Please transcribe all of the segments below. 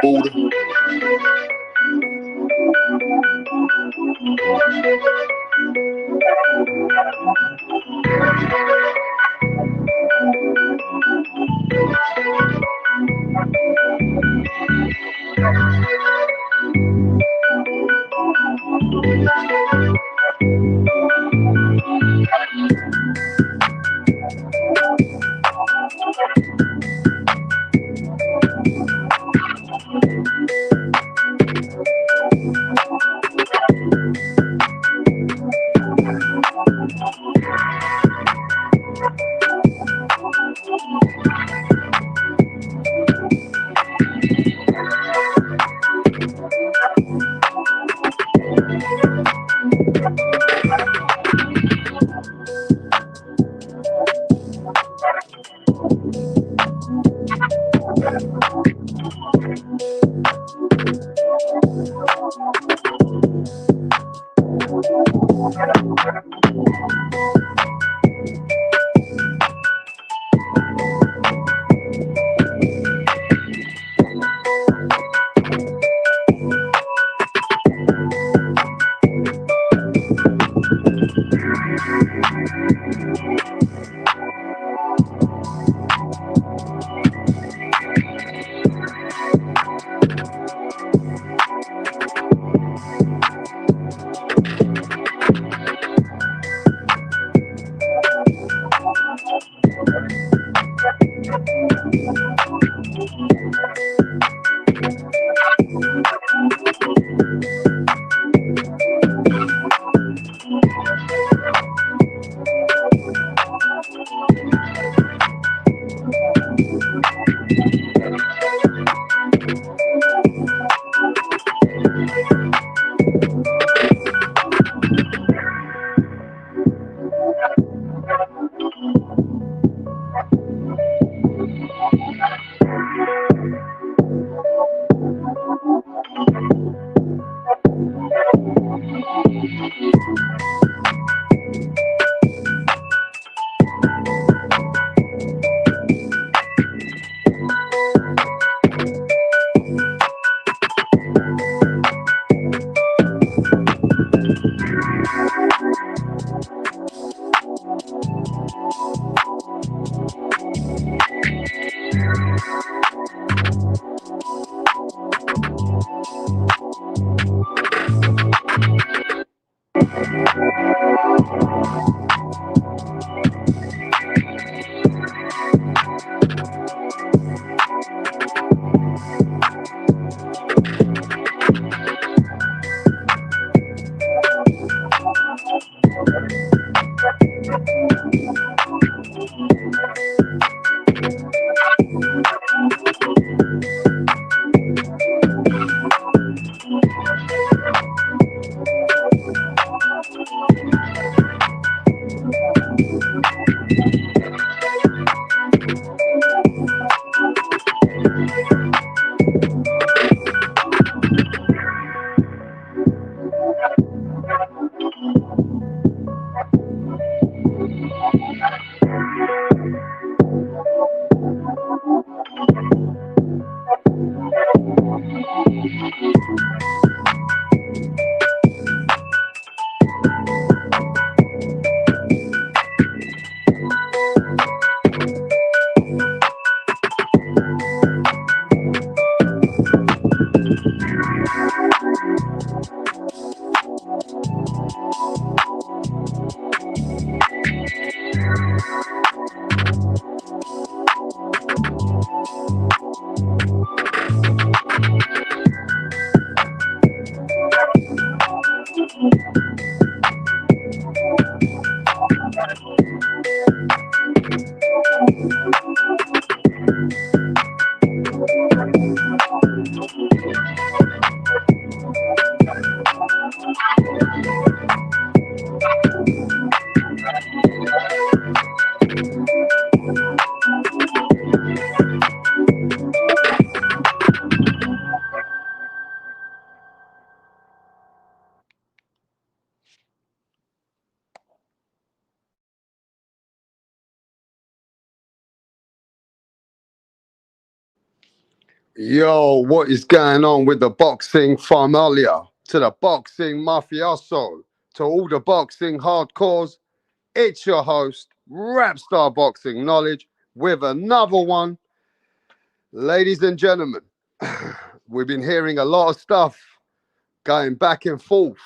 Buddha. Yo, what is going on with the boxing familia? To the boxing mafioso, to all the boxing hardcores, it's your host, Rapstar Boxing Knowledge, with another one. Ladies and gentlemen, we've been hearing a lot of stuff going back and forth.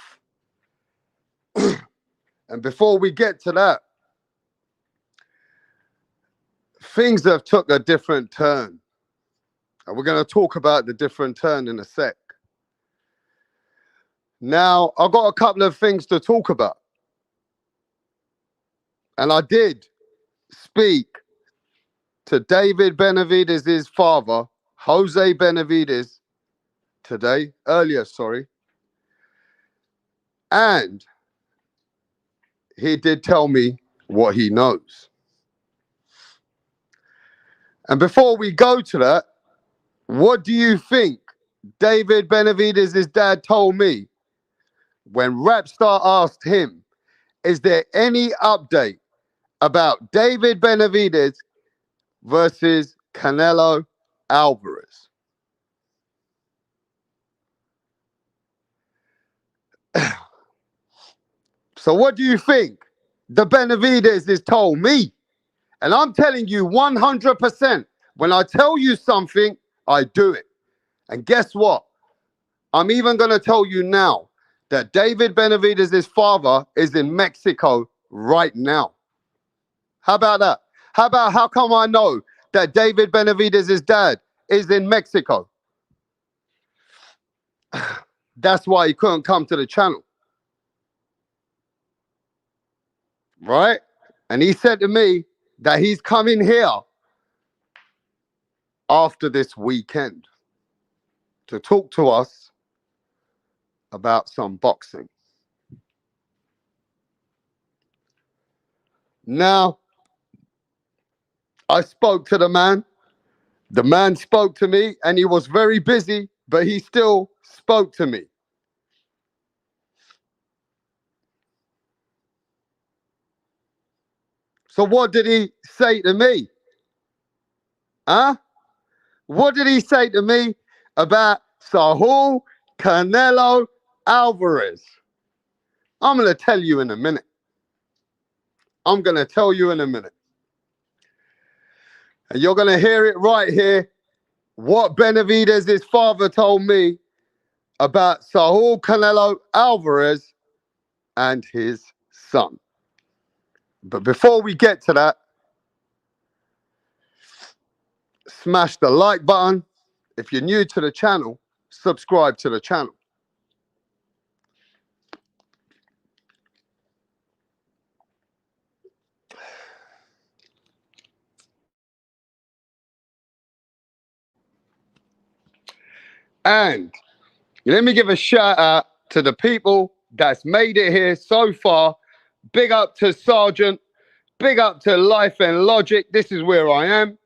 And before we get to that, things have took a different turn. And we're going to talk about the different turn in a sec. Now, I've got a couple of things to talk about. And I did speak to David Benavidez' father, Jose Benavidez, earlier. And he did tell me what he knows. And before we go to that, what do you think David Benavidez' dad told me when Rapstar asked him, is there any update about David Benavidez versus Canelo Alvarez? So what do you think the Benavidez has told me? And I'm telling you 100%, when I tell you something, I do it. And guess what? I'm even going to tell you now that David Benavidez' father is in Mexico right now. How about that? How come I know that David Benavidez' dad is in Mexico? That's why he couldn't come to the channel. Right? And he said to me that he's coming here after this weekend to talk to us about some boxing. Now, I spoke to the man. The man spoke to me, and he was very busy, but he still spoke to me. So what did he say to me? Huh? What did he say to me about Saul Canelo Alvarez? I'm going to tell you in a minute. And you're going to hear it right here. What Benavidez' father told me about Saul Canelo Alvarez and his son. But before we get to that, smash the like button. If you're new to the channel, subscribe to the channel. And let me give a shout out to the people that's made it here so far. Big up to Sergeant. Big up to Life and Logic. This is where I am.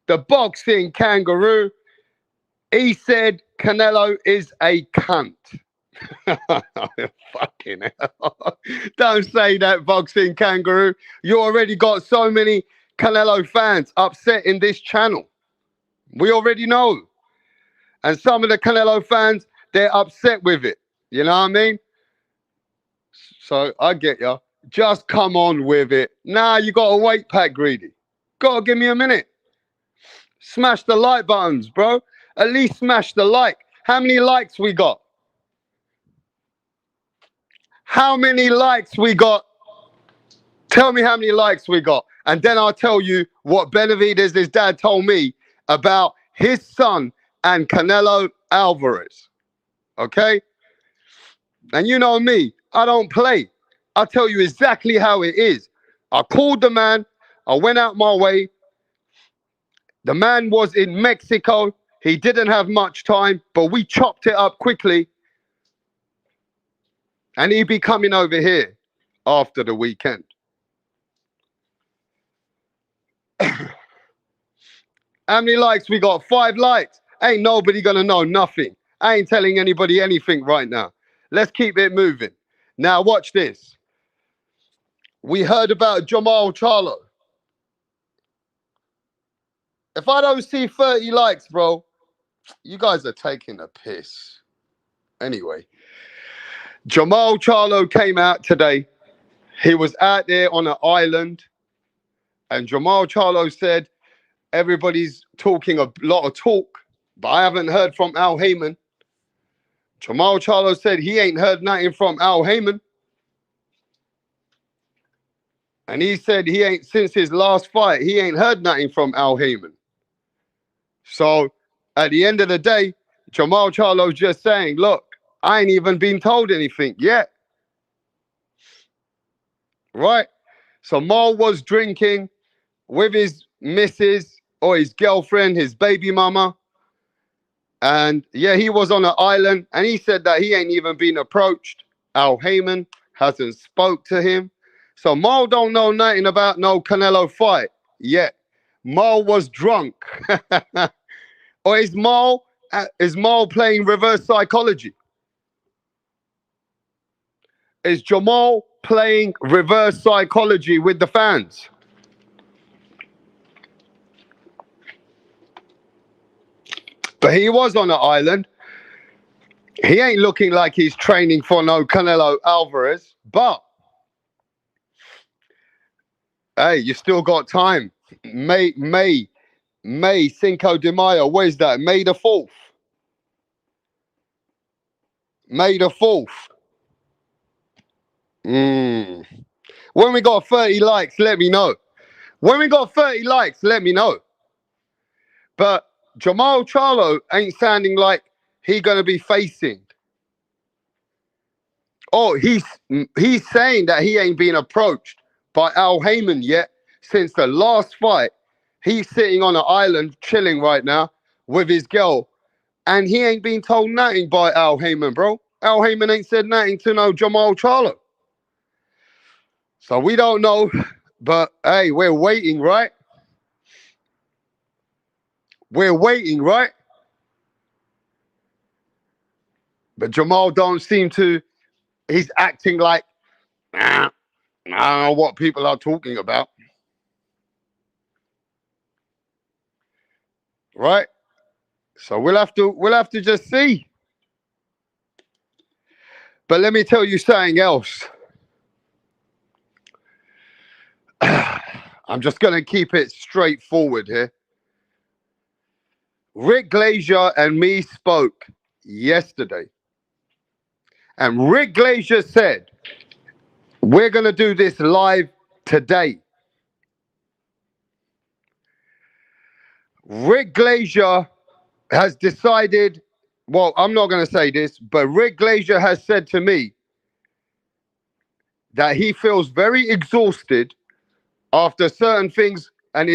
The boxing kangaroo. He said Canelo is a cunt. Fucking hell. Don't say that, boxing kangaroo. You already got so many Canelo fans upset in this channel. We already know. And some of the Canelo fans, they're upset with it. You know what I mean? So I get ya. Just come on with it. Nah, you got to wait, Pat Greedy. Got to give me a minute. Smash the like buttons, bro. At least smash the like. How many likes we got? How many likes we got? Tell me how many likes we got. And then I'll tell you what Benavidez' dad told me about his son and Canelo Alvarez. Okay? And you know me, I don't play. I'll tell you exactly how it is. I called the man. I went out my way. The man was in Mexico. He didn't have much time, but we chopped it up quickly. And he'd be coming over here after the weekend. How many likes we got? 5 likes. Ain't nobody gonna know nothing. I ain't telling anybody anything right now. Let's keep it moving. Now watch this. We heard about Jamal Charlo. If I don't see 30 likes, bro, You guys are taking a piss. Anyway, Jamal Charlo came out today. He was out there on an island, and Jamal Charlo said, everybody's talking a lot of talk, but I haven't heard from Al Heyman. Jamal Charlo said he ain't heard nothing from Al Heyman. And he said he ain't, since his last fight, he ain't heard nothing from Al Heyman. So at the end of the day, Jamal Charlo's just saying, look, I ain't even been told anything yet. Right? So Mal was drinking with his missus or his girlfriend, his baby mama. And yeah, he was on an island and he said that he ain't even been approached. Al Heyman hasn't spoke to him. So Mal don't know nothing about no Canelo fight yet. Mal was drunk. Or is Mal playing reverse psychology? Is Jamal playing reverse psychology with the fans? But he was on an island. He ain't looking like he's training for no Canelo Alvarez. But, hey, you still got time. May, Cinco de Mayo. Where's that? May the 4th. May the 4th. When we got 30 likes, let me know. When we got 30 likes, let me know. But Jamal Charlo ain't sounding like he gonna be facing. Oh, he's saying that he ain't been approached by Al Heyman yet since the last fight. He's sitting on an island chilling right now with his girl, and he ain't been told nothing by Al Heyman, bro. Al Heyman ain't said nothing to no Jamal Charlo. So we don't know, but hey, we're waiting, right? We're waiting, right? But Jamal don't seem to, he's acting like, I don't know what people are talking about. Right? So we'll have to just see. But let me tell you something else. I'm just going to keep it straightforward here. Rick Glazer and me spoke yesterday. And Rick Glazer said, we're going to do this live today. Rick Glazer has decided, well, I'm not going to say this, but Rick Glazer has said to me that he feels very exhausted after certain things, and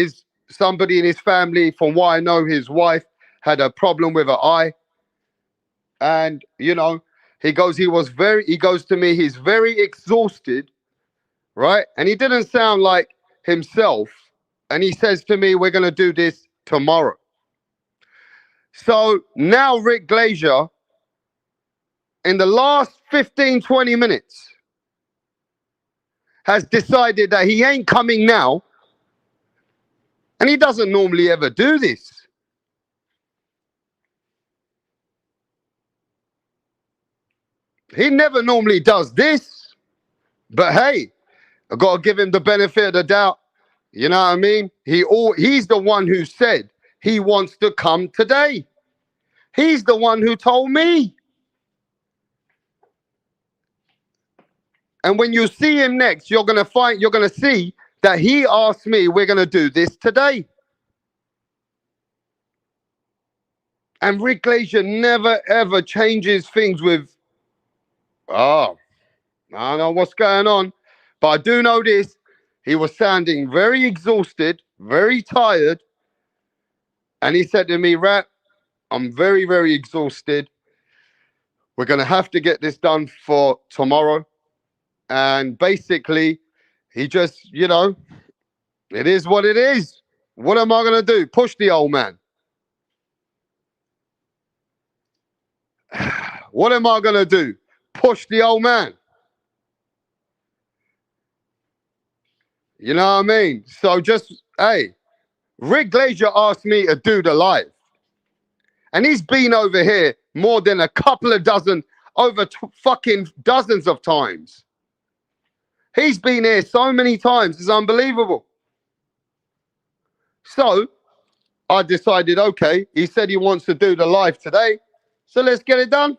somebody in his family, from what I know, his wife had a problem with her eye. And, you know, he goes to me, he's very exhausted, right? And he didn't sound like himself. And he says to me, we're going to do this tomorrow. So now Rick Glazer, in the last 15, 20 minutes, has decided that he ain't coming now. And he doesn't normally ever do this. He never normally does this. But hey, I got to give him the benefit of the doubt. You know what I mean? He's the one who said he wants to come today. He's the one who told me. And when you see him next, you're going to see that he asked me, we're going to do this today. And Rick Glazer never, ever changes things with, I don't know what's going on. But I do know this. He was sounding very exhausted, very tired. And he said to me, Rat, I'm very, very exhausted. We're going to have to get this done for tomorrow. And basically, he just, it is what it is. What am I going to do? Push the old man. What am I going to do? Push the old man. You know what I mean? So just, hey, Rick Glazer asked me to do the live. And he's been over here more than a couple of dozen, over fucking dozens of times. He's been here so many times. It's unbelievable. So I decided, okay, he said he wants to do the live today. So let's get it done.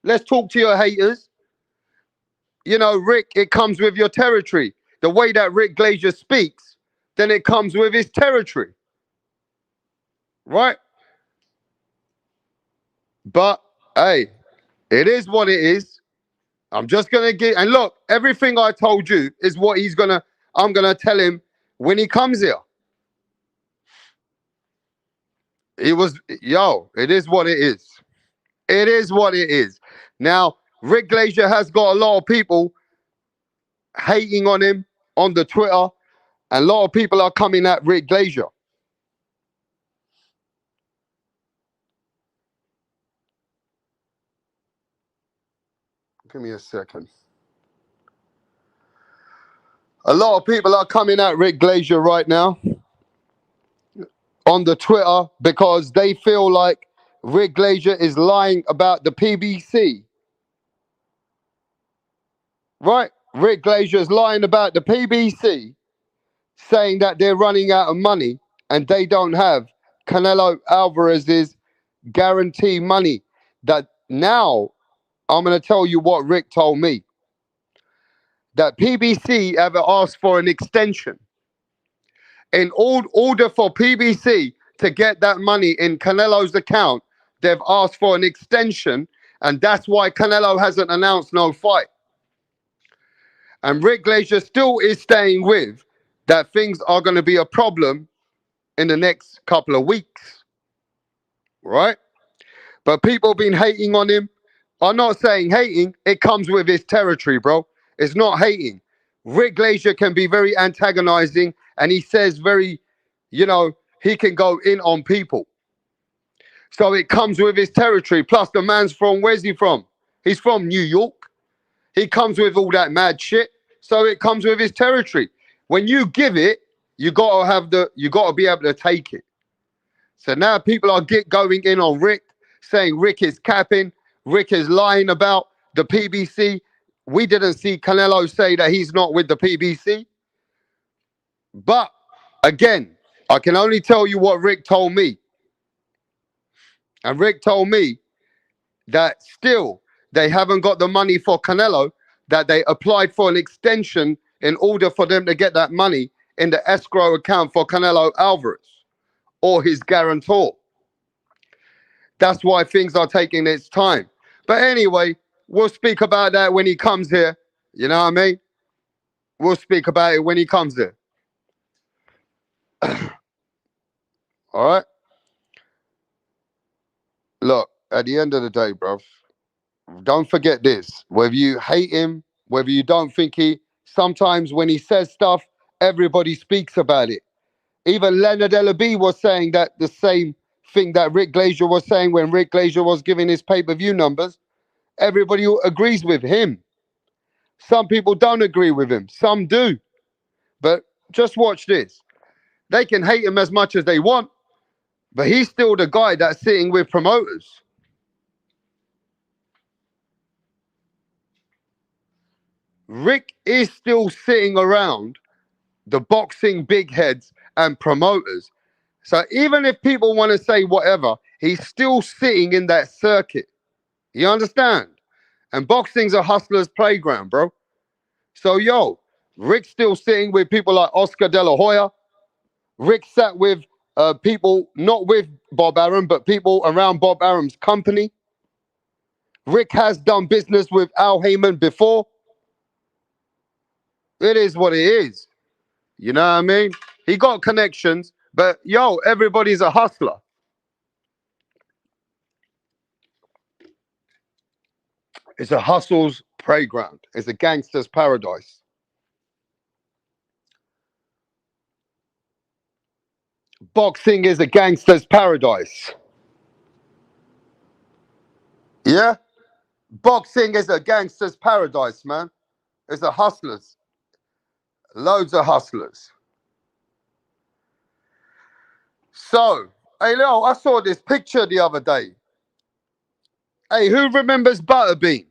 Let's talk to your haters. You know, Rick, it comes with your territory. The way that Rick Glazer speaks, then it comes with his territory. Right? But, hey, it is what it is. I'm just going to get... And look, everything I told you is what I'm going to tell him when he comes here. It is what it is. It is what it is. Now, Rick Glazer has got a lot of people hating on him on the Twitter, and a lot of people are coming at Rick Glazer. Give me a second. A lot of people are coming at Rick Glazer right now on the Twitter because they feel like Rick Glazer is lying about the PBC. Right? Rick Glazer is lying about the PBC, saying that they're running out of money and they don't have Canelo Alvarez's guarantee money. That now, I'm going to tell you what Rick told me. That PBC ever asked for an extension. In order for PBC to get that money in Canelo's account, they've asked for an extension, and that's why Canelo hasn't announced no fight. And Rick Glazer still is staying with that things are going to be a problem in the next couple of weeks. Right? But people been hating on him. I'm not saying hating. It comes with his territory, bro. It's not hating. Rick Glazer can be very antagonizing, and he says very, he can go in on people. So it comes with his territory. Plus, the man's from, where's he from? He's from New York. He comes with all that mad shit. So it comes with his territory. When you give it, you gotta be able to take it. So now people are going in on Rick, saying Rick is capping, Rick is lying about the PBC. We didn't see Canelo say that he's not with the PBC. But again, I can only tell you what Rick told me. And Rick told me that still they haven't got the money for Canelo, that they applied for an extension in order for them to get that money in the escrow account for Canelo Alvarez or his guarantor. That's why things are taking its time. But anyway, we'll speak about that when he comes here. You know what I mean? We'll speak about it when he comes here. All right? Look, at the end of the day, bro, don't forget this. Whether you hate him, whether you don't think sometimes when he says stuff, everybody speaks about it. Even Leonard Ellaby was saying that the same thing that Rick Glazer was saying when Rick Glazer was giving his pay-per-view numbers. Everybody agrees with him. Some people don't agree with him. Some do. But just watch this. They can hate him as much as they want, but he's still the guy that's sitting with promoters. Rick is still sitting around the boxing big heads and promoters. So even if people want to say whatever, he's still sitting in that circuit. You understand? And boxing's a hustler's playground, bro. So, Rick's still sitting with people like Oscar De La Hoya. Rick sat with people, not with Bob Arum, but people around Bob Arum's company. Rick has done business with Al Heyman before. It is what it is. You know what I mean? He got connections, but everybody's a hustler. It's a hustle's playground. It's a gangster's paradise. Boxing is a gangster's paradise. Yeah? Boxing is a gangster's paradise, man. It's a hustlers. Loads of hustlers. So, Hey, Leo, I saw this picture the other day. Hey, who remembers Butterbean?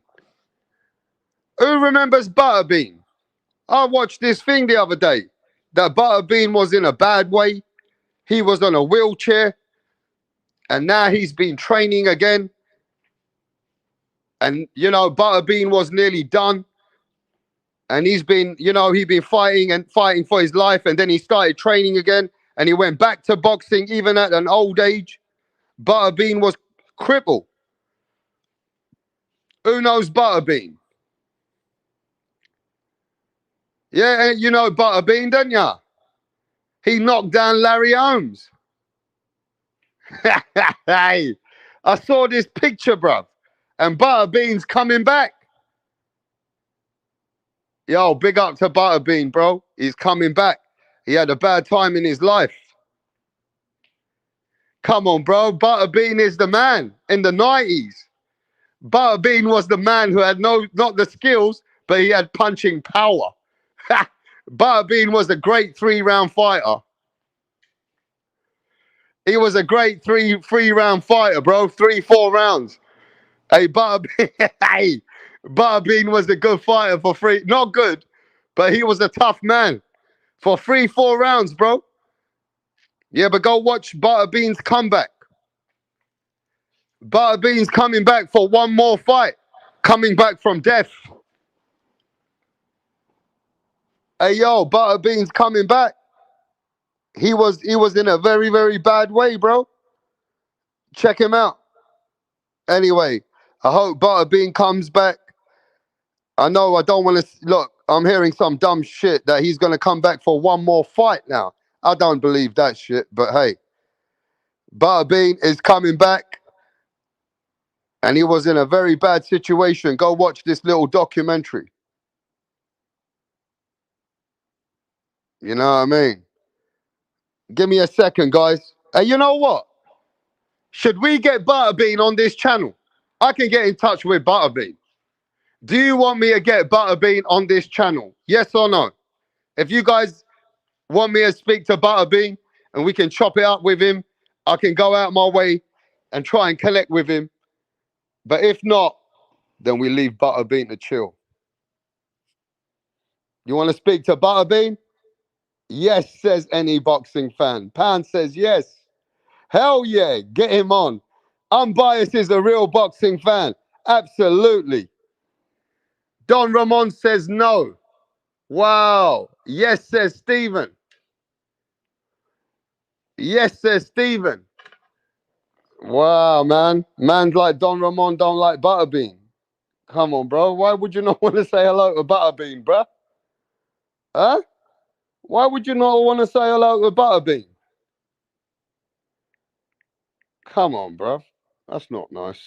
Who remembers Butterbean? I watched this thing the other day that Butterbean was in a bad way. He was on a wheelchair, and now he's been training again. And Butterbean was nearly done, and he's been, he's been fighting and fighting for his life, and then he started training again, and he went back to boxing even at an old age. Butterbean was crippled. Who knows Butterbean? Yeah, you know Butterbean, don't ya? He knocked down Larry Holmes. Hey, I saw this picture, bruv, and Butterbean's coming back. Yo, big up to Butterbean, bro. He's coming back. He had a bad time in his life. Come on, bro. Butterbean is the man in the 90s. Butterbean was the man who had not the skills, but he had punching power. Butterbean was a great 3-round fighter. He was a great three-round fighter, bro. 3-4 rounds. Hey, hey, Butterbean was a good fighter for free. Not good, but he was a tough man for 3-4 rounds, bro. Yeah, but go watch Butterbean's comeback. Butterbean's coming back for one more fight. Coming back from death. Hey, yo, Butterbean's coming back. He was in a very, very bad way, bro. Check him out. Anyway, I hope Butterbean comes back. I know I don't want to look. I'm hearing some dumb shit that he's going to come back for one more fight now. I don't believe that shit, but hey, Butterbean is coming back, and he was in a very bad situation. Go watch this little documentary. You know what I mean? Give me a second, guys. Hey, you know what? Should we get Butterbean on this channel? I can get in touch with Butterbean. Do you want me to get Butterbean on this channel? Yes or no? If you guys want me to speak to Butterbean and we can chop it up with him, I can go out my way and try and connect with him. But if not, then we leave Butterbean to chill. You want to speak to Butterbean? Yes, says any boxing fan. Pan says yes. Hell yeah, get him on. Unbiased is a real boxing fan. Absolutely. Don Ramon says no. Wow. Yes, says Stephen. Yes, says Stephen. Wow, man. Man's like Don Ramon don't like Butterbean. Come on, bro. Why would you not want to say hello to Butterbean, bro? Huh? Why would you not want to say hello to Butterbean? Come on, bro. That's not nice.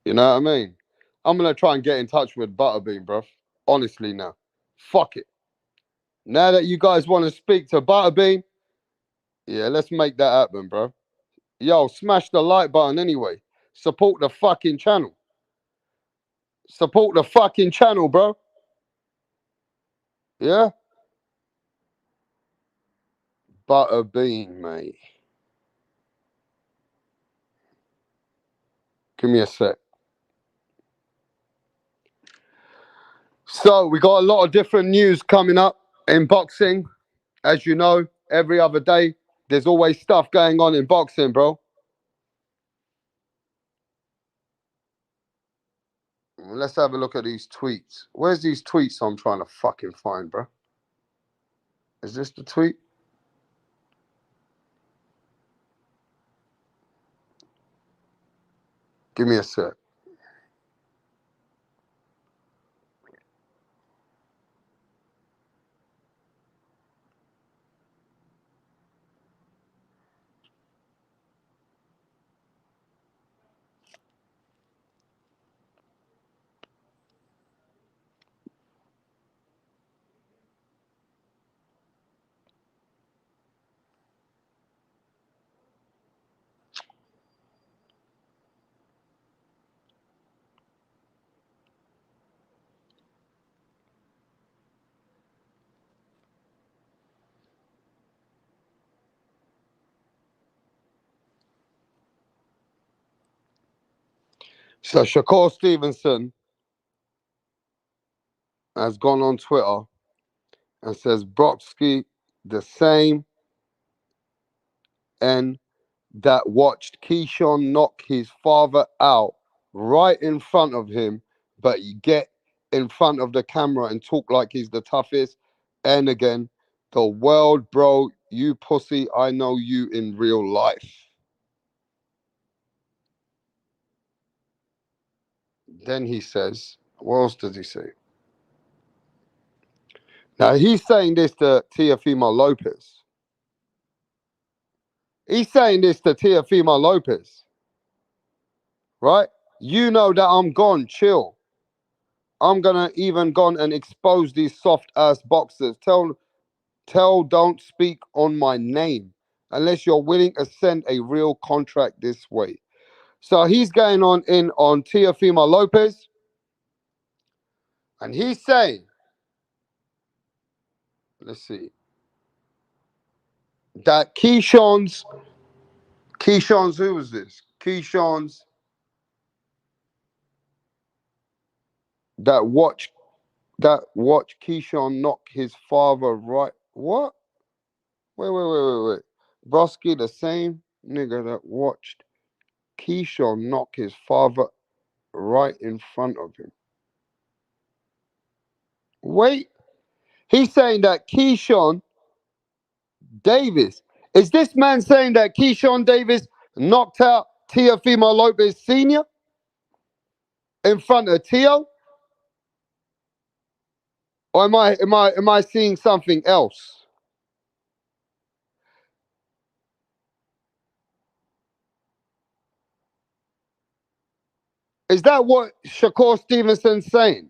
You know what I mean? I'm going to try and get in touch with Butterbean, bro. Honestly, now. Fuck it. Now that you guys want to speak to Butterbean, yeah, let's make that happen, bro. Yo, smash the like button anyway. Support the fucking channel. Support the fucking channel, bro. Yeah? Butterbean, mate. Give me a sec. So, we got a lot of different news coming up in boxing. As you know, every other day, there's always stuff going on in boxing, bro. Let's have a look at these tweets. Where's these tweets I'm trying to fucking find, bro? Is this the tweet? Give me a sec. So Shakur Stevenson has gone on Twitter and says Brodsky, the same and that watched Keyshawn knock his father out right in front of him, but you get in front of the camera and talk like he's the toughest. And again, the world, bro, you pussy, I know you in real life. Then he says, what else does he say? Now he's saying this to Teofimo Lopez. He's saying this to Teofimo Lopez, right? You know that I'm gone, chill. I'm gonna even gone and expose these soft ass boxers. Don't speak on my name unless you're willing to send a real contract this way. So he's going on in on Teofimo Lopez, and he's saying, let's see, that Keyshawn's who was this? Keyshawn's that watch Keyshawn knock his father right. What? Wait. Broski, the same nigga that watched Keyshawn knock his father right in front of him. Wait, he's saying that Keyshawn Davis. Is this man saying that Keyshawn Davis knocked out Teofimo Lopez Sr. in front of Teo? Or am I seeing something else? Is that what Shakur Stevenson's saying?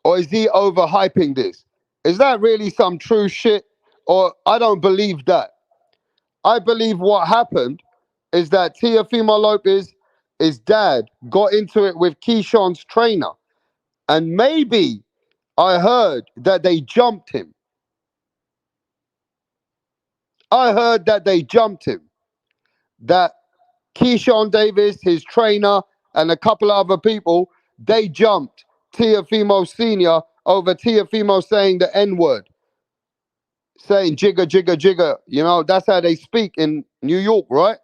Or is he overhyping this? Is that really some true shit? Or I don't believe that. I believe what happened is that Teofimo Lopez, his dad, got into it with Keyshawn's trainer. And maybe I heard that they jumped him. I heard that they jumped him. That Keyshawn Davis, his trainer, and a couple of other people, they jumped Teofimo Sr. over Teofimo saying the N-word. Saying jigger, jigger, jigger. You know, that's how they speak in New York, right?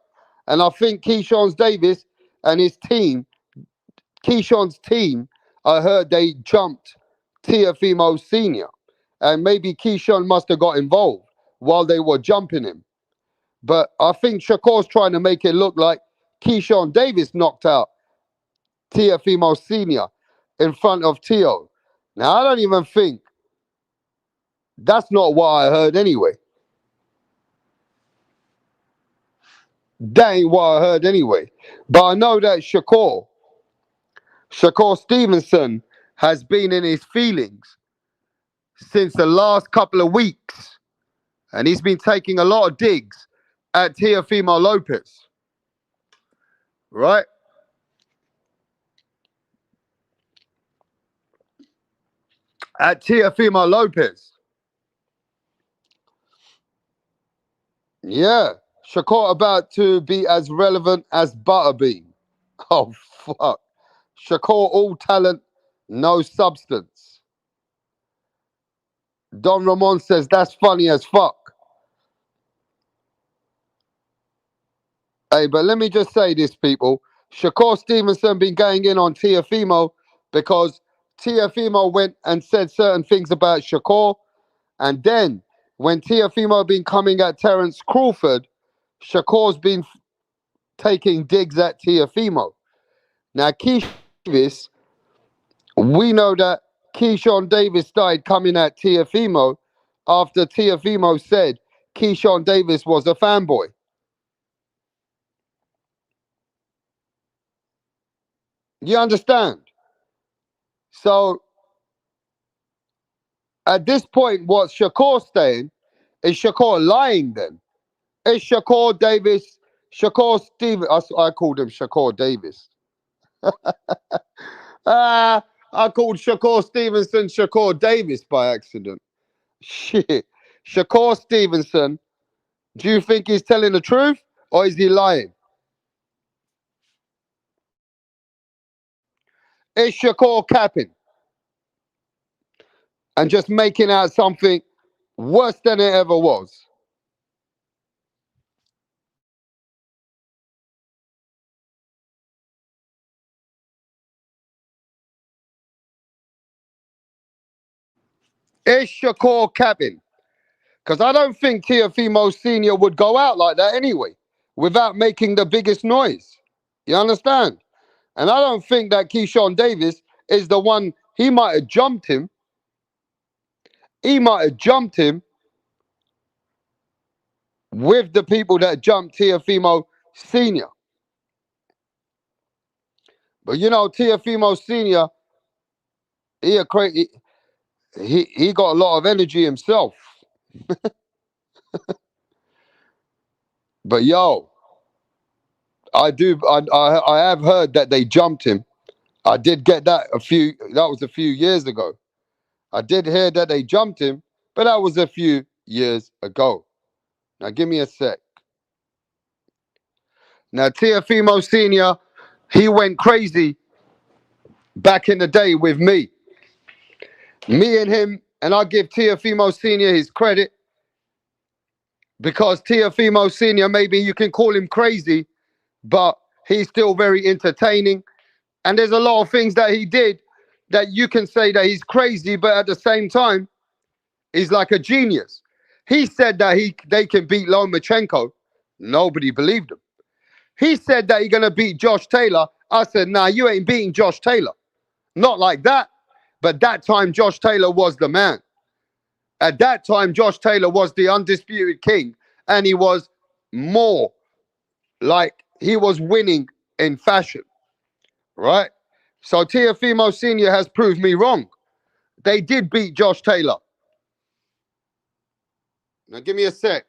And I think Keyshawn Davis and his team, Keyshawn's team, I heard they jumped Teofimo Sr. And maybe Keyshawn must have got involved while they were jumping him. But I think Shakur's trying to make it look like Keyshawn Davis knocked out Teofimo Sr. in front of Teo. Now, I don't even think that's not what I heard anyway. That ain't what I heard anyway. But I know that Shakur Stevenson has been in his feelings since the last couple of weeks. And he's been taking a lot of digs at Teofimo Lopez. Right? At Teofimo Lopez. Yeah. Shakur about to be as relevant as Butterbean. Oh, fuck. Shakur, all talent, no substance. Don Ramon says that's funny as fuck. Hey, but let me just say this, people. Shakur Stevenson been going in on Teofimo because Teofimo went and said certain things about Shakur. And then when Teofimo been coming at Terence Crawford, Shakur's been taking digs at Teofimo. Now, Davis, we know that Keyshawn Davis started coming at Teofimo after Teofimo said Keyshawn Davis was a fanboy. You understand? So at this point, what Shakur's saying is Shakur lying then? Is Shakur Davis, Shakur Stevens, I called him Shakur Davis. I called Shakur Stevenson Shakur Davis by accident. Shit. Shakur Stevenson, do you think he's telling the truth? Or is he lying? Is Shakur capping and just making out something worse than it ever was? Is Shakur capping? Because I don't think Teofimo Sr. would go out like that anyway, without making the biggest noise. You understand? And I don't think that Keyshawn Davis is the one. He might have jumped him. He might have jumped him with the people that jumped Teofimo Sr. But you know, Teofimo Sr., he got a lot of energy himself. But yo, I have heard that they jumped him. I did get that was a few years ago. I did hear that they jumped him, but that was a few years ago. Now give me a sec. Now Teofimo Sr., he went crazy back in the day with me. Me and him, and I give Teofimo Sr. his credit, because Teofimo Sr., maybe you can call him crazy, but he's still very entertaining. And there's a lot of things that he did that you can say that he's crazy, but at the same time, he's like a genius. He said that they can beat Lomachenko. Nobody believed him. He said that he's going to beat Josh Taylor. I said, nah, you ain't beating Josh Taylor. Not like that. But that time, Josh Taylor was the man. At that time, Josh Taylor was the undisputed king. And he was more like he was winning in fashion. Right? So Teofimo Sr. has proved me wrong. They did beat Josh Taylor. Now give me a sec.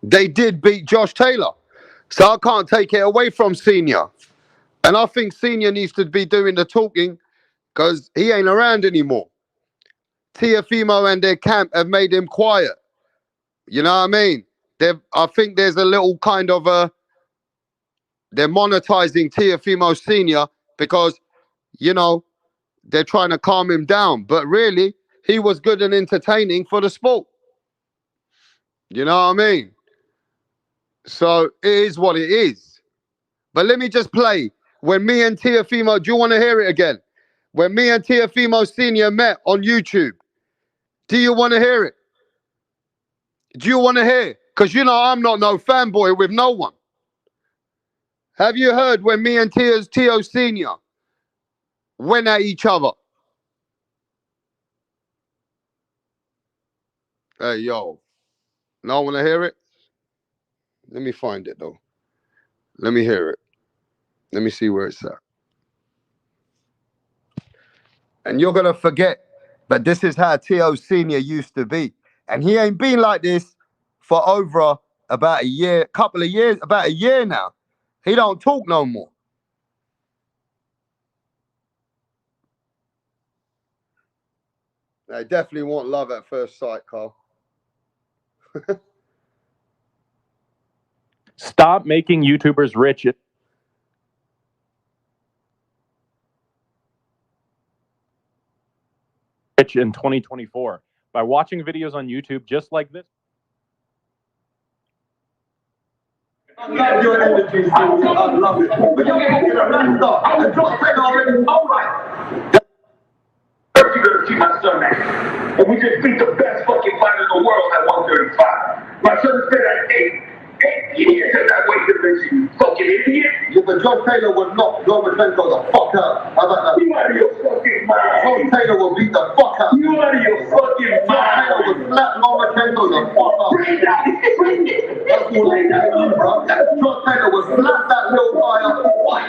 They did beat Josh Taylor. So I can't take it away from Senior. And I think Senior needs to be doing the talking, because he ain't around anymore. Teofimo and their camp have made him quiet. You know what I mean? I think there's a little kind of they're monetizing Teofimo Senior because, you know, they're trying to calm him down. But really, he was good and entertaining for the sport. You know what I mean? So it is what it is. But let me just play. When me and Teofimo, do you want to hear it again? When me and Teofimo Sr. met on YouTube, do you want to hear it? Do you want to hear? Because you know I'm not no fanboy with no one. Have you heard when me and Teo Sr. went at each other? Hey, yo. No one want to hear it? Let me find it, though. Let me hear it. Let me see where it's at. And you're going to forget, but this is how Teo Sr. used to be. And he ain't been like this for over about a year, about a year now. He don't talk no more. They definitely want love at first sight, Carl. Stop making YouTubers rich in 2024 by watching videos on YouTube just like this. I love your energy, I love it. But you're going to get a run stop. I'm just saying already. All right. First, you're going to see my son at. And we just beat the best fucking fighter in the world at 135. My son has been at 8 years in that weight division, you fucking idiot. Yeah, but Josh Taylor would knock Lomachenko the fuck out. How about that? You out of your fucking mind. Josh Taylor will beat the fuck out. You out of your fucking mind. Josh Taylor would slap Lomachenko the fuck out. Bring that. Bring it. That's all I know, bro. Josh Taylor would slap that little guy up.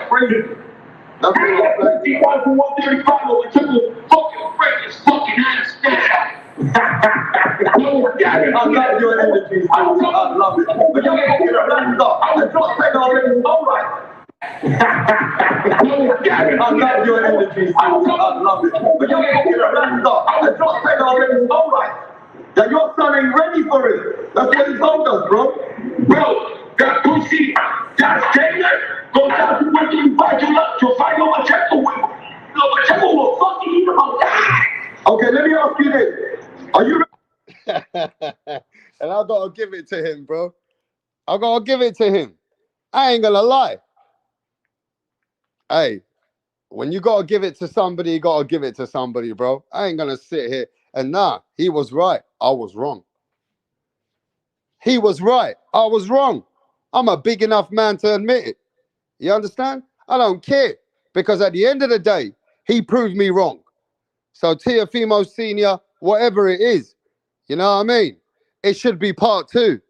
Bring it. That's all I'm saying. He won for 135 over Triple fucking break his fucking ass down. I love your energy, I love it. But you're going to get a run stop. I'm just saying already. All right. I love your energy, Steve. I love it. But you're going to get a wrestler. And Josh said already, all right, that your son ain't ready for it. That's what he told us, bro. Bro, that pussy, that Taylor, goes down to working back to fight over Checo with. Checo will fucking eat about that. Okay, let me ask you this. Are you And I gotta give it to him, bro. I gotta give it to him. I ain't gonna lie. Hey, when you gotta give it to somebody, you gotta give it to somebody, bro. I ain't gonna sit here and he was right. I was wrong. He was right. I was wrong. I'm a big enough man to admit it. You understand? I don't care. Because at the end of the day, he proved me wrong. So Teofimo Sr., whatever it is, you know what I mean? It should be part 2.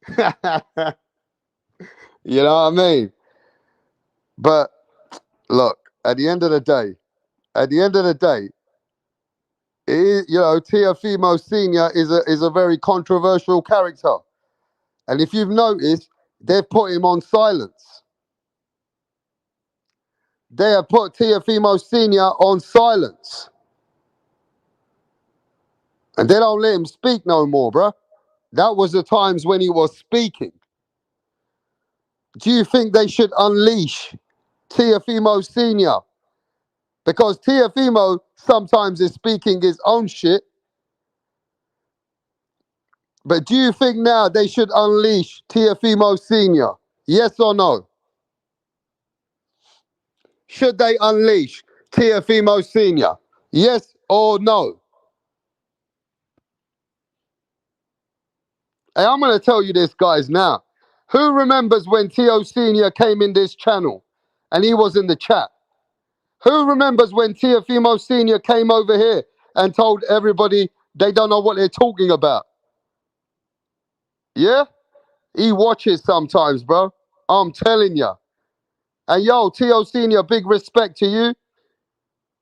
You know what I mean? But look, at the end of the day, Teofimo Sr. is a very controversial character. And if you've noticed, they've put him on silence. They have put Teofimo Sr. on silence. And they don't let him speak no more, bruh. That was the times when he was speaking. Do you think they should unleash Teofimo Sr.? Because Teofimo sometimes is speaking his own shit. But do you think now they should unleash Teofimo Sr.? Yes or no? Should they unleash Teofimo Sr.? Yes or no? Hey, I'm going to tell you this, guys, now. Who remembers when Teo Sr. came in this channel and he was in the chat? Who remembers when Teofimo Sr. came over here and told everybody they don't know what they're talking about? Yeah? He watches sometimes, bro. I'm telling you. And yo, Teo Sr., big respect to you.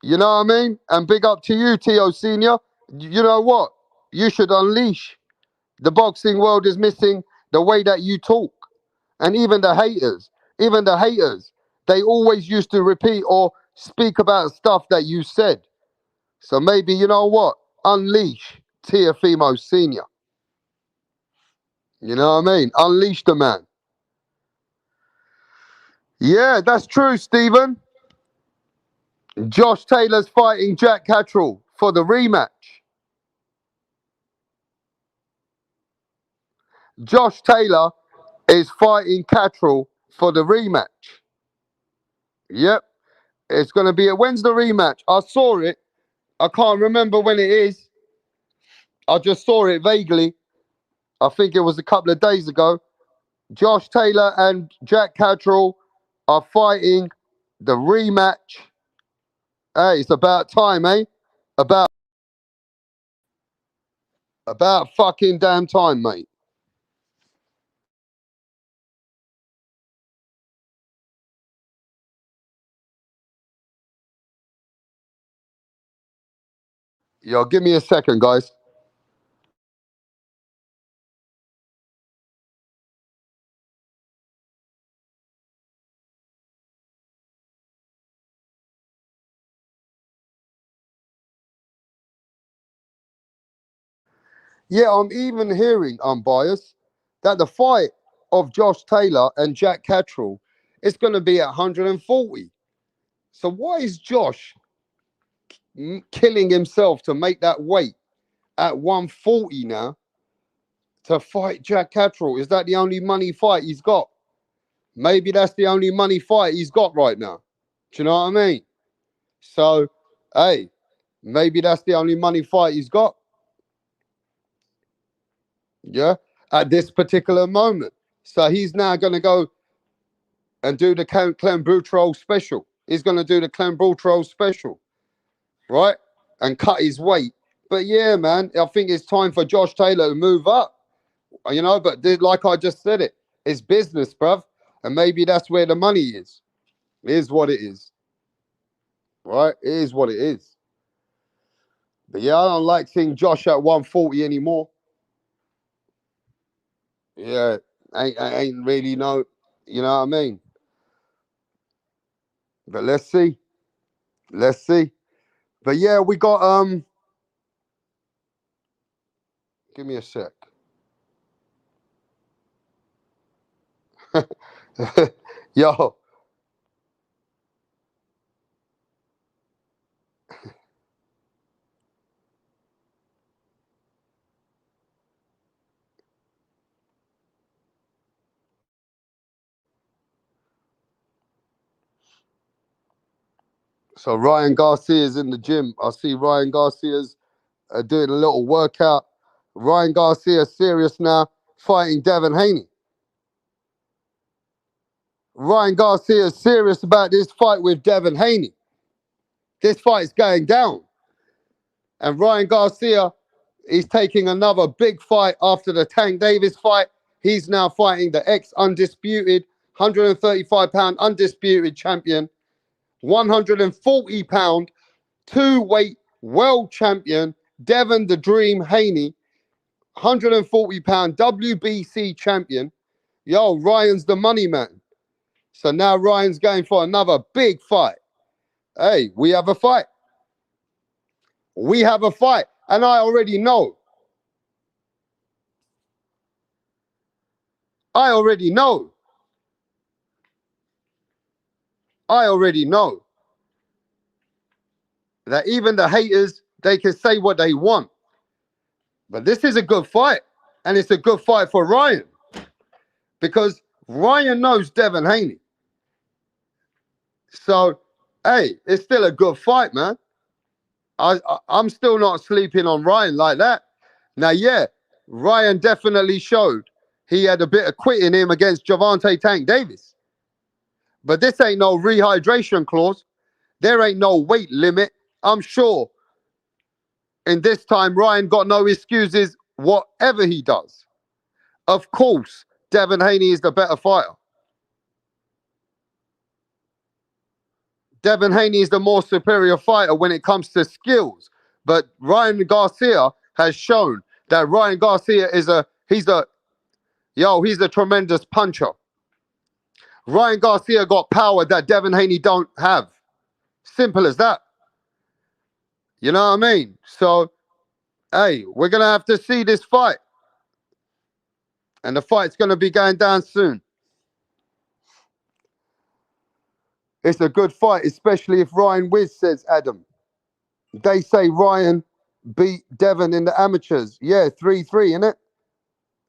You know what I mean? And big up to you, Teo Sr. You know what? You should unleash. The boxing world is missing the way that you talk. And even the haters, they always used to repeat or speak about stuff that you said. So maybe, you know what? Unleash Teofimo Sr. You know what I mean? Unleash the man. Yeah, that's true, Stephen. Josh Taylor's fighting Jack Catterall for the rematch. Josh Taylor is fighting Catterall for the rematch. Yep. It's going to be when's the rematch? I saw it. I can't remember when it is. I just saw it vaguely. I think it was a couple of days ago. Josh Taylor and Jack Catterall are fighting the rematch. Hey, it's about time, eh? About fucking damn time, mate. Yo, give me a second, guys. Yeah, I'm even hearing, unbiased, that the fight of Josh Taylor and Jack Catterall is going to be at 140. So why is Josh killing himself to make that weight at 140 now to fight Jack Catterall? Is that the only money fight he's got? Maybe that's the only money fight he's got right now. Do you know what I mean? So, hey, maybe that's the only money fight he's got. Yeah, at this particular moment. So he's now going to go and do the Clenbuterol special. He's going to do the Clenbuterol special, right? And cut his weight. But yeah, man, I think it's time for Josh Taylor to move up. You know, but like I just said it's business, bruv. And maybe that's where the money is. It is what it is. Right? It is what it is. But yeah, I don't like seeing Josh at 140 anymore. Yeah, I ain't really know, you know what I mean? But let's see. Let's see. But yeah, we got give me a sec. Yo. So Ryan Garcia's in the gym. I see Ryan Garcia's doing a little workout. Ryan Garcia serious now, fighting Devin Haney. Ryan Garcia is serious about this fight with Devin Haney. This fight's going down. And Ryan Garcia, he's taking another big fight after the Tank Davis fight. He's now fighting the ex-undisputed 135-pound undisputed champion, 140-pound two-weight world champion, Devin the Dream Haney, 140-pound WBC champion. Yo, Ryan's the money man. So now Ryan's going for another big fight. Hey, we have a fight. We have a fight. And I already know. I already know that even the haters, they can say what they want. But this is a good fight. And it's a good fight for Ryan. Because Ryan knows Devin Haney. So, hey, it's still a good fight, man. I'm still not sleeping on Ryan like that. Now, yeah, Ryan definitely showed he had a bit of quit in him against Gervonta Tank Davis. But this ain't no rehydration clause. There ain't no weight limit. I'm sure in this time, Ryan got no excuses, whatever he does. Of course, Devin Haney is the better fighter. Devin Haney is the more superior fighter when it comes to skills. But Ryan Garcia has shown that Ryan Garcia he's a tremendous puncher. Ryan Garcia got power that Devin Haney don't have. Simple as that. You know what I mean? So, hey, we're going to have to see this fight. And the fight's going to be going down soon. It's a good fight, especially if Ryan wins, says Adam. They say Ryan beat Devin in the amateurs. Yeah, 3-3, innit?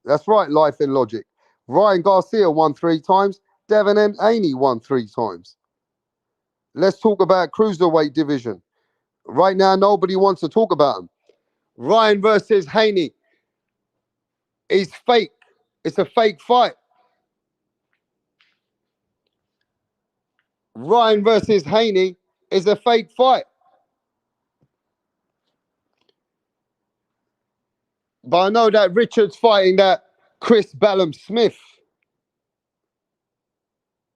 That's right, Life and Logic. Ryan Garcia won 3 times. Devin and Haney won 3 times. Let's talk about cruiserweight division. Right now, nobody wants to talk about him. Ryan versus Haney is fake. It's a fake fight. Ryan versus Haney is a fake fight. But I know that Richard's fighting that Chris Ballum Smith,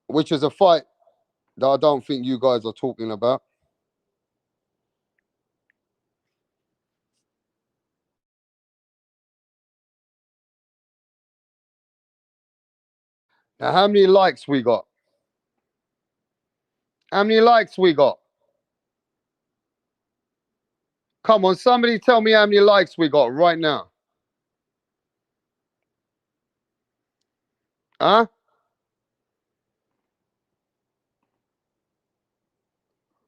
which is a fight that I don't think you guys are talking about. Now, how many likes we got? How many likes we got? Come on, somebody tell me how many likes we got right now. Huh?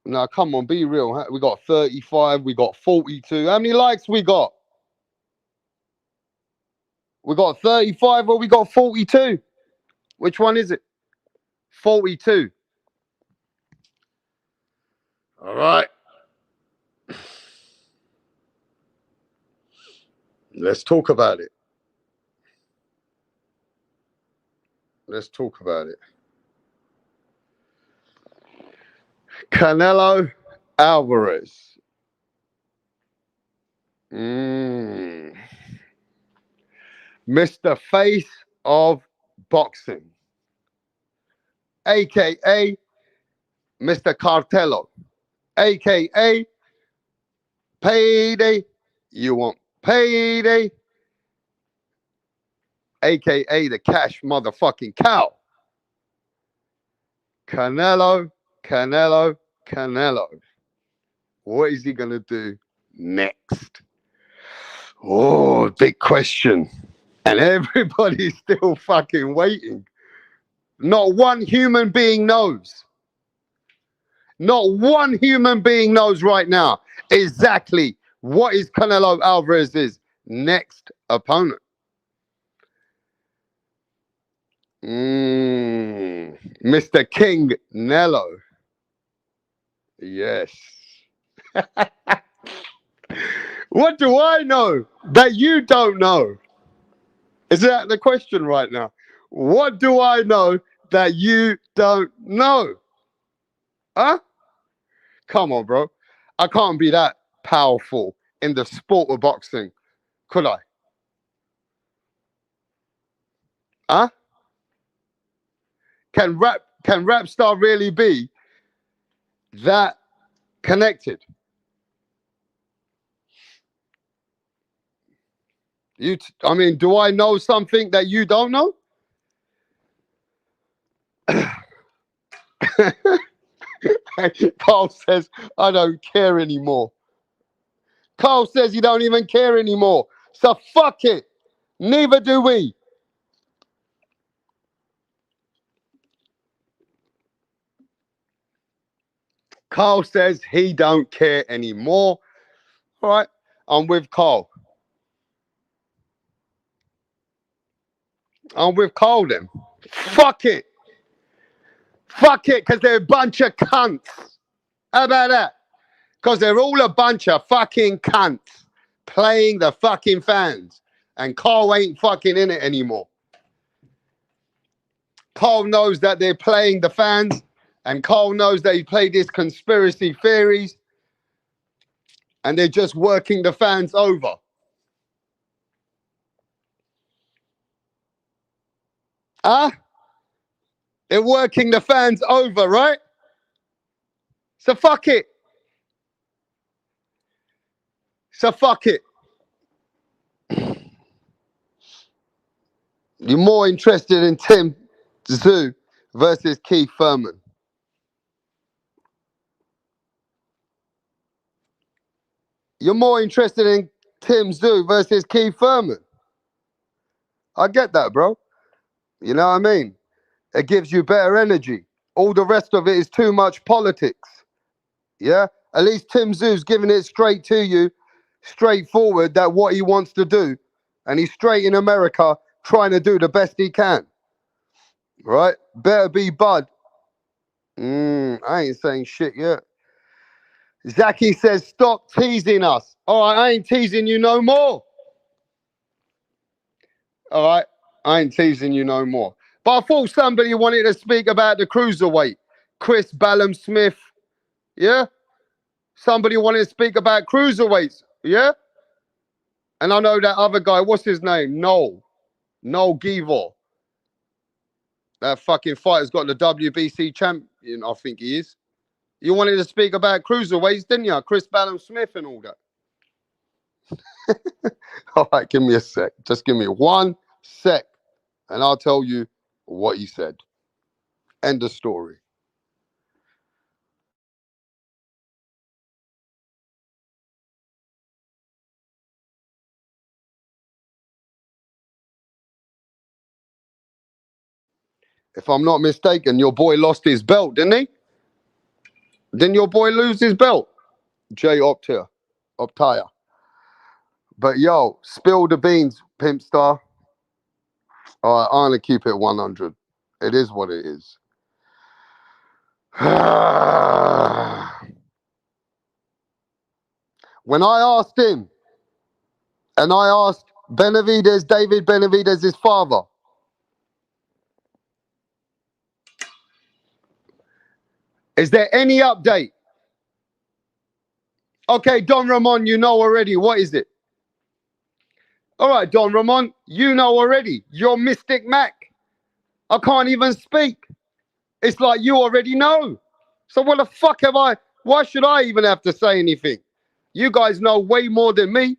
Now, come on, be real. We got 35, we got 42. How many likes we got? We got 35 or we got 42? Which one is it? 42. All right. Let's talk about it. Let's talk about it. Canelo Alvarez. Mr. Face of Boxing, a.k.a. Mr. Cartello, a.k.a. Payday. You want payday? A.k.a. the cash motherfucking cow. Canelo Canelo. What is he going to do next? Oh, big question. And everybody's still fucking waiting. Not one human being knows. Not one human being knows right now exactly what is Canelo Alvarez's next opponent. Mr. King Nello. Yes. What do I know that you don't know? Is that the question right now? What do I know that you don't know? Huh? Come on, bro. I can't be that powerful in the sport of boxing, could I? Huh? Can rap star really be that connected? I mean, do I know something that you don't know? Carl says, I don't care anymore. Carl says he don't even care anymore. So fuck it. Neither do we. Carl says he don't care anymore. All right, I'm with Carl. I'm with Carl then. Fuck it. Fuck it, because they're a bunch of cunts. How about that? Because they're all a bunch of fucking cunts playing the fucking fans. And Carl ain't fucking in it anymore. Carl knows that they're playing the fans. And Carl knows that he played these conspiracy theories. And they're just working the fans over. Huh? They're working the fans over, right? So fuck it. So fuck it. You're more interested in Tim Tszyu versus Keith Thurman. You're more interested in Tim Tszyu versus Keith Thurman. I get that, bro. You know what I mean? It gives you better energy. All the rest of it is too much politics. Yeah? At least Tim Tszyu's giving it straight to you, straightforward, that what he wants to do. And he's straight in America trying to do the best he can. Right? Better be Bud. I ain't saying shit yet. Zaki says, stop teasing us. All right, I ain't teasing you no more. All right, I ain't teasing you no more. But I thought somebody wanted to speak about the cruiserweight. Chris Ballum-Smith, yeah? Somebody wanted to speak about cruiserweights, yeah? And I know that other guy, what's his name? Noel Givor. That fucking fighter's got the WBC champion, I think he is. You wanted to speak about cruiserweights, didn't you? Chris Ballum-Smith and all that. All right, give me a sec. Just give me 1 sec, and I'll tell you what he said. End of story. If I'm not mistaken, your boy lost his belt, didn't he? Didn't your boy lose his belt? Jay Optaya. But yo, spill the beans, Pimp Star. All right, I'm going to keep it 100. It is what it is. When I asked him, and I asked Benavidez, David Benavidez' father, is there any update? Okay, Don Ramon, you know already. What is it? All right, Don Ramon, you know already. You're Mystic Mac. I can't even speak. It's like you already know. So what the fuck have I? Why should I even have to say anything? You guys know way more than me.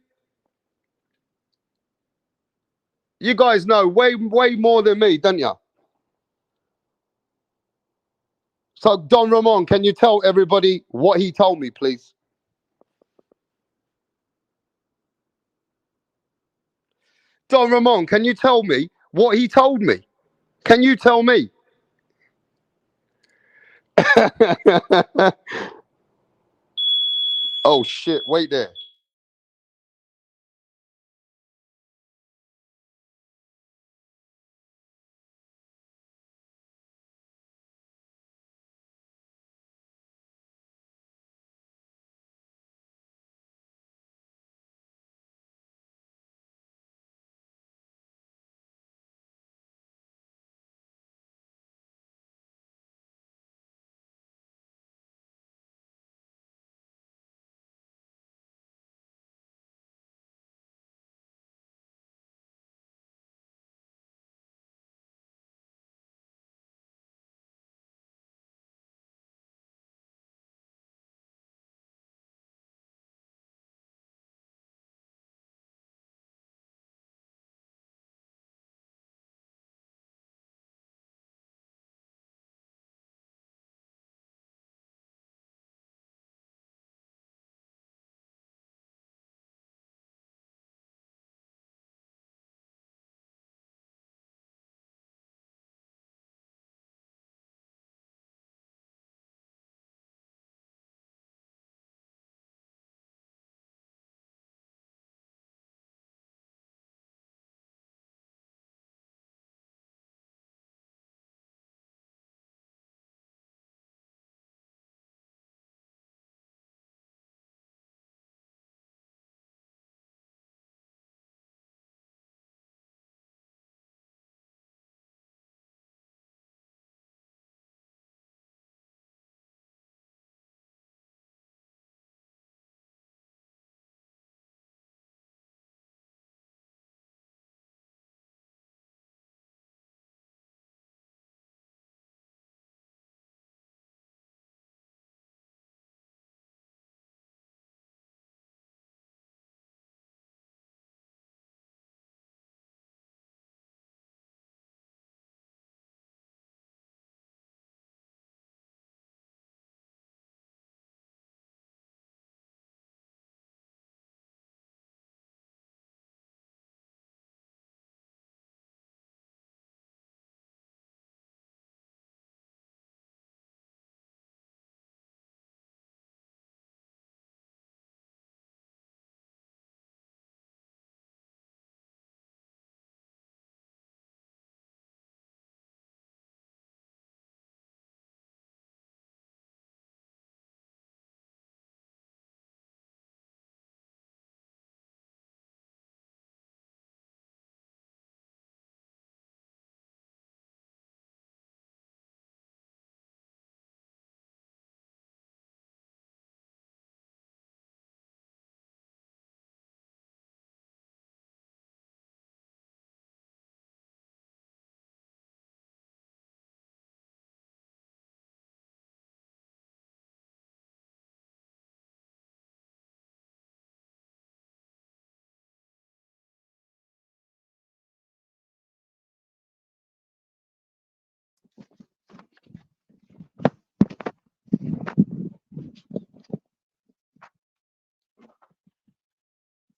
You guys know way more than me, don't you? So, Don Ramon, can you tell everybody what he told me, please? Don Ramon, can you tell me what he told me? Can you tell me? Oh, shit. Wait there.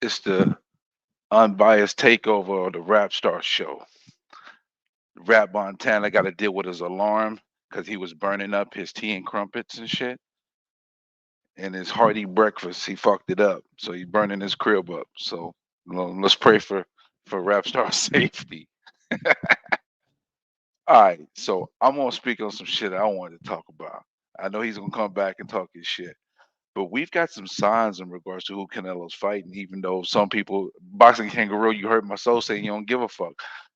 It's the unbiased takeover of the Rap Star show. Rap Montana got to deal with his alarm because he was burning up his tea and crumpets and shit. And his hearty breakfast, he fucked it up. So he's burning his crib up. So let's pray for Rap Star safety. All right, so I'm gonna speak on some shit I wanted to talk about. I know he's gonna come back and talk his shit. But we've got some signs in regards to who Canelo's fighting, even though some people, Boxing Kangaroo, you heard my soul saying you don't give a fuck.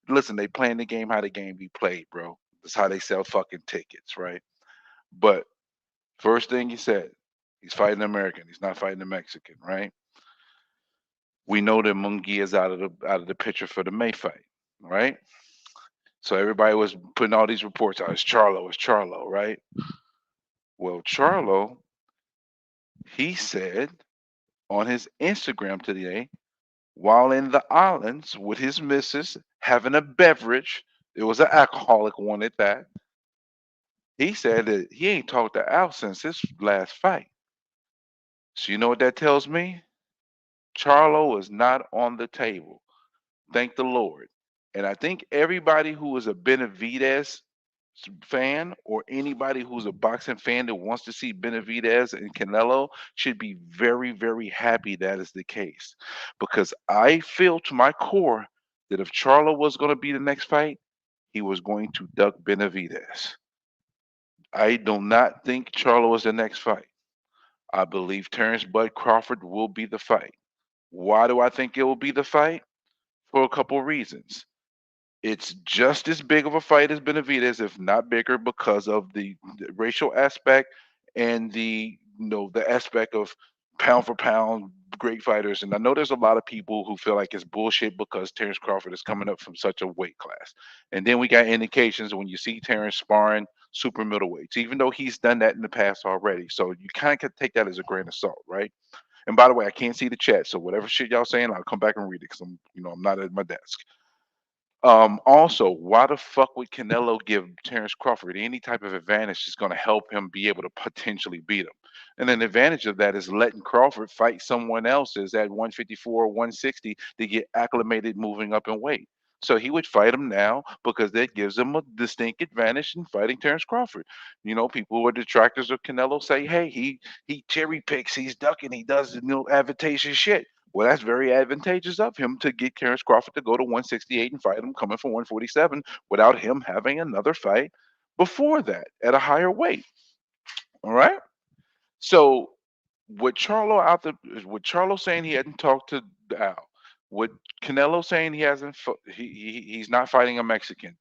Listen, they playing the game how the game be played, bro. That's how they sell fucking tickets, right? But first thing he said, he's fighting an American. He's not fighting a Mexican, right? We know that Munguia is out of the picture for the May fight, right? So everybody was putting all these reports out. It's Charlo, right? Well, Charlo, he said on his Instagram today, while in the islands with his missus having a beverage. It was an alcoholic one at that. He said that he ain't talked to Al since his last fight. So you know what that tells me? Charlo is not on the table. Thank the Lord. And I think everybody who is a Benavidez fan or anybody who's a boxing fan that wants to see Benavidez and Canelo should be very, very happy that is the case. Because I feel to my core that if Charlo was going to be the next fight, he was going to duck Benavidez. I do not think Charlo is the next fight. I believe Terrence Bud Crawford will be the fight. Why do I think it will be the fight? For a couple reasons. It's just as big of a fight as Benavidez, if not bigger, because of the racial aspect and the aspect of pound for pound great fighters. And I know there's a lot of people who feel like it's bullshit because Terrence Crawford is coming up from such a weight class. And then we got indications when you see Terrence sparring super middleweights, even though he's done that in the past already. So you kind of can take that as a grain of salt, right? And by the way, I can't see the chat, so whatever shit y'all saying, I'll come back and read it because I'm not at my desk. Also, why the fuck would Canelo give Terrence Crawford any type of advantage that's going to help him be able to potentially beat him? And an advantage of that is letting Crawford fight someone else is at 154 or 160 to get acclimated moving up in weight. So he would fight him now because that gives him a distinct advantage in fighting Terrence Crawford. People who are detractors of Canelo say, hey, he cherry picks, he's ducking, he does advantageous shit. Well, that's very advantageous of him to get Terrence Crawford to go to 168 and fight him coming from 147 without him having another fight before that at a higher weight. All right. So with Charlo saying he hadn't talked to Al, with Canelo saying he's not fighting a Mexican.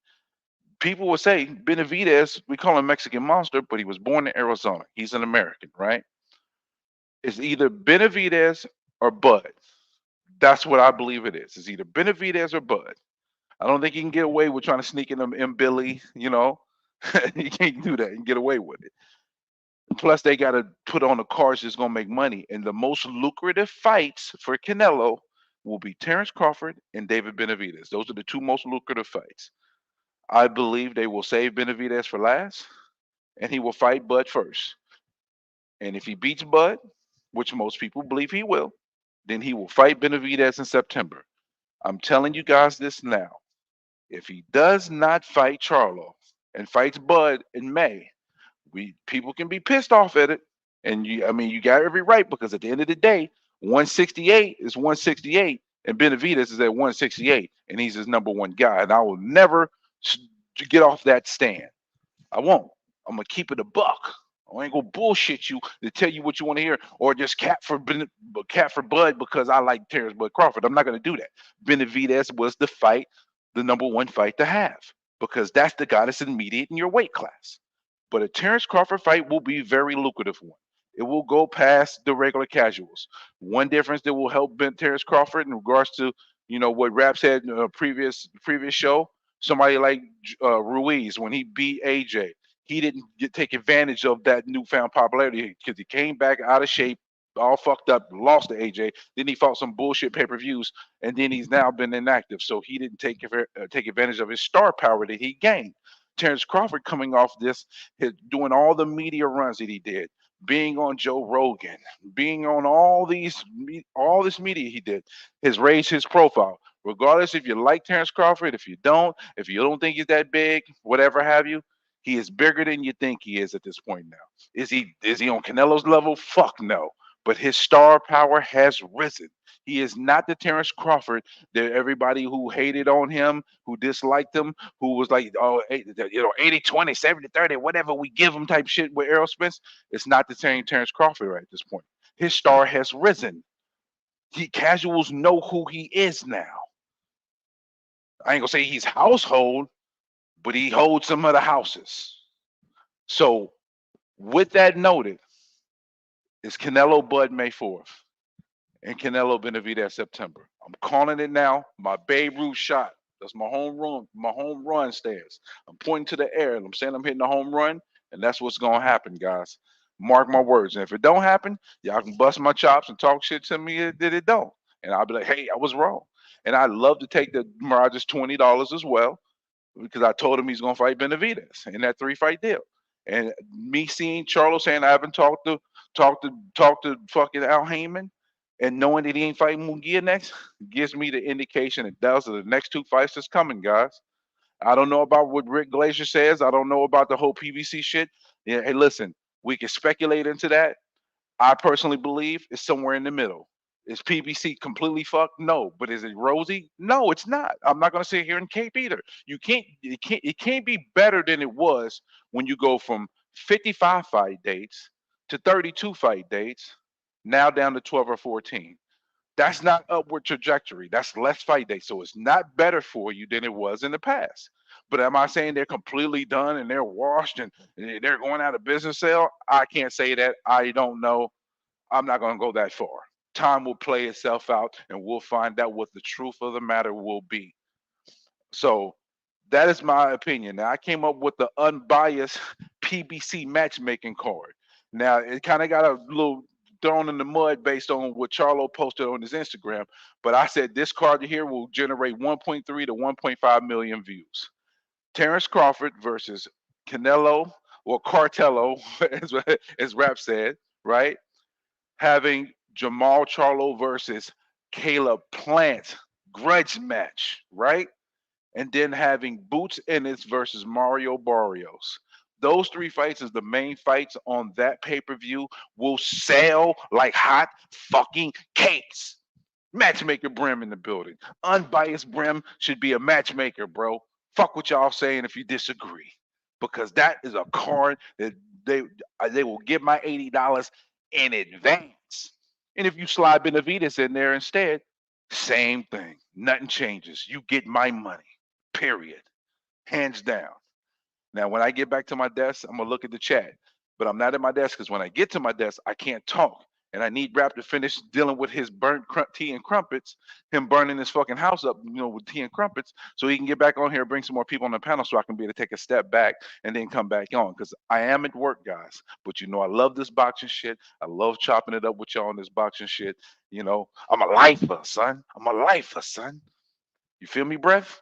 People will say Benavidez, we call him Mexican monster, but he was born in Arizona. He's an American, right? It's either Benavidez or Bud. That's what I believe it is. It's either Benavidez or Bud. I don't think he can get away with trying to sneak in them M Billy, he can't do that and get away with it. Plus, they got to put on the cards that's going to make money. And the most lucrative fights for Canelo will be Terrence Crawford and David Benavidez. Those are the two most lucrative fights. I believe they will save Benavidez for last, and he will fight Bud first. And if he beats Bud, which most people believe he will, then he will fight Benavidez in September. I'm telling you guys this now. If he does not fight Charlo and fights Bud in May, people can be pissed off at it. And you got every right because at the end of the day, 168 is 168, and Benavidez is at 168, and he's his number one guy. And I will never get off that stand. I won't. I'm gonna keep it a buck. I ain't gonna bullshit you to tell you what you want to hear, or just cat for Bud because I like Terrence Bud Crawford. I'm not gonna do that. Benavidez was the number one fight to have because that's the guy that's immediate in your weight class. But a Terrence Crawford fight will be a very lucrative one. It will go past the regular casuals. One difference that will help Terrence Crawford in regards to what Rap said in a previous show. Somebody like Ruiz when he beat AJ, he didn't take advantage of that newfound popularity because he came back out of shape, all fucked up, lost to AJ. Then he fought some bullshit pay-per-views, and then he's now been inactive. So he didn't take advantage of his star power that he gained. Terrence Crawford coming off this, doing all the media runs that he did, being on Joe Rogan, being on all this media he did, has raised his profile. Regardless if you like Terrence Crawford, if you don't think he's that big, whatever have you, he is bigger than you think he is at this point now. Is he on Canelo's level? Fuck no. But his star power has risen. He is not the Terrence Crawford that everybody who hated on him, who disliked him, who was like, 80 20, 70 30, whatever we give him type shit with Errol Spence. It's not the same Terrence Crawford right at this point. His star has risen. Casuals know who he is now. I ain't gonna say he's household, but he holds some of the houses. So, with that noted, it's Canelo Bud May 4th and Canelo Benavidez September. I'm calling it now. My Babe Ruth shot. That's my home run stance. I'm pointing to the air and I'm saying I'm hitting a home run, and that's what's gonna happen, guys. Mark my words. And if it don't happen, y'all can bust my chops and talk shit to me that it don't. And I'll be like, hey, I was wrong. And I'd love to take the Mirage's $20 as well, because I told him he's gonna fight Benavidez in that 3-fight deal. And me seeing Charlo saying I haven't talked to fucking Al Heyman, and knowing that he ain't fighting Munguia next gives me the indication that those are the next two fights that's coming, guys. I don't know about what Rick Glazer says. I don't know about the whole PBC shit. Yeah, hey, listen, we can speculate into that. I personally believe it's somewhere in the middle. Is PBC completely fucked? No. But is it rosy? No, it's not. I'm not gonna sit here and cape either. It can't be better than it was when you go from 55 fight dates to 32 fight dates, now down to 12 or 14. That's not upward trajectory. That's less fight days. So it's not better for you than it was in the past. But am I saying they're completely done and they're washed and they're going out of business sale? I can't say that. I don't know. I'm not going to go that far. Time will play itself out and we'll find out what the truth of the matter will be. So that is my opinion. Now I came up with the unbiased PBC matchmaking card. Now it kind of got a little thrown in the mud based on what Charlo posted on his Instagram, but I said this card here will generate 1.3 to 1.5 million views. Terrence Crawford versus Canelo or Cartello, as Rap said, right? Having Jamal Charlo versus Caleb Plant grudge match, right? And then having Boots Ennis versus Mario Barrios. Those three fights is the main fights on that pay-per-view. Will sell like hot fucking cakes. Matchmaker Brim in the building. Unbiased Brim should be a matchmaker, bro. Fuck what y'all saying if you disagree. Because that is a card that they will give my $80 in advance. And if you slide Benavidez in there instead, same thing. Nothing changes. You get my money. Period. Hands down. Now, when I get back to my desk, I'm gonna look at the chat. But I'm not at my desk because when I get to my desk, I can't talk. And I need Rap to finish dealing with his burnt tea and crumpets, him burning his fucking house up, with tea and crumpets, so he can get back on here and bring some more people on the panel so I can be able to take a step back and then come back on. Because I am at work, guys. But I love this boxing shit. I love chopping it up with y'all on this boxing shit. I'm a lifer, son. I'm a lifer, son. You feel me, breath?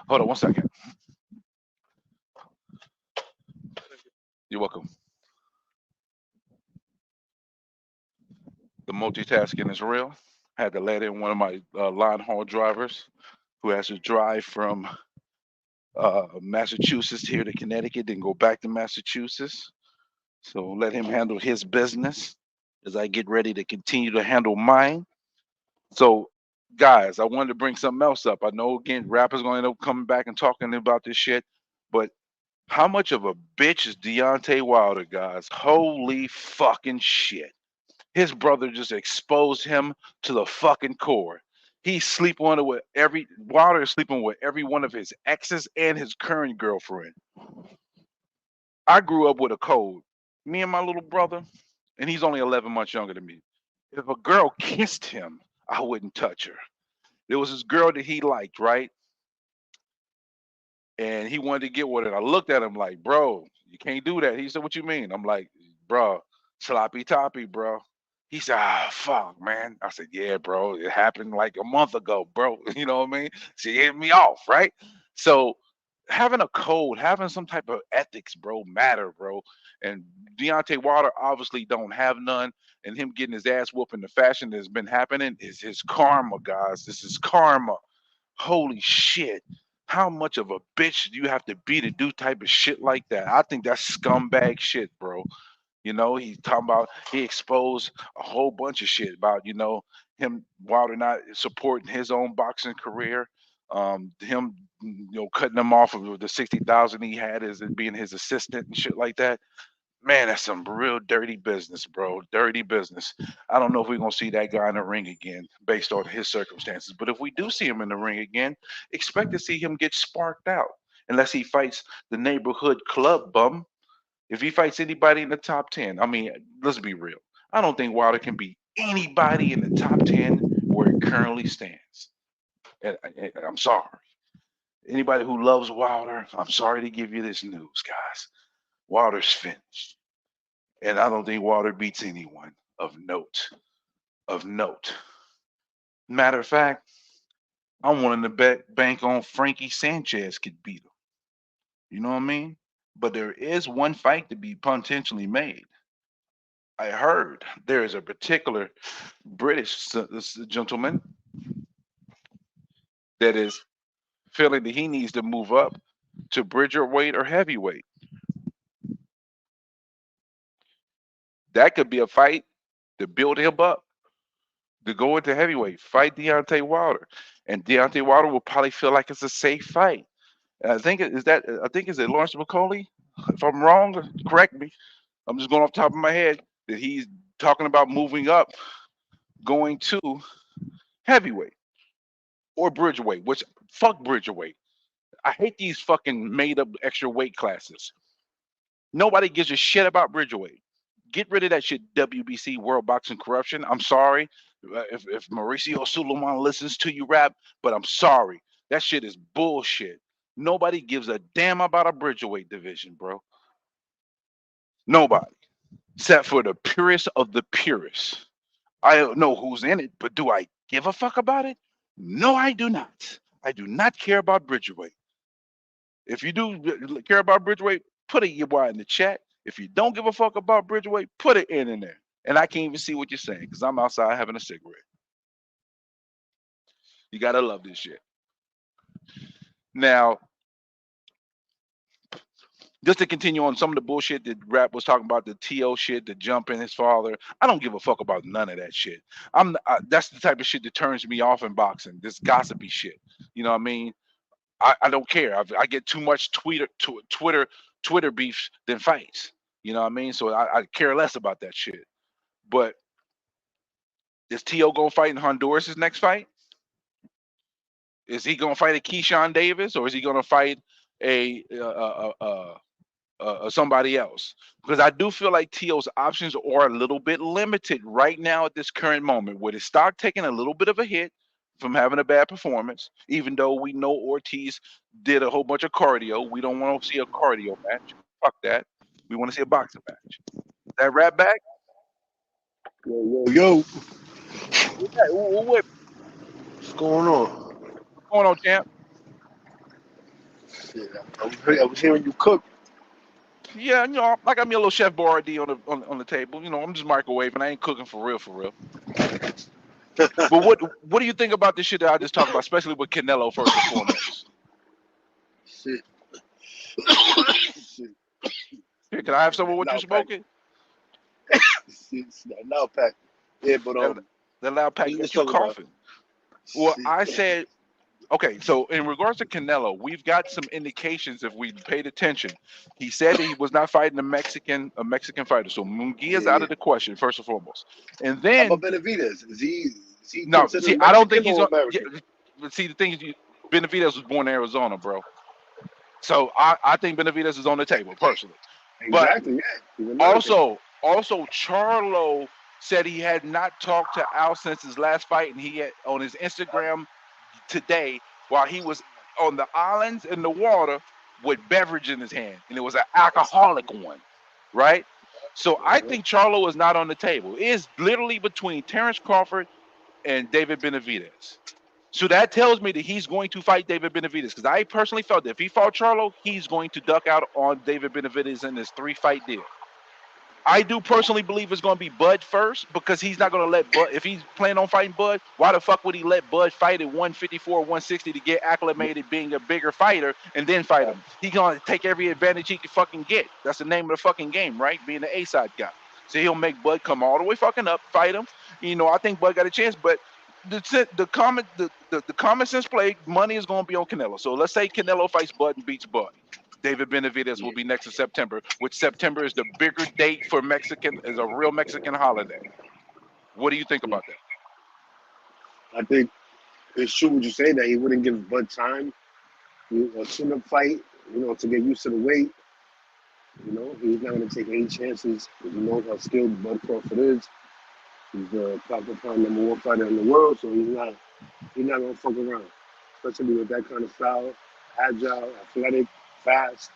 Hold on one second. You're welcome. The multitasking is real. I had to let in one of my line haul drivers who has to drive from Massachusetts here to Connecticut, then go back to Massachusetts. So let him handle his business as I get ready to continue to handle mine. So, guys, I wanted to bring something else up. I know, again, rappers going to end up coming back and talking about this shit, but how much of a bitch is Deontay Wilder, guys? Holy fucking shit. His brother just exposed him to the fucking core. He's sleeping with Wilder is sleeping with every one of his exes and his current girlfriend. I grew up with a code. Me and my little brother, and he's only 11 months younger than me. If a girl kissed him, I wouldn't touch her. There was this girl that he liked, right? And he wanted to get with her. I looked at him like, bro, you can't do that. He said, what you mean? I'm like, bro, sloppy toppy, bro. He said, fuck, man. I said, yeah, bro. It happened like a month ago, bro. You know what I mean? She hit me off, right? So having a code, having some type of ethics, bro, matter, bro. And Deontay Wilder obviously don't have none. And him getting his ass whooped in the fashion that's been happening is his karma, guys. This is karma. Holy shit. How much of a bitch do you have to be to do type of shit like that? I think that's scumbag shit, bro. He's talking about he exposed a whole bunch of shit about, him Wilder not supporting his own boxing career, him, cutting him off of the 60,000 he had as being his assistant and shit like that. Man, that's some real dirty business, bro. Dirty business. I don't know if we're gonna see that guy in the ring again based on his circumstances. But if we do see him in the ring again, expect to see him get sparked out. Unless he fights the neighborhood club bum. If he fights anybody in the top 10, I mean, let's be real. I don't think Wilder can beat anybody in the top 10 where it currently stands. And I'm sorry. Anybody who loves Wilder, I'm sorry to give you this news, guys. Wilder's finished. And I don't think Wilder beats anyone of note. Of note. Matter of fact, I'm willing to bet bank on Frankie Sanchez could beat him. You know what I mean? But there is one fight to be potentially made. I heard there is a particular British gentleman that is feeling that he needs to move up to bridgerweight or heavyweight. That could be a fight to build him up to go into heavyweight, fight Deontay Wilder, and Deontay Wilder will probably feel like it's a safe fight. And I think is it Lawrence McCauley? If I'm wrong, correct me. I'm just going off the top of my head that he's talking about moving up, going to heavyweight or bridgerweight. Which fuck bridgerweight. I hate these fucking made up extra weight classes. Nobody gives a shit about bridgerweight. Get rid of that shit, WBC, World Boxing Corruption. I'm sorry if Mauricio Suleiman listens to you rap, but I'm sorry. That shit is bullshit. Nobody gives a damn about a bridgerweight division, bro. Nobody. Except for the purest of the purest. I don't know who's in it, but do I give a fuck about it? No, I do not. I do not care about bridgerweight. If you do care about bridgerweight, put a Y in the chat. If you don't give a fuck about bridgerweight, put it in there. And I can't even see what you're saying because I'm outside having a cigarette. You gotta love this shit. Now, just to continue on some of the bullshit that Rap was talking about, the TO shit, the jumping his father. I don't give a fuck about none of that shit. That's the type of shit that turns me off in boxing. This gossipy shit. You know what I mean? I don't care. I get too much Twitter beefs than fights. You know what I mean? So I care less about that shit. But is T.O. gonna fight in Honduras' next fight? Is he gonna fight a Keyshawn Davis or is he gonna fight a somebody else? Because I do feel like T.O.'s options are a little bit limited right now at this current moment, with his stock taking a little bit of a hit from having a bad performance. Even though we know Ortiz did a whole bunch of cardio, we don't want to see a cardio match. Fuck that. We want to see a boxing match. That Rap back? Yo. What's going on? What's going on, champ? Shit, I was hearing you cook. Yeah, you know, I got me a little Chef Boyardee on the table. You know, I'm just microwaving. I ain't cooking for real. But what do you think about this shit that I just talked about, especially with Canelo first and foremost? Shit. Here, can I have some of what you smoking? Loud pack. Yeah, but the loud pack. Get you coughing. Well, I said, okay. So in regards to Canelo, we've got some indications if we paid attention. He said that he was not fighting a Mexican fighter, so Munguia's out of the question first and foremost. And then how about Benavidez? Is he no? See, I don't think he's on. Yeah, see, the thing is, Benavidez was born in Arizona, bro. So I think Benavidez is on the table personally. Exactly. But also Charlo said he had not talked to Al since his last fight, and he had on his Instagram today while he was on the islands in the water with beverage in his hand, and it was an alcoholic one, right? So I think Charlo is not on the table. It is literally between Terrence Crawford and David Benavidez. So that tells me that he's going to fight David Benavidez, because I personally felt that if he fought Charlo, he's going to duck out on David Benavidez in this 3-fight deal. I do personally believe it's going to be Bud first, because he's not going to let Bud, if he's planning on fighting Bud, why the fuck would he let Bud fight at 154, 160 to get acclimated being a bigger fighter and then fight him? He's going to take every advantage he can fucking get. That's the name of the fucking game, right? Being the A-side guy. So he'll make Bud come all the way fucking up, fight him. You know, I think Bud got a chance, but the common sense play, money is going to be on Canelo. So let's say Canelo fights Bud and beats Bud. David Benavidez will be next in September, which September is the bigger date for Mexican, is a real Mexican holiday. What do you think about that? I think it's true what you say, that he wouldn't give Bud time, a tune-up fight, to get used to the weight. He's not going to take any chances, because he knows how skilled Bud Crawford is. He's the top-of-the-line #1 fighter in the world, so he's not going to fuck around, especially with that kind of style, agile, athletic, fast.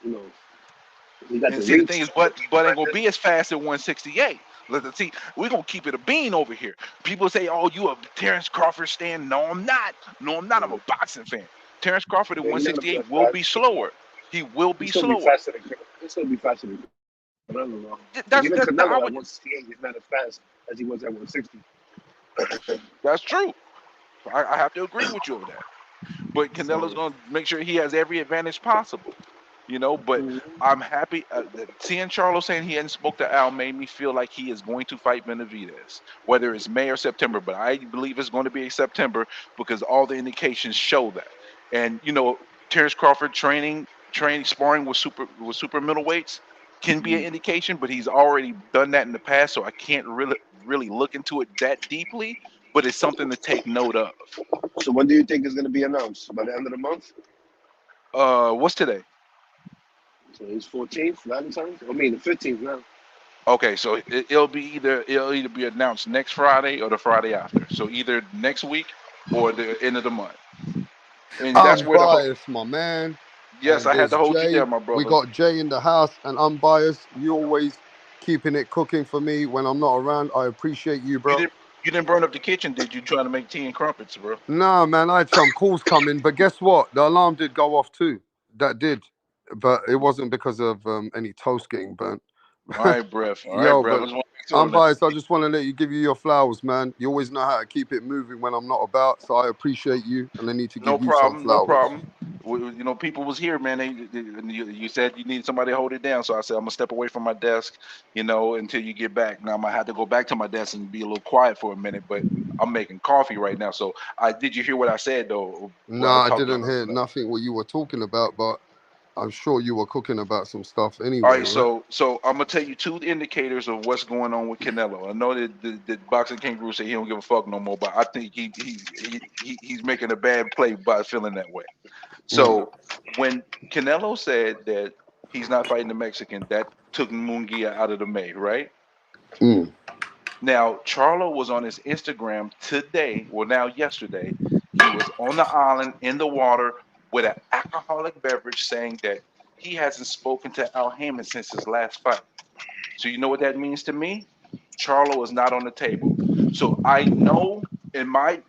He got and see, the thing is, Bud ain't gonna be as fast at 168. Let's see, we're gonna keep it a bean over here. People say, "Oh, you a Terrence Crawford stan?" No, I'm not. I'm a boxing fan. Terrence Crawford at 168 will be slower. He will be He'll still be slower. faster than Canelo. He'll still be faster than Canelo. Even Canelo at 168 is not as fast as he was at 160. That's true. I have to agree with you on that. But Canelo's going to make sure he has every advantage possible. You know, but I'm happy. Seeing Charlo saying he hadn't spoke to Al made me feel like he is going to fight Benavidez, whether it's May or September. But I believe it's going to be September because all the indications show that. And you know, Terrence Crawford sparring with super middleweights can be an indication, but he's already done that in the past, so I can't really look into it that deeply. But it's something to take note of. So when do you think it's going to be announced? By the end of the month? What's today? So it's 14th, Valentine's? I mean, the 15th now. Okay, so it'll either be announced next Friday or the Friday after. So either next week or the end of the month. And that's where Unbiased, my man. Yes, And I had to hold Jay. you there, my brother. We got Jay in the house, and Unbiased. You always keeping it cooking for me when I'm not around. I appreciate you, bro. You didn't burn up the kitchen, did you? Trying to make tea and crumpets, bro? No, man, I had some calls coming, but guess what? The alarm did go off too. That did, but it wasn't because of any toast getting burnt. All right, breath. Yo, but Unbiased, I just want to give you your flowers, man. You always know how to keep it moving when I'm not about, so I appreciate you, and I need to give you some flowers. No problem. You know, people was here, man. You said you needed somebody to hold it down, so I said I'm gonna step away from my desk, you know, until you get back. Now I'm gonna have to go back to my desk and be a little quiet for a minute, but I'm making coffee right now. So did you hear what I said though? No, I didn't hear nothing what you were talking about, but I'm sure you were cooking about some stuff anyway. All right, so I'm gonna tell you two indicators of what's going on with Canelo. I know that the boxing kangaroo said he don't give a fuck no more, but I think he's making a bad play by feeling that way. So when Canelo said that he's not fighting the Mexican, that took Munguia out of the May, right? Now Charlo was on his Instagram today, well now yesterday, he was on the island in the water with an alcoholic beverage saying that he hasn't spoken to Al Heyman since his last fight. So you know what that means to me? Charlo is not on the table. So I know in my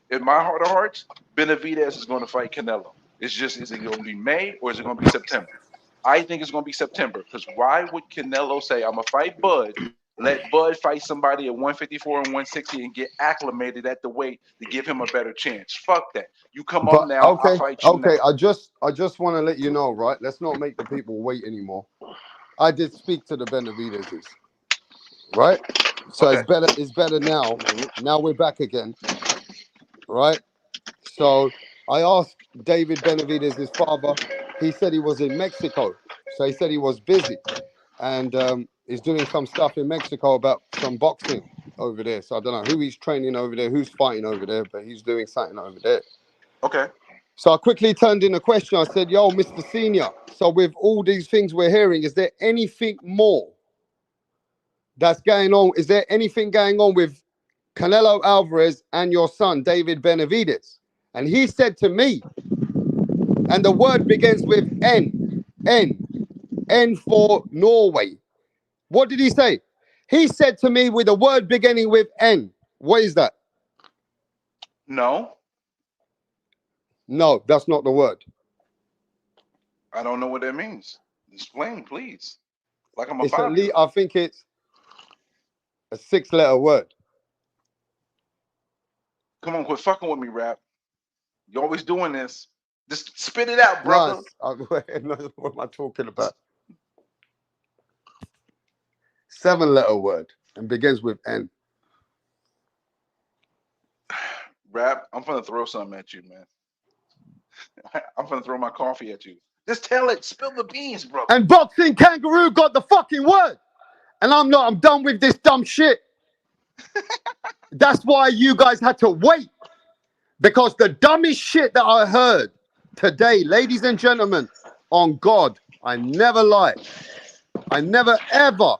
heart of hearts, Benavidez is going to fight Canelo. It's just, is it going to be May or is it going to be September? I think it's going to be September because why would Canelo say, I'm going to fight Bud, let Bud fight somebody at 154 and 160 and get acclimated at the weight to give him a better chance? Fuck that. You come up now, I'll fight you now. I just want to let you know, right? Let's not make the people wait anymore. I did speak to the Benavidez's, right? So it's better now. Now we're back again, right? So I asked David Benavidez's father. He said he was in Mexico. So he said he was busy. And he's doing some stuff in Mexico about some boxing over there. So I don't know who he's training over there, who's fighting over there, but he's doing something over there. Okay. So I quickly turned in a question. I said, yo, Mr. Senior, so with all these things we're hearing, is there anything more that's going on? Is there anything going on with Canelo Alvarez and your son, David Benavidez? And he said to me, and the word begins with N for Norway. What did he say? He said to me with a word beginning with N. What is that? No, that's not the word. I don't know what that means. Explain, please. Like I'm I think it's a 6-letter word. Come on, quit fucking with me, Rap. You're always doing this. Just spit it out, brother. Nice. What am I talking about? 7-letter word and begins with N. Rap, I'm gonna throw something at you, man. I'm gonna throw my coffee at you. Just tell it. Spill the beans, bro. And boxing kangaroo got the fucking word. And I'm done with this dumb shit. That's why you guys had to wait. Because the dumbest shit that I heard today, ladies and gentlemen, on God, I never lie. I never ever.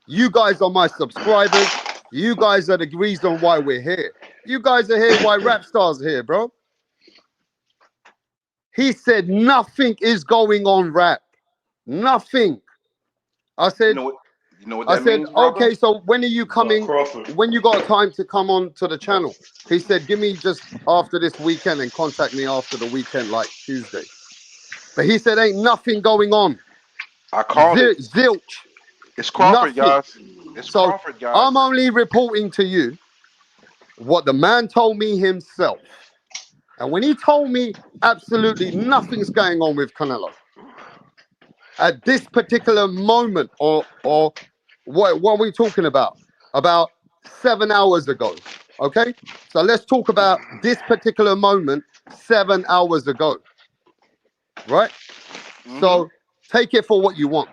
You guys are my subscribers. You guys are the reason why we're here. You guys are here why Rap Star's here, bro. He said nothing is going on, Rap. Nothing. I said, you know what that means, brother? okay, so when are you coming? When you got time to come on to the channel? He said, give me just after this weekend and contact me after the weekend, like Tuesday. But he said ain't nothing going on. I called it. Zilch. It's Crawford, Nothing. guys. It's So Crawford, guys. I'm only reporting to you what the man told me himself. And when he told me absolutely nothing's going on with Canelo at this particular moment, or what are we talking about? About 7 hours ago. Okay? So let's talk about this particular moment 7 hours ago. Right? So take it for what you want.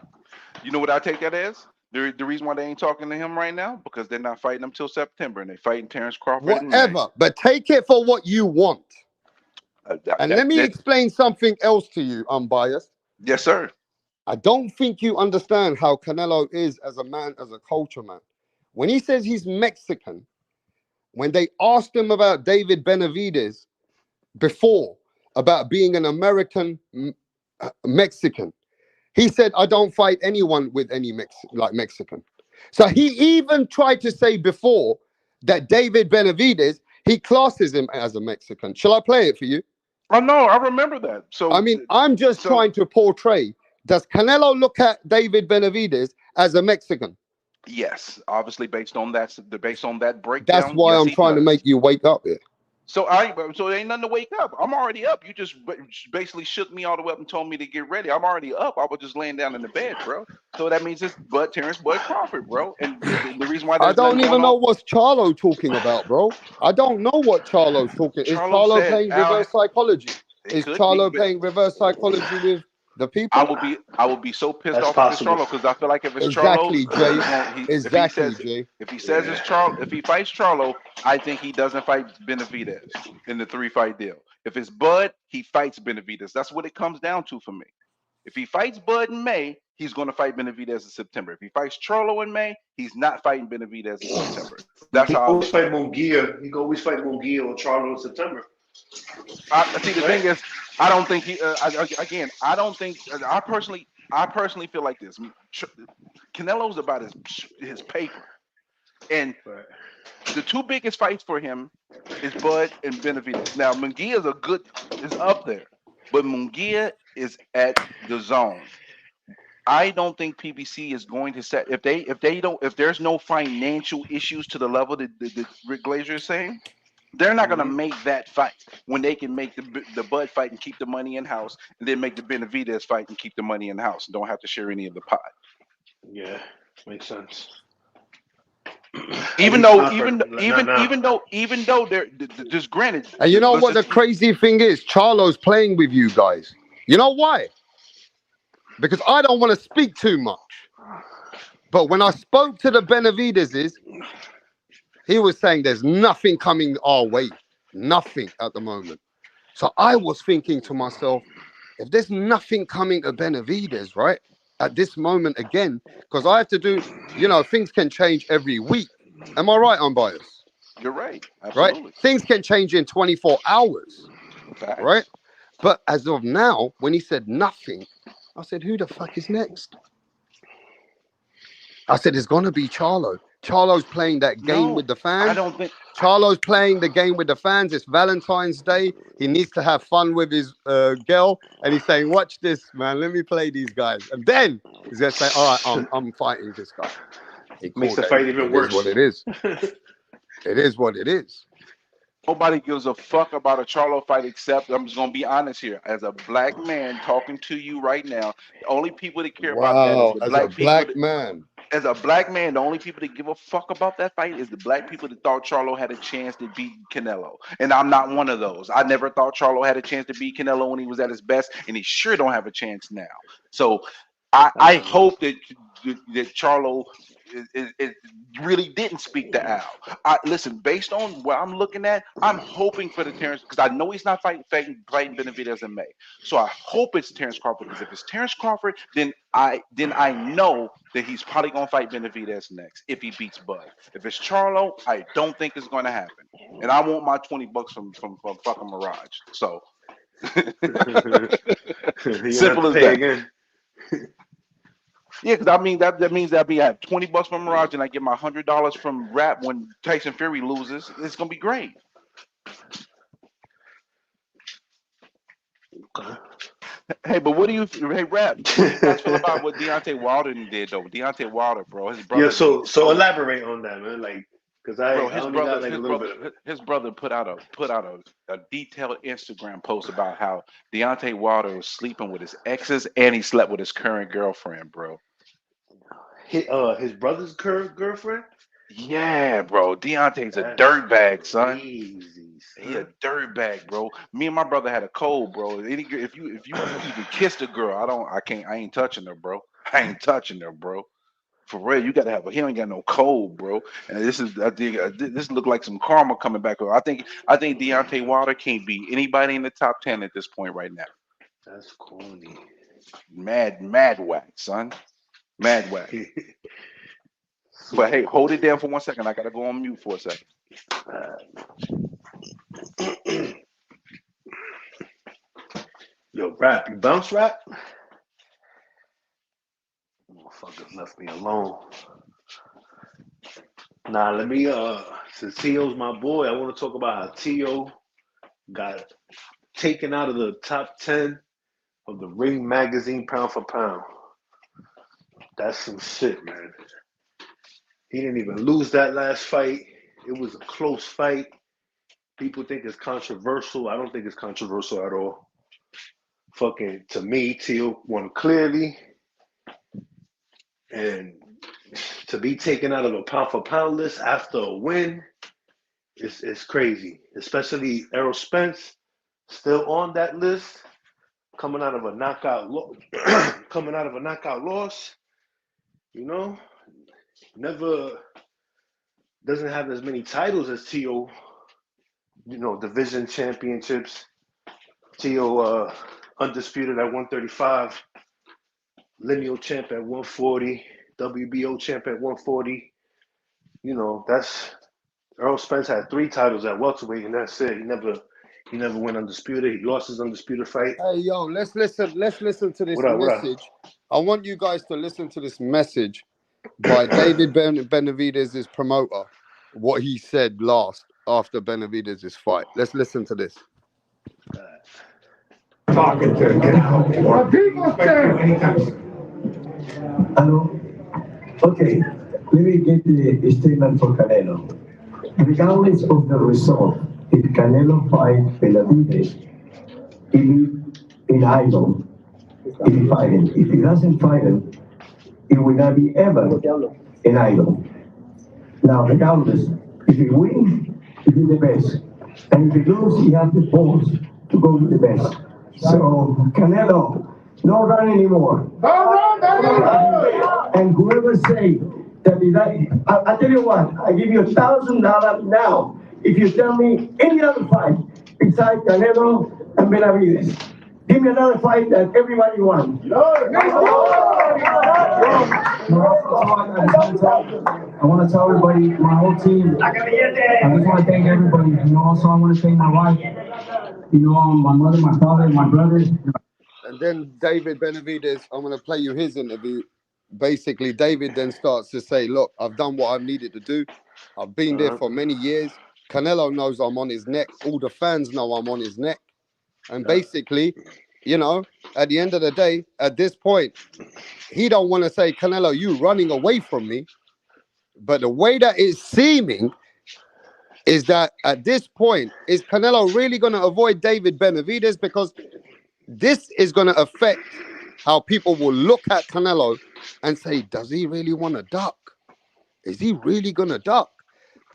You know what I take that as? The reason why they ain't talking to him right now, because they're not fighting him till September, and they're fighting Terrence Crawford in May. Whatever. But take it for what you want. And let me explain something else to you, unbiased. Yes, sir. I don't think you understand how Canelo is as a man, as a culture man. When he says he's Mexican, when they asked him about David Benavidez before, about being an American Mexican, he said, I don't fight anyone with any Mexican. So he even tried to say before that David Benavidez, he classes him as a Mexican. Shall I play it for you? Oh, no, I remember that. So I mean, I'm just trying to portray, does Canelo look at David Benavidez as a Mexican? Yes, obviously based on that breakdown. That's why I'm trying to make you wake up here. So it ain't nothing to wake up. I'm already up. You just basically shook me all the way up and told me to get ready. I'm already up. I was just laying down in the bed, bro. So that means it's Terrence Crawford, bro. And the reason why I don't even know what's Charlo talking about, bro. I don't know what Charlo's talking. Is Charlo playing reverse psychology? Is Charlo playing reverse psychology with the people? I would be so pissed off if it's Charlo, because I feel like if it's Charlo, Jay. If he says it's Charlo, if he fights Charlo, I think he doesn't fight Benavidez in the 3-fight deal. If it's Bud, he fights Benavidez. That's what it comes down to for me. If he fights Bud in May, he's going to fight Benavidez in September. If he fights Charlo in May, he's not fighting Benavidez in September. That's how I always fight Munguia. He can always fight Munguia or Charlo in September. See, the thing is, I don't think he. I don't think. I personally feel like this. Canelo's about his paper, and the two biggest fights for him is Bud and Benavidez. Now, Munguia is up there, but Munguia is at the zone. I don't think PBC is going to set if there's no financial issues to the level that Rick Glazer is saying. They're not going to make that fight when they can make the Bud fight and keep the money in house, and then make the Benavidez fight and keep the money in house and don't have to share any of the pot. Yeah, makes sense. Even though they're just granted. And you know what the crazy thing is? Charlo's playing with you guys. You know why? Because I don't want to speak too much. But when I spoke to the Benavidez's, he was saying there's nothing coming our way. Nothing at the moment. So I was thinking to myself, if there's nothing coming to Benavidez, right? At this moment again, because I have to do, things can change every week. Am I right, unbiased? You're right. Absolutely. Right? Things can change in 24 hours. Facts. Right? But as of now, when he said nothing, I said, who the fuck is next? I said, it's going to be Charlo. Charlo's playing that game with the fans. I don't think Charlo's playing the game with the fans. It's Valentine's Day. He needs to have fun with his girl. And he's saying, watch this, man. Let me play these guys. And then he's going to say, all right, I'm fighting this guy. It makes the fight even worse. It is what it is. It is what it is. Nobody gives a fuck about a Charlo fight except, I'm just going to be honest here, as a black man talking to you right now, the only people that care about that is the black people. Man. As a black man, the only people that give a fuck about that fight is the black people that thought Charlo had a chance to beat Canelo. And I'm not one of those. I never thought Charlo had a chance to beat Canelo when he was at his best, and he sure don't have a chance now. So I hope that Charlo it really didn't speak to Al. Listen, based on what I'm looking at, I'm hoping for the Terrence, because I know he's not fighting Benavidez in May. So I hope it's Terrence Crawford, because if it's Terrence Crawford, then I know that he's probably gonna fight Benavidez next if he beats Bud. If it's Charlo, I don't think it's gonna happen. And I want my $20 from fucking Mirage. So simple as that. Again. Yeah, because I mean that means that I have $20 from Mirage and I get my $100 from Rap when Tyson Fury loses. It's gonna be great. Okay. Hey, but what do you, hey, Rap, what do you guys feel about what Deontay Wilder did, though? Deontay Wilder, bro, his brother. Yeah, so elaborate on that, man. Like, because I only got like a little bit of it. His brother put out a detailed Instagram post about how Deontay Wilder was sleeping with his exes and he slept with his current girlfriend, bro. His brother's girlfriend? Yeah, bro. Deontay's a dirtbag, son. Easy, son. He a dirtbag, bro. Me and my brother had a code, bro. If you even kissed a girl, I ain't touching her, bro. I ain't touching her, bro. For real, you gotta have he ain't got no code, bro. And I think this look like some karma coming back. I think Deontay Wilder can't beat anybody in the top 10 at this point right now. That's corny. Mad whack, son. Mad whack. But hey, hold it down for 1 second. I gotta go on mute for a second. Yo, Rap, you bounce, Rap? Motherfuckers left me alone. Nah, let me since Tio's my boy, I want to talk about how Tio got taken out of the top 10 of the Ring magazine pound for pound. That's some shit, man. He didn't even lose that last fight. It was a close fight. People think it's controversial. I don't think it's controversial at all. Fucking, to me, Tio won clearly. And to be taken out of a pound for pound list after a win is crazy. Especially Errol Spence still on that list, coming out of a knockout loss. You know, never doesn't have as many titles as Tio. You know, division championships. Tio undisputed at 135. Lineal champ at 140, WBO champ at 140. You know, that's Errol Spence had 3 titles at welterweight, and that's it. He never went undisputed. He lost his undisputed fight. Hey, yo, let's listen to this What up? message. I want you guys to listen to this message by David Benavidez' promoter, what he said last after Benavidez' fight. Let's listen to this. Talking to Canelo or people say Hello. Okay, let me get the statement for Canelo. Regardless of the result, if Canelo fights Benavidez, he lives in idle. If he fight him, if he doesn't fight him, he will not be ever in idle. Now, regardless, if he wins, he be the best, and if he loses, he has the balls to go with the best. So Canelo, no run anymore. And whoever say that I'll tell you what, I give you $1,000 now if you tell me any other fight besides Canelo and Benavidez. Give me another fight that everybody wants. I want to tell everybody, my whole team, I just want to thank everybody. You know, also I want to thank my wife, you know, my mother, my father, my brothers. And then David Benavidez, I'm going to play you his interview. Basically, David then starts to say, look, I've done what I've needed to do. I've been there for many years. Canelo knows I'm on his neck. All the fans know I'm on his neck. And basically, you know, at the end of the day, at this point, he don't want to say, Canelo, you running away from me. But the way that it's seeming is that at this point, is Canelo really going to avoid David Benavidez? Because this is going to affect how people will look at Canelo and say, does he really want to duck? Is he really going to duck?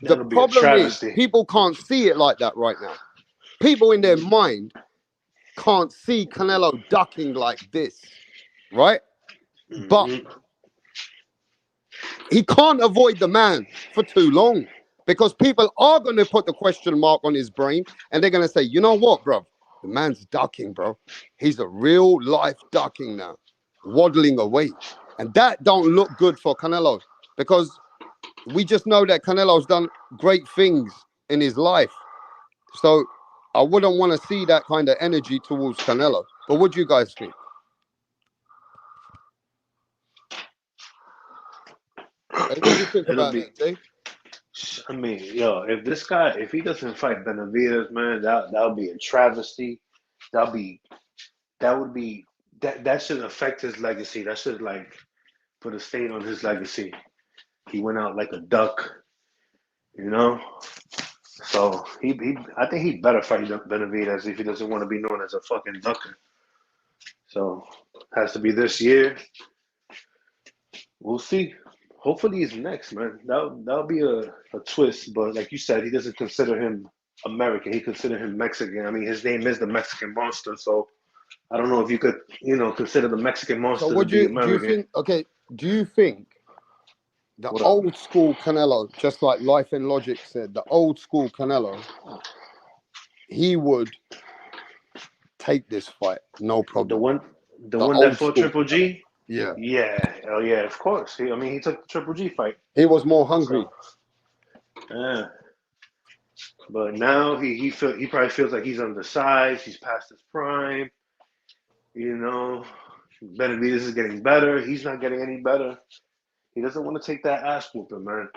The problem is people can't see it like that right now. People in their mind can't see Canelo ducking like this, right? But he can't avoid the man for too long because people are going to put the question mark on his brain and they're going to say, you know what, bro? The man's ducking, bro. He's a real life ducking now, waddling away. And that don't look good for Canelo because we just know that Canelo's done great things in his life. So I wouldn't want to see that kind of energy towards Canelo. But what do you guys think? Hey, what do you think about that, Jay? I mean, yo, if he doesn't fight Benavidez, man, that'll be a travesty. That'll be that would be that should affect his legacy. That should like put a stain on his legacy. He went out like a duck, you know. So I think he better fight Benavidez if he doesn't want to be known as a fucking ducker. So has to be this year. We'll see. Hopefully he's next, man. That'll be a twist. But like you said, he doesn't consider him American. He considers him Mexican. I mean, his name is the Mexican Monster. So I don't know if you could, consider the Mexican Monster So what to be do you American. think? Okay, do you think the old school Canelo, just like Life and Logic said, the old school Canelo, he would take this fight, no problem. The one that fought school. Triple G? Yeah. Yeah. Oh yeah, of course. He took the Triple G fight. He was more hungry. So, yeah. But now he probably feels like he's undersized. He's past his prime. Benavidez is getting better. He's not getting any better. He doesn't want to take that ass whooping, man.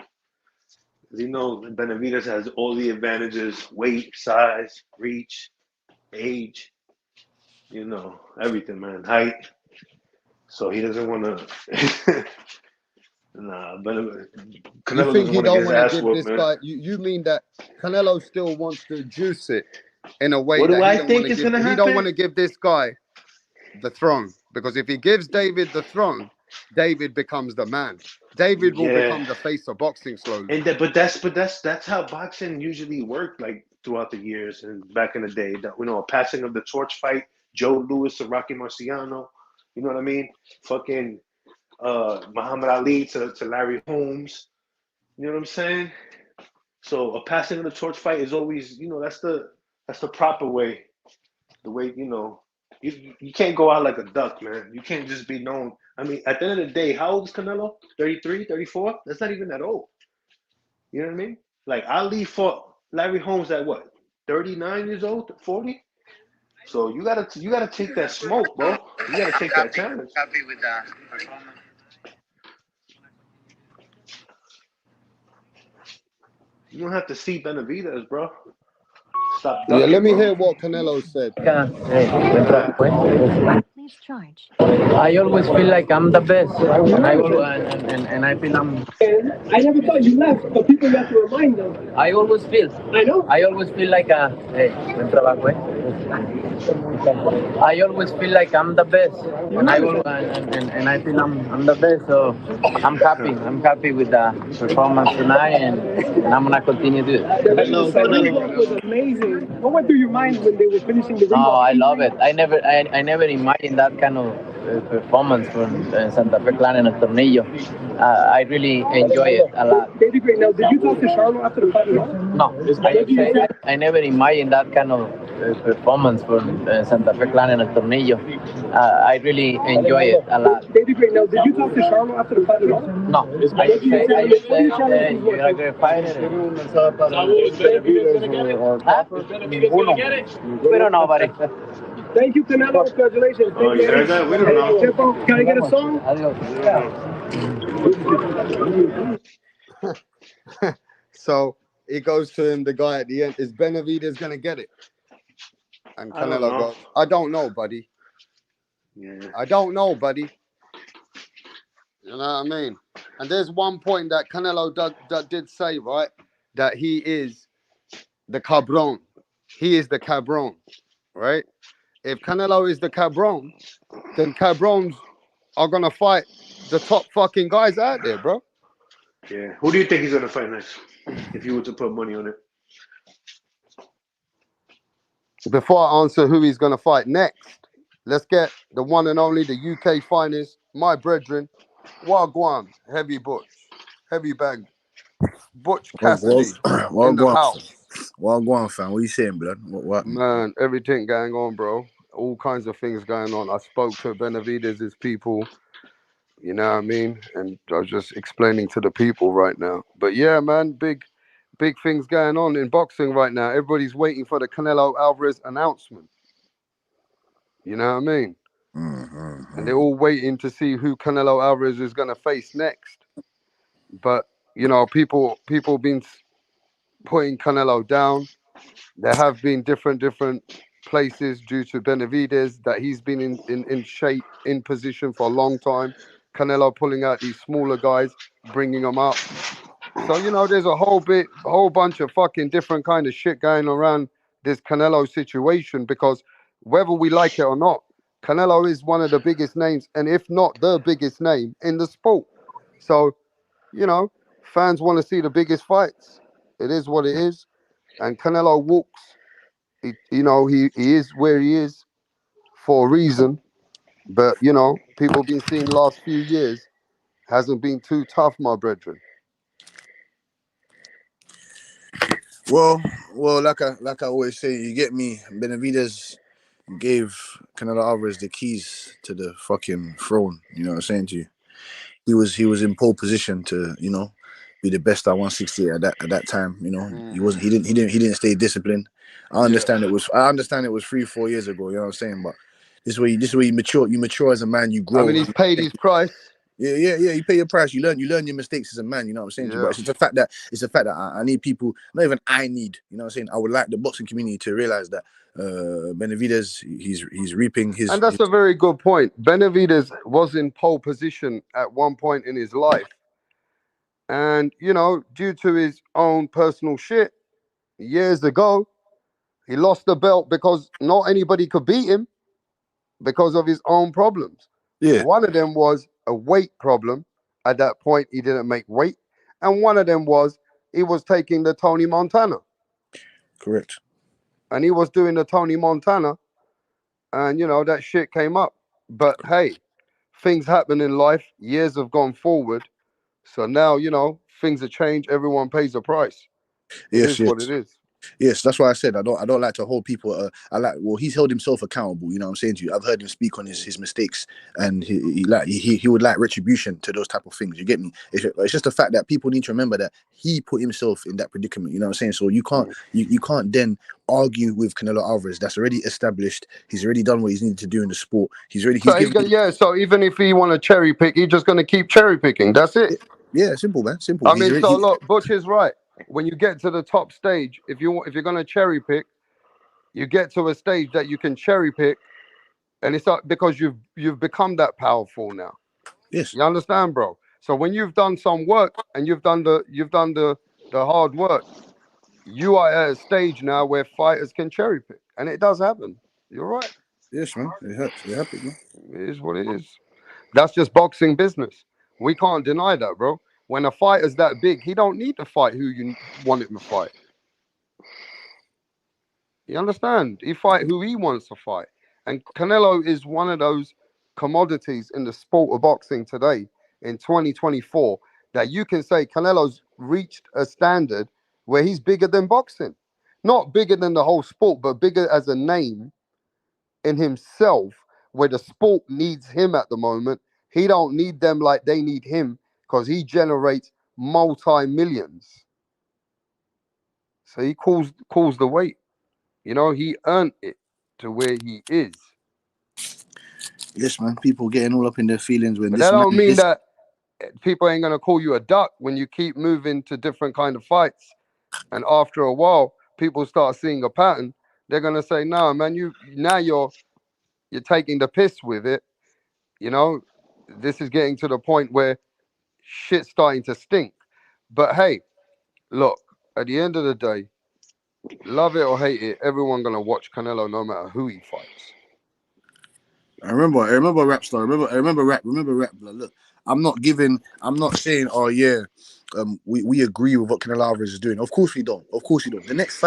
Benavidez has all the advantages: weight, size, reach, age. Everything, man. Height. So he doesn't want to. Nah, but Canelo You think he don't want to give whooped, this guy? You mean that Canelo still wants to juice it in a way What that do he I don't think want to is give? gonna He don't happen? want to give this guy the throne, because if he gives David the throne, David becomes the man. David will become the face of boxing slowly. But that's how boxing usually worked, like throughout the years and back in the day. A passing of the torch fight, Joe Louis to Rocky Marciano. You know what I mean? Fucking Muhammad Ali to Larry Holmes. You know what I'm saying? So a passing of the torch fight is always, that's the proper way. The way, you can't go out like a duck, man. You can't just be known. I mean, at the end of the day, how old is Canelo? 33, 34? That's not even that old. You know what I mean? Like Ali fought Larry Holmes at what? 39 years old? 40? So you gotta take that smoke, bro. You gotta take that challenge. Happy with the performance. You don't have to see Benavidez, bro. Stop Yeah, ducking, let me bro. hear what Canelo said. Please charge. I always feel like I'm the best, and I feel I'm. I never thought you left, but people have to remind them. I always feel. I know. I always feel like buen trabajo, I always feel like I'm the best, and I feel I'm the best. So I'm happy. I'm happy with the performance tonight, and I'm gonna continue to do it. The ring walk was amazing. What went through your mind when they were finishing the ring walk? Oh, I love it. I never imagined that kind of performance from Santa Fe Clan en el Tornillo. I really enjoy it a lot. They did great. Now, did you talk to Charlo after the fight at all? No, I never imagined that kind of performance from Santa Fe Clan en el Tornillo. I really enjoy it a lot. They did great. Now, did you talk to Charlo after the fight at all? No, I say you're a great fighter. We don't know, buddy. Thank you, Canelo. Congratulations. Oh, you heard that? We don't know. Chepo, can I get a song? So he goes to him, the guy at the end, is Benavidez going to get it? And Canelo goes, I don't know, buddy. Yeah. I don't know, buddy. You know what I mean? And there's one point that Canelo did say, right? That he is the cabron. He is the cabron, right? If Canelo is the cabron, then cabrons are going to fight the top fucking guys out there, bro. Yeah. Who do you think he's going to fight next? If you were to put money on it. Before I answer who he's going to fight next, let's get the one and only, the UK finest, my brethren, Wagwan, Heavy Butch, Heavy Bag, Butch Cassidy in the house. Wagwan, fam. What you saying, blood? What? Man, everything going on, bro. All kinds of things going on. I spoke to Benavidez's people, you know what I mean? And I was just explaining to the people right now. But yeah, man, big things going on in boxing right now. Everybody's waiting for the Canelo Alvarez announcement. You know what I mean? Mm-hmm. And they're all waiting to see who Canelo Alvarez is going to face next. But, people been putting Canelo down. There have been different places due to Benavidez, that he's been in shape, in position for a long time. Canelo pulling out these smaller guys, bringing them up. So, there's a whole bunch of fucking different kind of shit going around this Canelo situation, because whether we like it or not, Canelo is one of the biggest names, and if not the biggest name in the sport. So, you know, fans want to see the biggest fights. It is what it is. And Canelo walks, he is where he is for a reason. But, people been seeing last few years hasn't been too tough, my brethren. Well, like I always say, you get me. Benavidez gave Canelo Alvarez the keys to the fucking throne. You know what I'm saying to you? He was in pole position to, be the best at 168 at that time. He didn't stay disciplined. I understand it was 3-4 years ago. You know what I'm saying? But this is where you mature. You mature as a man. You grow. I mean, he's paid his price. Yeah. You pay your price. You learn your mistakes as a man. You know what I'm saying? Yeah. But it's the fact that I need people. Not even I need. You know what I'm saying? I would like the boxing community to realize that Benavidez, he's reaping his. And that's a very good point. Benavidez was in pole position at one point in his life, and due to his own personal shit, years ago, he lost the belt because not anybody could beat him because of his own problems. Yeah. One of them was a weight problem. At that point, he didn't make weight. And one of them was he was taking the Tony Montana. Correct. And he was doing the Tony Montana. And, that shit came up. But, hey, things happen in life. Years have gone forward. So now, things have changed. Everyone pays a price. It is what it is. Yes, that's why I said I don't like to hold people. He's held himself accountable. You know what I'm saying to you. I've heard him speak on his mistakes, and he would like retribution to those type of things. You get me? It's just the fact that people need to remember that he put himself in that predicament. You know what I'm saying? So you can't then argue with Canelo Alvarez. That's already established. He's already done what he's needed to do in the sport. So even if he want to cherry pick, he's just going to keep cherry picking. That's it. Yeah, simple, man. Simple. I mean, look, Butch is right. When you get to the top stage, if you're going to cherry pick, you get to a stage that you can cherry pick, and it's not because you've become that powerful now. Yes. You understand, bro? So when you've done some work and you've done the hard work, you are at a stage now where fighters can cherry pick, and it does happen. You're right. Yes, man. It happens, man. It is what it is. That's just boxing business. We can't deny that, bro. When a fighter's that big, he don't need to fight who you want him to fight. You understand? He fight who he wants to fight. And Canelo is one of those commodities in the sport of boxing today in 2024 that you can say Canelo's reached a standard where he's bigger than boxing. Not bigger than the whole sport, but bigger as a name in himself, where the sport needs him at the moment. He don't need them like they need him, because he generates multi-millions. So he calls the weight. He earned it to where he is. Yes, man. People getting all up in their feelings when but that don't mean that people ain't gonna call you a duck when you keep moving to different kind of fights. And after a while, people start seeing a pattern. They're gonna say, "No, man, you're taking the piss with it." This is getting to the point where shit's starting to stink. But hey, look, at the end of the day, love it or hate it, everyone gonna watch Canelo no matter who he fights. I remember Rap Star. I remember Rap. Look, I'm not saying, oh yeah, we agree with what Canelo Alvarez is doing. Of course we don't. The next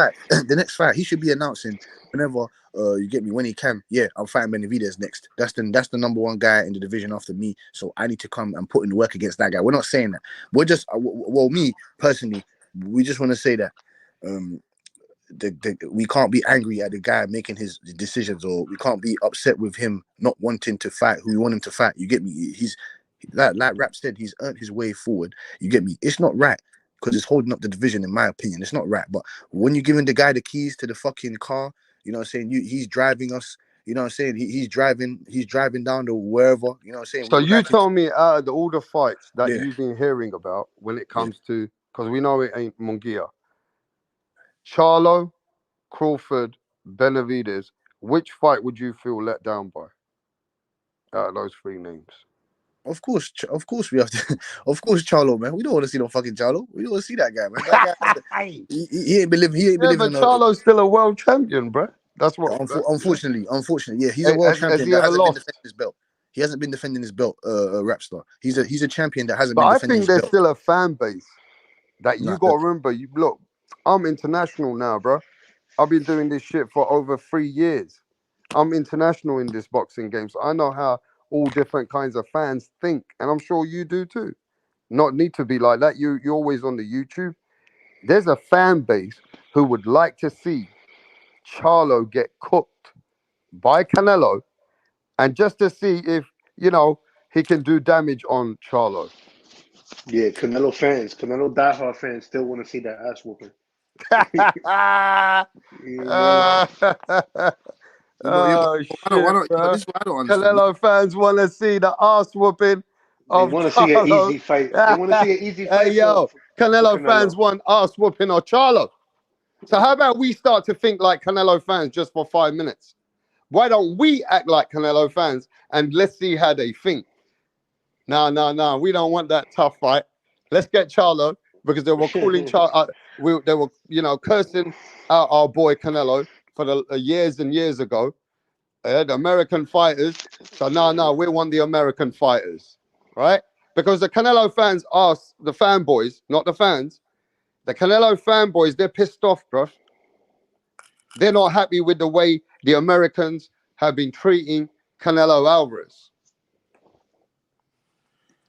fight, he should be announcing whenever you get me, when he can. Yeah, I'm fighting Benavidez next. That's the number one guy in the division after me. So I need to come and put in the work against that guy. We're not saying that. We're just me personally, we just want to say that we can't be angry at the guy making his decisions, or we can't be upset with him not wanting to fight who we want him to fight. You get me? He's like Rap said, he's earned his way forward. You get me? It's not right because it's holding up the division, in my opinion. It's not right. But when you're giving the guy the keys to the fucking car, you know what I'm saying? He's driving us. You know what I'm saying? He's driving down to wherever. You know what I'm saying? So you tell me, out of all the fights that you've been hearing about, when it comes to, because we know it ain't Munguia, Charlo, Crawford, Benavidez, which fight would you feel let down by out of those three names? Of course, we have to. Of course, Charlo, man. We don't want to see no fucking Charlo. We don't want to see that guy, man. That guy, he ain't been living. He ain't been Yeah, living. but Charlo's still a world champion, bro. That's what. Unfortunately, yeah, he's a world champion he that ever hasn't been lost? defending his belt. He hasn't been defending his belt, Rapstar. He's a champion that hasn't But been I defending think his there's belt. still a fan base that you Nah, got to remember. You look, I'm international now, bro. I've been doing this shit for over 3 years. I'm international in this boxing game, so I know how all different kinds of fans think, and I'm sure you do too. Not need to be like that. You're always on the YouTube. There's a fan base who would like to see Charlo get cooked by Canelo, and just to see if he can do damage on Charlo. Yeah, Canelo diehard fans still want to see that ass whooping. Oh shit, bro. This is what I don't understand. Canelo fans want to see the ass whooping of They want to Charlo. see an easy fight. They want to see an easy fight. Hey, yo, Canelo fans want ass whooping or Charlo. So how about we start to think like Canelo fans just for 5 minutes? Why don't we act like Canelo fans and let's see how they think? No, we don't want that tough fight. Let's get Charlo, because they were calling Charlo. They were, cursing out our boy Canelo for the years and years ago. The American fighters. So no, we want the American fighters, right? Because the Canelo fans are the fanboys, not the fans. The Canelo fanboys, they're pissed off, bro. They're not happy with the way the Americans have been treating Canelo Alvarez.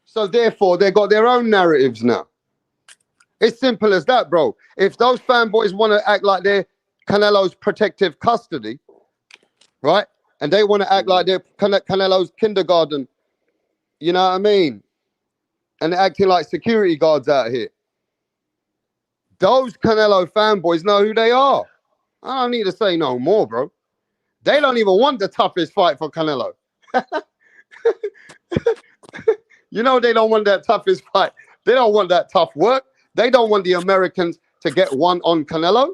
So therefore, they got their own narratives now. It's simple as that, bro. If those fanboys want to act like they're Canelo's protective custody, right? And they want to act like they're Canelo's kindergarten, you know what I mean? And they're acting like security guards out here. Those Canelo fanboys know who they are. I don't need to say no more, bro. They don't even want the toughest fight for Canelo. You know they don't want that toughest fight. They don't want that tough work. They don't want the Americans to get one on Canelo.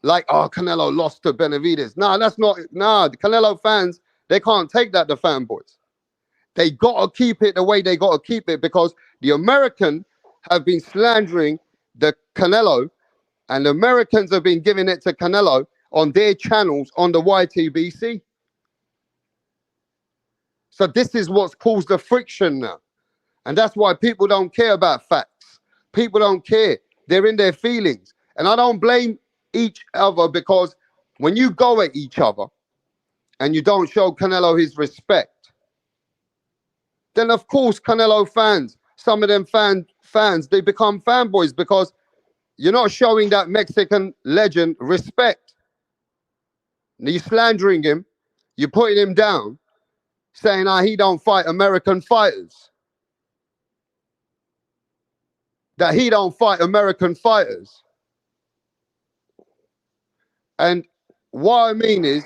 Like, oh, Canelo lost to Benavidez. Nah, that's not. Nah, the Canelo fans, they can't take that, the fanboys. They got to keep it the way they got to keep it, because the American have been slandering the Canelo, and the Americans have been giving it to Canelo on their channels on the YTBC. So this is what's caused the friction now. And that's why people don't care about facts. People don't care. They're in their feelings. And I don't blame each other, because when you go at each other and you don't show Canelo his respect, then of course Canelo fans, some of them fans, they become fanboys, because you're not showing that Mexican legend respect. You're slandering him. You're putting him down, saying he don't fight American fighters. That he don't fight American fighters. And what I mean is,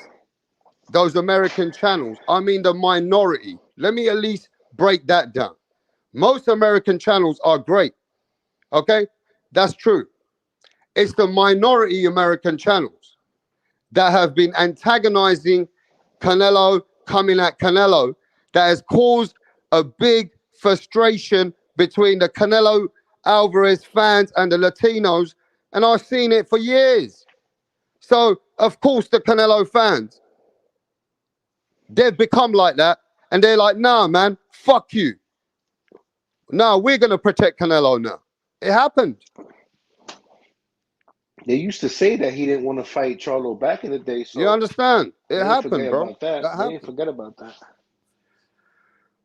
those American channels, I mean the minority. Let me at least break that down. Most American channels are great. Okay? That's true. It's the minority American channels that have been antagonizing Canelo, coming at Canelo, that has caused a big frustration between the Canelo Alvarez fans and the Latinos, and I've seen it for years. So, of course, the Canelo fans, they've become like that, and they're like, nah, man, fuck you. No, we're going to protect Canelo now. It happened. They used to say that he didn't want to fight Charlo back in the day. So you understand? It happened, bro. They didn't forget about that.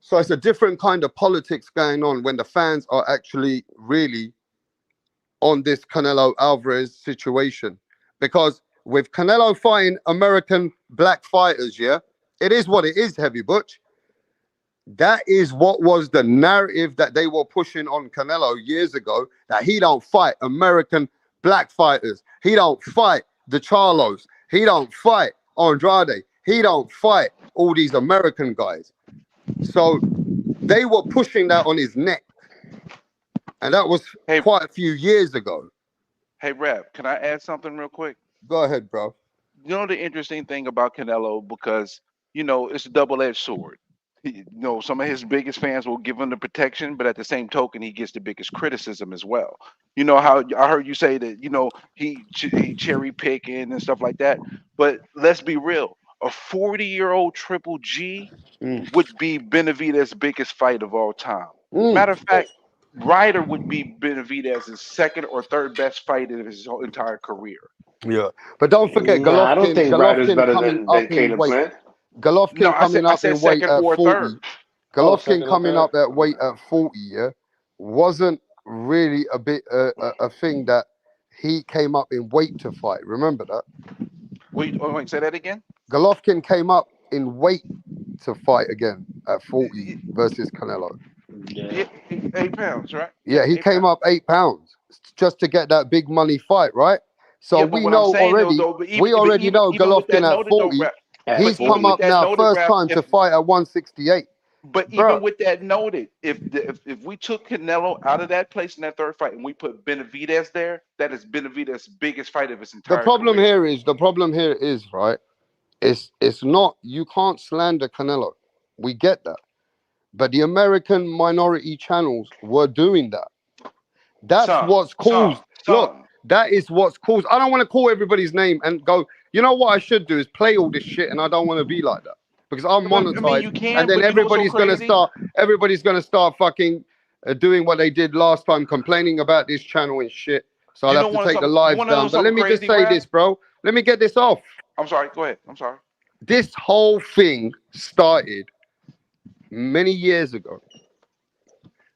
So it's a different kind of politics going on when the fans are actually really on this Canelo Alvarez situation. Because with Canelo fighting American black fighters, yeah, it is what it is, Heavy Butch. That is what was the narrative that they were pushing on Canelo years ago, that he don't fight American black fighters. He don't fight the Charlos. He don't fight Andrade. He don't fight all these American guys. So they were pushing that on his neck. And that was quite a few years ago. Hey, Rap, can I add something real quick? Go ahead, bro. the interesting thing about Canelo, because it's a double-edged sword. Some of his biggest fans will give him the protection, but at the same token, he gets the biggest criticism as well. You know how I heard you say that he cherry picking and stuff like that. But let's be real, a 40-year-old Triple G would be Benavidez's biggest fight of all time. Matter of fact, Ryder would be Benavidez's second or third best fight in his whole entire career. Yeah, but don't forget Nah, I don't think Ryder's Golovkin better coming than up in Caleb weight. Plant. Golovkin No, coming I up said in weight second at or 40. third. Golovkin second or coming third. up at weight at 40, yeah, wasn't really a bit a thing that he came up in weight to fight. Remember that? Wait, say that again. Golovkin came up in weight to fight again at 40 versus Canelo. Yeah, 8 pounds, right? Yeah, he came up 8 pounds just to get that big money fight, right? So Yeah, but we what I'm know saying already. though, but We already know even with that Golovkin at noted though, 40. Rap, He's but even come with up that now, noted, first Rap, time to fight at 168. but Bro. even with that noted, if we took Canelo out of that place in that third fight and we put Benavidez there, that is Benavidez's biggest fight of his entire The problem career. here is right. It's not, you can't slander Canelo. We get that. But the American minority channels were doing that. That's what's caused. Look, that is what's caused. I don't want to call everybody's name and go, you know what I should do is play all this shit, and I don't want to be like that. Because I'm monetized, you can, and then but you know what's so everybody's gonna start fucking doing what they did last time, complaining about this channel and shit. So I'll have to take the lives down. But let me just say this, bro. Let me get this off. I'm sorry. Go ahead. I'm sorry. This whole thing started many years ago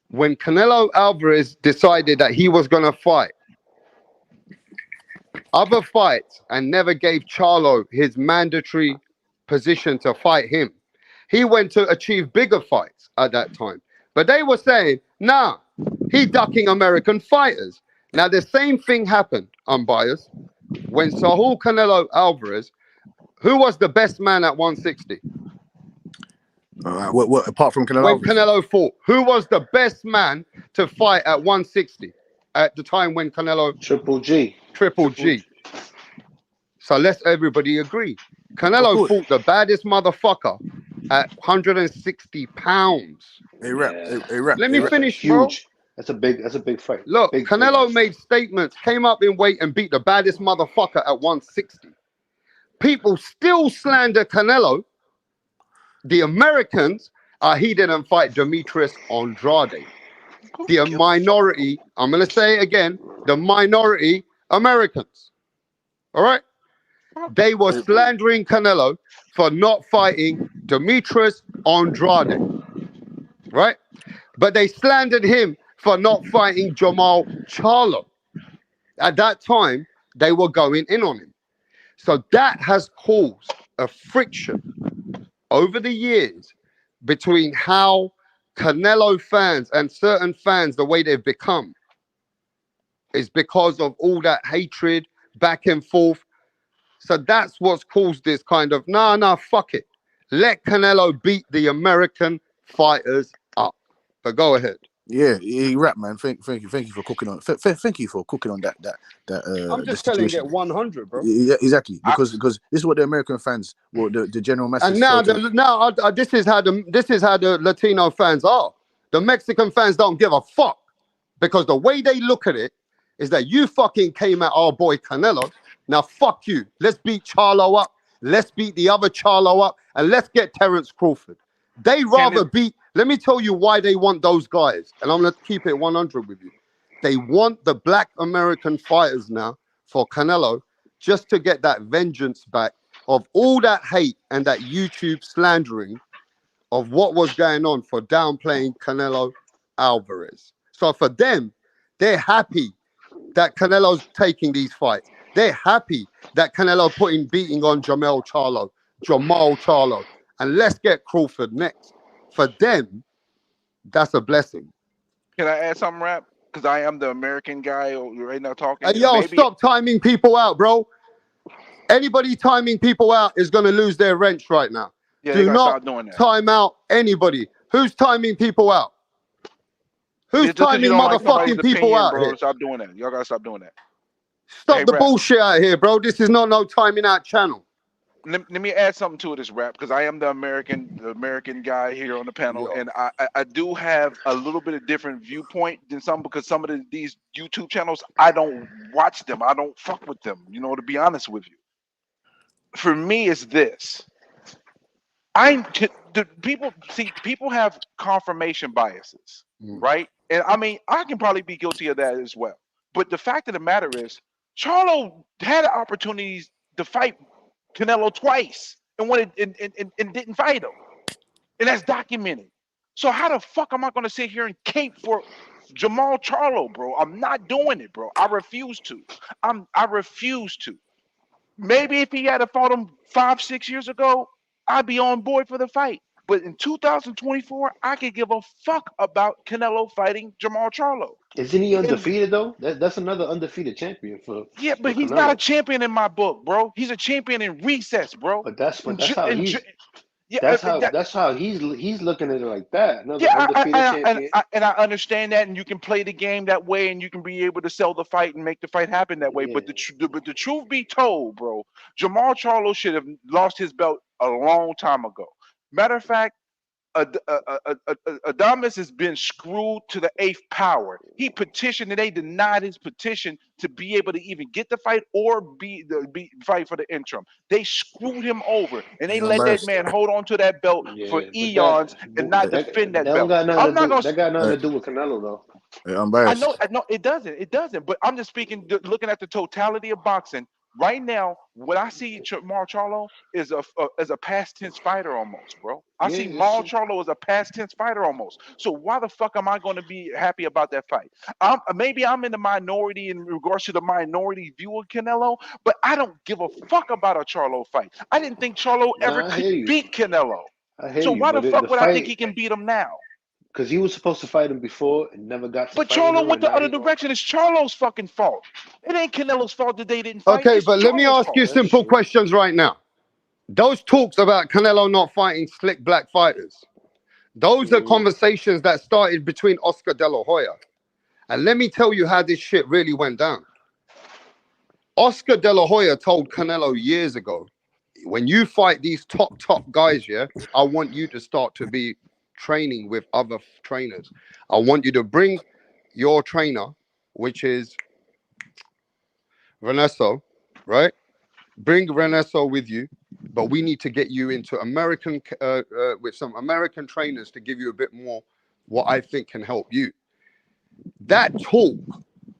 when Canelo Alvarez decided that he was gonna fight other fights and never gave Charlo his mandatory position to fight him. He went to achieve bigger fights at that time. But they were saying, nah, he ducking American fighters. Now, the same thing happened, unbiased, when Saul Canelo Alvarez, who was the best man at 160? What apart from Canelo When Alvarez? Canelo fought, who was the best man to fight at 160 at the time when Canelo... Triple G. So let's everybody agree. Canelo fought the baddest motherfucker at 160 pounds. Hey, Rap. Let me finish, huge. bro. That's a big fight. Look, Canelo made statements, came up in weight and beat the baddest motherfucker at 160. People still slander Canelo. The Americans, he didn't fight Demetrius Andrade. The minority, I'm going to say it again, the minority Americans. All right? They were slandering Canelo for not fighting Demetrius Andrade. Right? But they slandered him for not fighting Jamal Charlo. At that time, they were going in on him. So that has caused a friction over the years between how Canelo fans and certain fans, the way they've become, is because of all that hatred back and forth. So that's what's caused this kind of, nah, fuck it. Let Canelo beat the American fighters up. But go ahead. Yeah, Rap, man. Thank you for cooking on. Thank you for cooking on that. I'm just telling it 100, bro. Yeah, exactly. Because this is what the American fans, well, the general masses. And now, this is how the Latino fans are. The Mexican fans don't give a fuck because the way they look at it is that you fucking came at our boy Canelo. Now fuck you. Let's beat Charlo up. Let's beat the other Charlo up, and let's get Terence Crawford. They rather beat. Let me tell you why they want those guys, and I'm gonna keep it 100 with you. They want the black American fighters now for Canelo just to get that vengeance back of all that hate and that YouTube slandering of what was going on for downplaying Canelo Alvarez. So for them, they're happy that Canelo's taking these fights. They're happy that Canelo beating on Jamal Charlo. And let's get Crawford next. For them, that's a blessing. Can I add something, Rap? Because I am the American guy right now talking. Hey, yo, stop timing people out, bro. Anybody timing people out is going to lose their wrench right now. Yeah, do not stop doing that. Time out anybody. Who's timing people out? Who's timing motherfucking people out bro, here? Stop doing that. Y'all got to stop doing that. Stop Hey, the Rap. bullshit out here, bro. This is not no timing out channel. Let me add something to this, Rap, because I am the American guy here on the panel, Yo. and I do have a little bit of different viewpoint than some, because some of these YouTube channels, I don't watch them. I don't fuck with them, to be honest with you. For me, it's this. People have confirmation biases, right? And I mean, I can probably be guilty of that as well. But the fact of the matter is, Charlo had opportunities to fight Canelo twice and didn't fight him, and that's documented. So how the fuck am I going to sit here and cape for Jamal Charlo, bro? I'm not doing it, bro. I refuse to. I refuse to. Maybe if he had fought him 5-6 years ago, I'd be on board for the fight. But in 2024, I could give a fuck about Canelo fighting Jamal Charlo. Isn't he undefeated though? That's another undefeated champion for. Yeah, but for he's Canelo. not a champion in my book, bro. He's a champion in recess, bro. But that's how And he's. Ju- Yeah, That's how he's looking at it like that. Another yeah, undefeated champion. I understand that, and you can play the game that way, and you can be able to sell the fight and make the fight happen that way. Yeah. But the truth be told, bro, Jamal Charlo should have lost his belt a long time ago. Matter of fact, Adamas has been screwed to the 8th power. He petitioned, and they denied his petition to be able to even get the fight or be fight for the interim. They screwed him over, and they let that man hold on to that belt for eons and not defend that belt. That got nothing to do with Canelo though. Yeah, I'm biased. I know it doesn't. But I'm just looking at the totality of boxing. Right now, what I see Jamal Charlo is a past tense fighter almost, bro. I see Jamal Charlo as a past tense fighter almost. So why the fuck am I going to be happy about that fight? Maybe I'm in the minority in regards to the minority view of Canelo, but I don't give a fuck about a Charlo fight. I didn't think Charlo ever could beat Canelo. So why the fuck would I think he can beat him now? Because he was supposed to fight him before and never got to But fight Charlo him, went the and now other he- direction. It's Charlo's fucking fault. It ain't Canelo's fault that they didn't fight. Okay, It's but let me Charlo's ask fault. you simple questions right now. Those talks about Canelo not fighting slick black fighters, those are conversations that started between Oscar De La Hoya. And let me tell you how this shit really went down. Oscar De La Hoya told Canelo years ago, when you fight these top guys, yeah, I want you to start to be training with other trainers. I want you to bring your trainer, which is Renesso, right? Bring Renesso with you, but we need to get you into American with some American trainers to give you a bit more what I think can help you. That talk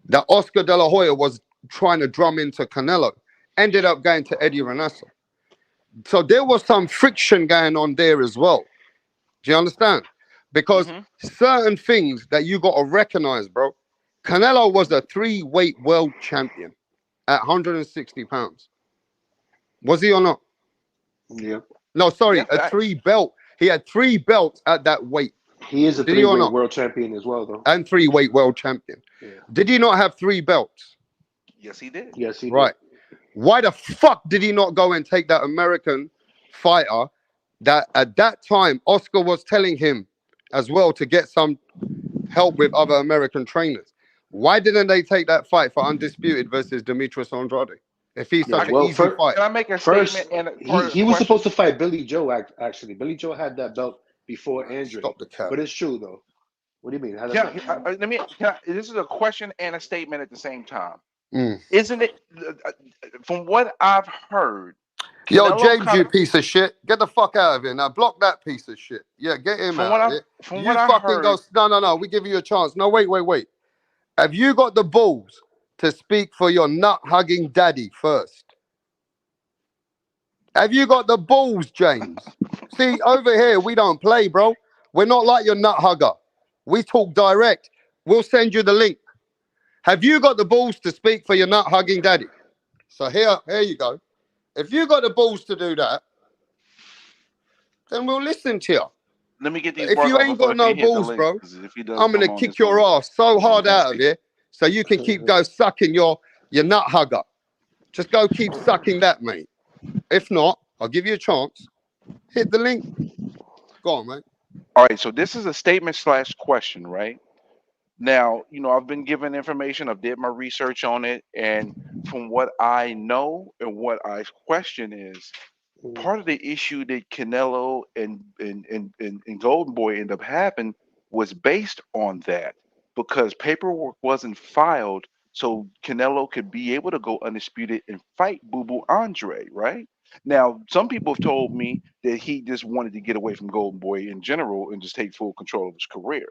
that Oscar De La Hoya was trying to drum into Canelo ended up going to Eddie Renesso. So there was some friction going on there as well. Do you understand? Because certain things that you got to recognize, bro. Canelo was a 3-weight world champion at 160 pounds. Was he or not? Yeah. No, sorry, a 3 belt. He had 3 belts at that weight. He is a 3-weight world champion as well, though. And 3-weight world champion. Yeah. Did he not have 3 belts? Yes, he did. Yes, he did. Right. Why the fuck did he not go and take that American fighter that at that time Oscar was telling him as well to get some help with other American trainers? Why didn't they take that fight for Undisputed versus Demetrius Andrade? If he's such an easy fight. Can I make a statement? And he was supposed to fight Billy Joe, actually. Billy Joe had that belt before Andre. Stop the cap. But it's true, though. What do you mean? This is a question and a statement at the same time. Mm. Isn't it, from what I've heard, Yo, Canelo James, you piece of shit. Get the fuck out of here. Now, block that piece of shit. Yeah, get him out of here. From You what I fucking heard, go. No. We give you a chance. No, wait. Have you got the balls to speak for your nut-hugging daddy first? Have you got the balls, James? See, over here, we don't play, bro. We're not like your nut-hugger. We talk direct. We'll send you the link. Have you got the balls to speak for your nut-hugging daddy? So here you go. If you got the balls to do that, then we'll listen to you. Let me get these. If you ain't got no balls, bro, I'm gonna kick your ass so hard out of here, so you can keep sucking your nut hugger. Just go keep sucking that, mate. If not, I'll give you a chance. Hit the link. Go on, mate. All right. So this is a statement / question, right? Now, I've been given information. I've did my research on it, and from what I know and what I question is part of the issue that Canelo and Golden Boy end up having was based on that because paperwork wasn't filed so Canelo could be able to go undisputed and fight Boo Boo Andre, right? Now, some people have told me that he just wanted to get away from Golden Boy in general and just take full control of his career.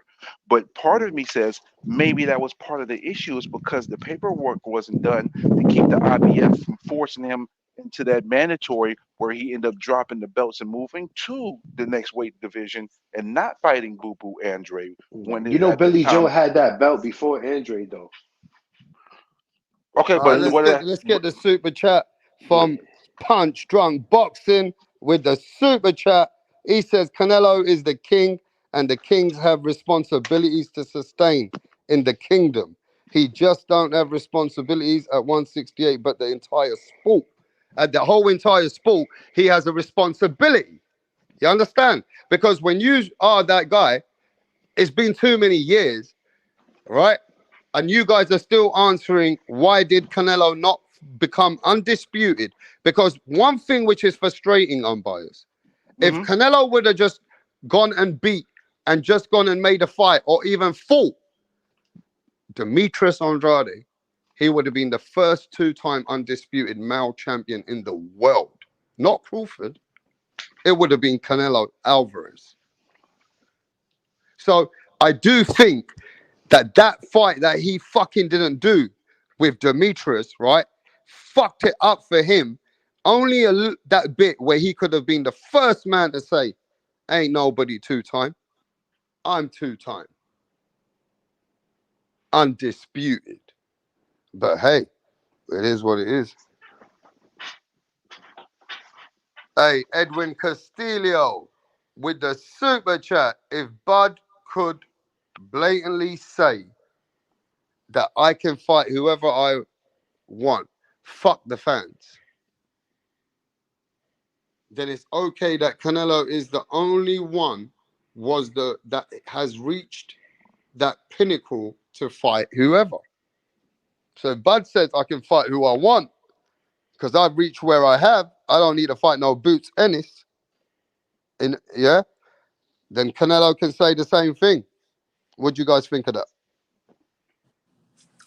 But part of me says maybe that was part of the issue is because the paperwork wasn't done to keep the IBF from forcing him into that mandatory where he ended up dropping the belts and moving to the next weight division and not fighting Boo Boo Andre when You know, at the Billy Joe time. had that belt before Andre, though. Okay, All right, but what did I, let's get the super chat Yeah. from Punch Drunk Boxing with the super chat. He says Canelo is the king, and the kings have responsibilities to sustain in the kingdom. He just don't have responsibilities at 168, but the entire sport, at the whole entire sport, he has a responsibility. You understand? Because when you are that guy, it's been too many years, right? And you guys are still answering why did Canelo not become undisputed? Because one thing which is frustrating, umpires, if Mhm. Canelo would have just gone and beat and just gone and made a fight or even fought Demetrius Andrade, he would have been the first two-time undisputed male champion in the world. Not Crawford. It would have been Canelo Alvarez. So I do think that fight that he fucking didn't do with Demetrius, right, fucked it up for him. Only that bit where he could have been the first man to say, ain't nobody two-time. I'm two-time. Undisputed. But hey, it is what it is. Hey, Edwin Castillo with the super chat. If Bud could blatantly say that I can fight whoever I want, fuck the fans, then it's okay that Canelo is the only one that has reached that pinnacle to fight whoever. So if Bud says I can fight who I want because I've reached where I have, I don't need to fight no Boots Ennis. Yeah, then Canelo can say the same thing. What do you guys think of that?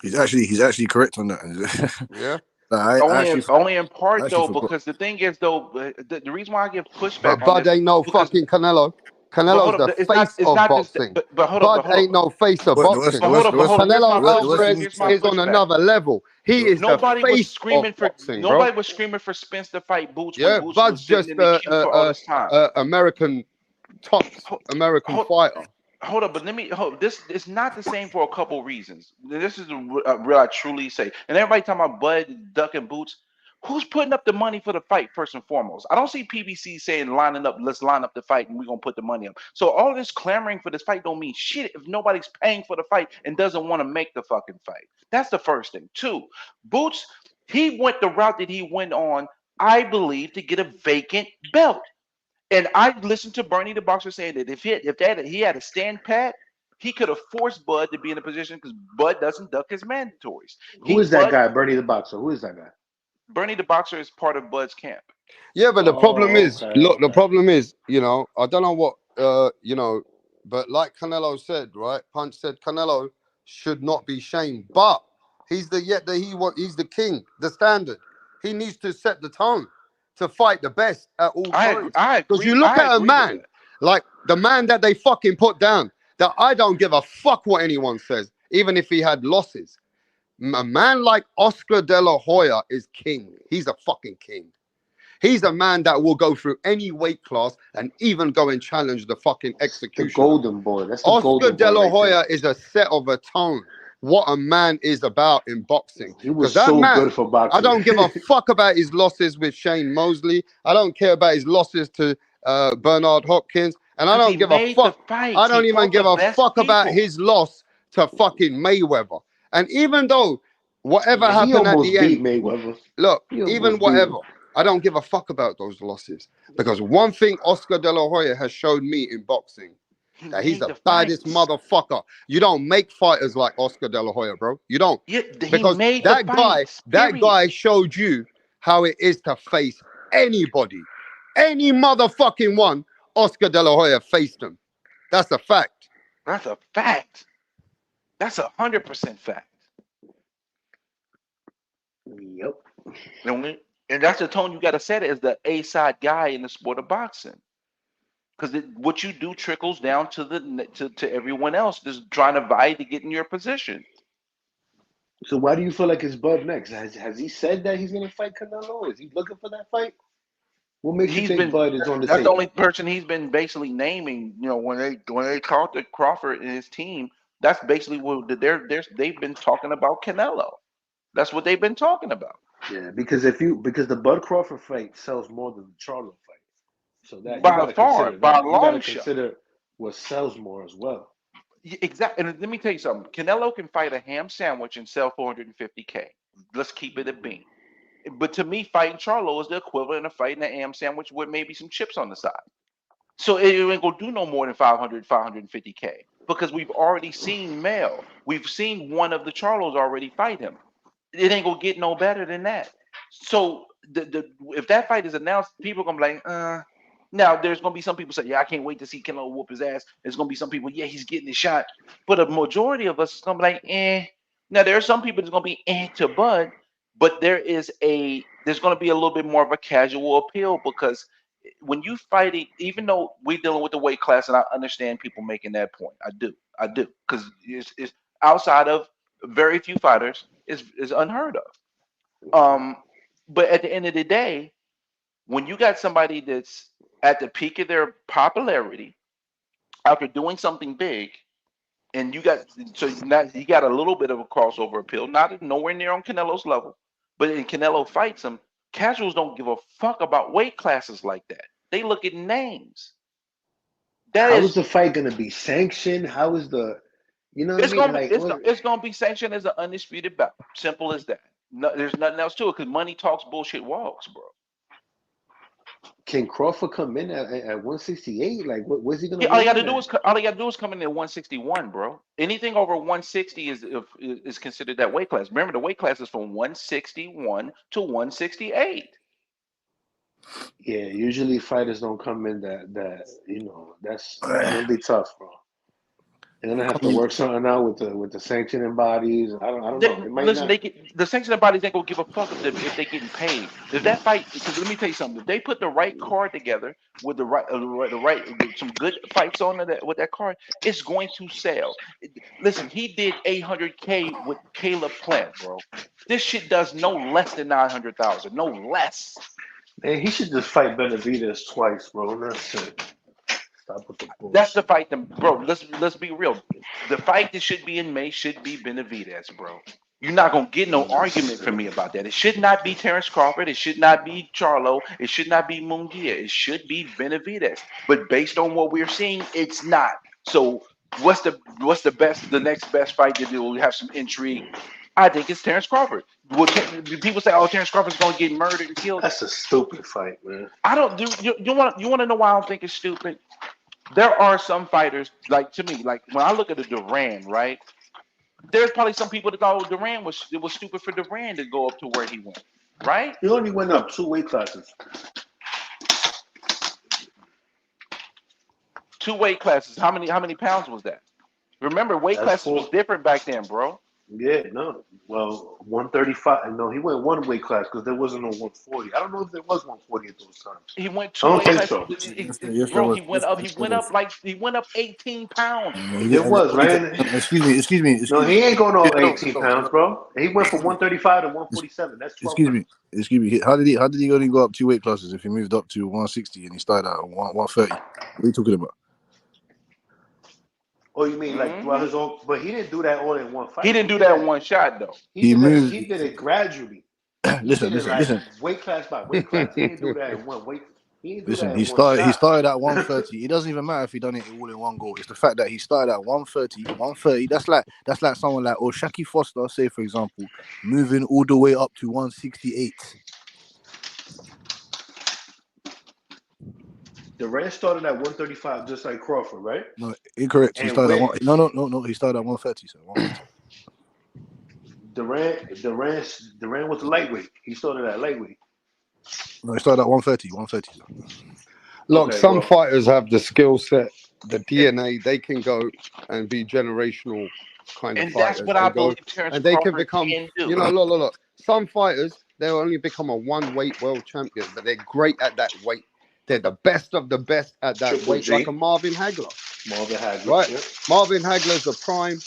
He's actually correct on that. Yeah. I actually Only in part actually though, forgot. because the thing is though, the reason why I give pushback But on Bud this ain't no because fucking Canelo. but Canelo's hold up, the it's face not of just boxing. but hold Bud up, ain't no face of But boxing. but hold up, here's Canelo Alvarez here's my is on pushback. another level. He is the Nobody was face of screaming for boxing, bro. Spence to fight Boots when Yeah, Boots Bud's was sitting just in the queue for all this time. American top Ho- American Hold, fighter. hold up, but let me hold. This is not the same for a couple reasons. This is a real I truly say. And everybody talking about Bud ducking Boots. Who's putting up the money for the fight first and foremost? I don't see PBC saying lining up, let's line up the fight and we're gonna put the money up. So all this clamoring for this fight don't mean shit if nobody's paying for the fight and doesn't want to make the fucking fight. That's the first thing. Two, Boots, he went the route that he went on, I believe, to get a vacant belt. And I listened to Bernie the boxer saying that if he had a stand pat, he could have forced Bud to be in a position because Bud doesn't duck his mandatories. Who is that guy, Bernie the Boxer? Who is that guy? Bernie the boxer is part of Bud's camp. Yeah, but the problem Oh, is, okay, look, the okay. problem is, I don't know what, but like Canelo said, right? Punch said Canelo should not be shamed, but he's the king, the standard. He needs to set the tone to fight the best at all times. Because you look at a man like the man that they fucking put down, that I don't give a fuck what anyone says, even if he had losses. A man like Oscar De La Hoya is king. He's a fucking king. He's a man that will go through any weight class and even go and challenge the fucking The executioner. golden boy. That's the Oscar golden De boy La right Hoya there. is a set of a tone. What a man is about in boxing. He was That so man, good for boxing. I don't give a fuck about his losses with Shane Mosley. I don't care about his losses to Bernard Hopkins. And I don't give a fuck. I don't even give a fuck about his loss to fucking Mayweather. And even though whatever He happened at almost the beat end, Mayweather. look, He almost even beat whatever, him. I don't give a fuck about those losses. Because one thing Oscar De La Hoya has showed me in boxing That he's made the the baddest fights. motherfucker. You don't make fighters like Oscar De La Hoya, bro. You don't. Yeah, he Because made the fights. that Period. guy showed you how it is to face anybody. Any motherfucking one, Oscar De La Hoya faced him. That's a fact. That's a fact. That's 100% fact. Yep. And that's the tone you got to set it as the A-side guy in the sport of boxing. Because what you do trickles down to everyone else just trying to vie to get in your position. So why do you feel like it's Bud next? Has he said that he's gonna fight Canelo? Is he looking for that fight? What makes you think Bud is on the That's table? the only person he's been basically naming. You know, when they talk to Crawford and his team, that's basically what they've been talking about Canelo. That's what they've been talking about. Yeah, because the Bud Crawford fight sells more than the Charlo fight, so that By you gotta far, consider by that. a You gotta long shot. consider what sells more as well. Exactly. And let me tell you something. Canelo can fight a ham sandwich and sell 450K. Let's keep it a bean. But to me, fighting Charlo is the equivalent of fighting a ham sandwich with maybe some chips on the side. So it ain't gonna do no more than 550K because we've already seen Mel. We've seen one of the Charlos already fight him. It ain't gonna get no better than that. So if that fight is announced, people are gonna be like, Now there's gonna be some people say, yeah, I can't wait to see Canelo whoop his ass. There's gonna be some people, yeah, he's getting his shot. But a majority of us is gonna be like, Now there are some people that's gonna be to Bud, but there's gonna be a little bit more of a casual appeal because when you fighting, even though we're dealing with the weight class, and I understand people making that point, I do, because it's outside of very few fighters is unheard of. But at the end of the day, when you got somebody that's at the peak of their popularity after doing something big, and you got a little bit of a crossover appeal, not nowhere near on Canelo's level, but in Canelo fights him, casuals don't give a fuck about weight classes like that. They look at names. How is the fight gonna be sanctioned? How is the, you know what I mean? It's gonna be sanctioned as an undisputed bout. Simple as that. No, there's nothing else to it because money talks, bullshit walks, bro. Can Crawford come in at 168? Like, what's he gonna? All you gotta do is come in at 161, bro. Anything over 160 is considered that weight class. Remember, the weight class is from 161 to 168. Yeah, usually fighters don't come in that that's gonna be tough, bro. They're gonna have to work something out with the sanctioning bodies. I don't know. The sanctioning bodies ain't gonna give a fuck if they're getting paid. If that fight, because let me tell you something. If they put the right card together with the right some good fights on it with that card, it's going to sell. Listen, he did 800K with Caleb Plant, bro. This shit does no less than 900,000, no less. Man, he should just fight Benavidez twice, bro. That's it. Stop with the bullshit. That's the fight, bro. Let's be real. The fight that should be in May should be Benavidez, bro. You're not gonna get no argument from me about that. It should not be Terrence Crawford. It should not be Charlo. It should not be Munguia. It should be Benavidez. But based on what we're seeing, it's not. So what's the next best fight to do? We have some intrigue. I think it's Terrence Crawford. People say, "Oh, Terrence Crawford's going to get murdered and killed." That's a stupid fight, man. I don't do. You want to know why I don't think it's stupid? There are some fighters, like to me, like when I look at a Duran, right? There's probably some people that thought Duran was stupid for Duran to go up to where he went, right? He only went up 2 weight classes. 2 weight classes. How many pounds was that? Remember, weight classes was different back then, bro. Yeah, no. Well, 135. No, he went 1 weight class because there wasn't no 140. I don't know if there was 140 at those times. He went 2 weight classes. Bro, he went up 18 pounds. It was, man. Excuse me. No, he ain't going over 18 pounds, bro. He went from 135 to 147. That's 12 Excuse me. How did he only go up 2 weight classes if he moved up to 160 and he started at 130? What are you talking about? Oh, you mean like throughout his own? But he didn't do that all in one fight. He didn't do that in one shot though. He did it gradually. Listen. Weight class by weight class. He didn't do that in one weight. He started at 130. It doesn't even matter if he done it all in one go. It's the fact that he started at 130. That's like someone like Shaki Foster, say for example, moving all the way up to 168. Duran started at 135, just like Crawford, right? No, Incorrect. He And started at where- one. No. He started at 130. So 130. Durant was lightweight. He started at lightweight. No, he started at 130. 130. So. Look, Okay, some well- fighters have the skill set, the DNA. They can go and be generational kind of And fighters. that's what I and go, believe Terrence and they can Crawford become, can do. you know, look. Some fighters, they'll only become a one-weight world champion, but they're great at that weight. They're the best of the best at that Triple weight, G. like a Marvin Hagler. Marvin Hagler. Right. Yeah. Marvin Hagler's a prime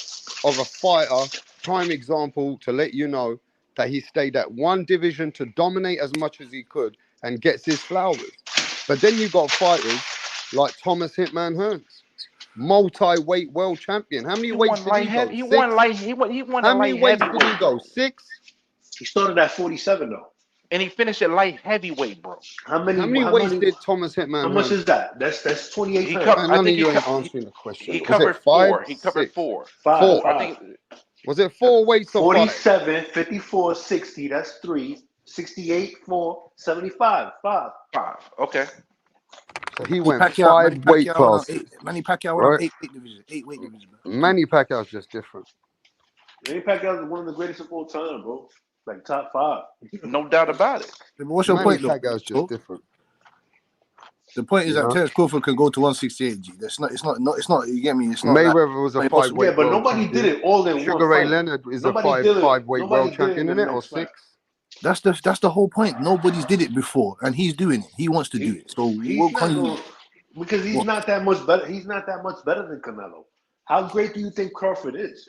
of a fighter, prime example to let you know that he stayed at one division to dominate as much as he could and gets his flowers. But then you got fighters like Thomas Hitman Hearns, multi-weight world champion. How many weights did he go? He Six? won light. He won How a many light weights did he heavyweight, go? bro. 6? He started at 47 though. And he finished at light heavyweight, bro. How many weights did Thomas Hitman How much Hearns? is that? That's 28 He pounds. covered- Man, I none of think you he ain't co- answering the question. He Was covered it 5? 4. He covered 6? 4. Five. I think Was it 4 weights or 5? 47, 54, 60. That's 3. 68, 4, 75. 5. 5. Okay. So he went Pacquiao, 5 weight classes. Manny Pacquiao went up Right. 8 weight division. 8 weight division. Bro. Manny Pacquiao's just different. Manny Pacquiao is one of the greatest of all time, bro. Like top 5. No doubt about it. But what's your Manny point, though? Pacquiao's just different. The point is You that know? Terrence Crawford can go to 168. G. That's not. It's not. You get me? It's not. Mayweather was a not 5 impossible. weight Yeah, but world nobody champion. did it all in Sugar one Ray fight. Leonard is Nobody a did it- 5 weight nobody world did it in champion, the isn't it? Or next fight. 6? That's the whole point. Nobody's did it before, and he's doing it. He wants to do it. So He's what not can you? going because he's What? not that much better. He's not that much better than Canelo. How great do you think Crawford is?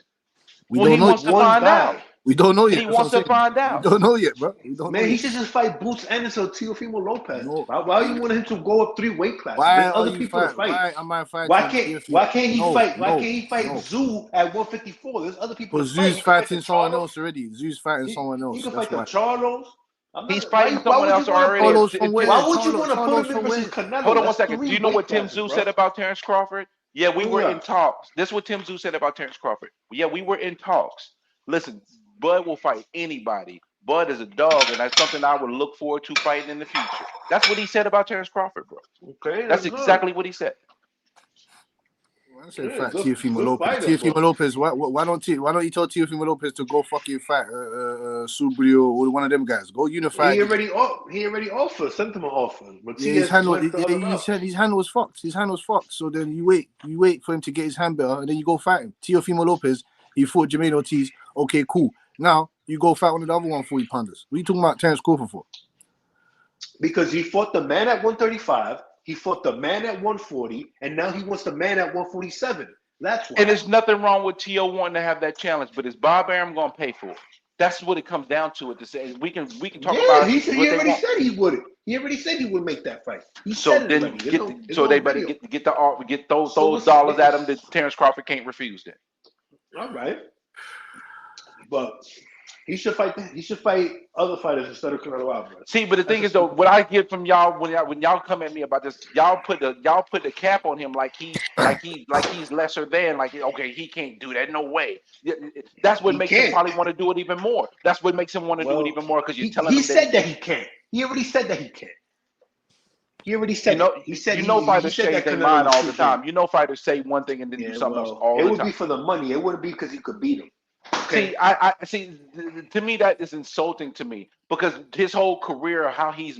We Well, he don't know. wants to One find guy. out. We don't know yet. He That's wants what to I'm saying. find out. We don't know yet, bro. We don't Man, know he yet. should just fight Boots Anderson or Teofimo Lopez. No. Why you want him to go up 3 weight classes? Why There's are other you people to fighting? fight. Why am I fighting? Why can't he No, fight? Why no, can't he fight no. Zoo at 154? There's other people But to fight. Zoo's He can fight fighting the someone Charlos. else already. Zoo's fighting someone He else. can That's fight the why. Charlos. He's fighting why someone would else you wanna already. Carlos from where? Why would you Charlo- want to put Charlos him in from versus where? Canelo? Hold on one That's second. Do 3 you know weight what Tim classes, Zoo bro. said about Terrence Crawford? Yeah, we were Yeah. in talks. This is what Tim Zoo said about Terrence Crawford. Yeah, we were in talks. Listen, Bud will fight anybody. Bud is a dog, and that's something I would look forward to fighting in the future. That's what he said about Terrence Crawford, bro. Okay, That's good. exactly what he said. I said Yeah, fight good- Teofimo good Lopez. fighter, Teofimo bro. Lopez. Why don't you tell Teofimo Lopez to go fucking fight Subrio or one of them guys? Go unify. He already offered, sent him an offer. But Yeah, his hand, went the other he route. said his hand was fucked. His hand was fucked. So then you wait for him to get his hand better, and then you go fight him. Teofimo Lopez, he fought Jermaine Ortiz. Okay, cool. Now you go fight one of the other 140 pounders. What are you talking about Terrence Crawford for? Because he fought the man at 135, he fought the man at 140, and now he wants the man at 147. That's why. And there's nothing wrong with T.O. wanting to have that challenge, but is Bob Arum going to pay for it? That's what it comes down to. It to say we can talk about. he what they already want. said he would. He already said he would make that fight. He So said it then already. they better get those So listen, dollars at him that Terrence Crawford can't refuse. Then All right, but he should fight. He should fight other fighters instead of Canelo Alvarez. see, but the thing is though, what I get from y'all when y'all come at me about this, y'all put the cap on him like he's lesser than, like, okay, he can't do that, no way. That's what He makes can't. him probably want to do it even more. That's what makes him want to do it even more because you're telling He him said that he can't. He already said that he can't. He already said. He said. Fighters he said change that their Canelo mind was all too the big. time. You know, fighters say one thing and then do something else all it the would time. be for the money. It wouldn't be because he could beat him. Okay. See, I see. To me, that is insulting to me because his whole career, how he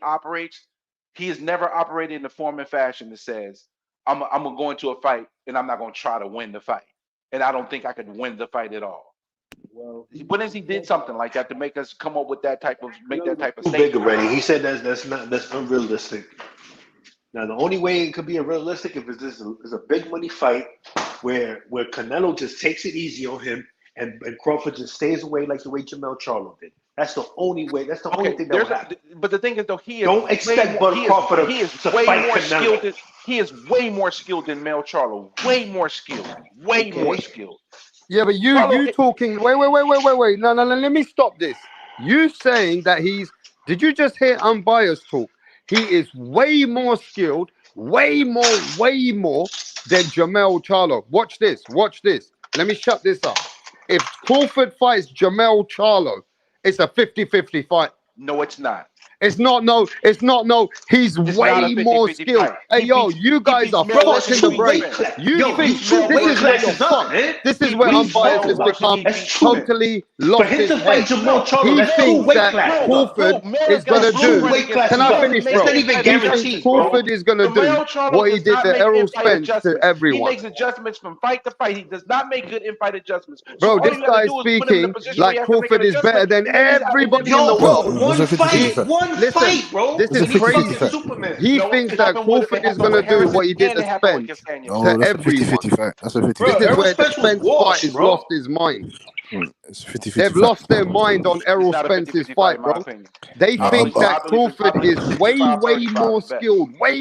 operates, he has never operated in the form and fashion that says, "I'm gonna go into a fight and I'm not gonna try to win the fight, and I don't think I could win the fight at all." Well, when has he did something like that to make us come up with that type of too big statement? already. He said that's unrealistic. Now the only way it could be unrealistic if it's a big money fight where Canelo just takes it easy on him and Crawford just stays away like the way Jamel Charlo did. That's the only way. That's the only thing that will happen. But the thing is, though, he is Don't expect Crawford he is to way fight more Canelo. skilled. He is way more skilled than Mel Charlo. Way more skilled. Way more skilled. Yeah, but you talking. Wait. No. Let me stop this. You saying that did you just hear unbiased talk? He is way more skilled, way more than Jamel Charlo. Watch this. Let me shut this up. If Crawford fights Jamel Charlo, it's a 50-50 fight. No, it's not. It's not no. He's It's not way a more 50-50 skilled. fight. Hey, He yo, beats- you he guys beats are Mel fucked in Lewis the two brain. weight classes. You Yo, think he's Mel this weight is where you're classes up, fucked. man. This is He where beats unbiased Mel has worse than become he beats totally lost For him his to fight head. Jamal Charlo, He that's two thinks weight that classes. Crawford Mel is gonna got two do. weight classes Can I up. finish, It's bro? not even He thinks guaranteed, bro. Crawford is gonna do Jamal Charlo what he does did not to make Errol in-fight Spence to adjustments. He everyone. makes adjustments from fight to fight. He does not make good in-fight adjustments. So Bro, all this you got guy to is do is put him in a speaking position where like he has to make an Crawford is better adjustment, than and then he's out. everybody in the world. One That's a 50-50 fight, fact. one Listen, fight, bro. this It's a is And he's 50-50 fucking crazy. fact. Superman. He No, thinks it that happened with Crawford is Harrison gonna do what he did and to it happened with Spence Castaño. Oh, to that's a everyone. 50-50 fact. That's a 50-50 Bro, This is fact. Errol where the Spence was Spence fight washed, has bro. lost his mind. It's a 50-50 They've fact. lost their mind on It's Errol not a Spence's 50-50 fight, fight, in my bro. opinion. They No, think I that believe Crawford is it's way 65-35 more at best. skilled, way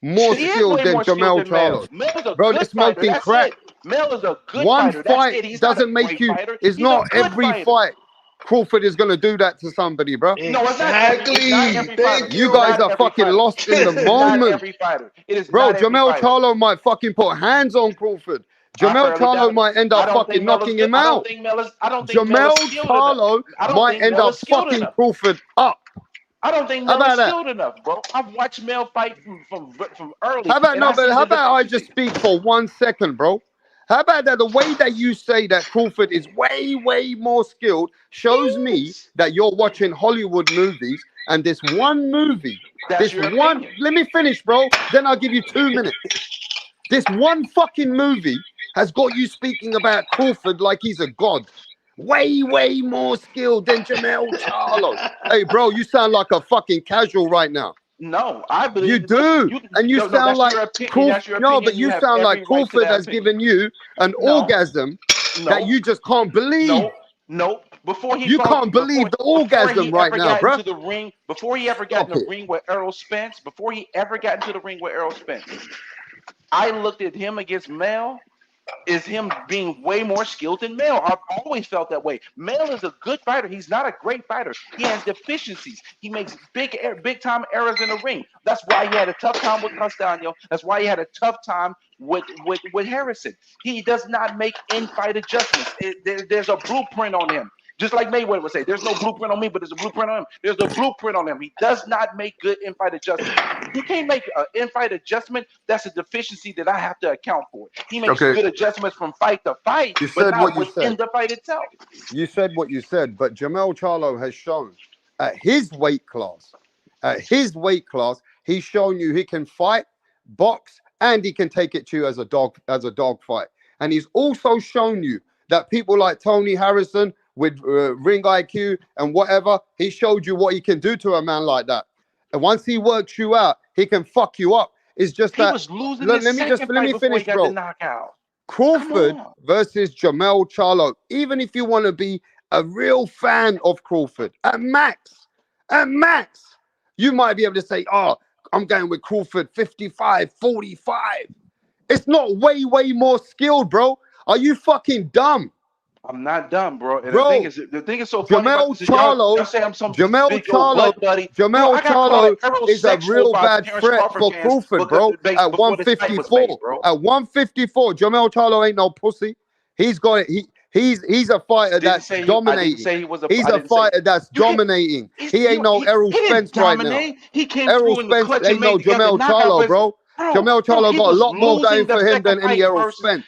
more He is skilled way than more skilled Jamel than Mel. Charlo. Mel is a Bro, they're good fighter. smoking That's crack. it. Mel is a good One fighter. That's fight it. He's not a doesn't make great you. fighter. It's He's a not good every fighter. fight Crawford is gonna do that to somebody, bro. No, it's not every fighter. You It's guys not are every fucking fighter. lost in the It is not moment. every fighter. It is Bro, not every Jamel fighter. Charlo might fucking put hands on Crawford. I Jamel fairly Charlo doubt it. might end I up don't think fucking Mel is knocking good. him I don't out. think Mel is. I don't think Mel Jamel is skilled enough. Charlo I don't might think end Mel up is skilled fucking enough. Crawford up. I don't think How Mel is about that? skilled enough, bro. I've watched Mel fight from early, How about and no? I But see how the about I just deficiencies. speak for 1 second, bro? How about that? The way that you say that Crawford is way more skilled shows me that you're watching Hollywood movies, and this one movie, That's your one. opinion. Let me finish, bro. Then I'll give you 2 minutes. This one fucking movie has got you speaking about Crawford like he's a god. Way more skilled than Jamel Charlo. Hey, bro, you sound like a fucking casual right now. No, I believe You do, and you no, sound that's like your opinion. Crawford. That's your No, opinion. but you have sound every like right to Crawford that has opinion. given you an No, orgasm that no, you just can't believe. no. Before he You fought, can't believe the orgasm right now, before bruh. he ever got into the ring, before he ever got Stop in the it. ring with Errol Spence, before he ever got into the ring with Errol Spence, I looked at him against Mel. Is him being way more skilled than Mel. I've always felt that way. Mel is a good fighter. He's not a great fighter. He has deficiencies. He makes big time errors in the ring. That's why he had a tough time with Castaño. That's why he had a tough time with Harrison. He does not make in-fight adjustments. There's a blueprint on him. Just like Mayweather would say, there's no blueprint on me, but there's a blueprint on him. There's a blueprint on him. He does not make good in-fight adjustments. He can't make an in-fight adjustment. That's a deficiency that I have to account for. He makes good adjustments from fight to fight, You but said not what you within said. the fight itself. You said what you said, but Jamel Charlo has shown at his weight class, he's shown you he can fight, box, and he can take it to you as a dog fight. And he's also shown you that people like Tony Harrison with ring IQ and whatever, he showed you what he can do to a man like that. And once he works you out, he can fuck you up. It's just He that. was losing Let his me second let me fight before finish, he got bro. the knockout. Crawford versus Jamel Charlo. Even if you want to be a real fan of Crawford, at max, you might be able to say, oh, I'm going with Crawford 55-45. It's not way more skilled, bro. Are you fucking dumb? I'm not dumb, bro. And Bro, the thing is so funny about Jamel this. Charlo, Y'all say I'm some Jamel big old Charlo, butt buddy. Jamel I got called an Charlo is a heterosexual real by bad Terrence threat Crawford for fans Crawford, bro. At before this fight was 154, made, bro. at 154, Jamel Charlo ain't no pussy. He's got it. He's a fighter that's dominating. I didn't say he was a. He's I a didn't say- fighter that's dominating. He ain't no Errol He didn't Spence right now. dominate. He came Errol through in the Spence clutch and ain't no made together Jamel knockout. Charlo, But bro. Jamel Charlo he got a was lot more losing going for the him second than any fight Errol versus- Spence.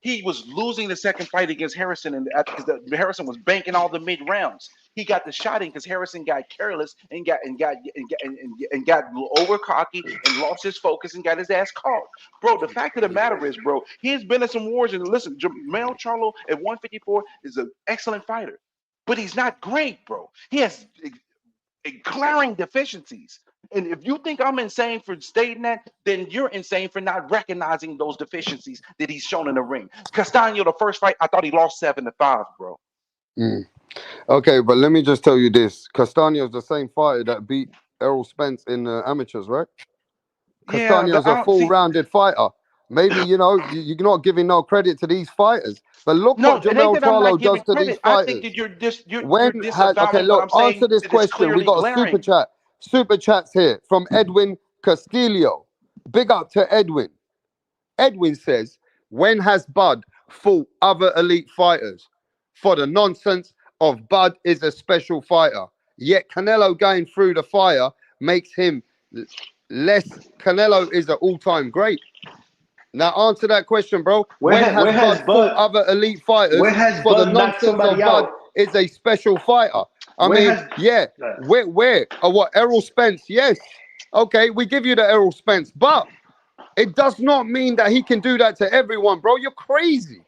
He was losing the second fight against Harrison, and because Harrison was banking all the mid rounds. He got the shot in because Harrison got careless and got over cocky and lost his focus and got his ass caught. Bro, the fact of the matter is, bro, he's been in some wars. And listen, Jamel Charlo at 154 is an excellent fighter, but he's not great, bro. He has glaring deficiencies. And if you think I'm insane for stating that, then you're insane for not recognizing those deficiencies that he's shown in the ring. Castaño, the first fight, I thought he lost 7-5, bro. Okay, but let me just tell you this: Castaño's the same fighter that beat Errol Spence in amateurs, right? Castaño's a full-rounded fighter. Maybe you're not giving no credit to these fighters, but look what Jamel Charlo does to these fighters. I think that you're disavowing Okay, what look, I'm saying. answer this question. We got a super chats here from Edwin Castillo. Big up to Edwin. Edwin says, when has Bud fought other elite fighters? For the nonsense of Bud is a special fighter. Yet Canelo going through the fire makes him less. Canelo is an all-time great. Now answer that question, bro. When has Bud fought other elite fighters for the nonsense of Bud is a special fighter? I mean, yeah. Where? What? Errol Spence? Yes. Okay, we give you the Errol Spence, but it does not mean that he can do that to everyone, bro. You're crazy.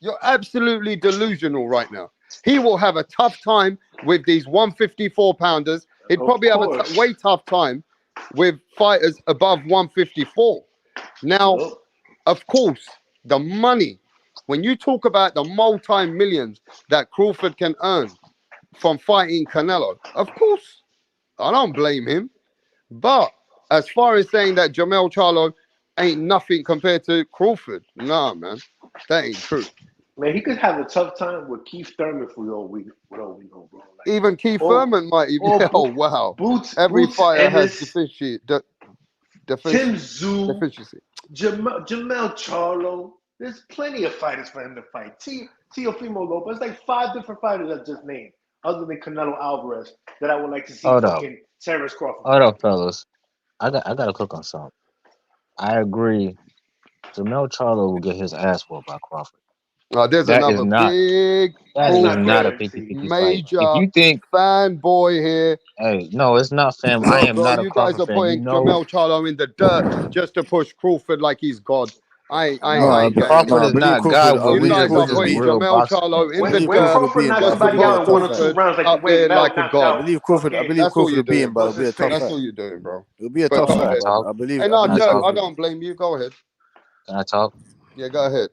You're absolutely delusional right now. He will have a tough time with these 154 pounders. He'd probably have a way tough time with fighters above 154. Now, of course, the money, when you talk about the multi-millions that Crawford can earn from fighting Canelo, of course, I don't blame him. But as far as saying that Jermell Charlo ain't nothing compared to Crawford, nah, man, that ain't true. Man, he could have a tough time with Keith Thurman for all we know, bro. Like, even Keith Thurman might even. Oh, wow. Every fighter has deficiency. Tim Tszyu, Jermell Charlo. There's plenty of fighters for him to fight. Teofimo Lopez. Like 5 different fighters I just named, other than Canelo Alvarez, that I would like to see fucking Terrence Crawford. Hold up, fellas. I got to cook on something. I agree. Jermell Charlo will get his ass whooped by Crawford. There's That another is not, big, that is not a 50-50 major fight. If you think fanboy here, hey, no, it's not fam. I am bro, not a you guys Crawford are fan. putting Jermell Charlo in the dirt just to push Crawford like he's God. I ain't Crawford is not God. What You we guys just, are putting real Jermell boxing. Charlo in the When dirt Crawford knocks just to somebody put out in 1 or 2 Crawford rounds, like up the way there Mel like a knocked God. out. I believe Crawford That's all will you're beat doing, him, but bro. it'll be a tough That's fight. all you're doing, bro. It'll be a But tough go fight. ahead. I believe. And no, Can I Dirk, talk? I don't blame you. Go ahead. Can I talk? Yeah, go ahead.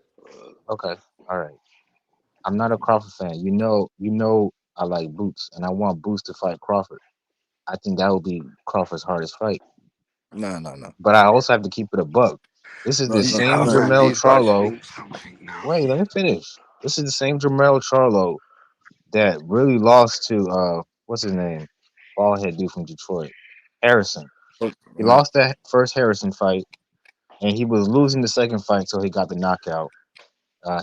Okay. All right. I'm not a Crawford fan. You know, I like Boots, and I want Boots to fight Crawford. I think that would be Crawford's hardest fight. No. But I also have to keep it a buck. This is the same Jermell Charlo. Wait, let me finish. This is the same Jermell Charlo that really lost to what's his name? Ballhead dude from Detroit. Harrison. He lost that first Harrison fight, and he was losing the second fight until he got the knockout.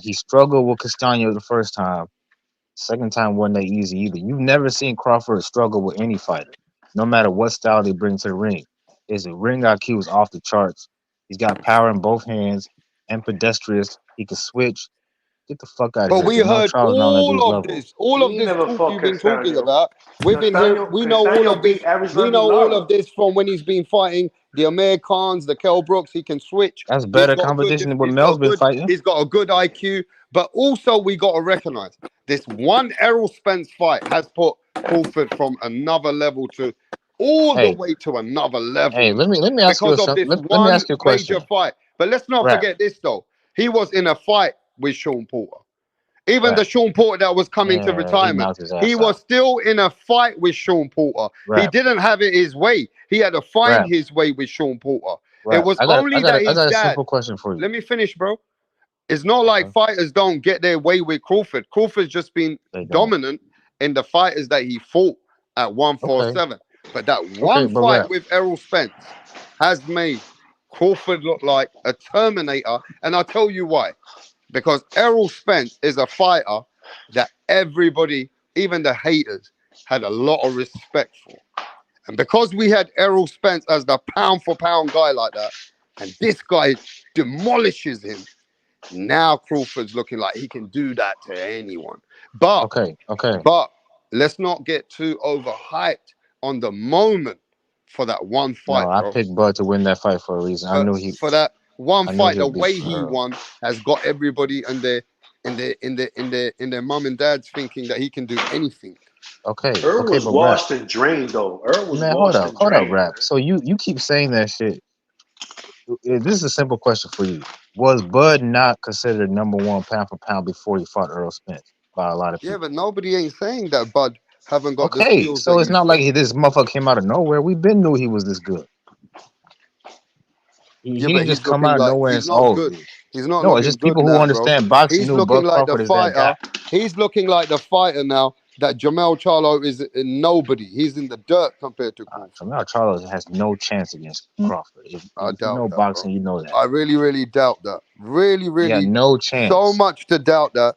He struggled with Castaño the first time. Second time wasn't that easy either. You've never seen Crawford struggle with any fighter, no matter what style they bring to the ring. His ring IQ is off the charts. He's got power in both hands, ambidextrous. He can switch. Get the fuck out of But here. we heard all of this talk you've been talking about. We've been here. We know all of this. We know all of this from when he's been fighting the Amir Khans, the Kell Brooks. He can switch. That's better competition than what Mel's been fighting. He's got a good IQ. But also we got to recognize this one Errol Spence fight has put Crawford from another level to the way to another level. Hey, let me ask you something. Let me ask you a question. Major fight. But let's not forget this though. He was in a fight with Sean Porter. Even the Sean Porter that was coming to retirement, he was still in a fight with Sean Porter. He didn't have it his way. He had to find his way with Sean Porter. It was only that his dad. I got a simple question for you. Let me finish, bro. It's not like fighters don't get their way with Crawford. Crawford's just been dominant in the fighters that he fought at 147. But that one fight with Errol Spence has made Crawford look like a Terminator. And I'll tell you why. Because Errol Spence is a fighter that everybody, even the haters, had a lot of respect for. And because we had Errol Spence as the pound-for-pound guy like that, and this guy demolishes him, now Crawford's looking like he can do that to anyone. But But let's not get too overhyped on the moment for that one fight. No, I picked Bud to win that fight for a reason. I knew he for that one fight. The way he won has got everybody in their mum and dads thinking that he can do anything. Earl was washed and drained though. Earl was hold up, Rap. So you keep saying that shit. This is a simple question for you. Was Bud not considered #1 pound for pound before he fought Earl Spence by a lot of people? Yeah, but nobody ain't saying that Bud haven't got the skills. So it's not like this motherfucker came out of nowhere. We've been knew he was this good. He didn't just come out of nowhere and say, He's not. No, it's just people who understand boxing. He's knew looking Bud like Crawford the is that guy. fighter. He's looking like the fighter now that Jermell Charlo is nobody. He's in the dirt compared to Crawford. Jermell Charlo has no chance against Crawford. If I doubt you know that, boxing, bro. you know that. I really, really doubt that. Really, Yeah, no chance. So much to doubt that.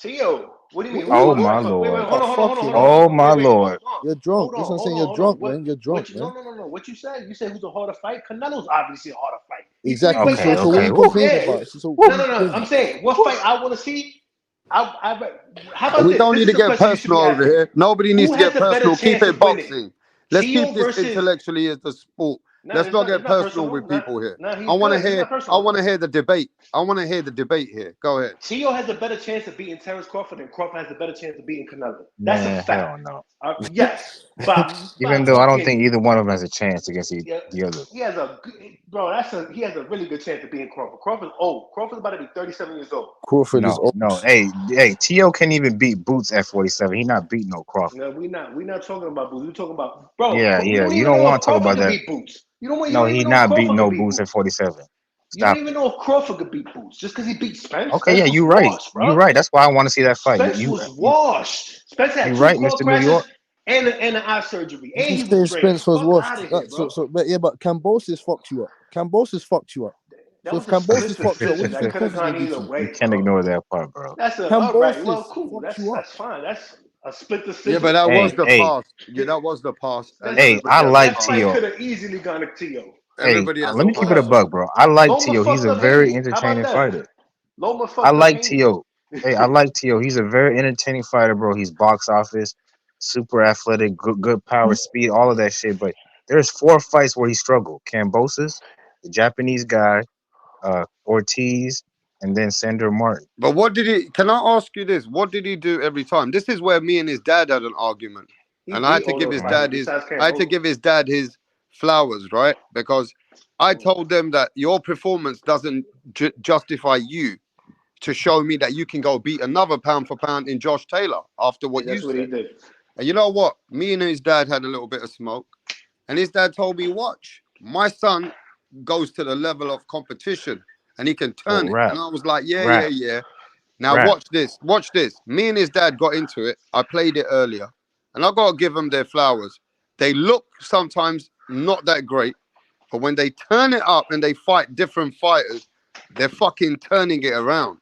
Tio, what do you mean? Who's Oh the my harder fight? Wait, lord. hold on, hold on, hold on, hold on. Oh my Wait, lord. You're drunk. Hold That's on, what I'm saying. hold You're on, drunk, hold on. man. You're drunk, No. What you said? You said who's a harder fight? Canelo's obviously a harder fight. He's 3 Exactly. weight Okay, So what are okay. you classes. Woo, complaining Yeah. about? So what are you No. complaining I'm about? saying what fight I want to see. How about We this? don't This need to is a get question you should personal be over asking. here. Nobody needs Who to has get the better personal. Keep chance it of winning? boxing. Let's keep Tio this versus. intellectually as the sport. No, Let's not it's get not personal personal. with people here. No, I he's want to good. It's hear. not personal. The debate. I want to hear the debate here. Go ahead. Tio has a better chance of beating Terence Crawford, and Crawford has a better chance of beating Canelo. That's a man, hell fact. no. Yes, but Even though I don't think either one of them has a chance against the other. he has a Bro, he has a really good chance of being Crawford. Crawford's old. Crawford's about to be 37 years old. Crawford is old. No. Hey, Tio can't even beat Boots at 47. He not beating no Crawford. No, we're not talking about Boots. We're talking about Yeah. You don't You even don't know want if to talk Crawford about could that. beat Boots. You don't No, even he know not if beating Crawford no could beat Boots at Boots. 47. You don't Stop. even know if Crawford could beat Boots just because he beat Spence. Okay, Spence yeah, was you're right. washed, bro. You're right. That's why I want to see that fight. Spence was washed. Spence had you 2 right, car Mr. New crashes York. and an eye surgery, and You he say was drained. Spence was Fuck washed. out of here, bro. But Cambosis fucked you up. Cambosis fucked you up. That So was if a Cambosis split fucked you up, what decision. do you That think could have Crawford's gonna gone do to either you? way. You can't bro. ignore that part, bro. That's all right. Well, Cambosis cool. fucked you up. That's fine. That's a split decision. Yeah, but that was the Hey. past. Yeah, that was the past. And Hey, everybody I has like a past. That fight Tio. could have easily gone to Tio. Everybody Hey, has let a me keep it a past. buck, bro. I like Loma Tio. He's fucked a up very Haney. How about entertaining that? fighter. Loma I fucked up like Haney. Tio. Hey, I like Tio. He's a very entertaining fighter, bro. He's box office, super athletic, good power, speed, all of that shit. But there's 4 fights where he struggled. Cambosis, the Japanese guy, Ortiz, and then Sandor Martin. But what did he? Can I ask you this? What did he do every time? This is where me and his dad had an argument, and I had to give his dad his flowers, right? Because I told them that your performance doesn't justify you to show me that you can go beat another pound for pound in Josh Taylor after what you That's what he said. did. And you know what? Me and his dad had a little bit of smoke, and his dad told me, "Watch, my son goes to the level of competition." And he can turn it. And I was like, yeah. Now watch this. Me and his dad got into it. I played it earlier. And I got to give them their flowers. They look sometimes not that great. But when they turn it up and they fight different fighters, they're fucking turning it around.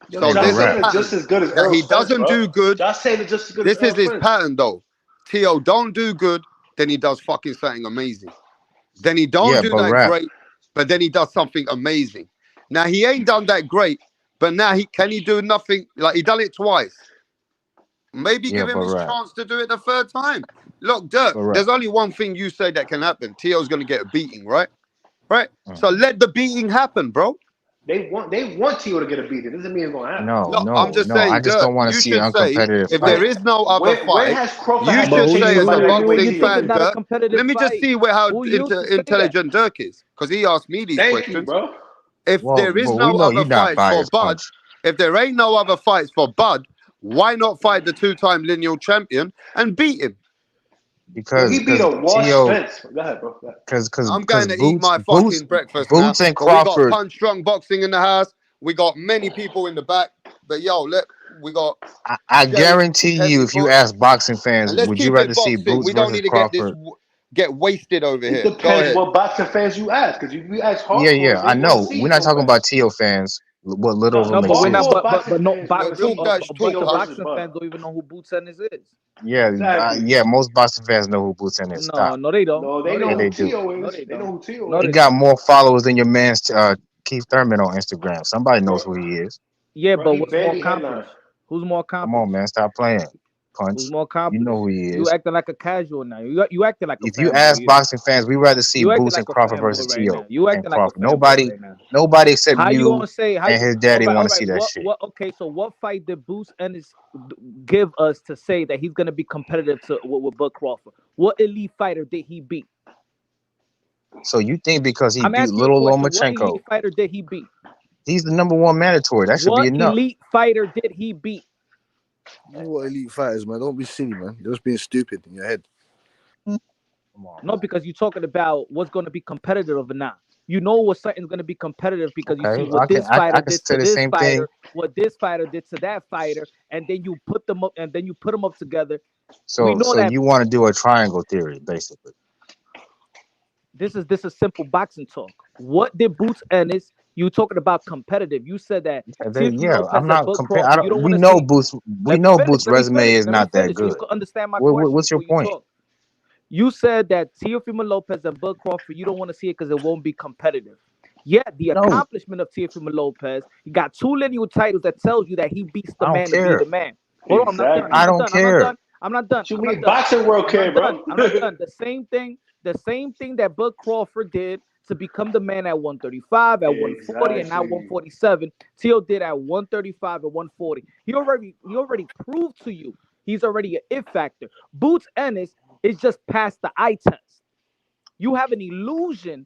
Yo, So Josh there's a Taylor pattern just as good as that Errol he Spence, doesn't bro. do good. Josh Taylor just as good This as is Errol his Spence. pattern, though. Tio don't do good, then he does fucking something amazing. Then he don't do that great, but then he does something amazing. Now he ain't done that great, but now can he do nothing? Like he done it twice. Maybe give him his chance to do it the 3rd time. Look, Dirk, there's only one thing you say that can happen. Tio's gonna get a beating, right? Right? So let the beating happen, bro. They want Tio to get a beat. It doesn't mean it's gonna happen. No, I'm just saying, I just Dirk, don't want to you see an should say uncompetitive if fight. there is no other fight, you should say as a boxing fan, Dirk. Let me just see how intelligent Dirk is, because he asked me these questions. You, bro. If there is no other fights for Bud, if there ain't no other fights for Bud, why not fight the 2-time lineal champion and beat him? Because he beat a washed Spence. Go ahead, bro. Because I'm going to eat my fucking breakfast Boots now. and But we got Crawford. Punch Drunk Boxing in the house. We got many people in the back. But yo, we got. I guarantee you, if you ask boxing fans, would you rather see Boots we don't versus need to Crawford? get wasted over here. It depends what boxing fans you ask. Because if you ask hardcore, Yeah, I know. We're not talking about Tio fans. What little of them but we're exist. not. But no boxing. boxing fans don't even know who Boots Ennis is. Yeah, most boxing fans know who Boots Ennis is. Stop. No, they don't. No, they know who Tio is. They know who Tio is. He got more followers than your man's Keith Thurman on Instagram. Somebody knows who he is. Yeah, but what's more accomplished? Who's more accomplished? Come on, man, stop playing. Punch. Who's more accomplished? You know who he is. You acting like a casual now. You acting like a if you ask boxing fans, we rather see Boots and Crawford versus Tio. You acting like nobody except you and his daddy want to see that shit. Okay, so what fight did Boots Ennis give us to say that he's gonna be competitive with Bud Crawford? What elite fighter did he beat? So you think because he beat Little Lomachenko? What elite fighter did he beat? He's the #1 mandatory. That should be enough. What elite fighter did he beat? You know what elite fighters, man? Don't be silly, man. You're just being stupid in your head. Come on. No, because you're talking about what's going to be competitive or not. You know what something's going to be competitive because you see what this fighter did to this fighter, what this fighter did to that fighter, and then you put them up, and then you put them up together. So you want to do a triangle theory, basically. This is simple boxing talk. What did Boots Ennis? You talking about competitive? You said that. I'm not comparing. We know Boots' resume is not that good. You understand my question? What's your point? You said that Teofimo Lopez and Bud Crawford, you don't want to see it because it won't be competitive. Yeah, the accomplishment of Teofimo Lopez, he got 2 lineal titles that tells you that he beats the man to be the man. Hold on, I don't care. I'm not done. You mean boxing world care, bro? I'm not done. The same thing that Bud Crawford did to become the man at 135, at 140, and now 147. Tio did at 135 and 140. He already proved to you he's already an it factor. Boots Ennis is just past the eye test. You have an illusion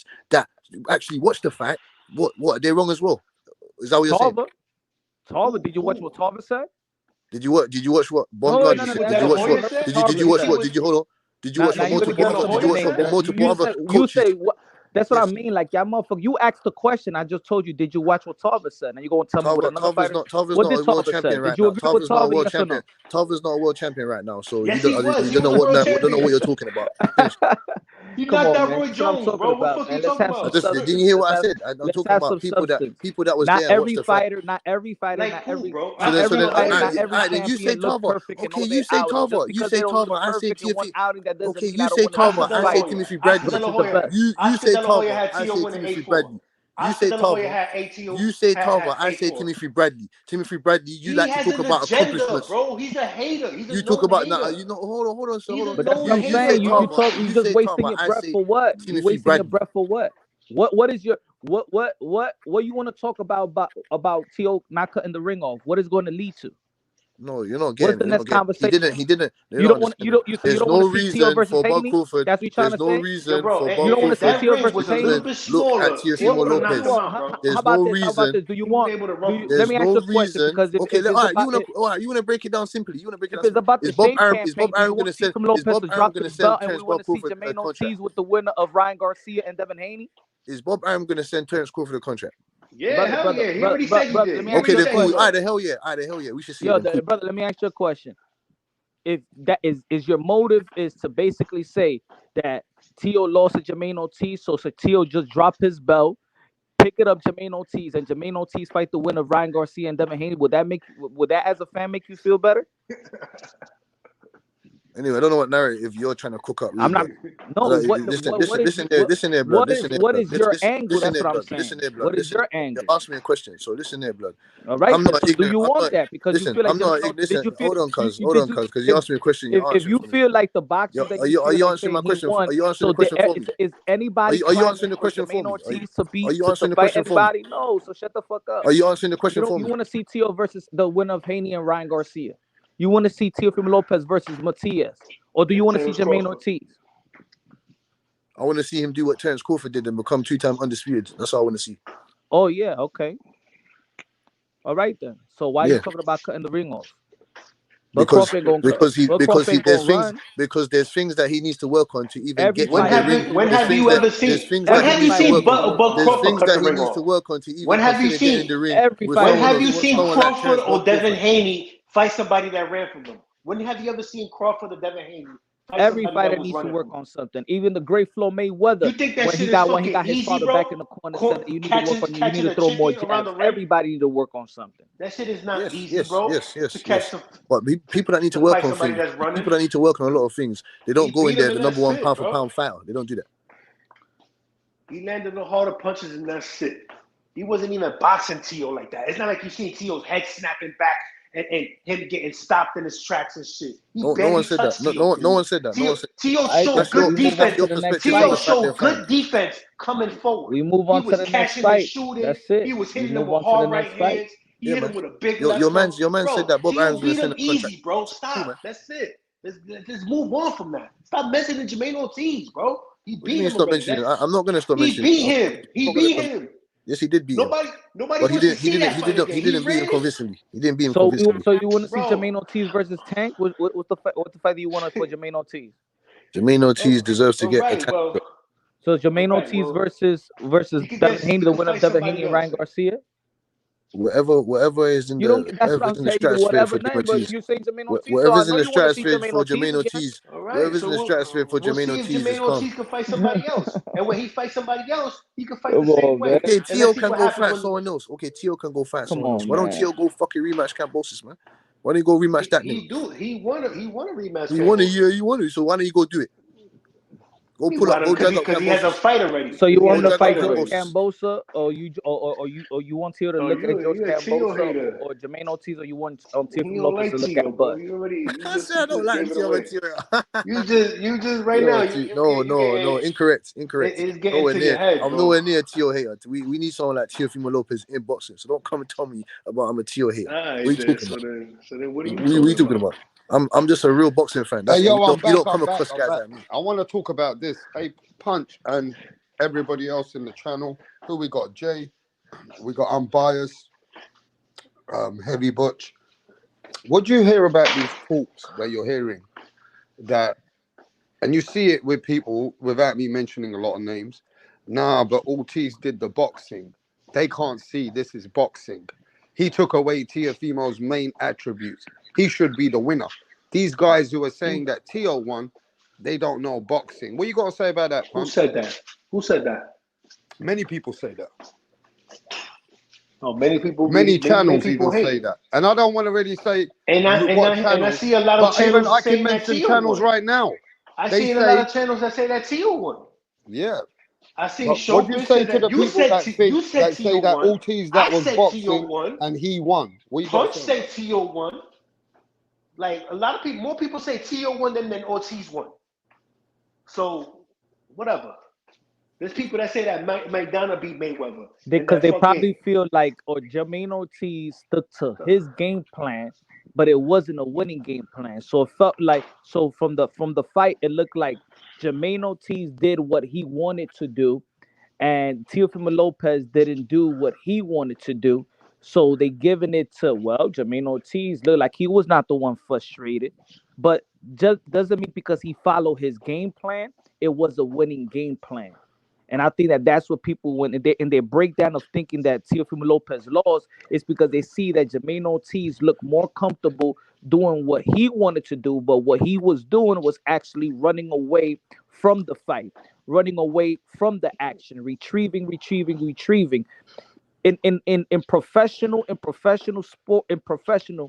journalists that actually watch the fight, what are they wrong as well? Is that what you're saying? Tarver, did you watch what Tarver said? Did you watch what Bongard said? Did you watch what? Did you watch what? Did you hold on? Did you watch what multiple other coaches? You say what? That's what I mean. Like, y'all motherfucker, you asked the question. I just told you, did you watch what Tarver said? And you going to tell me what another fighter? Tarver's not a world champion right now. Tarver's not a world champion. Tarver's not a world champion right now. So you don't know what you're talking about. You're not that Roy Jones, bro. What the fuck you talking about? Didn't you hear what I said? I'm talking about people that was there and watched the fight. Not every fighter, not every bro. Then you say Tarver. Okay, you say Tarver. You say Tarver. I say Teofimo. Okay, you say Tarver. I say Timothy Bradley. You say Tarver. I say Timothy Bradley. You say Tarver. You say Tarver. I say Timothy Bradley. Timothy Bradley. You like to talk about accomplishments, bro. He's a hater. He's you talk about now. You know, hold on, sir. Hold on. But that's what I'm saying. You just wasting your breath for what? You wasting your breath for what? What is your what you want to talk about T.O. not cutting the ring off? What is going to lead to? No, you're not getting. What's the next conversation? He didn't. You don't want. You don't want to see T.O. versus Haney. Crawford. That's what you're trying to say. There's no reason for Bob You don't want to see T.O. Crawford versus Haney. look at Teofimo Lopez. There's no reason. Do you want? There's Let me ask you no a question. reason. Because Okay, all right. You wanna break it down simply. You wanna break it down. If it's about the Shane campaign, Is Bob Arum gonna send? Lopez to drop gonna the send belt, and Terence we want to see Crawford a Jermaine contract? Ortiz with the winner of Ryan Garcia and Devin Haney? Is Bob Arum gonna send Terence Crawford a contract? Yeah, hell yeah. He already said he did. Okay, then cool. All right, the hell yeah. We should see. Brother, let me ask you a question. If that is your motive is to basically say that T.O. lost to Jermaine Ortiz, so T.O. just drop his belt, pick it up Jermaine Ortiz, and Jermaine Ortiz fight the winner of Ryan Garcia and Devin Haney, would that as a fan make you feel better? Anyway, I don't know what narrative you're trying to cook up. I'm not. No. Listen there, blood. What is your angle? That's what I'm saying. Listen there, blood. What is your angle? Ask me a question. So listen there, blood. All right. I'm not so do you want that? Because you feel like hold on, cuz you asked me a question. If you feel like the boxer, are you answering my question? Are you answering the question for me? Is anybody? Are you answering the question for me? Are you answering the question for me? No. So shut the fuck up. Are you answering the question for me? You want to see T.O. versus the winner of Haney and Ryan Garcia? You want to see Teofimo Lopez versus Matias? Or do you want to see Jermaine Ortiz? I want to see him do what Terence Crawford did and become 2-time undisputed. That's all I want to see. Oh, yeah. Okay. All right, then. So why are you talking about cutting the ring off? Because there's things that he needs to work on to even get in the ring. When have you ever seen? When have you seen Crawford cut the ring off? When have you seen? When have you seen Crawford or Devin Haney fight somebody that ran from them? When have you ever seen Crawford or Devin Haney? Every fighter needs to work on something. Even the great Flo Mayweather, you think that when he got his father back in the corner, said you need to work on. You need to throw more jabs. Everybody need to work on something. That shit is not easy, bro. Yes. But people that need to work on things, people that need to work on a lot of things, they don't go in there the number one pound for pound fighter. They don't do that. He landed no harder punches and that's it. He wasn't even boxing T.O. like that. It's not like you seen T.O.'s head snapping back. And him getting stopped in his tracks and shit. No one said that. No one said that. T.O. showed good defense. T.O. showed good defense coming forward. We move on to the next fight. That's it. He was hitting them with hard right hands. He hit him with a big left. Your man said that Bob Arum's going to send a contract. Easy, bro. Stop. That's it. Let's move on from that. Stop mentioning Jermaine Ortiz, bro. He beat him. I'm not going to stop mentioning. He beat him. Yes, he did beat him. Nobody. But he didn't beat him convincingly. He didn't beat him convincingly. So you want to see Jermaine Ortiz versus Tank? What's the fight that you want for Jermaine Ortiz? Jermaine Ortiz deserves to get attacked. So Jermaine Ortiz versus Devin Haney, the winner of Devin Haney and Ryan Garcia? Whatever is in the stratosphere for Jermaine Ortiz. Whatever's in the stratosphere for Jermaine Ortiz is calm. Ortiz can fight somebody else, and when he fights somebody else, he can fight the same way. Okay, T.O. can go fight someone else. Why don't T.O. go fucking rematch Cambosis, man? Why don't you go rematch that nigga? He won a rematch. He won it. So why don't you go do it? Go pull up. Go drag up. Because he has a fight already. So you want to fight Cambosa, or you want Tio to look at George Cambosa, or Jermaine Ortiz, or you want Teofimo Lopez to look at Bud? I don't like Tio. You just right now. No, incorrect. It's getting to your head. I'm nowhere near Tio hater. We need someone like Teofimo Lopez in boxing. So don't come and tell me about I'm a Tio hater. What are you talking about? So then what are you talking about? I'm just a real boxing fan. You don't come across guys like me. I want to talk about this. Hey, Punch and everybody else in the channel. Who we got? Jay. We got Unbiased. Heavy Butch. What do you hear about these talks that you're hearing? That, and you see it with people without me mentioning a lot of names. Nah, but Ortiz did the boxing. They can't see this is boxing. He took away Teofimo's main attributes. He should be the winner. These guys who are saying that Tio won, they don't know boxing. What you got to say about that, Punch? Who said that? Many people say that. Oh, many people. Many channels even say that. And I don't want to really say. And I see a lot of channels. I can mention channels right now. I see a lot of channels that say that Tio won. Yeah. I seen But what do you Showbiz say say to that the people that think you said that say Tio that won. Ortiz I that was said Tio boxing won. and he won? What you got Punch to say? said Tio won. Like a lot of people, more people say Tio won than Ortiz won. So whatever. There's people that say that McDonough beat Mayweather. Because they probably feel like Jermaine Ortiz stuck to his game plan, but it wasn't a winning game plan. So it felt like from the fight, it looked like Jermaine Ortiz did what he wanted to do, and Teofimo Lopez didn't do what he wanted to do. So they giving it to Jermaine Ortiz looked like he was not the one frustrated, but just doesn't mean because he followed his game plan, it was a winning game plan. And I think that's what people, when they in their breakdown of thinking that Teofimo Lopez lost, is because they see that Jermaine Ortiz looked more comfortable doing what he wanted to do, but what he was doing was actually running away from the fight, running away from the action, retrieving. In professional sport, in professional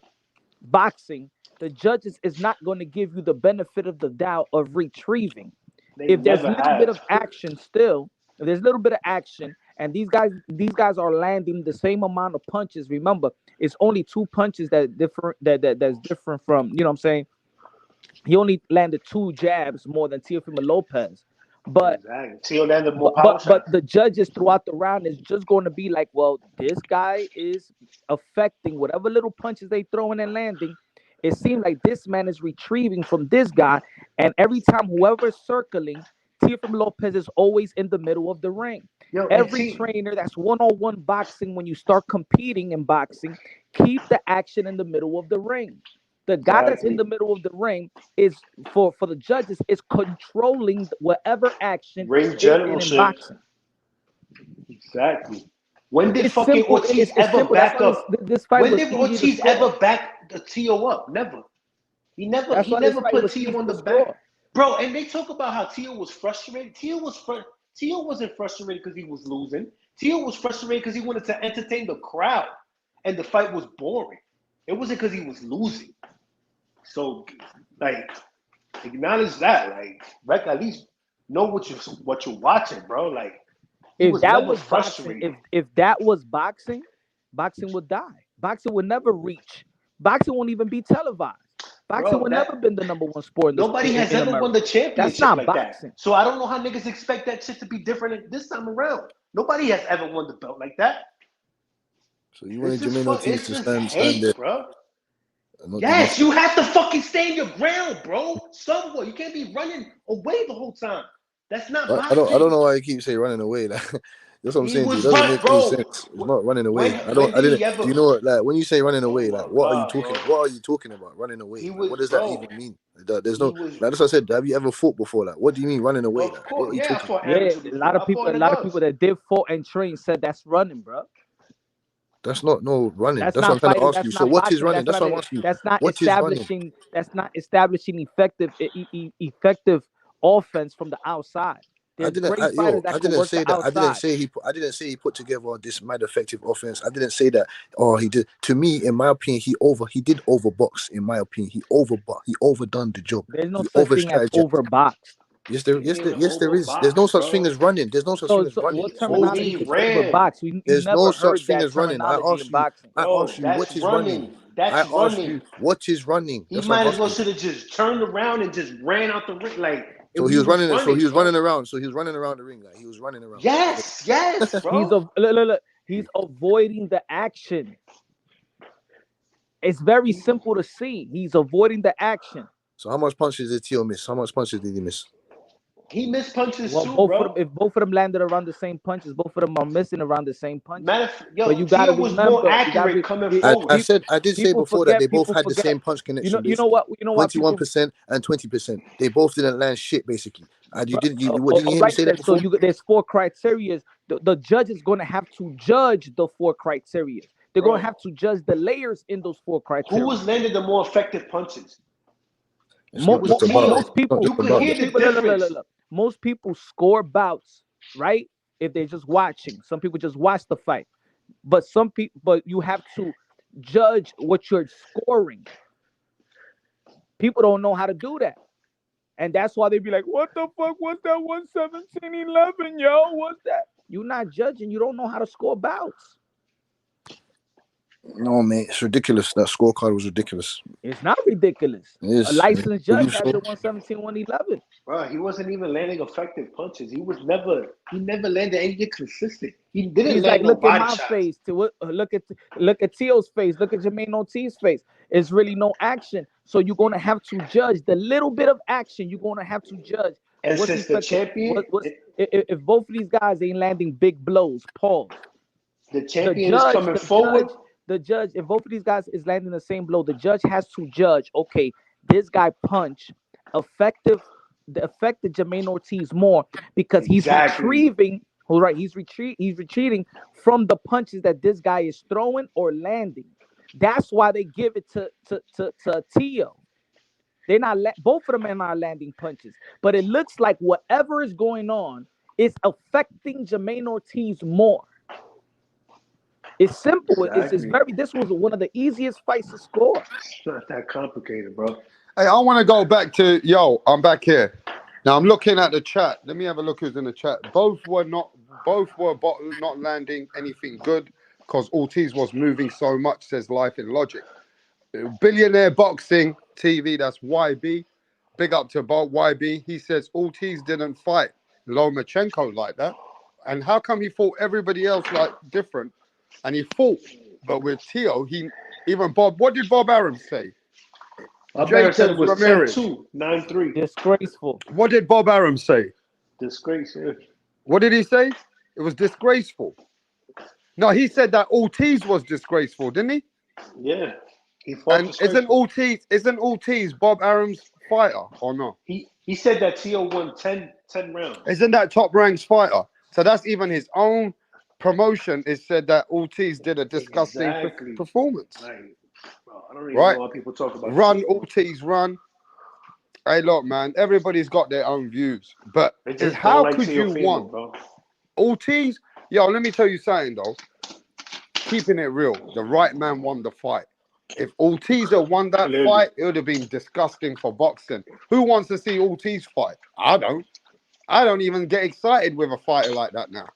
boxing, the judges is not going to give you the benefit of the doubt of retrieving. If there's a little bit of action still, if there's a little bit of action, and these guys are landing the same amount of punches. Remember, it's only 2 punches that's different from, you know what I'm saying? He only landed 2 jabs more than Teofimo Lopez. But the judges throughout the round is just going to be like, well, this guy is affecting whatever little punches they throwing and landing. It seems like this man is retrieving from this guy, and every time whoever's circling, Teofimo Lopez is always in the middle of the ring. Every trainer that's one-on-one boxing, when you start competing in boxing, keep the action in the middle of the ring. The guy that's in the middle of the ring is for the judges is controlling whatever action ring in boxing. Exactly. When did fucking Ortiz ever back up? When did Ortiz ever back the Tio up? Never. He never put Tio on the back. Bro, and they talk about how Tio was frustrated. Tio wasn't frustrated because he was losing. Tio was frustrated because he wanted to entertain the crowd, and the fight was boring. It wasn't because he was losing. So, like, acknowledge that. Like, at least know what you're watching, bro. Like, if that was boxing, if that was boxing, boxing would die. Boxing would never reach. Boxing won't even be televised. Boxing would never been the #1 sport. Nobody has ever won the championship That's not like boxing. that. So I don't know how niggas expect that shit to be different this time around. Nobody has ever won the belt like that. So you wanted Jermaine Ortiz to stand there, bro? Yes, you have to fucking stay in your ground, bro. Somewhere you can't be running away the whole time. That's not boxing. I don't know why you keep saying running away. That's what I'm saying. It doesn't make any sense. It's not running away. Do you know what? Like when you say running away, like what are you talking? What are you talking about? Running away? What does that even mean? There's no. Like that's what I said. Have you ever fought before? Like what do you mean running away? Like, what are you talking about? A lot of people that did fought and train said that's running, bro. That's not running. That's what I'm trying to ask you. So what is running? That's what I'm asking you. That's not establishing. That's not establishing effective offense from the outside. I didn't say that. I didn't say he put together this mad effective offense. I didn't say that. Oh, he did. To me, in my opinion, he did overbox. In my opinion, he overdone the job. There's no such thing as overboxed. Yes, there is. There's no such thing as running. There's no such thing as running. What terminology is overbox? There's no such thing as running. I asked you what is running. I asked you what is running. He might as well should have just turned around and just ran out the ring like. So he was running. So he was running around. So he was running around the ring. Like he was running around. Yes, bro. He's avoiding the action. It's very simple to see. He's avoiding the action. So how much punches did Tio miss? How much punches did he miss? He missed punches too, bro. If both of them landed around the same punches, both of them are missing around the same punches. But you got to remember, more accurate coming forward. I did say before that they both had the same punch connection. You know what? 21% and 20%. They both didn't land shit, basically. You didn't hear me say that before? So there's 4 criteria. The judge is going to have to judge the 4 criteria. They're going to have to judge the layers in those 4 criteria. Who was landing the more effective punches? Most people, you can hear the difference. Most people score bouts, right? If they're just watching. Some people just watch the fight. But you have to judge what you're scoring. People don't know how to do that. And that's why they be like, what the fuck was that 117-11, yo? What's that? You're not judging. You don't know how to score bouts. No, mate, it's ridiculous. That scorecard was ridiculous. It's not ridiculous. It is. A licensed judge Believe has so. it 117-111. Bro, he wasn't even landing effective punches. He never landed anything consistent. He didn't He's land like, no look at body my shots. face. Look at Teo's face. Look at Jermaine Ortiz's face. It's really no action. So you're gonna have to judge the little bit of action. You're gonna have to judge. And What's since the champion, if both of these guys ain't landing big blows, pause. The champion is coming forward. The judge, if both of these guys is landing the same blow, the judge has to judge. Okay, this guy punch affected Jermaine Ortiz more because he's retrieving. Right, he's retreating from the punches that this guy is throwing or landing. That's why they give it to Teo. They're not both of them are not landing punches, but it looks like whatever is going on is affecting Jermaine Ortiz more. It's simple. Exactly. This was one of the easiest fights to score. It's not that complicated, bro. Hey, I want to go back to I'm back here. Now I'm looking at the chat. Let me have a look who's in the chat. Both were not landing anything good because Ortiz was moving so much, says Life in Logic. Billionaire Boxing TV, that's YB. Big up to YB. He says Ortiz didn't fight Lomachenko like that. And how come he fought everybody else like different? And he fought, but with Teo, what did Bob Arum say? Arum said it was 10-2, 9-3. Disgraceful. What did Bob Arum say? Disgraceful. What did he say? It was disgraceful. No, he said that Ortiz was disgraceful, didn't he? Yeah. He fought. And isn't Ortiz Bob Arum's fighter or not? He said that Teo won 10 rounds. Isn't that Top Rank's fighter? So that's even his own promotion. It said that Ortiz did a disgusting performance. Right. Bro, I don't even know why people talk about Run, Ortiz, run. Hey, look, man, everybody's got their own views, but how could you want Ortiz? Yo, let me tell you something though. Keeping it real, the right man won the fight. If Ortiz had won that fight, it would have been disgusting for boxing. Who wants to see Ortiz fight? I don't. I don't even get excited with a fighter like that now.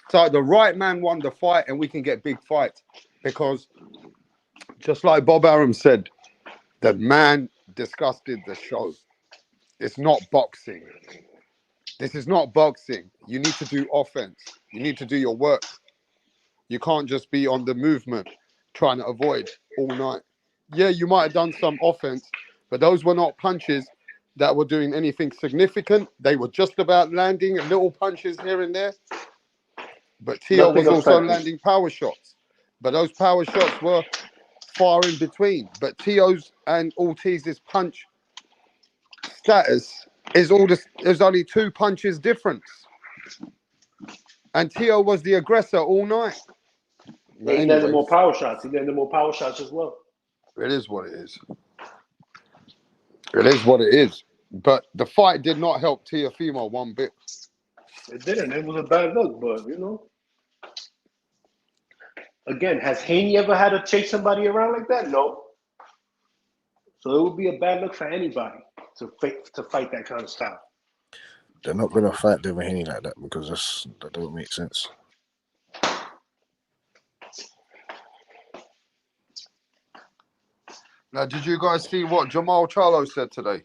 So the right man won the fight, and we can get big fights because, just like Bob Arum said, the man disgusted the show. It's not boxing. This is not boxing. You need to do offense. You need to do your work. You can't just be on the movement trying to avoid all night. Yeah, you might have done some offense, but those were not punches that were doing anything significant. They were just about landing little punches here and there. But Teo was also landing power shots. But those power shots were far in between. But Teo's and Ortiz's punch status is there's only 2 punches difference. And Teo was the aggressor all night. He landed more power shots. He landed more power shots as well. It is what it is. It is what it is. But the fight did not help Teofimo one bit. It didn't. It was a bad look, but Again, has Haney ever had to chase somebody around like that? No. So it would be a bad look for anybody to fight that kind of style. They're not gonna fight Devin Haney like that because that don't make sense. Now, did you guys see what Jamal Charlo said today?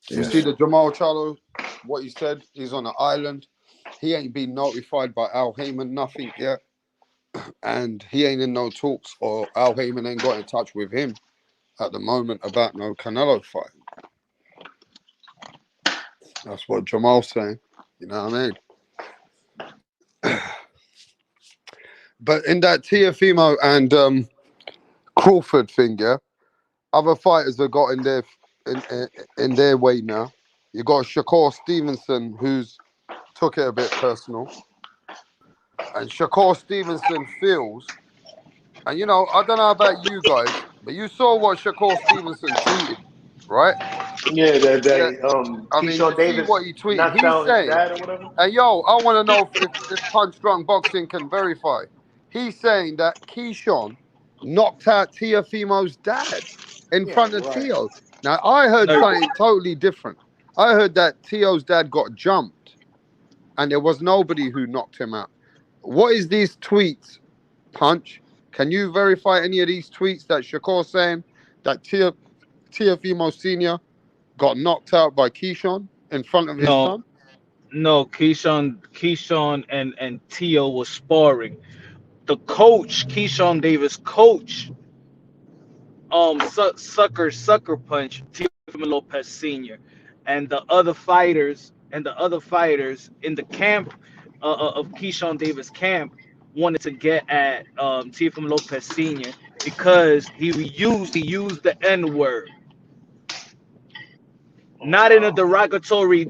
You see the Jamal Charlo, what he said? He's on an island. He ain't been notified by Al Heyman, nothing yet. And he ain't in no talks, or Al Heyman ain't got in touch with him at the moment about no Canelo fight. That's what Jamal's saying. You know what I mean? But in that Teofimo and Crawford thing, yeah, other fighters have got in their way now. You got Shakur Stevenson, who's took it a bit personal, and Shakur Stevenson feels, and I don't know about you guys, but you saw what Shakur Stevenson tweeted, right? Yeah, I mean, you see what he tweeted. He's saying, and I want to know if Punch Drunk Boxing can verify. He's saying that Keyshawn knocked out Teofimo's dad in front of Teo. Now, I heard No. something totally different. I heard that Tio's dad got jumped and there was nobody who knocked him out. What is these tweets, Punch? Can you verify any of these tweets that Shakur's saying that Teofimo Sr. got knocked out by Keyshawn in front of his son? No, Keyshawn and Tio was sparring. The coach, Keyshawn Davis coach, sucker punch Teofimo Lopez Sr. and the other fighters in the camp of Keyshawn Davis camp wanted to get at Teofimo Lopez Sr. because he used the N word. Not in a derogatory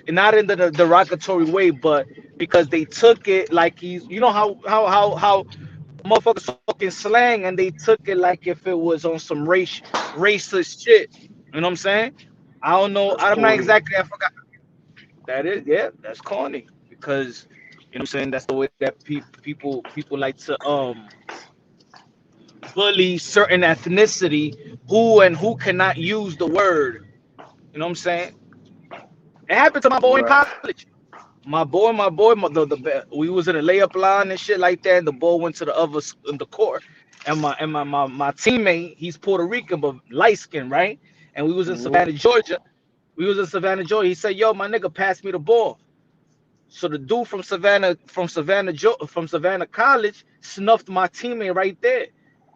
way, but because they took it like he's, you know how motherfuckers talking slang, and they took it like if it was on some racist shit. You know what I'm saying? I don't know. That's I'm not corny. exactly. I forgot. That is, yeah, that's corny because you know what I'm saying. That's the way that people like to bully certain ethnicity who cannot use the word. You know what I'm saying? It happened to my boy in college. My boy, we was in a layup line and shit like that. And the ball went to the other in the court, and my teammate, he's Puerto Rican but light skin, right? And we was in Savannah, Georgia. He said, "Yo, my nigga, pass me the ball." So the dude from Savannah College snuffed my teammate right there.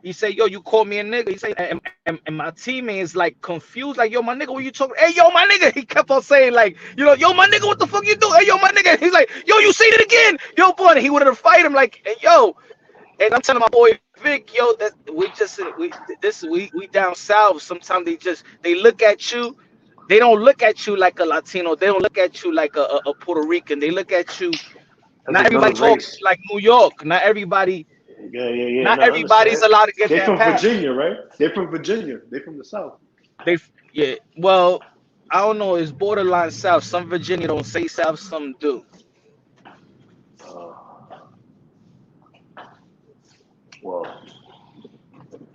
He said, "Yo, you called me a nigga." He said, and my teammate is like confused, like, "Yo, my nigga, what you talking? Hey, yo, my nigga." He kept on saying like, you know, "Yo, my nigga, what the fuck you do? Hey, yo, my nigga." He's like, "Yo, you seen it again, yo, boy." And he wanted to fight him, like, "Hey, yo." And I'm telling my boy Vic, "Yo, that we down south. Sometimes they look at you. They don't look at you like a Latino. They don't look at you like a Puerto Rican. They look at you. Not everybody talks like New York. Not everybody." Yeah. Not No, everybody's allowed to get They're that from pass. Virginia, right? They're from Virginia. They're from the South. Well, I don't know. It's borderline South. Some Virginia don't say South. Some do. Well,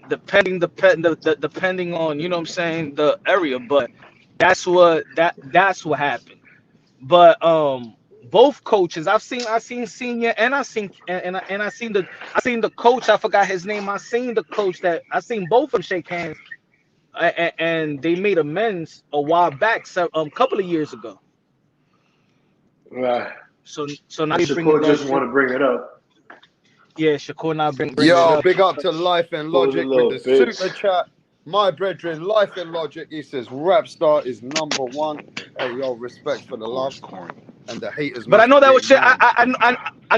depending on, you know what I'm saying, the area. But that's what happened. But both coaches, I've seen Senior and I seen the coach. I forgot his name. I seen both of them shake hands, and they made amends a while back, couple of years ago. right. So now they bring Shakur just want to bring it up. Yeah, Shakur now bring it Yo, up. big up to Life and Logic with the super chat. My brethren, Life and Logic, he says Rap Star is #1. Hey, yo, respect for the love and the haters. But I know that was shit. I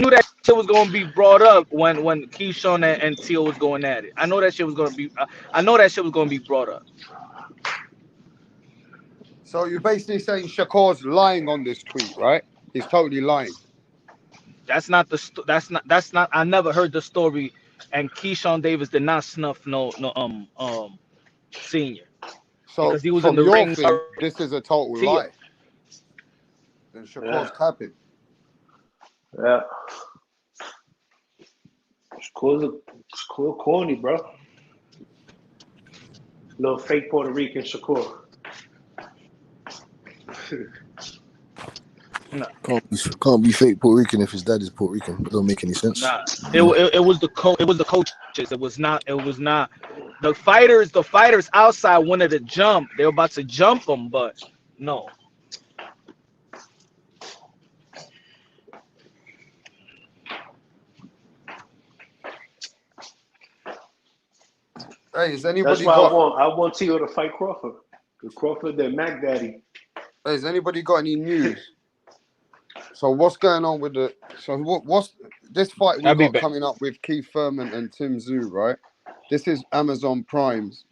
knew that shit was gonna be brought up when Keyshawn and Tio was going at it. I know that shit was gonna be. I know that shit was gonna be brought up. So you're basically saying Shakur's lying on this tweet, right? He's totally lying. That's not. I never heard the story, and Keyshawn Davis did not snuff no Senior. So because he was from in the your ring. thing, this is a total Tio. lie. Then Shakur's capping. Yeah. Shakur's corny, bro. Little fake Puerto Rican Shakur. No. Can't be fake Puerto Rican if his dad is Puerto Rican. It don't make any sense. Nah, it was the coaches. It was not the fighters. The fighters outside wanted to jump. They were about to jump him, but no. Hey, is anybody That's why I want Tio to fight Crawford. Because Crawford, their Mac Daddy. Hey, has anybody got any news? So what's going on with the? So what's this fight we got coming up with Keith Thurman and Tim Tszyu, right? This is Amazon Prime's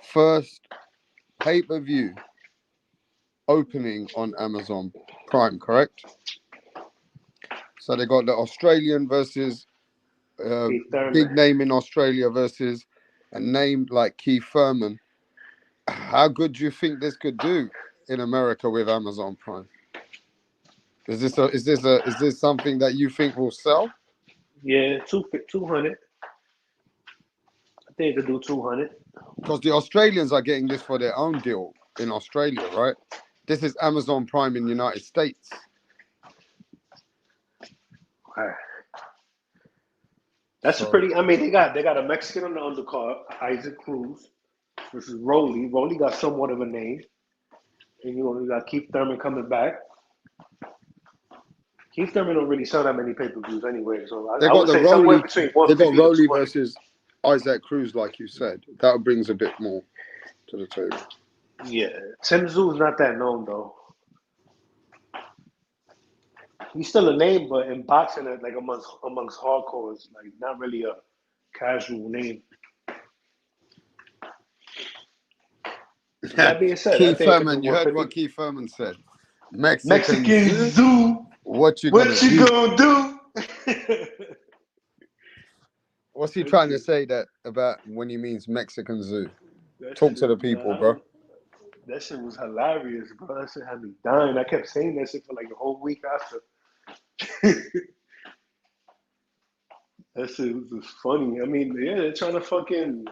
first pay-per-view opening on Amazon Prime, correct? So they got the Australian versus big name in Australia versus a name like Keith Thurman. How good do you think this could do in America with Amazon Prime? Is this something that you think will sell? Yeah, 200. I think they could do 200. Because the Australians are getting this for their own deal. in Australia, right? This is Amazon Prime in the United States. That's pretty. I mean, they got a Mexican on the undercard, Isaac Cruz, versus Rolly. Rolly got somewhat of a name, and you got Keith Thurman coming back. Keith Thurman don't really sell that many pay-per-views anyway, so I would say somewhere between 150 they got Rolly to 20. versus Isaac Cruz, like you said. That brings a bit more to the table. Yeah, Tim Tszú's not that known though. He's still a name, but in boxing, like amongst hardcores, like not really a casual name. That being said, Keith Thurman, you heard what Keith Thurman said. Mexican Zoo. What you gonna do? What's he trying to say that about when he means Mexican Zoo? Talk to the people, bro. That shit was hilarious, bro. That shit had me dying. I kept saying that shit for like a whole week after. That shit was just funny. I mean, yeah, they're trying to fucking,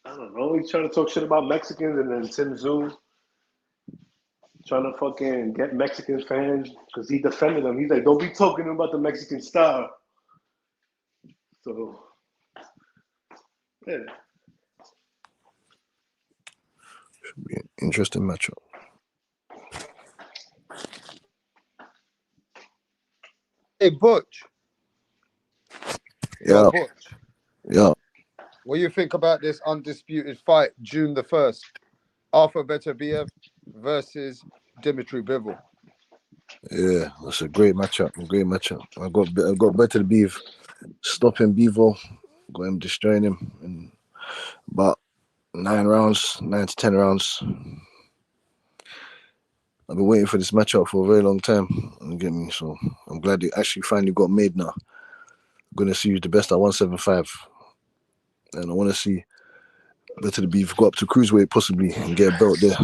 I don't know, he's trying to talk shit about Mexicans, and then Tim Tszú trying to fucking get Mexican fans because he defended them. He's like, don't be talking about the Mexican style. So, yeah. Should be an interesting matchup. Hey, Butch. Yeah. Butch. Yeah. What do you think about this undisputed fight, June the 1st? Arthur Beterbiev versus Dimitri Bivol. Yeah, that's a great matchup. I got Beterbiev stopping Bivol, got him destroying him in about 9 to 10 rounds. I've been waiting for this matchup for a very long time. You get me? So I'm glad it actually finally got made now. I'm going to see who's the best at 175. And I want to see Beterbiev go up to cruiserweight possibly and get a belt there.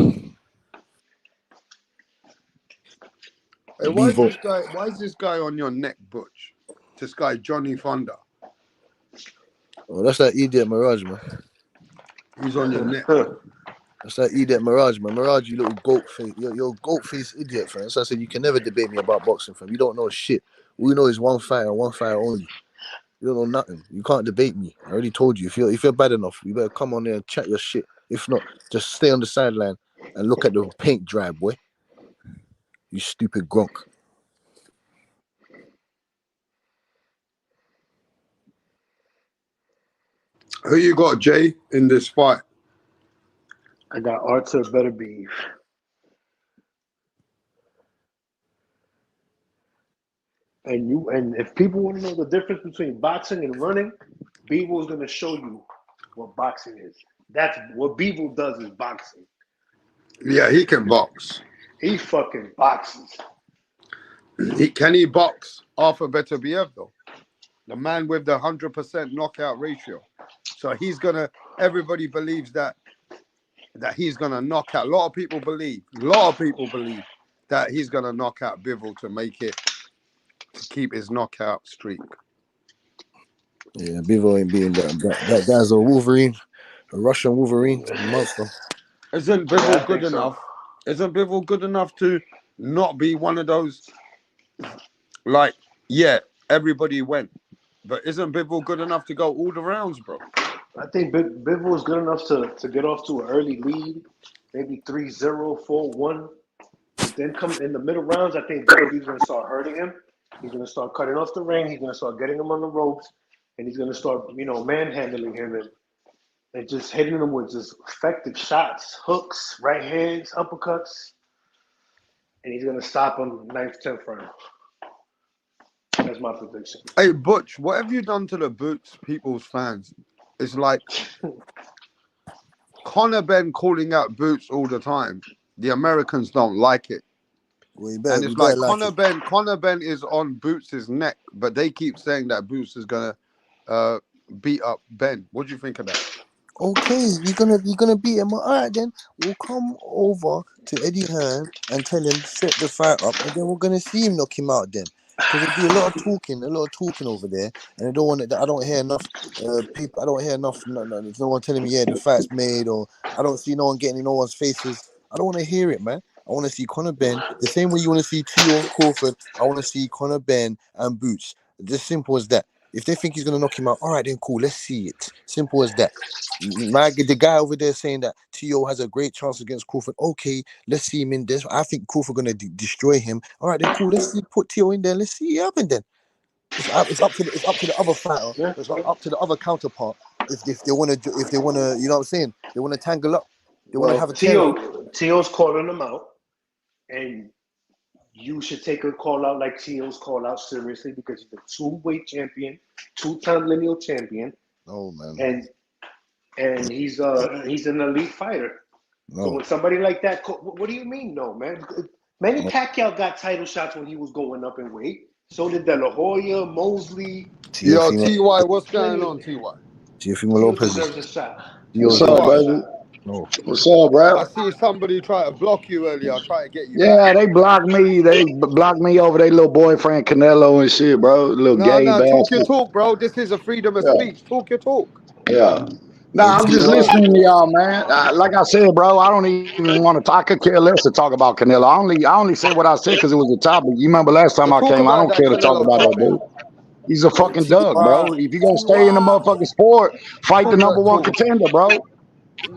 Hey, why is this guy on your neck, Butch? This guy, Johnny Thunder. Oh, that's that idiot Mirage, man. He's on your neck. That's that idiot Mirage, man. Mirage, you little goat face. You're a goat face idiot, fam. So I said, you can never debate me about boxing, fam. You don't know shit. All you know is one fight and one fight only. You don't know nothing. You can't debate me. I already told you. If you're bad enough, you better come on there and chat your shit. If not, just stay on the sideline and look at the paint dry, boy. You stupid gronk. Who you got, Jay, in this fight? I got Arthur Beterbiev. And if people want to know the difference between boxing and running, Bivol is going to show you what boxing is. That's what Bivol does is boxing. Yeah, he can box. He fucking boxes. Can he box Arthur Beterbiev though? The man with the 100% knockout ratio. So everybody believes that he's gonna knock out. A lot of people believe that he's gonna knock out Bivol to keep his knockout streak. Yeah, Bivol ain't being that guy's a Wolverine, a Russian Wolverine, a monster. Isn't Bivol good enough? Isn't Bivol good enough to not be one of those? Like, yeah, everybody went, but isn't Bivol good enough to go all the rounds, bro? I think Bivol is good enough to get off to an early lead, maybe 3-0, 4-1. Then come in the middle rounds, I think Beterbiev going to start hurting him. He's going to start cutting off the ring. He's going to start getting him on the ropes, and he's going to start, manhandling him and just hitting him with just effective shots, hooks, right hands, uppercuts, and he's going to stop him 9th, 10th round. That's my prediction. Hey, Butch, what have you done to the Boots people's fans? It's like Conor Ben calling out Boots all the time. The Americans don't like it. Well, and it's like Conor Ben is on Boots' neck, but they keep saying that Boots is gonna beat up Ben. What do you think of that? Okay, you're gonna beat him. All right, then we'll come over to Eddie Hearn and tell him set the fight up, and then we're gonna see him knock him out. Then because they do a lot of talking over there, and I don't want it. I don't hear enough people. I don't hear enough. There's no one telling me, yeah, the fight's made, or I don't see no one getting in no one's faces. I don't want to hear it, man. I want to see Conor Benn the same way you want to see Teo and Crawford. I want to see Conor Benn and Boots. Just simple as that. If they think he's gonna knock him out, all right, then cool. Let's see it. Simple as that. The guy over there saying that Teo has a great chance against Crawford. Okay, let's see him in this. I think Crawford gonna destroy him. All right, then cool. Let's see, put Teo in there. Let's see it happen then. It's up to the other fighter. It's up to the other counterpart. If they wanna, you know what I'm saying? They wanna tangle up. They wanna have a Teo's calling him out, and you should take a call out like Teo's call out seriously because he's a two-weight champion, two-time lineal champion. Oh man. And he's an elite fighter. No. So with somebody like that, what do you mean, no, man? Manny Pacquiao got title shots when he was going up in weight. So did De La Hoya, Mosley. Yo, T.Y., what's going on, T.Y.? Teofimo Lopez deserves a shot. What's up, baby? No. What's up, bro? I see somebody try to block you earlier. I try to get you Yeah, back. they blocked me. They blocked me over their little boyfriend Canelo and shit, bro. Little gay No, bastard. talk your talk, bro. This is a freedom of speech. Talk your talk. Yeah. Nah, I'm just listening to y'all, man. Like I said, bro, I don't even want to talk. I could care less to talk about Canelo. I only said what I said because it was a topic. You remember last time I came? I don't care to talk about that, dude. He's a fucking dog, bro. If you're going to stay in the motherfucking sport, fight the number one contender, bro.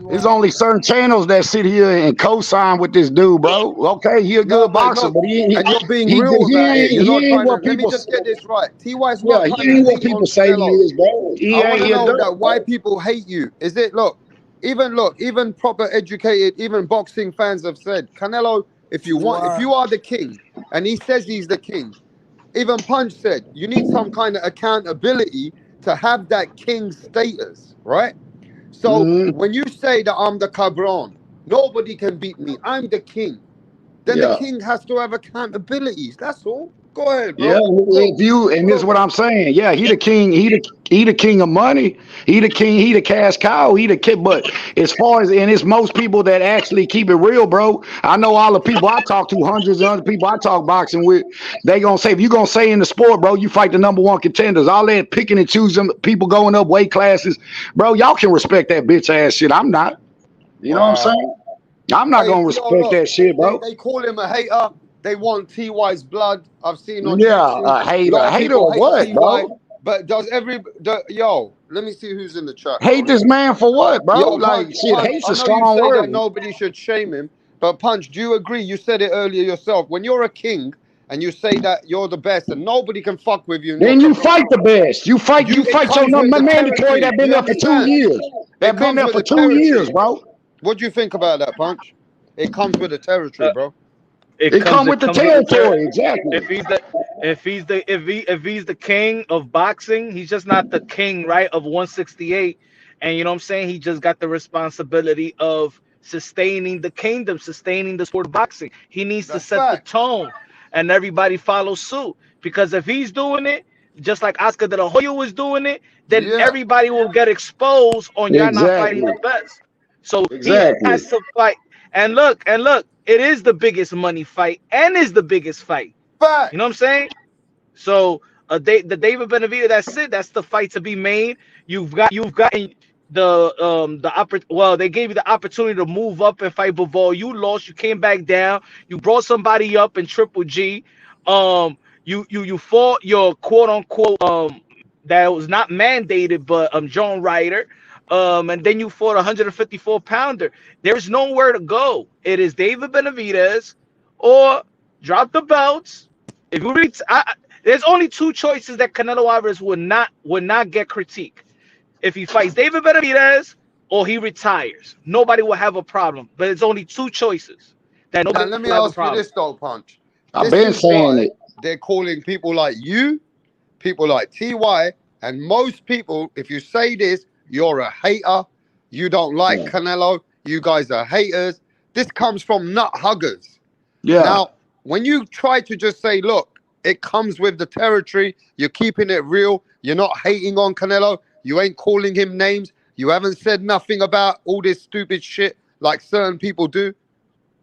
There's only certain channels that sit here and co-sign with this dude, bro. Okay, he a good boxer, but he and you're being real about it. You're not trying to. Let me just get this right. T.Y.'s not trying to he ain't what people say he is, bro. I want to know that why people hate you. Is it even proper educated, even boxing fans have said, Canelo, if you are the king, and he says he's the king. Even Punch said you need some kind of accountability to have that king status, right? So when you say that I'm the cabron, nobody can beat me, I'm the king, then the king has to have accountabilities. That's all. Go ahead, bro. Yeah, and this is what I'm saying. Yeah, he the king. He the king of money. He the king. He the cash cow. He the kid. But as far as it's most people that actually keep it real, bro. I know all the people I talk to, hundreds of other people I talk boxing with. They gonna say if you gonna say in the sport, bro, you fight the number one contenders. All that picking and choosing, people going up weight classes, bro. Y'all can respect that bitch ass shit. I'm not. You know what I'm saying? I'm not gonna respect that shit, bro. They call him a hater. They want T.Y.'s blood. I've seen on YouTube. A hater of what, bro? But does let me see who's in the chat. Hate this man for what, bro? Yo, like, Punch, shit, hate's a strong you say word. that nobody should shame him, but Punch, do you agree? You said it earlier yourself. When you're a king and you say that you're the best and nobody can fuck with you, then you fight the best. You fight your mandatory that been there for 2 years. That been there for 2 years, bro. What do you think about that, Punch? It comes with the territory, bro. It comes with the territory, exactly. If he's the king of boxing, he's just not the king, right, of 168. And you know what I'm saying? He just got the responsibility of sustaining the kingdom, sustaining the sport of boxing. He needs to set the tone, and everybody follows suit. Because if he's doing it, just like Oscar De La Hoya was doing it, then everybody will get exposed on y'all not fighting the best. So he has to fight. And look, it is the biggest money fight and is the biggest fight. You know what I'm saying? So the David Benavidez, that's it. That's the fight to be made. You've gotten they gave you the opportunity to move up and fight Bivol. You lost. You came back down. You brought somebody up in Triple G. You fought your quote unquote that was not mandated, but John Ryder. And then you fought a 154 pounder. There's nowhere to go. It is David Benavidez or drop the belts. If you read, there's only two choices that Canelo Alvarez would not get critique. If he fights David Benavidez or he retires, nobody will have a problem. But it's only two choices that nobody let me will have a ask you problem. this though, Punch. I've been saying it. They're calling people like you, people like T.Y., and most people, if you say this, you're a hater. You don't like Canelo. You guys are haters. This comes from nut huggers. Yeah. Now, when you try to just say, look, it comes with the territory. You're keeping it real. You're not hating on Canelo. You ain't calling him names. You haven't said nothing about all this stupid shit like certain people do.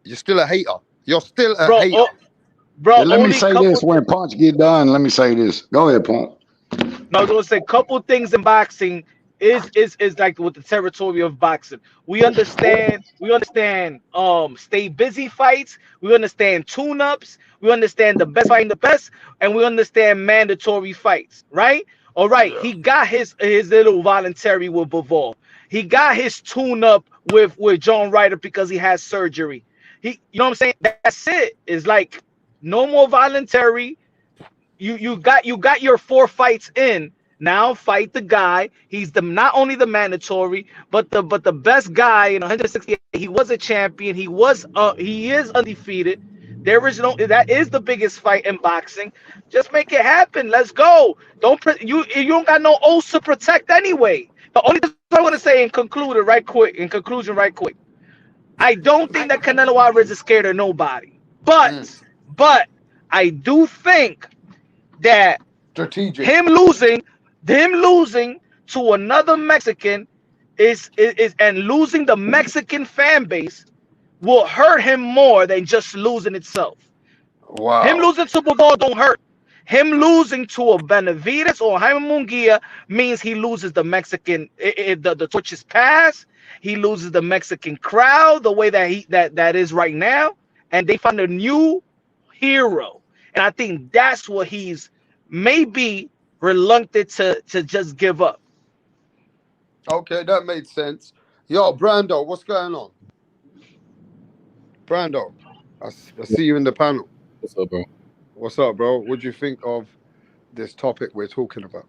You're still a hater. You're still a hater. bro. And let me Only say couple. this: when Punch get done, let me say this. Go ahead, Punch. No, I was gonna say couple things in boxing is like with the territory of boxing. We understand stay busy fights, we understand tune-ups, we understand the best fighting the best, and we understand mandatory fights, right? All right, he got his little voluntary with Bivol. He got his tune-up with John Ryder because he has surgery. You know what I'm saying? That's it. It's like no more voluntary. You got your 4 fights in. Now fight the guy. He's the not only the mandatory, but the best guy in 168. He was a champion. He is undefeated. There is no, that is the biggest fight in boxing. Just make it happen. Let's go. You don't got no oaths to protect anyway. The only thing I want to say in conclusion right quick. I don't think that Canelo Alvarez is scared of nobody. But I do think that strategic. him losing to another Mexican is and losing the Mexican fan base will hurt him more than just losing itself. Wow. Him losing to Bivol don't hurt. Him losing to a Benavidez or Jaime Munguia means he loses the Mexican. The torch is passed. He loses the Mexican crowd the way that is right now, and they find a new hero. And I think that's what he's maybe reluctant to just give up. Okay, that made sense. Yo, Brando, what's going on? Brando, I see you in the panel. What's up, bro? What's up, bro? What do you think of this topic we're talking about?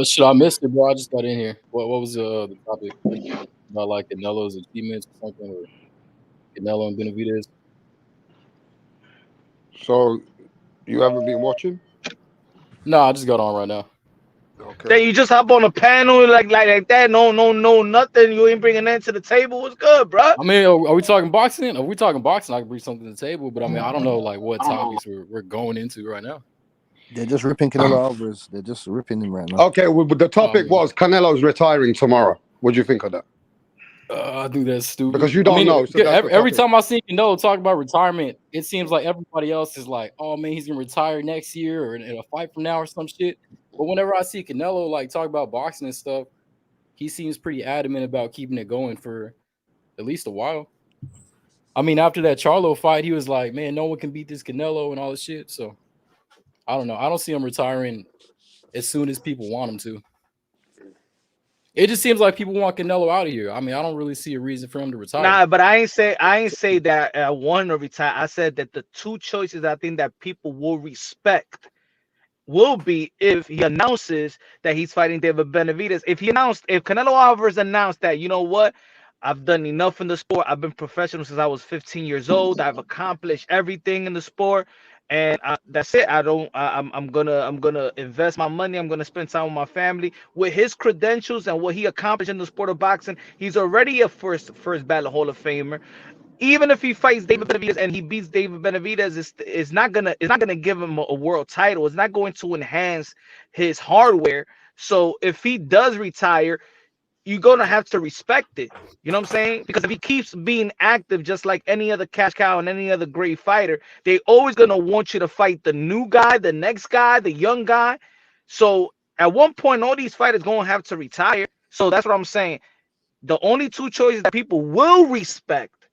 Shit, I missed it, bro. I just got in here. What was the topic? About like Canelo's achievements or something, or Canelo and Benavidez? So, you haven't been watching? No, I just got on right now. Okay. Then you just hop on a panel like that. No, nothing. You ain't bringing that to the table. What's good, bro? I mean, are we talking boxing? I can bring something to the table, but I mean, I don't know like what topics we're going into right now. They're just ripping Canelo Alvarez. They're just ripping him right now. Okay, well, the topic was Canelo's retiring tomorrow. What do you think of that? I think that's stupid. Because you don't know. So every time I see Canelo talk about retirement, it seems like everybody else is like, "Oh man, he's gonna retire next year or in a fight from now or some shit." But whenever I see Canelo like talk about boxing and stuff, he seems pretty adamant about keeping it going for at least a while. I mean, after that Charlo fight, he was like, "Man, no one can beat this Canelo" and all this shit. So I don't know. I don't see him retiring as soon as people want him to. It just seems like people want Canelo out of here. I mean, I don't really see a reason for him to retire. Nah, but I ain't say that I want to retire. I said that the 2 choices I think that people will respect will be if he announces that he's fighting David Benavidez. If Canelo Alvarez announced that, you know what, I've done enough in the sport. I've been professional since I was 15 years old. I've accomplished everything in the sport. And that's it. I'm gonna invest my money. I'm gonna spend time with my family. With his credentials and what he accomplished in the sport of boxing, he's already a first ballot Hall of Famer. Even if he fights David Benavidez and he beats David Benavidez, it's not gonna give him a world title. It's not going to enhance his hardware. So if he does retire, you're gonna have to respect it. You know what I'm saying? Because if he keeps being active, just like any other cash cow and any other great fighter, they always gonna want you to fight the new guy, the next guy, the young guy. So at one point, all these fighters gonna have to retire. So that's what I'm saying. The only 2 choices that people will respect,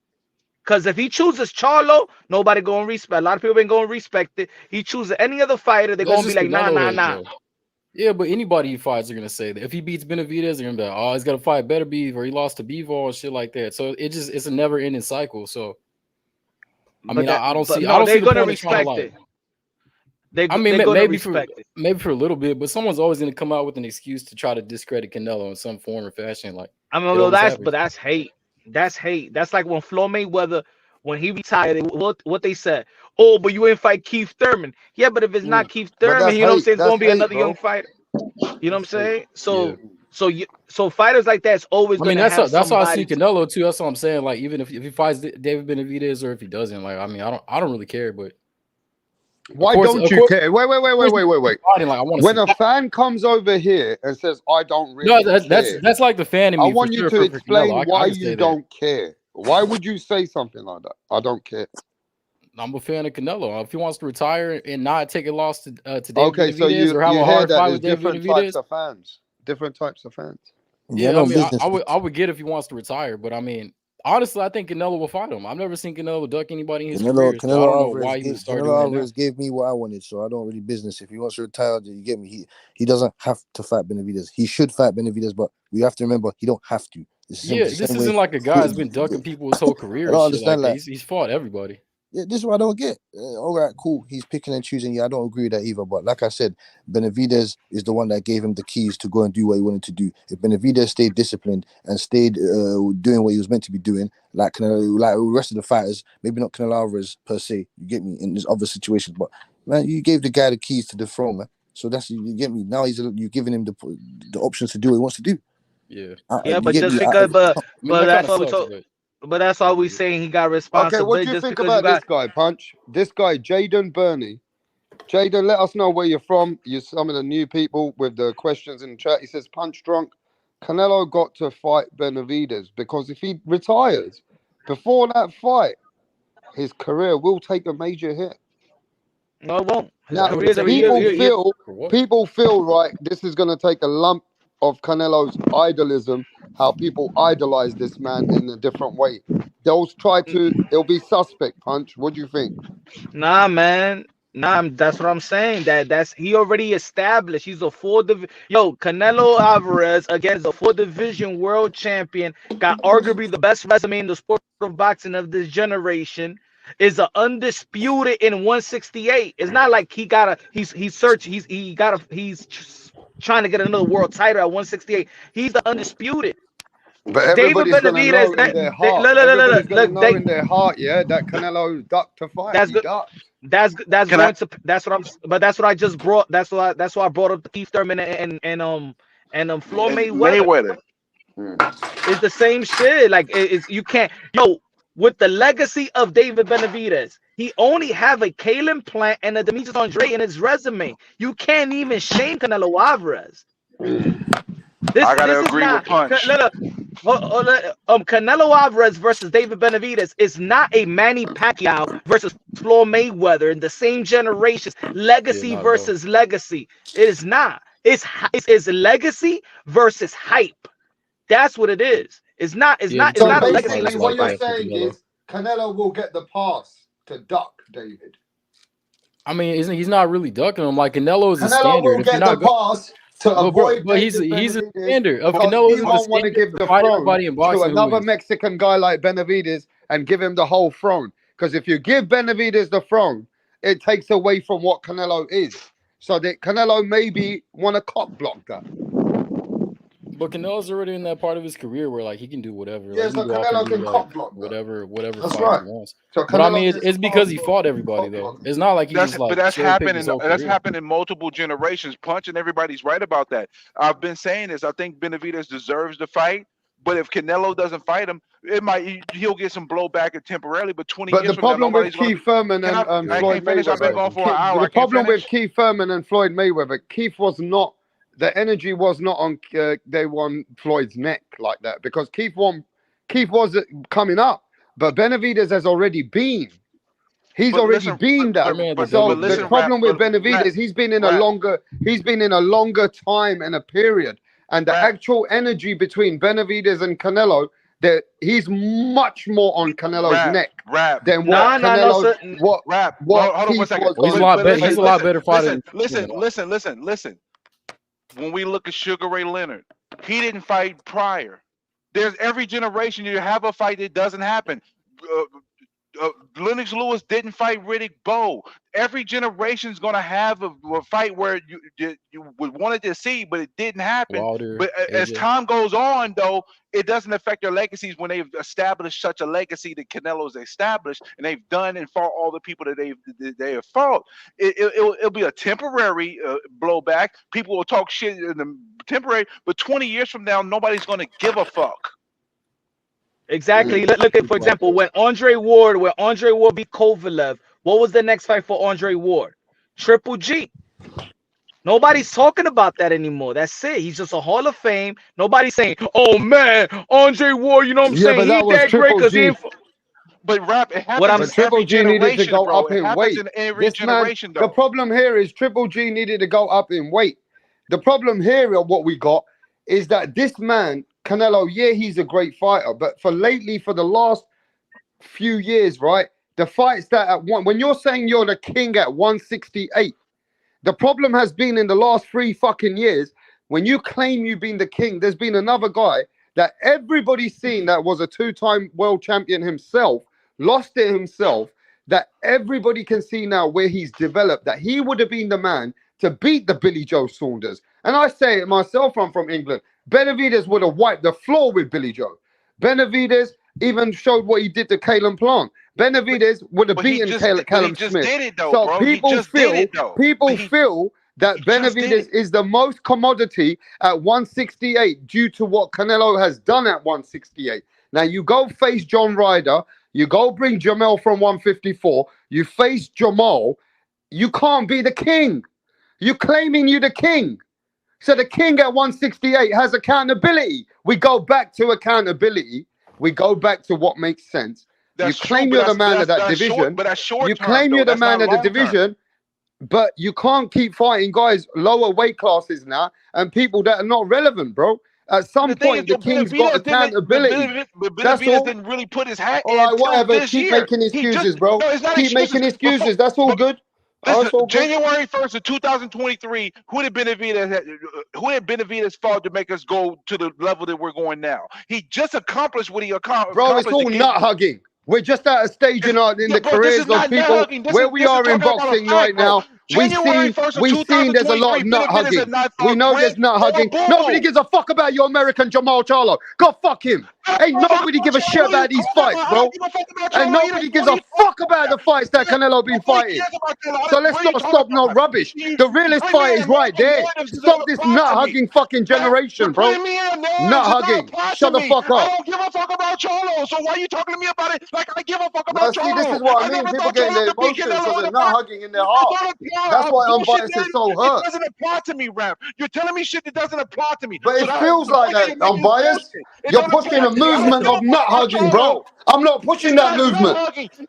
because if he chooses Charlo, nobody gonna respect. A lot of people ain't gonna respect it. He chooses any other fighter, they're gonna be like, nah. Yeah, but anybody he fights are gonna say that. If he beats Benavidez, they're gonna be like, "Oh, he's got to fight better beef," or he lost to Bivol and shit like that. So it's a never ending cycle. So I mean, I don't see. They're the gonna point respect of it. Maybe for a little bit, but someone's always gonna come out with an excuse to try to discredit Canelo in some form or fashion. Like, I mean, that's hate. That's hate. That's like when Floyd Mayweather, when he retired, what they said. Oh, but you ain't fight Keith Thurman. Yeah, but if it's not Keith Thurman, you know what I'm saying, it's gonna be another young fighter. You know what I'm saying? So fighters like that's always. I mean, that's why I see Canelo too. That's what I'm saying. Like, even if he fights David Benavidez or if he doesn't, like, I mean, I don't really care. But why don't you care? Wait. Like, when a fan comes over here and says, "I don't really," that's like the fan in me. I want you to explain Canelo. why you don't care. Why would you say something like that? I don't care. I'm a fan of Canelo. If he wants to retire and not take a loss to David Okay, so Benavidez or have a hear hard that fight there's with David different types Benavidez, of fans. Different types of fans. yeah, I mean, I would get if he wants to retire, but I mean, honestly, I think Canelo will fight him. I've never seen Canelo duck anybody in his career, so I don't know why he would start doing it now. Alvarez gave me what I wanted, so I don't really business. If he wants to retire, you get me. He doesn't have to fight Benavidez. He should fight Benavidez, but we have to remember he don't have to. This isn't like a guy that's been ducking people his whole career. I don't understand like that. He's fought everybody. Yeah, this is what I don't get. All right, cool. He's picking and choosing. Yeah, I don't agree with that either. But like I said, Benavidez is the one that gave him the keys to go and do what he wanted to do. If Benavidez stayed disciplined and stayed doing what he was meant to be doing, like Canelo, like the rest of the fighters, maybe not Canelo Alvarez per se, you get me, in this other situations. But man, you gave the guy the keys to the throne, man. So that's, you get me. Now you're giving him the options to do what he wants to do. Yeah. But just because, but that's what we talk. But that's all we saying. He got responsibility. Okay, what do you think about this guy, Punch? This guy, Jaden Burney. Jaden, let us know where you're from. You're some of the new people with the questions in the chat. He says, Punch drunk. Canelo got to fight Benavidez because if he retires before that fight, his career will take a major hit. No, it won't. Now, people feel right. This is going to take a lump of Canelo's idolism, how people idolize this man in a different way. They'll try to, it'll be suspect, Punch. What do you think? Nah, man. Nah, that's what I'm saying. That's he already established. He's a Canelo Alvarez, again, is a 4-division world champion, got arguably the best resume in the sport of boxing of this generation. Is a undisputed in 168. It's not like he's trying to get another world title at 168. He's the undisputed. But everybody's going to know in their heart. Everybody's going to know in their heart, yeah, that Canelo ducked to fight. That's good. That's what I just brought. That's why I brought up the Keith Thurman and Floyd Mayweather. It's the same shit. Like you can't with the legacy of David Benavidez, he only have a Kalen Plant and a Demetrius Andre in his resume. You can't even shame Canelo Alvarez. I gotta agree with Punch. Canelo Alvarez versus David Benavidez is not a Manny Pacquiao versus Floyd Mayweather in the same generations. Legacy versus legacy. It is not. It's legacy versus hype. That's what it is. It's not a legacy. What you're saying is Canelo will get the pass to duck David. I mean, he's not really ducking him. Like Canelo is a standard. Canelo will get the pass to avoid. But he's a standard. Canelo he won't want to give the throne to another Mexican guy like Benavidez and give him the whole throne. Because if you give Benavidez the throne, it takes away from what Canelo is. So that Canelo maybe want to cock block that. But Canelo's already in that part of his career where like he can do whatever. Yeah, like, so Canelo can cock block whatever That's fight right. he wants. So but I mean, it's because he fought everybody though. It's not like he's like. But that's happened in multiple generations. Punch, and everybody's right about that. I've been saying this. I think Benavidez deserves the fight, but if Canelo doesn't fight him, he'll get some blowback temporarily. But 20 years the problem with Keith Thurman and Floyd Mayweather. I've been going for an hour. The problem with Keith Thurman and Floyd Mayweather, Keith was not. The energy was not on day one Floyd's neck like that because Keith was coming up, but Benavidez has already been. He's already been that. So the problem with Benavidez, he's been in a longer time and a period, and the actual energy between Benavidez and Canelo, that he's much more on Canelo's neck than what Canelo. He's a lot better fighter. Listen. When we look at Sugar Ray Leonard, he didn't fight prior. There's every generation you have a fight that doesn't happen. Lennox Lewis didn't fight Riddick Bowe. Every generation is going to have a fight where you wanted to see, but it didn't happen. Wilder, but as time goes on, though, it doesn't affect their legacies when they've established such a legacy that Canelo's established, and they've done and fought all the people that they have fought. It'll be a temporary blowback. People will talk shit in the temporary, but 20 years from now, nobody's going to give a fuck. Exactly. Look at, for example, when Andre Ward beat Kovalev, what was the next fight for Andre Ward? Triple G. Nobody's talking about that anymore. That's it. He's just a Hall of Fame. Nobody's saying, "Oh man, Andre Ward." You know what I'm saying? But that was He's that great because he. But Rap, it What I'm happens But in every Triple G needed to generation, go bro. up It in happens weight. in every This man, generation, the though. problem here is Triple G needed to go up in weight. The problem here of what we got is that this man, Canelo, yeah, he's a great fighter, but for the last few years, right? The fights that when you're saying you're the king at 168, the problem has been in the last 3 fucking years, when you claim you've been the king, there's been another guy that everybody's seen that was a 2-time world champion himself, lost it himself, that everybody can see now where he's developed, that he would have been the man to beat the Billy Joe Saunders. And I say it myself, I'm from England. Benavidez would have wiped the floor with Billy Joe. Benavidez even showed what he did to Kalen Plant. Benavidez would have beaten Callum Smith. Did it, though, So bro. people feel that Benavidez is the most commodity at 168 due to what Canelo has done at 168. Now you go face John Ryder, you go bring Jamel from 154, you face Jamal, you can't be the king. You're claiming you're the king. So the king at 168 has accountability. We go back to accountability. We go back to what makes sense. You claim you're the man of that division. You claim you're the man of the division, but you can't keep fighting guys lower weight classes now and people that are not relevant, bro. At some point, the king's got accountability. That's all. Didn't really put his hat All right, whatever. Keep making excuses, bro. Keep making excuses. That's all good. Listen, January 1st of 2023, who did Benavidez fought to make us go to the level that we're going now? He just accomplished what he accomplished. Bro, it's all nut hugging. We're just at a stage in the careers of people where we are in boxing right now. We've seen there's a lot of nut hugging. We know there's nut hugging. Nobody gives a fuck about your American Jamal Charlo. Go fuck him. Ain't nobody give a shit about these fights, bro. And nobody gives a fuck about the fights that Canelo been fighting. So let's not stop no rubbish. The realest fight is right there. Stop this nut hugging fucking generation, bro. Nut hugging. Shut the fuck up. I don't give a fuck about Charlo. So why are you talking to me about it like I give a fuck about Charlo? See, this is what I mean. People getting their emotions because they're nut hugging in their heart. That's why unbiased is so hurt. It doesn't apply to me, Rap. You're telling me shit that doesn't apply to me. But it feels like that, unbiased. You're pushing a movement of nut hugging, bro. I'm not pushing that movement.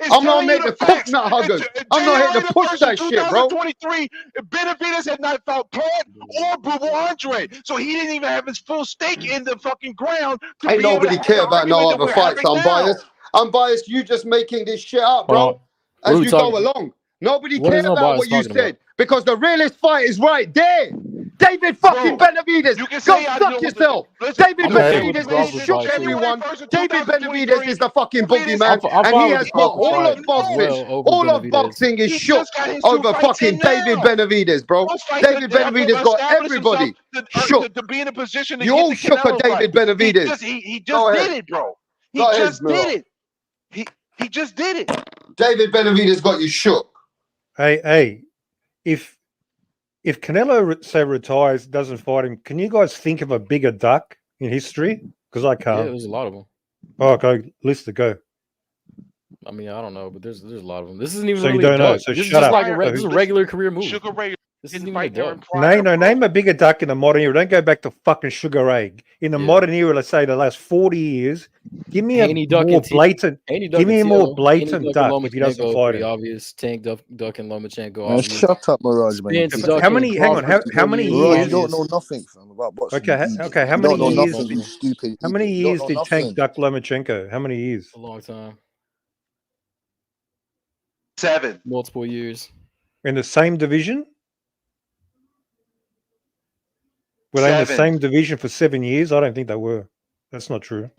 I'm not here to cook nut huggers. I'm not here to push that shit, bro. 2023, Benavidez had not fought Plant or Boo Andre, so he didn't even have his full stake in the fucking ground. Ain't nobody care about no other fights, unbiased. Unbiased, you just making this shit up, bro, as you go along. Nobody cares about what you said because the realest fight is right there. David fucking Benavidez. Go suck yourself. David Benavidez is shook everyone. David Benavidez is the fucking boogeyman, and he has got all of boxing. All of boxing is shook over fucking David Benavidez, bro. David Benavidez got everybody shook. To be in a position to you all shook at David Benavidez. He just did it, bro. He just did it. He just did it. David Benavidez got you shook. Hey, if Canelo say retires, doesn't fight him, can you guys think of a bigger duck in history? Because I can't. Yeah, there's a lot of them. Oh, okay, list to go. I mean, I don't know, but there's a lot of them. This isn't even so really you don't know. Duck. So this shut is just up. like this is a regular career move. Sugar Ray this isn't even a duck. Name a bigger duck in the modern era. Don't go back to fucking Sugar Ray. In the modern era, let's say the last 40 years, give me a more blatant. Give me a more blatant duck if he doesn't fight him. Obvious. Tank, Duck, and Lomachenko. Man, shut up, Mirage, man. How many? Hang on. How many years? You don't know nothing, fam, about boxing. Okay. How many years? Stupid. How many years did Tank Duck Lomachenko? How many years? A long time. 7. Multiple years. In the same division? Were they in the same division for 7 years? I don't think they were. That's not true.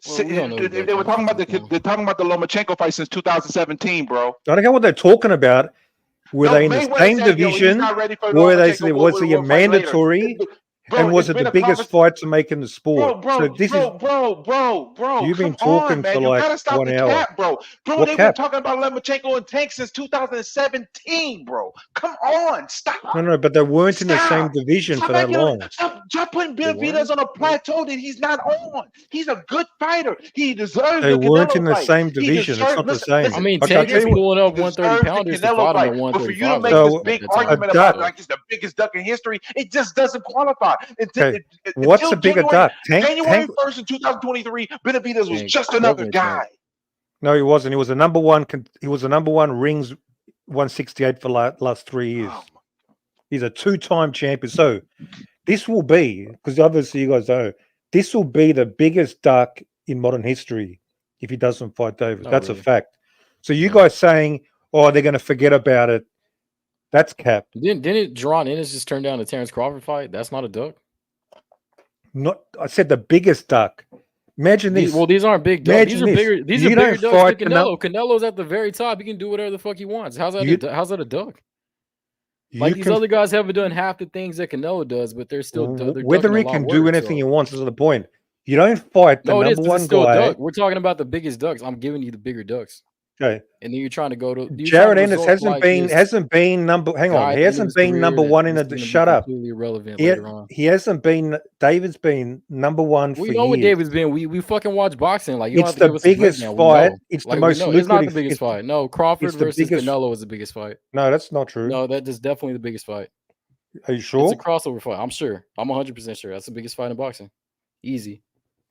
Well, they were talking about they're talking about the Lomachenko fight since 2017, bro. I don't know what they're talking about. Were they in the same division? Were they? Was he a mandatory? And was it the biggest fight to make in the sport? Bro, you've been talking for like 1 hour. Cap, bro, they've been talking about Lomachenko and Tank since 2017, bro. Come on, stop. No, but they weren't in the same division for that long. Stop putting Benavidez on a plateau that he's not on. He's a good fighter. He deserves. They weren't in the same division. It's not the same. I mean, Tank is pulling up 130 pounders to fight him at 135. But for you to make this big argument about like it's the biggest duck in history, it just doesn't qualify. What's a bigger duck? January 1st in 2023, Benavidez was just another guy. No, he wasn't. He was the number one. He was the number one rings 168 for last 3 years. He's a 2-time champion. So this will be, because obviously you guys know, this will be the biggest duck in modern history if he doesn't fight Davis. That's a fact. So you guys saying, oh, they're going to forget about it. That's cap. Didn't Jaron Ennis just turn down the Terrence Crawford fight? That's not a duck. I said the biggest duck. Imagine this. Well, these aren't big ducks. These are bigger. These are bigger ducks than Canelo. Canelo's at the very top. He can do whatever the fuck he wants. How's that a duck? Like these other guys haven't done half the things that Canelo does, but they're still whether he can do anything he wants is the point. You don't fight the number one guy. Duck. We're talking about the biggest ducks. I'm giving you the bigger ducks. Okay. And then you're trying to go to Jared Ennis hasn't been number. Hang on, he hasn't been number one in the. Shut up. Irrelevant he hasn't been. David's been number one for years. We know what David's been. We fucking watch boxing. Like it's the biggest fight. It's the most lucrative. It's not the biggest fight. No, Crawford versus Canelo is the biggest fight. No, that's not true. No, that is definitely the biggest fight. Are you sure? It's a crossover fight. I'm sure. I'm 100% sure. That's the biggest fight in boxing. Easy.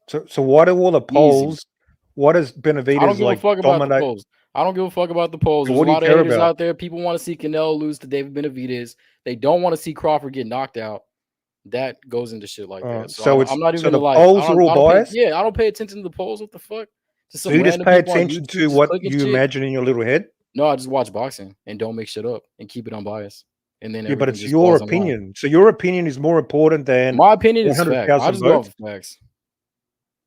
So why do all the polls? What does Benavidez like dominate? I don't give a fuck about the polls. There's a lot of haters out there. People want to see Canelo lose to David Benavidez. They don't want to see Crawford get knocked out. That goes into shit like that. So I'm not even the polls are all biased? I don't pay attention to the polls. What the fuck? So you just pay attention to what you imagine in your little head? No, I just watch boxing and don't make shit up and keep it unbiased. And then but it's your opinion. So your opinion is more important than my opinion is fact. I just go off facts.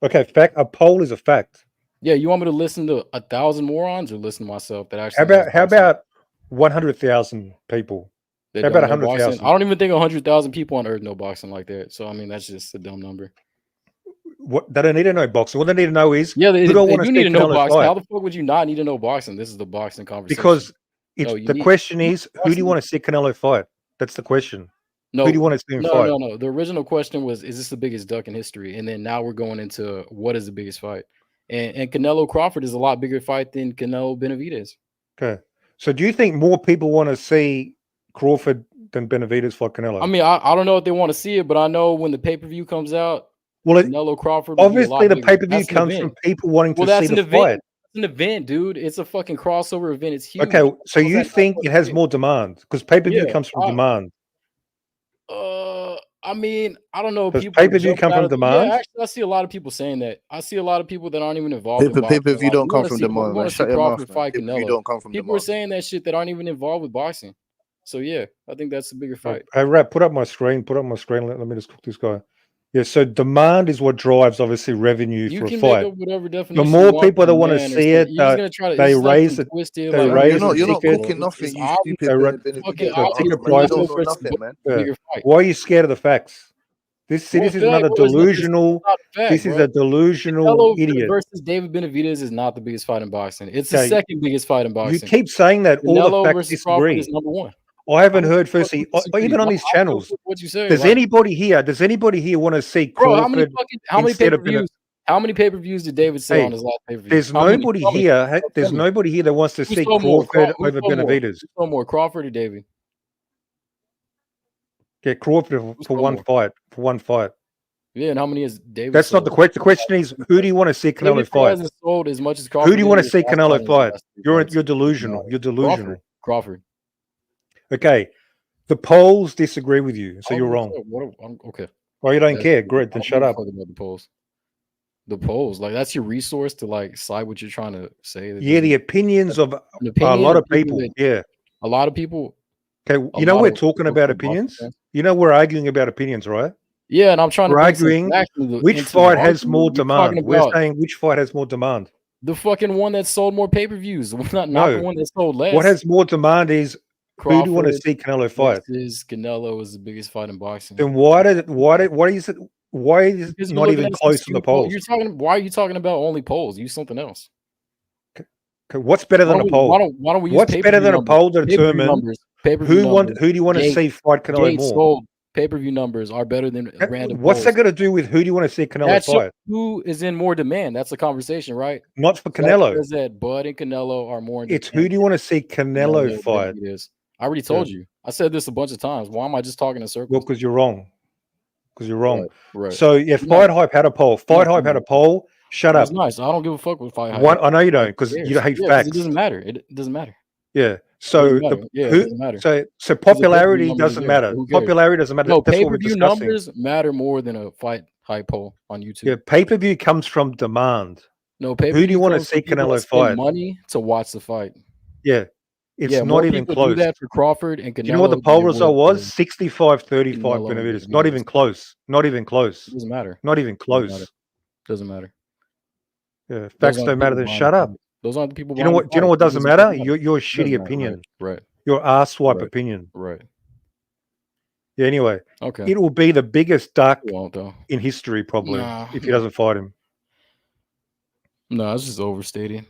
Okay, a poll is a fact. Yeah, you want me to listen to 1,000 morons or listen to myself? That actually how about 100,000 people? How about 100,000? I don't even think 100,000 people on earth know boxing like that. So I mean, that's just a dumb number. What they don't need to know boxing. What they need to know is they do need to know boxing. How the fuck would you not need to know boxing? This is the boxing conversation. Because the question is, who do you want to see Canelo fight? That's the question. No, who do you want to see him fight? No. The original question was, is this the biggest duck in history? And then now we're going into what is the biggest fight? And Canelo Crawford is a lot bigger fight than Canelo Benavidez. Okay. So do you think more people want to see Crawford than Benavidez fight Canelo? I mean, I don't know if they want to see it, but I know when the pay-per-view comes out, Canelo Crawford. Obviously, the pay-per-view comes from people wanting to see the fight. It's an event, dude. It's a fucking crossover event. It's huge. Okay, so you think it has more demand because pay-per-view comes from demand? I mean, I don't know. Does pay-per-view come from demand? Yeah, actually, I see a lot of people saying that. I see a lot of people that aren't even involved. Pay-per-view don't come from demand. Man. Shut your mouth. Pay-per-view don't come from demand. People are saying that shit that aren't even involved with boxing. So yeah, I think that's a bigger fight. Hey, Rap, put up my screen. Let me just cook this guy. Yeah, so demand is what drives obviously revenue for a fight. The more people that want to see it, they raise it. They raise it. You're not cooking nothing. You stupid. Why are you scared of the facts? This is another delusional. This is a delusional idiot. Versus David Benavidez is not the biggest fight in boxing. It's the second biggest fight in boxing. You keep saying that. All the facts disagree. Is number one. I haven't heard firstly, even on these channels. What you say? Does anybody here want to see Crawford? How many pay-per-views? How many pay-per-views did David sell on his last pay-per-view? There's nobody here. There's nobody here that wants to see Crawford over Benavidez. Who's more, Crawford or David? Yeah, Crawford for one fight. Yeah, and how many is David? That's not the question. The question is, who do you want to see Canelo fight? Hasn't sold as much as Crawford. Who do you want to see Canelo fight? You're delusional. You're delusional. Crawford. Okay, the polls disagree with you, so you're wrong. Okay. Well, you don't care. Great, then shut up. The polls, like that's your resource to like cite what you're trying to say. Yeah, the opinions of a lot of people. Yeah, a lot of people. Okay, you know we're talking about opinions. You know we're arguing about opinions, right? Yeah, and I'm trying to. We're arguing which fight has more demand. We're saying which fight has more demand. The fucking one that sold more pay-per-views, not the one that sold less. What has more demand is Crawford, who do you want to see Canelo fight? Canelo is the biggest fight in boxing. Then why is it not even close to the polls? Why are you talking about only polls? Use something else. Okay, what's better than a poll? Why don't we use what's better than a poll to determine who do you want to see fight Canelo more? Pay-per-view numbers are better than random. What's that got to do with who do you want to see Canelo fight? Who is in more demand? That's the conversation, right? Not for Canelo. Says that Bud and Canelo are more. It's who do you want to see Canelo fight? I already told you. I said this a bunch of times. Why am I just talking in circles? Well, because you're wrong. Right. So yeah, Fight Hype had a poll. Fight Hype had a poll Shut It's up. nice. I don't give a fuck with fight hype. One, I know you don't because Yes. you hate Yeah, 'cause facts. it doesn't matter. It doesn't matter. Yeah. It So doesn't matter. the Yeah, it who doesn't matter. so 'Cause the pay-per-view popularity numbers doesn't are there, matter. so who cares? Popularity doesn't matter. No, That's what we're pay-per-view discussing. numbers matter more than a fight hype poll on YouTube. Yeah, pay-per-view comes from demand. No, Who do you pay-per-view want to comes from see people that Canelo spend fight? money to watch the fight. Yeah. It's Yeah, not more even people do close. that for Crawford and Do you know what the Canelo poll than they result would was? for 65-35 Canelo and Benavidez. Not even Benavidez. close. Not even close. Doesn't matter. Not even Doesn't matter. close. Doesn't matter. Yeah. Those Facts aren't don't the matter. people Then buying shut the up. fight. Those aren't the people Do you know buying what? the Do you know fight. what It doesn't doesn't matter? fucking matter. Your It doesn't shitty matter. opinion. Right. Your ass swipe Right. opinion. Right. Yeah. Anyway, Okay. it will be the biggest duck It won't though. in history probably Nah. if he doesn't fight him. No, it's just overstated.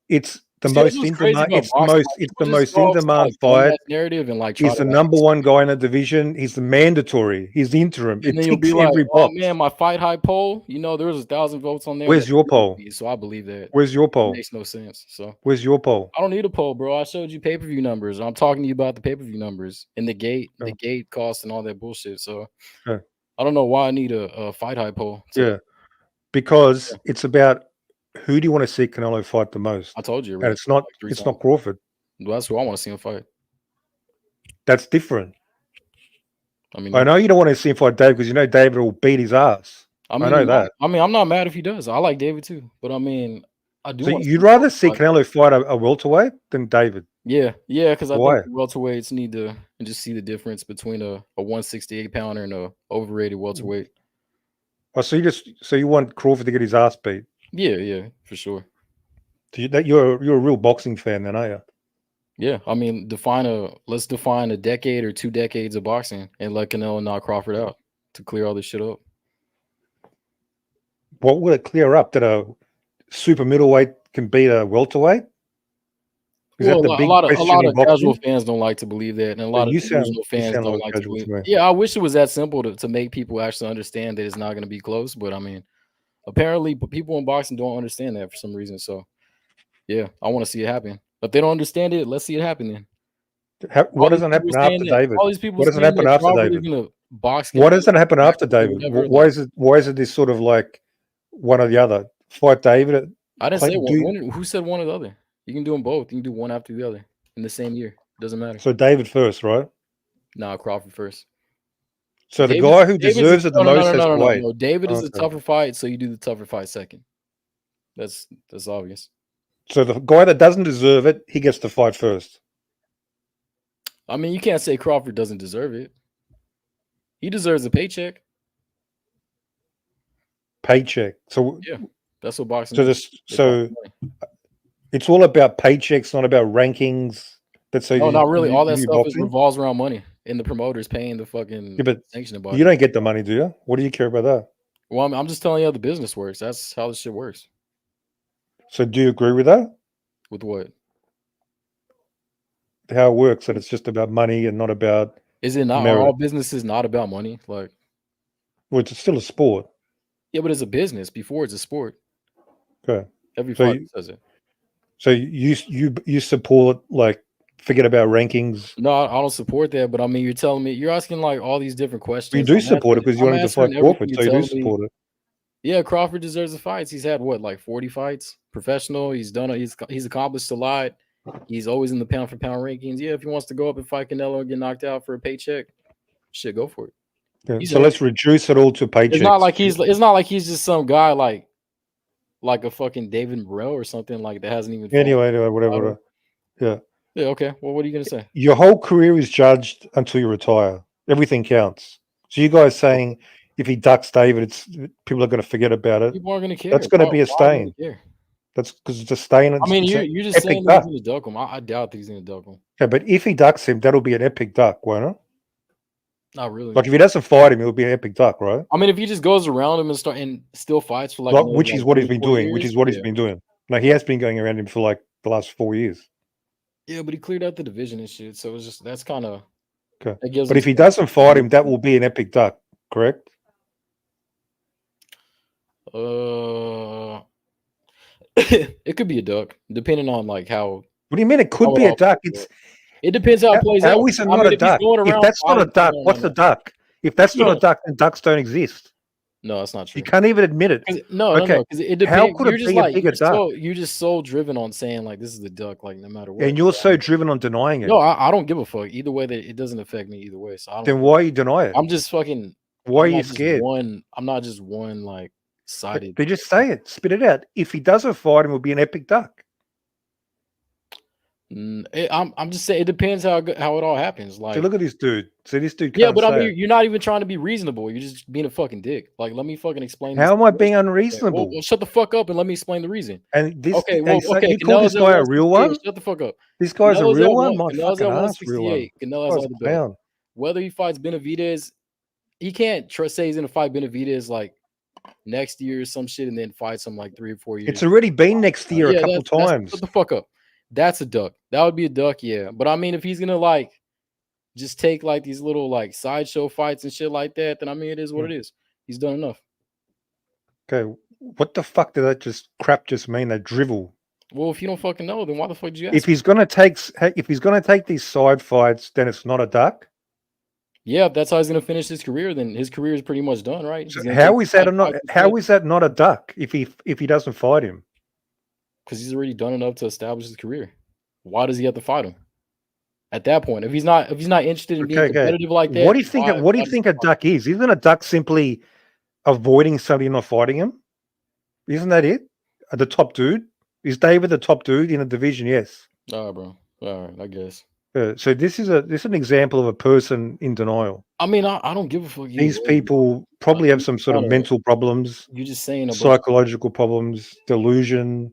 It's the See, that's most what's in crazy demand. about It's the boxing. most. Like, It's people the just most go in off to demand like dumb fight. ass narrative and like try He's to the like number one guy in the division. He's the mandatory. He's the interim. and It then you'll be ticks like, every oh box. man, my fight hype poll, you know, there was 1,000 votes on there. Where's That your agreed with poll? me, so I believe that. Where's your It poll? makes no sense. So Where's your poll? I don't need a poll, bro. I showed you pay-per-view numbers. I'm talking to you about the pay-per-view numbers and the gate cost and all that bullshit. So Okay. I don't know why I need a fight hype poll. Yeah, because it's about who do you want to see Canelo fight the most? I told you And already. it's not. Like 3 It's times. not Crawford. Well, that's who I want to see him fight. That's different. I mean, I know you don't want to see him fight Dave because you know David will beat his ass. I know that. I mean, I'm not mad if he does. I like David too, but I mean, I do. So want to you'd see rather see fight. Canelo fight a welterweight than David? Yeah, because I Why? think the welterweights need to and just see the difference between a 168 pounder and a overrated welterweight. Oh, so you want Crawford to get his ass beat? Yeah, for sure. So you're a real boxing fan, then, are you? Yeah, I mean, let's define a decade or 2 decades of boxing and let Canelo knock Crawford out to clear all this shit up. What would it clear up? That a super middleweight can beat a welterweight? Is Well, that the big a lot question in of casual boxing? fans don't like to believe that, and a lot of You sound delusional fans don't like like a to casual believe. to me. Yeah, I wish it was that simple to make people actually understand that it's not going to be close. But I mean, apparently, people in boxing don't understand that for some reason. So, yeah, I want to see it happen. But if they don't understand it, let's see it happen then. What doesn't happen after David? All these people What doesn't saying happen that after Crawford is David? gonna box What Canelo doesn't happen back after or David? whatever, Why like, is it this sort of like one or the other? Fight David. I didn't say one. Who said one or the other? You can do them both. You can do one after the other in the same year. Doesn't matter. So David first, right? Nah, Crawford first. So the guy who deserves it the most has to wait. No. David is a Okay. tougher fight, so you do the tougher fight second. That's obvious. So the guy that doesn't deserve it, he gets to fight first. I mean, you can't say Crawford doesn't deserve it. He deserves a paycheck. Paycheck. So Yeah, that's what boxing. So is. it's all about paychecks, not about rankings. That's No, not really. All that stuff boxing? revolves around money, and the promoters paying the fucking Yeah, but sanctioning body. you don't get the money, do you? What do you care about that? Well, I'm just telling you how the business works. That's how this shit works. So do you agree with that? With what? How it works, that it's just about money and not about Is it not? Are merit. all businesses not about money? Like, Well, it's still a sport. yeah, but it's a business before it's a sport. Okay. Every So fighter you- says it. So you support, like, forget about rankings. No, I don't support that. But I mean, you're asking like all these different questions. You do I'm support it answering- because you I'm wanted to answering fight Crawford, everything so you you're do telling me. support it. Yeah, Crawford deserves the fights. He's had what, like 40 fights, professional. He's done it. He's accomplished a lot. He's always in the pound for pound rankings. Yeah, if he wants to go up and fight Canelo and get knocked out for a paycheck, shit, go for it. Yeah, He's so let's reduce it all to paychecks. It's not like he's just some guy like a fucking David Morrell or something like that hasn't even. Anyway, whatever. Yeah. Yeah. Okay. Well, what are you gonna say? Your whole career is judged until you retire. Everything counts. So you guys saying if he ducks David, people are going to forget about it. People aren't gonna care. That's going to be a Why are they stain. gonna care? That's because it's a stain. I mean, it's you're just epic saying duck. that he's gonna duck him. I doubt that he's gonna duck him. Yeah, but if he ducks him, that'll be an epic duck, won't it? Not really. Like if he doesn't fight him, it'll be an epic duck, right? I mean, if he just goes around him and still fights for like Like, another, which is like, what he's 3 been or 4 doing. Which years, is what yeah. he's been doing. Like he has been going around him for like the last 4 years. Yeah, but he cleared out the division and shit. So it's just that's kind of Okay. that gives But him if he some- doesn't fight him, that will be an epic duck, correct? it could be a duck, depending on like how. What do you mean it could how be a all duck? plays out. It depends how it plays out. How is it I not mean, a if he's duck? going If around that's not a fighting- duck, no, what's no. a duck? If that's not a duck, then ducks don't exist. No, that's not true. You can't even admit it. No, okay. because it depends. How could You're it just be a like bigger duck? you're just so driven on saying like this is the duck, like no matter what. And you're so driven on denying it. No, I don't give a fuck either way. That it doesn't affect me either way. So I don't. Then why you deny it? I'm just fucking. Why are you scared? I'm not just one like sided. They just say it, spit it out. If he doesn't fight him, it'll be an epic duck. I'm just saying it depends how it all happens. Like, so look at this dude. So this dude. Yeah, but I mean, you're not even trying to be reasonable. You're just being a fucking dick. Like, let me fucking explain. How am I being unreasonable? Well, shut the fuck up and let me explain the reason. And this. Okay, well, okay. You call this guy a real one? Shut the fuck up. This guy's a real one. My Canelo's fucking at ass, real one. Canelo has all the belt. Whether he fights Benavidez, he can't say he's gonna fight Benavidez like next year or some shit, and then fight some like 3 or 4 years. It's already been next year a couple times. Shut the fuck up. That's a duck. That would be a duck, yeah. But I mean, if he's gonna like just take like these little like sideshow fights and shit like that, then I mean, it is what it is. He's done enough. Okay, what the fuck did that crap just mean? That drivel. Well, if you don't fucking know, then why the fuck did you ask? If he's gonna take these side fights, then it's not a duck. Yeah, if that's how he's gonna finish his career, then his career is pretty much done, right? So how is that not a duck if he doesn't fight him? Because he's already done enough to establish his career. Why does he have to fight him? At that point, if he's not interested in being competitive like that, what do you think a duck is? Isn't a duck simply avoiding somebody not fighting him? Isn't that it? The top dude? Is David the top dude in a division? Yes. All right, bro. All right, I guess. So this is an example of a person in denial. I mean, I don't give a fuck. These people probably have some sort of mental problems. You're just saying psychological problems, delusion.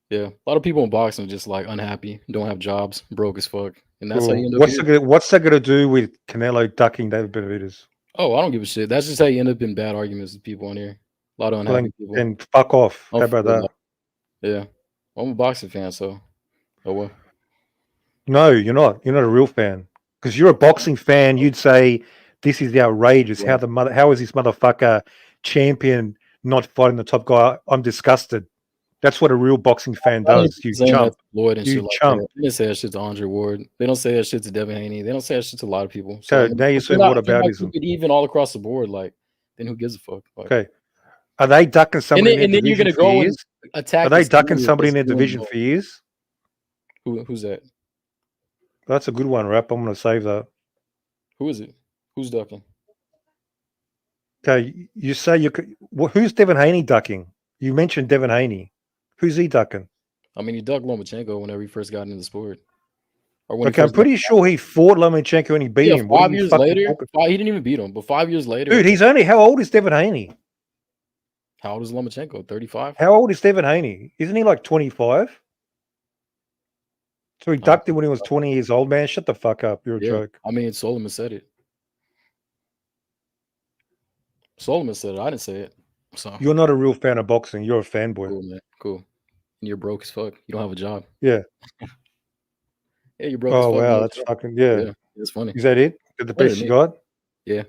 Yeah, a lot of people in boxing are just like unhappy, don't have jobs, broke as fuck, and that's how you end up. What's that going to do with Canelo ducking David Benavidez? Oh, I don't give a shit. That's just how you end up in bad arguments with people on here. A lot of unhappy people. And fuck off. How about that? Yeah, I'm a boxing fan, so well. No, you're not. You're not a real fan. Because you're a boxing fan, you'd say this is outrageous. Yeah. How is this motherfucker champion not fighting the top guy? I'm disgusted. That's what a real boxing fan does. You chump. Lloyd and you shit chump. Like that. They don't say that shit to Andre Ward. They don't say that shit to Devin Haney. They don't say that shit to a lot of people. So now you're saying what about ism? Even all across the board, like, then who gives a fuck? Like, okay. Are they ducking somebody in their then you're division gonna for go years? and attack. Are they ducking somebody in their division for years? Who's that? That's a good one, Rap. I'm going to save that. Who is it? Who's ducking? Okay, you say who's Devin Haney ducking? You mentioned Devin Haney. Who's he ducking? I mean, he ducked Lomachenko whenever he first got into the sport. Or I'm pretty sure he fought Lomachenko and he beat him. 5 years later, he didn't even beat him. But 5 years later, dude, how old is Devin Haney? How old is Lomachenko? 35. How old is Devin Haney? Isn't he like 25? So he ducked him when he was 20 years old, man. Shut the fuck up. You're a joke. I mean, Solomon said it. Solomon said it. I didn't say it. So you're not a real fan of boxing. You're a fanboy. Cool, man. Cool. And you're broke as fuck. You don't have a job. Yeah. Yeah, you're broke as fuck. Oh, wow. That's fucking, yeah. It's funny. Is that it? Is that the best you got? Yeah.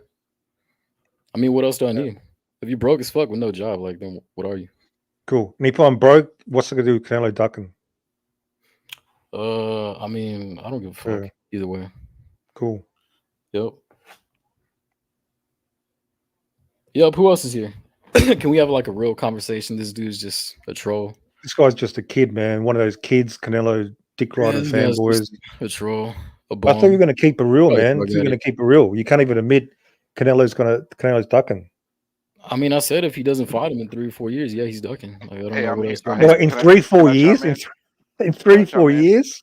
I mean, what else do I need? If you're broke as fuck with no job, like, then what are you? Cool. And if I'm broke, what's it going to do with Canelo ducking? I mean, I don't give a fuck either way. Cool. Yep. Who else is here? Can we have like a real conversation? This dude's just a troll. This guy's just a kid, man. One of those kids, Canelo, dick riding fanboys. A troll. I thought you were going to keep it real, man. You're going to keep it real. You can't even admit Canelo's ducking. I mean, I said if he doesn't fight him in 3 or 4 years, yeah, he's ducking. Like, I don't know what else. Well, in 3-4 years? In 3-4 years?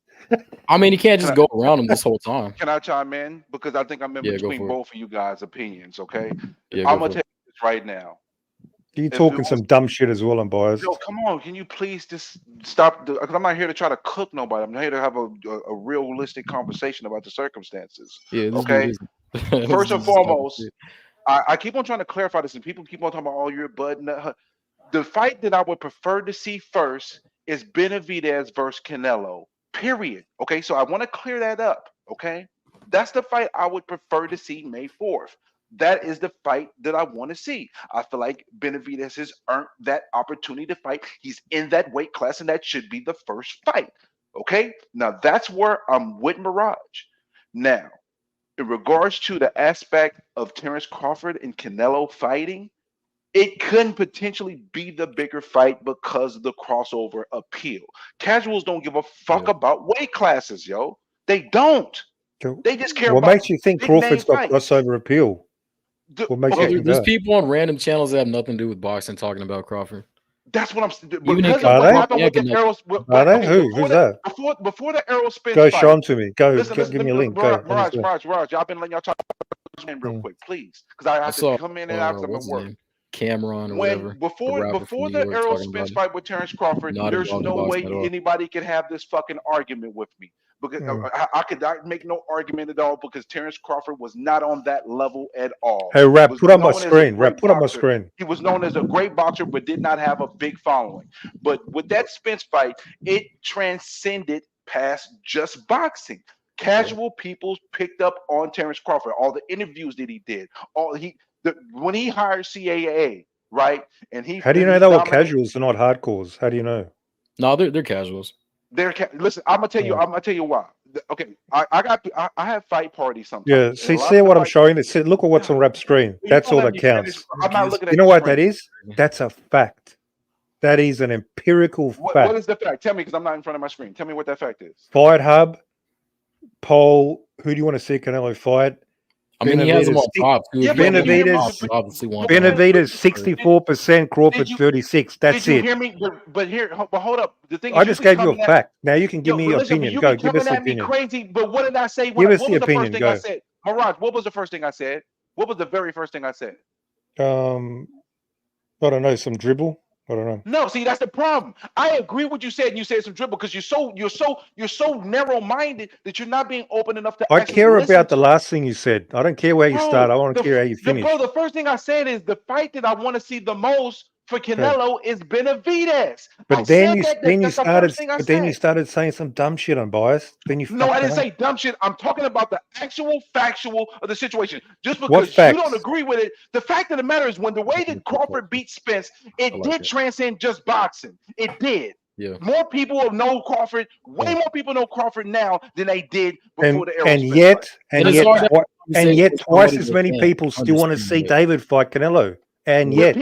I mean, he can't just go around him this whole time. Can I chime in? Because I think I'm in between both of you guys' opinions, okay? Yeah, I'm going to tell you this right now. You're talking some dumb shit as well, I'm biased. Yo, come on. Can you please just stop? Because I'm not here to try to cook nobody. I'm here to have a realistic conversation about the circumstances. Yeah, okay? First and foremost, I keep on trying to clarify this, and people keep on talking about, oh, you're a bud. The fight that I would prefer to see first is Benavidez versus Canelo, period. Okay, so I want to clear that up, okay? That's the fight I would prefer to see May 4th. That is the fight that I want to see. I feel like Benavidez has earned that opportunity to fight. He's in that weight class, and that should be the first fight, okay? Now, that's where I'm with Mirage. Now, in regards to the aspect of Terrence Crawford and Canelo fighting, it couldn't potentially be the bigger fight because of the crossover appeal. Casuals don't give a fuck about weight classes, yo. They don't. They just care What about makes you think big name Crawford's got fights. crossover appeal? What makes you think There's that? people on random channels that have nothing to do with boxing talking about Crawford. That's what I'm Even in because of what happened with the California, Errol. Are they? Who's that? Before the Errol Spence Go fight. show them to me. Go, Listen, give me a link. Go. Mirage. I've been letting y'all talk real quick, please, because I have to come in and out because I'm at work. Cameron or whatever. Before the Errol Spence fight with Terrence Crawford, there's no way anybody could have this fucking argument with me. Because I could not make no argument at all because Terrence Crawford was not on that level at all. Hey, Rap, put on my screen. Rap, put on my screen. He was known as a great boxer, but did not have a big following. But with that Spence fight, it transcended past just boxing. Casual people picked up on Terrence Crawford, all the interviews that he did, when he hired CAA, right? And he. How do you know they were casuals and not hardcores? How do you know? No, they're casuals. Listen, I'm gonna tell you why. Okay, I have fight parties sometimes. Yeah, see what I'm showing. Look at what's on Rap's screen. That's all that counts. I'm not looking at you know what that is? That's a fact. That is an empirical fact. What is the fact? Tell me, because I'm not in front of my screen. Tell me what that fact is. Fight Hub, poll. Who do you want to see Canelo fight? I mean, he has them on top. Benavidez 64%, Crawford 36. That's Did you it. hear me? But hold up. The thing I is, just gave you a fact. Now you can give me your opinion. Go, give us the opinion. Crazy, but what did I say? Give us what the was opinion. The first thing Go. I said? Mirage, what was the first thing I said? What was the very first thing I said? I don't know, some dribble. I don't know. No, see, that's the problem. I agree with what you said, and you said some dribble because you're so narrow-minded that you're not being open enough to. I care about the last thing you said. I don't care where you start. I want to care how you finish. Bro, the first thing I said is the fight that I want to see the most for Canelo is Benavidez. But then you started saying some dumb shit on bias. Then you No, I didn't say dumb shit. I'm talking about the actual factual of the situation. Just because you don't agree with it, the fact of the matter is when the way that Crawford beat Spence, it did transcend just boxing. It did. Yeah. More people know Crawford. Way more people know Crawford now than they did before the Errol and Spence fight. yet twice as many people still want to see David fight Canelo. And yet.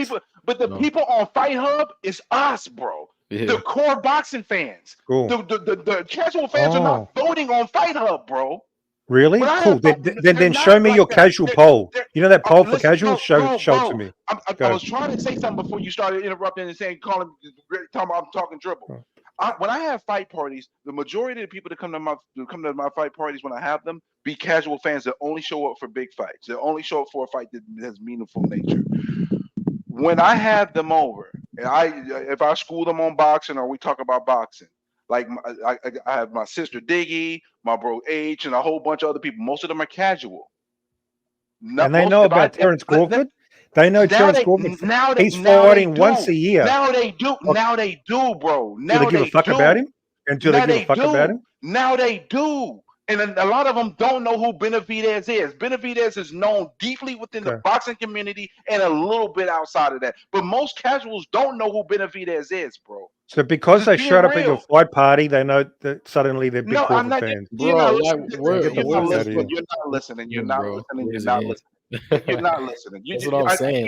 But the people on Fight Hub is us, bro. Yeah. The core boxing fans. Cool. The casual fans are not voting on Fight Hub, bro. Really? Cool. Then show me your casual poll. You know that poll for casual? Show it to me. I was trying to say something before you started interrupting and saying, talking about I'm talking dribble. When I have fight parties, the majority of the people that come to my fight parties when I have them be casual fans that only show up for big fights. They only show up for a fight that has meaningful nature. When I have them over, and if I school them on boxing or we talk about boxing, like I have my sister Diggy, my bro H, and a whole bunch of other people. Most of them are casual. And they know about Terrence Crawford? They know Terrence Crawford. He's fighting once a year. Now they do. Now they do, bro. Now do they give a fuck about him? And do they give a fuck about him? Now they do. And a lot of them don't know who Benavidez is. Benavidez is known deeply within the boxing community and a little bit outside of that. But most casuals don't know who Benavidez is, bro. So because they showed up at your fight party, they know that suddenly they're big Crawford fans. You're not listening. You're not listening. You're not listening. That's what I'm saying.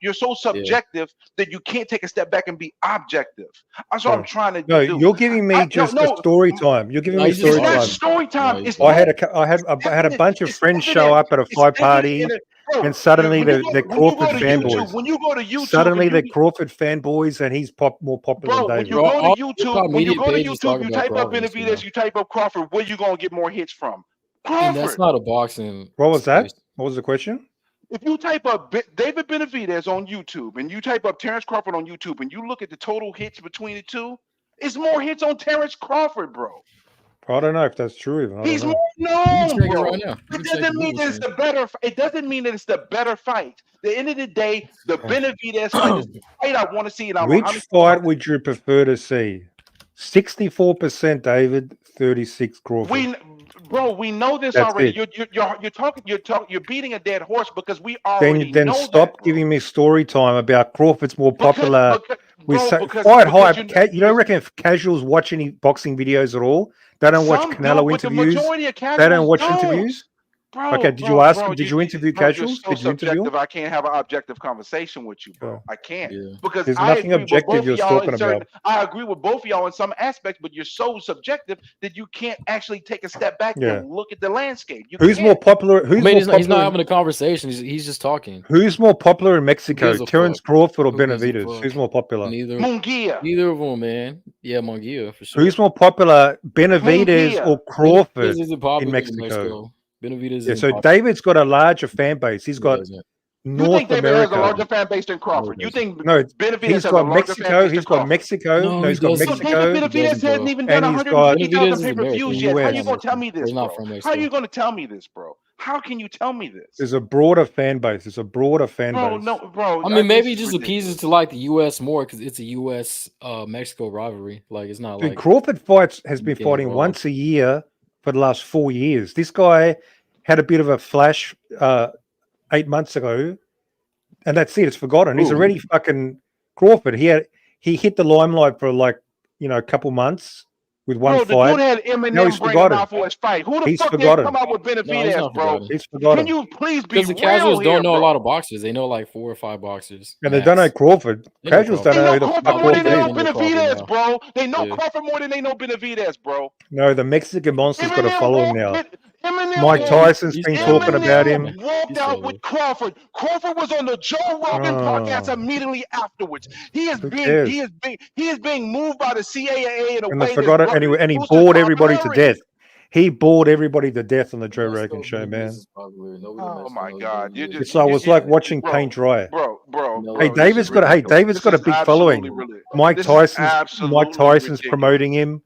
You're so subjective that you can't take a step back and be objective. That's what I'm trying to do. No, you're giving me just a story time. You're giving me story time. It's not story time. I had a bunch of friends show up at a fight party, and suddenly they're Crawford fanboys. When you go to YouTube, suddenly they're Crawford fanboys, and he's more popular than David. When you go to YouTube, you type up Benavidez, you type up Crawford. Where you gonna get more hits from? Crawford. That's not a boxing. What was that? What was the question? If you type up David Benavidez on YouTube and you type up Terrence Crawford on YouTube and you look at the total hits between the two, it's more hits on Terrence Crawford, bro. I don't know if that's true. Even. He's more known, bro. It doesn't mean that it's the better. It doesn't mean that it's the better fight. At the end of the day, the Benavidez fight is the fight I want to see. Which fight would you prefer to see? 64% David, 36 Crawford. We know this already. You're beating a dead horse because we already then know stop that, giving me story time about Crawford's more popular. Fight hype. You don't reckon if casuals watch any boxing videos at all? They don't watch Canelo interviews. They don't watch interviews. Bro, Okay, did you ask him? Did you interview Casuals? You're so Did you interview him? subjective. I can't have an objective conversation with you, bro. I can't because There's I nothing agree with objective both you're of y'all talking in certain. about. I agree with both of y'all in some aspects, but you're so subjective that you can't actually take a step back Yeah. and look at the landscape. You Who's can't. more popular? Who's more he's popular? not having a conversation. He's just talking. Who's more popular in Mexico, gives a Terence fuck? Crawford or Who gives a Benavidez? fuck? Who's more popular? Munguia. Neither of them, man. Yeah, Munguia for sure. Who's more popular, Benavidez Munguia. or Crawford Benavidez isn't in popular in Mexico? Mexico. Benavidez Yeah, isn't so popular. David's got a larger fan base. He's got doesn't. You North think David has a America. larger fan base than Crawford? You think No, Benavidez he's has a got larger fan Mexico. base He's than got Crawford? Mexico. No, No, he's he got doesn't. So Mexico. David Benavidez hasn't even done And he's got 150,000 Benavidez is pay-per-views American. yet. How US. you gonna tell me this, He's not bro? from How Mexico. you gonna tell me this, bro? How can you tell me this? There's a broader fan base. There's a broader fan Bro, base. no, bro. I mean, maybe it this is just appeases to like the U.S. more because it's a U.S. Mexico rivalry. Like it's not Dude, like Crawford has been getting fighting involved. once a year for the last 4 years. This guy had a bit of a flash 8 months ago, and that's it. It's forgotten. He's already fucking Crawford. He hit the limelight for like a couple months with one Bro, the fight. dude had Now he's Eminem bring him forgotten. out for his fight. Who the He's fuck forgotten. didn't come out with No, he's Benavidez, not bro? forgotten. He's forgotten. Can you please be Because the real casuals here, don't know bro? a lot of boxers. They know like 4 or 5 boxers. And they don't know max. Crawford. They know Casuals don't They know know who the Crawford fuck more than Crawford they is. know They know Crawford Benavidez, now. bro. They know Yeah. Crawford more than they know Benavidez, bro. No, the Mexican monster's got a Eminem following walked. now. Eminem Mike walked. Tyson's He's been trolling. talking about him. Eminem walked out with Crawford. Crawford was on the Joe Rogan podcast immediately afterwards. He is Who being cares? he is being moved by the CAA in a And they way forgot it, that's and he boosted bored everybody to popularity. death. He bored everybody to death on the Joe Mexico, Rogan show, Benavidez man. is popular. Nobody in Oh Mexico my knows God! You Benavidez. just It's like, it was like watching paint dry. bro. Hey, This David's is got ridiculous. David's got a This is big absolutely following. ridiculous. Mike This is Tyson's absolutely ridiculous. promoting him.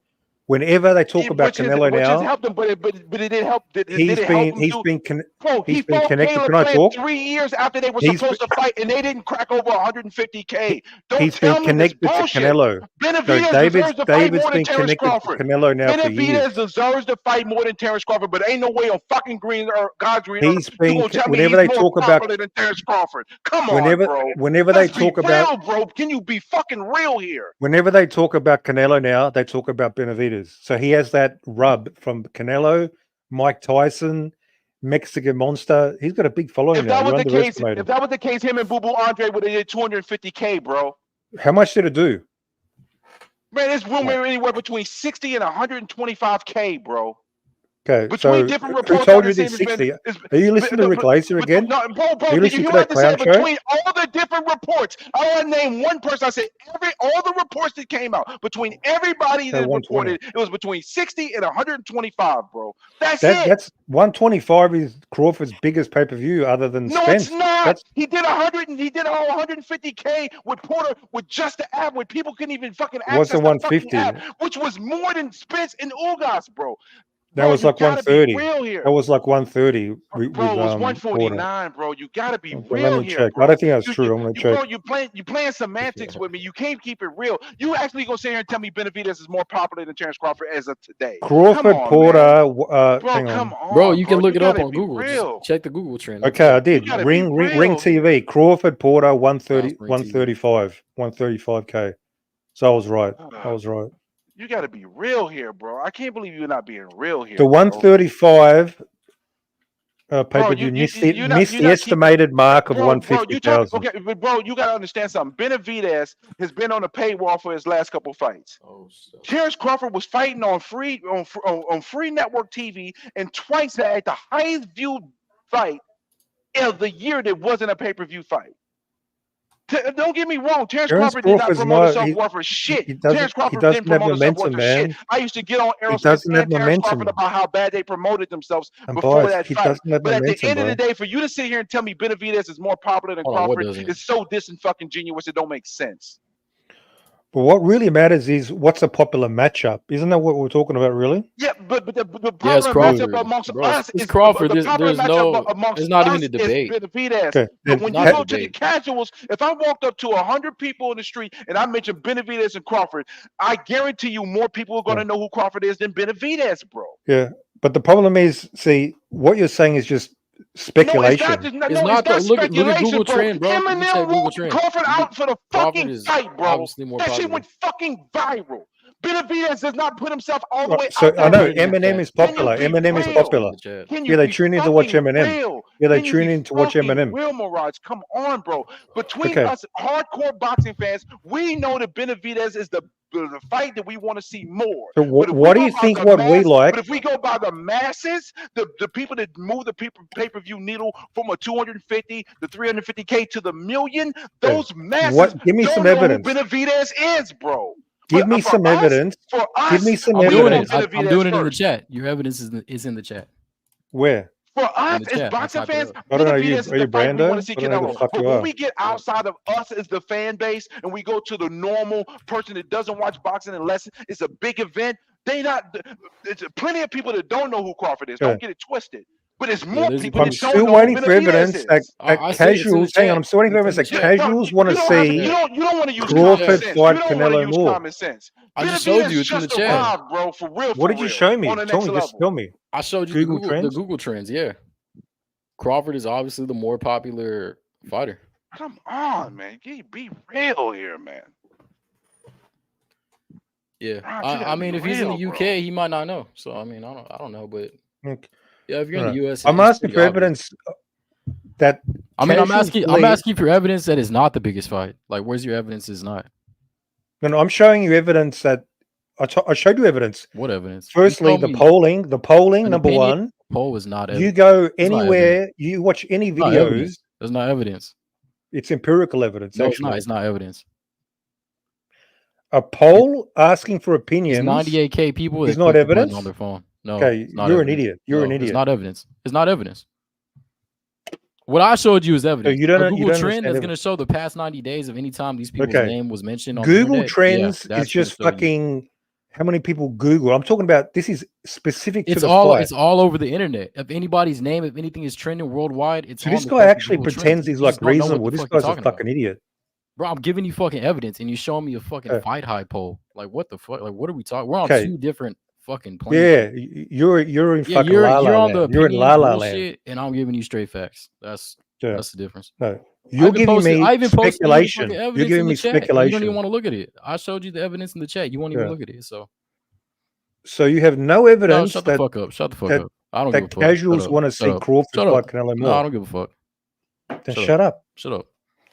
Whenever they talk about Canelo Which has now, helped him, but it didn't help. Did he's it help been him he's too? been Bro, he he's been fought connected. Caleb Can I Plant talk? 3 years after they were He's supposed to fight, and they didn't crack over 150K. Don't He's tell been me this connected to bullshit. Canelo. No, Benavidez David's deserves to fight more than been Terrence connected to Crawford. Canelo now for years. Benavidez deserves to fight more than Terrence Crawford, but ain't no way on fucking green or God's green He's earth you been gonna tell me whenever he's they more talk about popular than Terrence Crawford. Come on, bro. whenever they Let's be talk about real, bro. Can you be fucking real here? whenever they talk about Canelo now, they talk about Benavidez. So he has that rub from Canelo, Mike Tyson, Mexican Monster. He's got a big following If now. that You was the case, underestimate him. if that was the case, him and Boo Boo Andre would have did 250K, bro. How much did it do? Man, there's rumor anywhere between 60 and 125K, bro. Okay, Between so different who reports, told you I've seen this it's been. 60? Are you listening to Rick Glazer again? No, bro, Are you did you listening hear to what I that just said? clown show? Between all the different reports, I had named one person. I said all the reports that came out between everybody that 120. reported, it was between 60 and 125, bro. That's it. That's 125 is Crawford's biggest pay-per-view other than No, Spence. it's not. That's He did 100 and he did all 150K with Porter with just the app when people couldn't even fucking access wasn't the fucking 150. app, which was more than Spence and Ugas, bro. That Bro, was you like gotta be 130. real here. That was like 130 with Bro, it was Porter. 149, bro. You gotta be Okay, real let me here, check. bro. I don't think that's true. I'm gonna check. Bro, you playing semantics with me. You can't keep it real. You actually gonna sit here and tell me Benavidez is more popular than Terrence Crawford as of today? Crawford, Come on, Porter. man. Bro, hang on. Come on, Bro, you can look it up gotta on be Google. real. Just check the Google trend. Okay, I did. gotta Ring be real. TV. Crawford, Porter, 130, Ring TV. 135K. So I was right. I was right. You gotta be real here, bro. I can't believe you're not being real here. The 135 pay-per-view missed the you're not estimated mark of Bro, 150,000. okay, but bro, you gotta understand something. Benavidez has been on a paywall for his last couple fights. Terrence Crawford was fighting on free network TV, and twice had the highest viewed fight of the year that wasn't a pay-per-view fight. Don't get me wrong. Terrence Crawford did not promote himself worth a shit. Terrence Crawford didn't promote himself worth a shit. I used to get on Aerosmith and Terrence Crawford about how bad they promoted themselves before that fight. But at the end of the day, for you to sit here and tell me Benavidez is more popular than Crawford is so disingenuous it don't make sense. But what really matters is what's a popular matchup. Isn't that what we're talking about, really? Yeah, but the popular matchup amongst us is Crawford. The popular matchup amongst there's not us even a debate. is Benavidez. Okay, But when you go to the casuals, if I walked up to 100 people in the street and I mentioned Benavidez and Crawford, I guarantee you more people are going to know who Crawford is than Benavidez, bro. Yeah, but the problem is, see, what you're saying is just speculation. It's not look at Google bro. Trend, bro. Eminem walked Crawford out for the fucking fight, bro. Obviously more That shit popular. went fucking viral. Benavidez does not put himself all the way So out I that know way. Eminem is popular. Can you be Eminem is real? popular. Can Yeah, you they be tune in to watch fucking Eminem. real? Yeah, they Can you tune be in to watch fucking Eminem. real, Mirage? Come on, bro. Between Okay. us hardcore boxing fans, we know that Benavidez is the fight that we want to see more. So But if we what do go you by think? the What we mass, like? but if we go by the masses, the people that move the pay-per-view needle from a 250 to 350K to the million, those masses What? Give me don't some know who evidence. Benavidez is, bro. Give me For some us, evidence. for Give us, me some we doing want it. I'm Benavidez doing it in the first. chat. Your evidence is in the chat. Where? For In us the as chat. I boxing typed it fans, up. I don't know. Benavidez is Are you the fight we want Brando? to see I don't know who Canelo. the fuck But you when are. we get outside of us as the fan base and we go to the normal person that doesn't watch boxing unless it's a big event, it's plenty of people that don't know who Crawford is. Don't Okay. get it twisted. But it's Yeah, more there's a people I'm that few. don't still know who waiting for Benavidez evidence that, is. I say it's in the casuals. Hang on, chat. I'm still waiting for It's in evidence the that chat. No, casuals you want to don't have to. see You don't want to use It's in the common chat. Crawford sense. You fight don't want to Canelo use more. common sense. I just showed Benavidez you. It's in the just chat. arrived, bro. For real. What did you show me? On the Tell next me. Just level. tell me. I showed you Google the Trends. Google trends. Yeah, Crawford is obviously the more popular fighter. Come on, man. Be real here, man. Yeah, Raj, you I gotta be mean, if he's in the real, UK, bro. he might not know. So I mean, I don't know, but Okay. yeah, if you're in All the right. US, I'm it's asking pretty for obvious. evidence that I mean, I'm casuals asking believe. for evidence that it's not the biggest fight. Like, where's your evidence? It's not. No, I'm showing you evidence that I showed you evidence. What evidence? Firstly, the polling. An Number opinion one. poll is not You evidence. go It's not evidence. anywhere. You watch any It's not videos. evidence. There's not evidence. It's empirical evidence. No, it's not. Actually, It's not evidence. a poll asking for It's opinions 98K people is that not click the button on evidence. their phone. No, Okay, it's not you're an evidence. idiot. You're an No, it's idiot. not evidence. It's not evidence. What I showed you is So evidence. you A don't Google trend understand that's going to evidence. show the past 90 days of any time these people's Okay, name was mentioned on the Google internet. Yeah, Trends is that's going to just show you. fucking how many people Google. I'm talking about this is specific to It's the all fight. it's all over the internet. If anybody's name, if anything is trending worldwide, it's So on this the guy fucking actually Google Trends. pretends You he's like just don't know what reasonable. the This fuck you're guy's a talking about. fucking idiot. Bro, I'm giving you fucking evidence and you showing me a fucking fight high poll. Like, what the fuck? Like, what are we talking? We're on Okay. two different fucking planes. Yeah, you're in Yeah, fucking la you're la on the land. You're in opinion la la land. bullshit, and I'm giving you straight facts. That's Yeah. the difference. No, you're giving me I even posted you the speculation. fucking You're evidence giving in the me chat. And you don't even speculation. want to look at it. I showed you the evidence in the chat. You won't even Yeah. look at it. So So you have no no, evidence shut the that fuck up. Shut the fuck that up. I don't give a that fuck. Shut casuals up. want to Shut see up. Crawford Shut up. fight Canelo No, I more. don't give a fuck. Then Shut shut up. up. Shut up.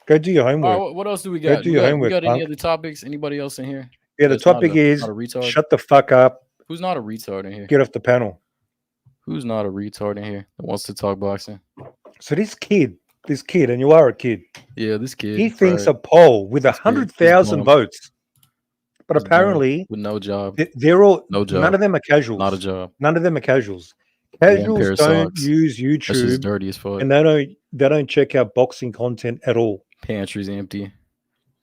Go do your All homework. right, what else do we Go got? do We your got homework, any punk. other topics? Anybody else in here? Yeah, the That's not topic not is a retard. shut the fuck up. Who's not a retard in here? Get off the panel. Who's not a retard in here that wants to talk boxing? So this kid, and you are a kid. Yeah, this kid. He thinks Fred. a poll with This kid, he's 100,000 dumb. votes, but He's dumb apparently with no job. they're all No job. none of them are casuals. Not a job. None of them are casuals. One Casuals pair of don't socks. use That's just YouTube, dirty as fuck. and they don't check out boxing content at all. Pantry's empty.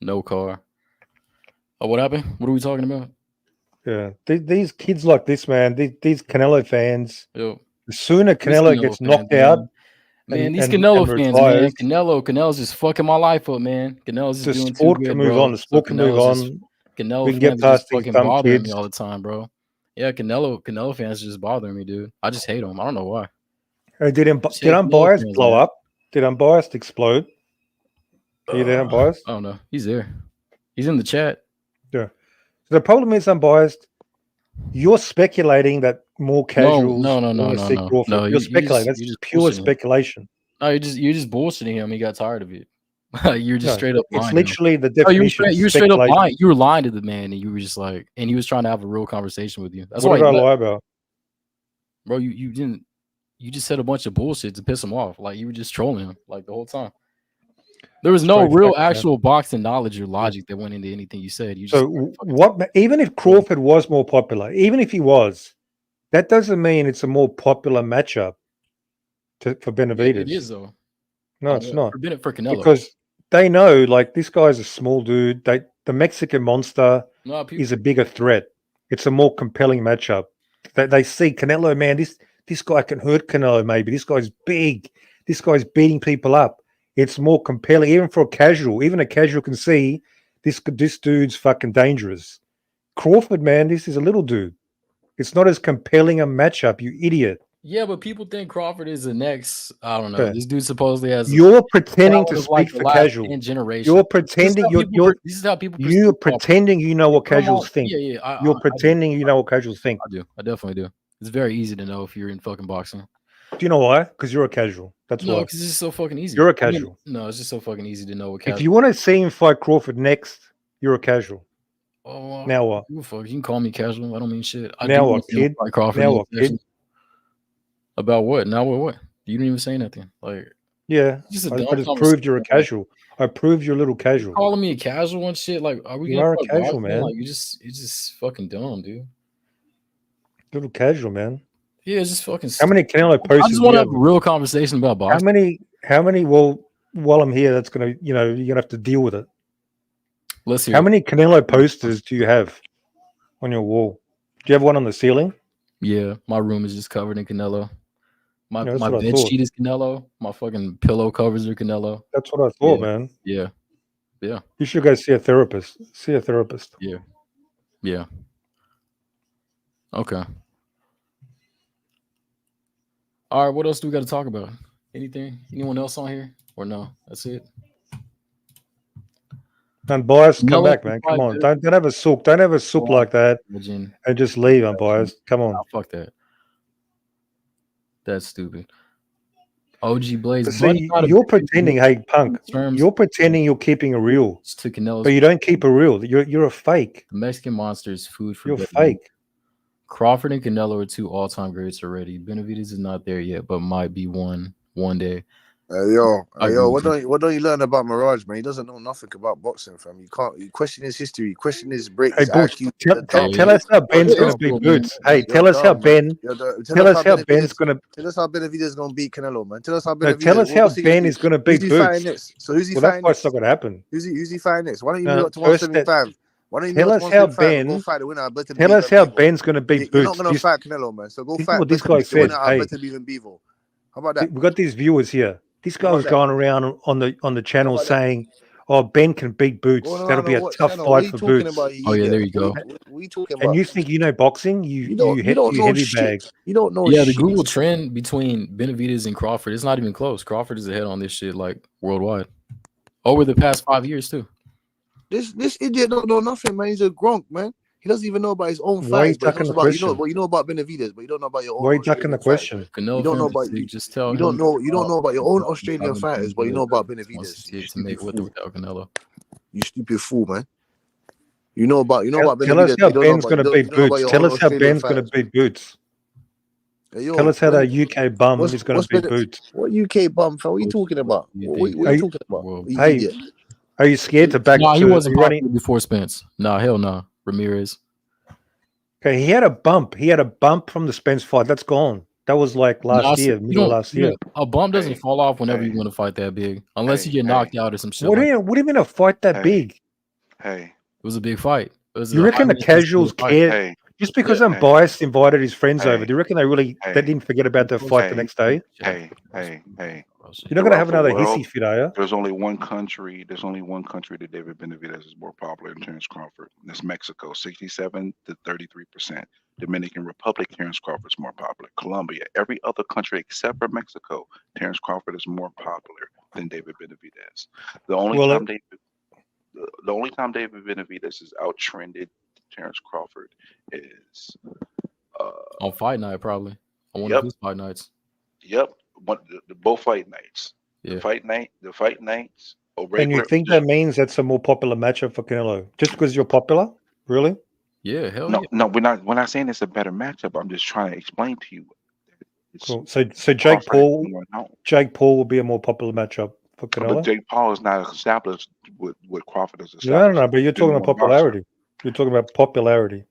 No car. Oh, what happened? What are we talking about? Yeah, these kids like this, man. These Canelo fans. Yo, The sooner these Canelo gets fans, knocked out, man, these and Canelo fans, man. retires, Canelo's just fucking my life up, man. Canelo's the just doing too sport good, can move bro. on. The sport can move Canelo's on. Canelo We can get fans are just past these fucking dumb bothering kids. me all the time, bro. Yeah, Canelo fans are just bothering me, dude. I just hate them. I don't know why. Hey, did Just hate Canelo Unbiased fans, blow man. up? Did Unbiased explode? Are you there, Unbiased? I don't know. He's there. He's in the chat. Yeah. So the problem is, Unbiased, you're speculating that more casuals No. want to see Crawford. No, You're speculating. That's you're just just pure bullshitting him. speculation. No, you're just bullshitting him. He got tired of it. You're just No, straight up it's lying. to him. literally the No, you were definition of straight up speculation. lying. You were lying to the man, and you were just like, and he was trying to have a real conversation with you. That's What why did I he left. lie about? Bro, you didn't. You just said a bunch of bullshit to piss him off. Like you were just trolling him like the whole time. There was no Straight real facts, man. actual boxing knowledge or logic that went into anything you said. You just So what? Even if Crawford was more popular, even if he was, that doesn't mean it's a more popular matchup for Benavidez. it is though. No, it's not. For Canelo. Because they know, like, this guy's a small dude. The Mexican monster No, people- is a bigger threat. It's a more compelling matchup. They see Canelo, man, this guy can hurt Canelo maybe. This guy's big. This guy's beating people up. It's more compelling, even for a casual. Even a casual can see this dude's fucking dangerous. Crawford, man, this is a little dude. It's not as compelling a matchup, you idiot. Yeah, but people think Crawford is the next. I don't know. Okay. This dude supposedly has. You're pretending to Crawford is speak like the for last casual. 10 generations. You're This is pretending how people you're this is how people you're perceive Crawford. pretending you know what They come casuals on- think. Yeah, yeah. You're pretending you know what casuals think. I do. I definitely do. It's very easy to know if you're in fucking boxing. Do you know why? Because you're a casual. That's No, why. because it's just so fucking easy. You're a I mean, casual. no, it's just so fucking easy to know what If casual. you want to see him fight Crawford next, you're a casual. Oh, Now what? Fuck, you can call me casual. I don't mean shit. I Now do what, kid? fight Crawford Now next what, kid? session. About what? Now what? You didn't even say nothing. Like, Yeah, just a I dumb just proved you're a conversation. casual. I proved you're a little casual. Calling me a casual and shit. Like, are we You gonna are a fuck casual, boxing? man. Like, you're just fucking dumb, dude. Little casual, man. Yeah, it's just fucking. How many Canelo I posters just do want you to have have? a real conversation about How boxing. many? Well, while I'm here, that's gonna, you're gonna have to deal with it. Let's hear How it. many Canelo posters do you have on your wall? Do you have one on the ceiling? Yeah, my room is just covered in Canelo. My Yeah, that's my what I bed thought. sheet is Canelo. My fucking pillow covers are Canelo. That's what I thought, Yeah, man. yeah, yeah, You should go see a therapist. See a therapist. yeah, yeah. Okay. All right. What else do we got to talk about? Anything? Anyone else on here? Or no? That's it. Unbiased, come Canelo back, can man. fight Come on. better. Don't have a sook. Don't have a sook Oh, like that imagine. and just leave unbiased. Come on. Nah, fuck that. That's stupid. OG Blaze. But Buddy see, got a you're big pretending, hey punk, terms you're pretending you're keeping a real, to Canelo's. but you don't keep a real. You're a fake. The Mexican monster is food for You're good. fake. Crawford and Canelo are two all-time greats already. Benavidez is not there yet, but might be one day. Yo, I agree yo, with you. what don't you learn about Mirage, man? He doesn't know nothing about boxing, fam. You question his history, question his break, Hey, his Bush, IQ. tell us how Ben's gonna beat Boots. Hey, tell us how Ben. Tell us how Ben's gonna. Tell us how Benavidez is gonna beat Canelo, man. Tell us how No, Benavidez. tell us how what's he gonna Ben do? is gonna Who's beat he Boots. fighting next? So who's he Well, that fighting fight's next? not gonna happen. Who's he fighting next? Why don't you No, move up to first that. 175? Why don't you Tell move up us to how 175 and go Ben. fight the winner of Better Tell us how Ben's gonna beat You're Boots. not gonna fight Canelo, man. So go This is fight what this Better guy the winner said. of Hey, Better than Bevo. How about that? we got these viewers here. This guy How was about that? going around on the channel about that? saying, "Oh, Ben can beat Boots. Going That'll around be on a what tough channel? What are fight you for talking Boots." about, you Oh yeah, idiot? there you go. What are you talking And about? you think you know boxing? You don't know heavy shit. bag. You don't know Yeah, the shit. Google trend between Benavidez and Crawford is not even close. Crawford is ahead on this shit like worldwide over the past 5 years too. This idiot don't know nothing, man. He's a gronk, man. He doesn't even know about his own Why are you fighters, but he ducking knows the about question? you know about Benavidez, but you don't know about your own Why are you ducking the Australian fighters. question? Canelo You don't know fans about sick. Just tell you him. don't know about your own Australian I've been fighters, but you know about Benavidez. You 168 to stupid make with or fool. without Canelo. You stupid fool, man. You know about Tell us Benavidez, how but you don't know Ben's about gonna beat you don't know about Boots. your Tell own us how Australian Ben's gonna fighters. beat Boots. Hey, yo, Tell us how that UK bum is gonna what's beat Boots. what UK bum, fam? What are you talking about? What are you talking about? You Hey, idiot. are you scared to back? Nah, he Are wasn't you running? popular before Spence. Nah, hell no. Ramirez. Okay, he had a bump. He had a bump from the Spence fight. That's gone. That was like Nah, last so year, you middle of don't. last year. A bump doesn't Hey, fall off whenever hey, you want to fight that big, unless you hey, get knocked out or some shit What do like that. you mean a fight that hey, big? hey, It was a big fight. It was You a reckon the highly anticipated casuals fight. care? hey, Just because Yeah. I'm biased, invited his friends over. hey, Do you reckon they hey, didn't forget about their fight the hey, next day? hey. You're not gonna Throughout have the another world, hissy fit, are you? there's only one country. There's only one country that David Benavidez is more popular than Terrence Crawford. And that's Mexico, 67 to 33%. Dominican Republic, Terrence Crawford is more popular. Colombia, every other country except for Mexico, Terrence Crawford is more popular than David Benavidez. The only Well, time David Benavidez is outtrended Terrence Crawford is On fight night, probably. On one of yep, his fight nights. yep. Both fight nights. Yeah. The fight nights or and you regular. think that means that's a more popular matchup for Canelo just because you're popular? Really? Yeah, hell No, yeah. no, we're not saying it's a better matchup. I'm just trying to explain to you. It's Cool. So Jake Crawford is Paul, more known. will be a more popular matchup for But Canelo. Jake Paul is not established with Crawford is No, established. but you're talking about popularity. You're talking about popularity.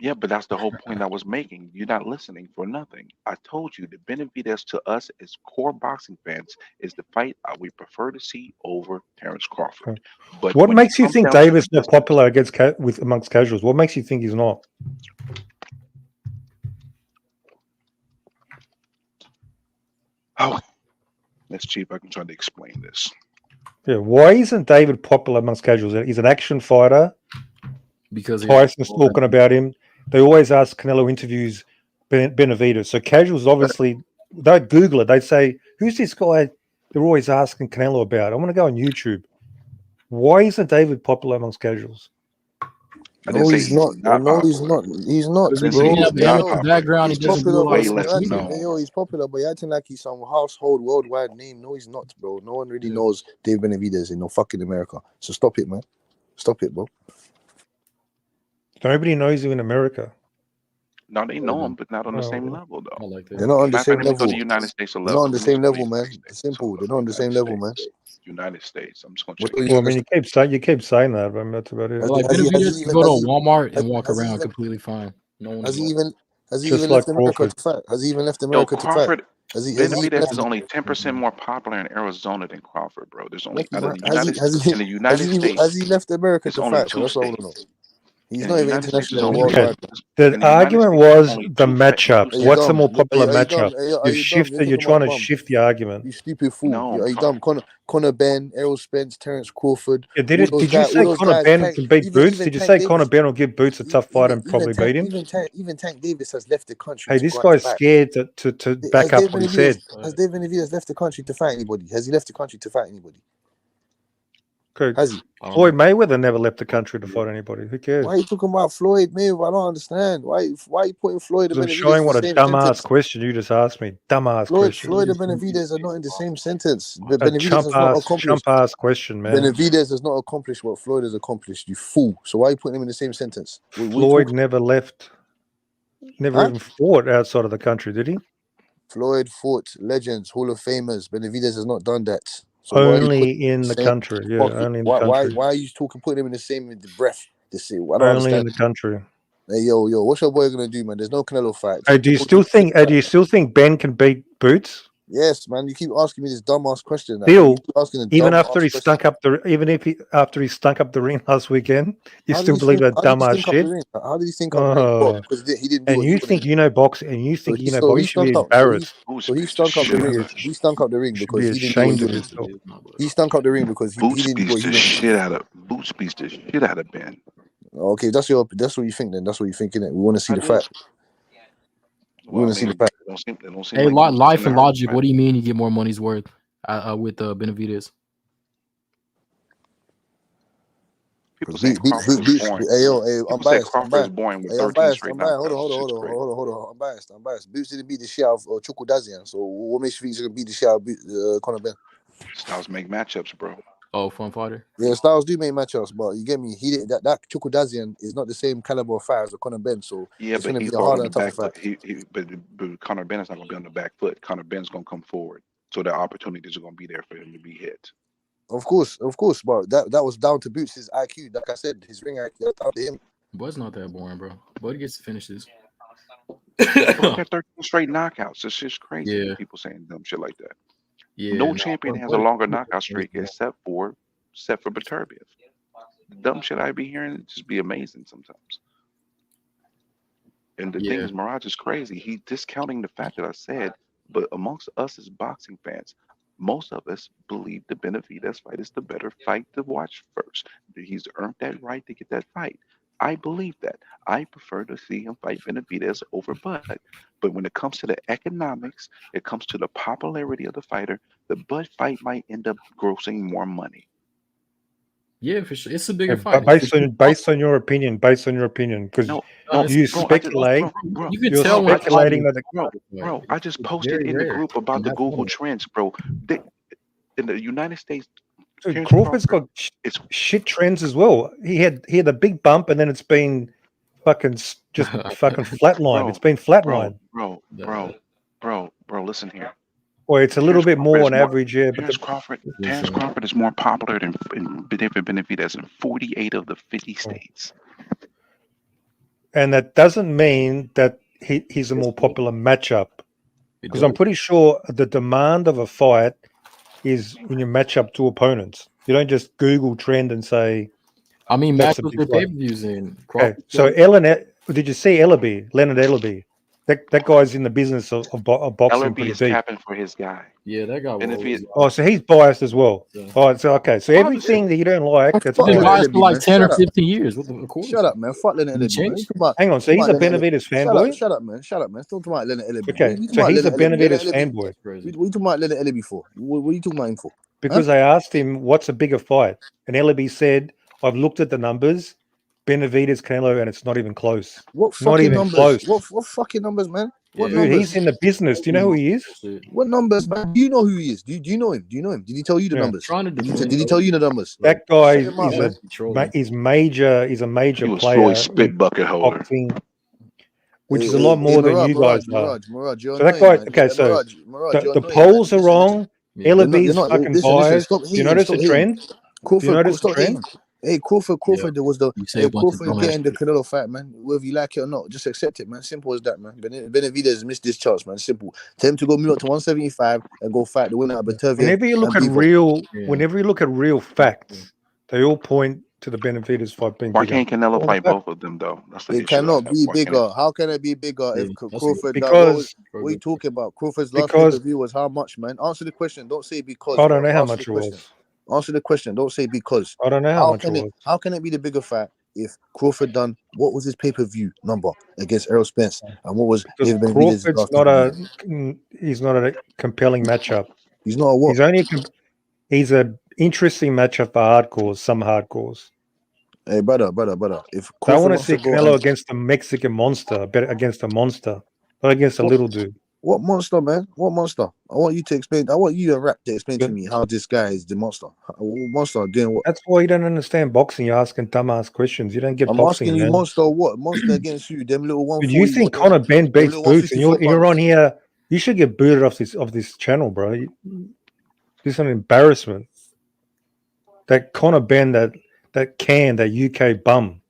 Yeah, but that's the whole point I was making. You're not listening for nothing. I told you that Benavidez to us as core boxing fans is the fight we prefer to see over Terrence Crawford. Okay. But What when it makes you comes think down to David's not popular against amongst casuals? What makes you think he's not? okay, let's see if I can try to explain this. Yeah, why isn't David popular amongst casuals? He's an action fighter. Because Tyson's talking about him. They always ask Canelo interviews, Benavidez. So casuals obviously they'd Google it. They'd say, "Who's this guy?" They're always asking Canelo about. I want to go on YouTube. Why isn't David popular amongst casuals? I didn't No, say he's he's not. not No, he's popular. not. He's not, I didn't He say bro. didn't he's have an not amateur popular. background. He He's doesn't popular, do but Way like you less acting, music. known. yo, he's popular, but you acting like he's some household worldwide name. No, he's not, bro. No one really knows Dave Benavidez in no fucking America. So stop it, man. Stop it, bro. Nobody knows you in America. No, they know him, but not on the same level, I though. like that. They're not on the Matter of same fact, let me go level. to United States They're not on the Let me same just go to level, man. United States. It's Let's simple. hold They're up. not on the same United level, man. States. United States. I'm just gonna What check do it you Well, I out. mean, understand? you keep saying that, but that's about it. Has Like he, has he, has Benavidez he can even, go to has he, Walmart and walk has he around even, completely fine. No one has he knows. even, has he Just even like left America Crawford. to fight? Has he even left Yo, America to fight? Crawford, Has he even Benavidez is left? only 10% more popular in Arizona than Crawford, bro. There's only out of the Has he, United has he, in the has United he, even, has States, he left America it's to only fight? So 2 that's what I want to know. states. He's In not the even United States, there's international or only Okay. worldwide. The in the United argument States, there's was only the 2 matchup. Are you What's the dumb? more popular Are you dumb? matchup? Are You've you dumb? You're shifted. You're talking about trying to bum. shift the argument. You stupid fool. No, Are you dumb? Conor Ben, Errol Spence, Terence Crawford, Yeah, all those did you guys. All say those Conor guys. Ben can beat Boots? Even Did you Tank say Conor Davis. Ben will give Boots a tough fight and probably beat him? Even Tank Davis has left the country Hey, to this go out to guy's fight. scared to back up what he said. Has Dave Benavidez left the country to fight anybody? Has he left the country to fight anybody? Okay. Has he? Floyd Mayweather never left the country to fight anybody. Who cares? Why are you talking about Floyd Mayweather? I don't understand. Why are you putting Floyd and I'm Benavidez showing in what the a same dumbass sentence? question you just asked me. Dumbass question. Floyd and Benavidez are not in the same sentence. But A Benavidez has not accomplished. chump ass question, man. Benavidez has not accomplished what Floyd has accomplished. You fool. So why are you putting him in the same sentence? What are you Floyd talking? never left, never even fought outside of the country, did he? Floyd fought legends, Hall of Famers. Benavidez has not done that. So why are you Only putting in the same country. Yeah, pocket? only in the country. Why are you putting him in the same with the breath? The same. I don't Only understand. in the country. Hey, yo, what's your boy gonna do, man? There's no Canelo fight. Hey, do you still think Ben can beat Boots? Yes, man. You keep asking me this dumbass question. Still, You keep asking a even dumb after he question. stunk up after he stunk up the ring last weekend, you How did still he believe think? that How did he dumbass think up the shit? ring? How did he think up the ring? What? Because he didn't do And what he you wanted think to you do. know boxing, and you So think you know boxing, you should be embarrassed. So he stunk up the ring. He stunk up the ring You should because be he didn't do what ashamed he of wanted to yourself. do. He stunk up the ring because he Boots didn't do beats what he the wanted to shit out of Boots beats the shit out of Ben. do. Okay, that's what you think then. That's what you think, innit? We want to see I the do. fight. We Well, want I to see the mean, fight. it don't seem Hey, like Boots is life in a and hurry to logic. fight. What do you mean you get more money's worth with Benavidez? People saying Crawford is boring. Hey, yo, I'm People say biased. Crawford is boring with Hey, 13 straight I'm biased. knockouts. Hold on. I'm biased. Boots didn't beat the shit out of Chukwudazian. So what makes you think he's gonna beat the shit out of Conor Ben? Styles make matchups, bro. Oh, fun fighter. Yeah, Styles do make matchups, but you get me. He did that Chukwudazian is not the same caliber of fighter as Conor Ben, so Yeah, it's but gonna he be a fought harder on the and tougher back fight. foot. But Conor Ben is not gonna be on the back foot. Conor Ben's gonna come forward, so the opportunities are gonna be there for him to be hit. Of course, but that was down to Boots' IQ. Like I said, his ring IQ. That's down to him. Bud's not that boring, bro. Bud gets to finish this. Bro, got 13 straight knockouts. It's just crazy. Yeah. People saying dumb shit like that. Yeah, No no, champion has a Bud- longer knockout streak except for Butterbean. The dumb shit I be hearing just be amazing sometimes. And the thing Yeah. is, Mirage is crazy. He's discounting the fact that I said, but amongst us as boxing fans, most of us believe the Benavidez fight is the better fight to watch first. He's earned that right to get that fight. I believe that. I prefer to see him fight Benavidez over Bud. But when it comes to the economics, it comes to the popularity of the fighter, the Bud fight might end up grossing more money. Yeah, for sure. It's a bigger Yeah, fight. based on your opinion, because No, you bro, speculate. You can You're tell when a speculating fighter- that Bro, I just It's posted very in the rare. group about And the that's Google funny. Trends, bro. In the United States, Dude, Terence Crawford's Crawford, got shit trends as well. He had a big bump, and then it's been just fucking flatline. It's been flatline. bro. Listen here. Well, it's a little bit more on average, yeah. But Terence Crawford is more popular than David Benavidez in 48 of the 50 states. and that doesn't mean that he's a more popular matchup. Because I'm does. pretty sure the demand of a fight is when you match up two opponents. You don't just Google trend and say, I mean, that's a matchups big for fight. pay-per-views in Okay, so did you see Leonard Ellaby? That guy's in the business of boxing LRB pretty is deep. capping for his guy. Yeah, that guy And if he, was. Oh, so he's biased as well. All right, so okay, so everything that you don't like, that's Fuck He's been biased. biased for like 10 or 15 years. Of course. Shut up, man. Fuck Leonard He Ellerby, man. You changed. talking about, Hang on, so he's a Benavidez fanboy? Shut up, man. Shut up, man. Don't talk about Leonard Ellerby. Okay, What you talking so about he's a Leonard Ellerby? Benavidez fanboy. What are you talking about Leonard Ellerby for? What are you talking about him for? Because I asked him, what's a bigger fight? And Ellerby said, I've looked at the numbers, Benavidez, Canelo, and it's not even close. What Not fucking even numbers? close. What fucking numbers, man? What Dude, numbers? he's in the business. Do you know who he is? What numbers, man? Do you know who he is? Do you know him? Do you know him? Did he tell you the Yeah. numbers? Trying to Did defend he tell you the numbers? That guy Shut him up, man. is major. He's a major He was player Floyd's spit in bucket holder. boxing, which is a lot more than you guys are. Mirage, you're So that annoying, guy, man. okay, so Mirage, you're the annoying, polls man. are wrong. You're Ellerby's not. fucking Listen, biased. stop Do hating. you notice Stop the hating. trend? Do you notice the Stop trend? hating. Hey, Crawford, there was the You say a bunch of Crawford dumbass getting the shit. Canelo fight, man. Whether you like it or not, just accept it, man. Simple as that, man. Benavidez missed this chance, man. Simple. Tell him to go move up to 175 and go fight the winner of Butterbean. Whenever you look at real facts, they all point to the Benavidez fight being why bigger. can't Canelo fight both of them though? That's the issue. It cannot I be have. Why can't bigger. it? How can it be bigger if Crawford? Because what are you talking about? Crawford's last because- pay-per-view was how much, man? Answer the question. Don't say because. I don't bro. know how Answer much the it question. was. Answer the question. Don't say because. I don't know how much it was. How can it be the bigger fight if Crawford done what was his pay-per-view number against Errol Spence and what was Because David Benavidez's Crawford's last not pay-per-view? he's not a compelling matchup. He's not a what? He's an interesting matchup for hardcores, some hardcores. Hey, brother. If I Crawford want to wants see to go Canelo and- against a Mexican monster, against a monster, not against a little dude. What monster, man? What monster? I want you to explain. I want you and Rap to explain to me how this guy is the monster. What monster doing what? That's why you don't understand boxing. You're asking dumbass questions. You don't get I'm boxing, asking you, man. monster what? Monster against you? Them little 140s. Dude, you think what, Conor Ben them beats little Boots, and 154 you're bucks. on here? You should get booted off this channel, bro. This is an embarrassment. That Conor Ben, that UK bum,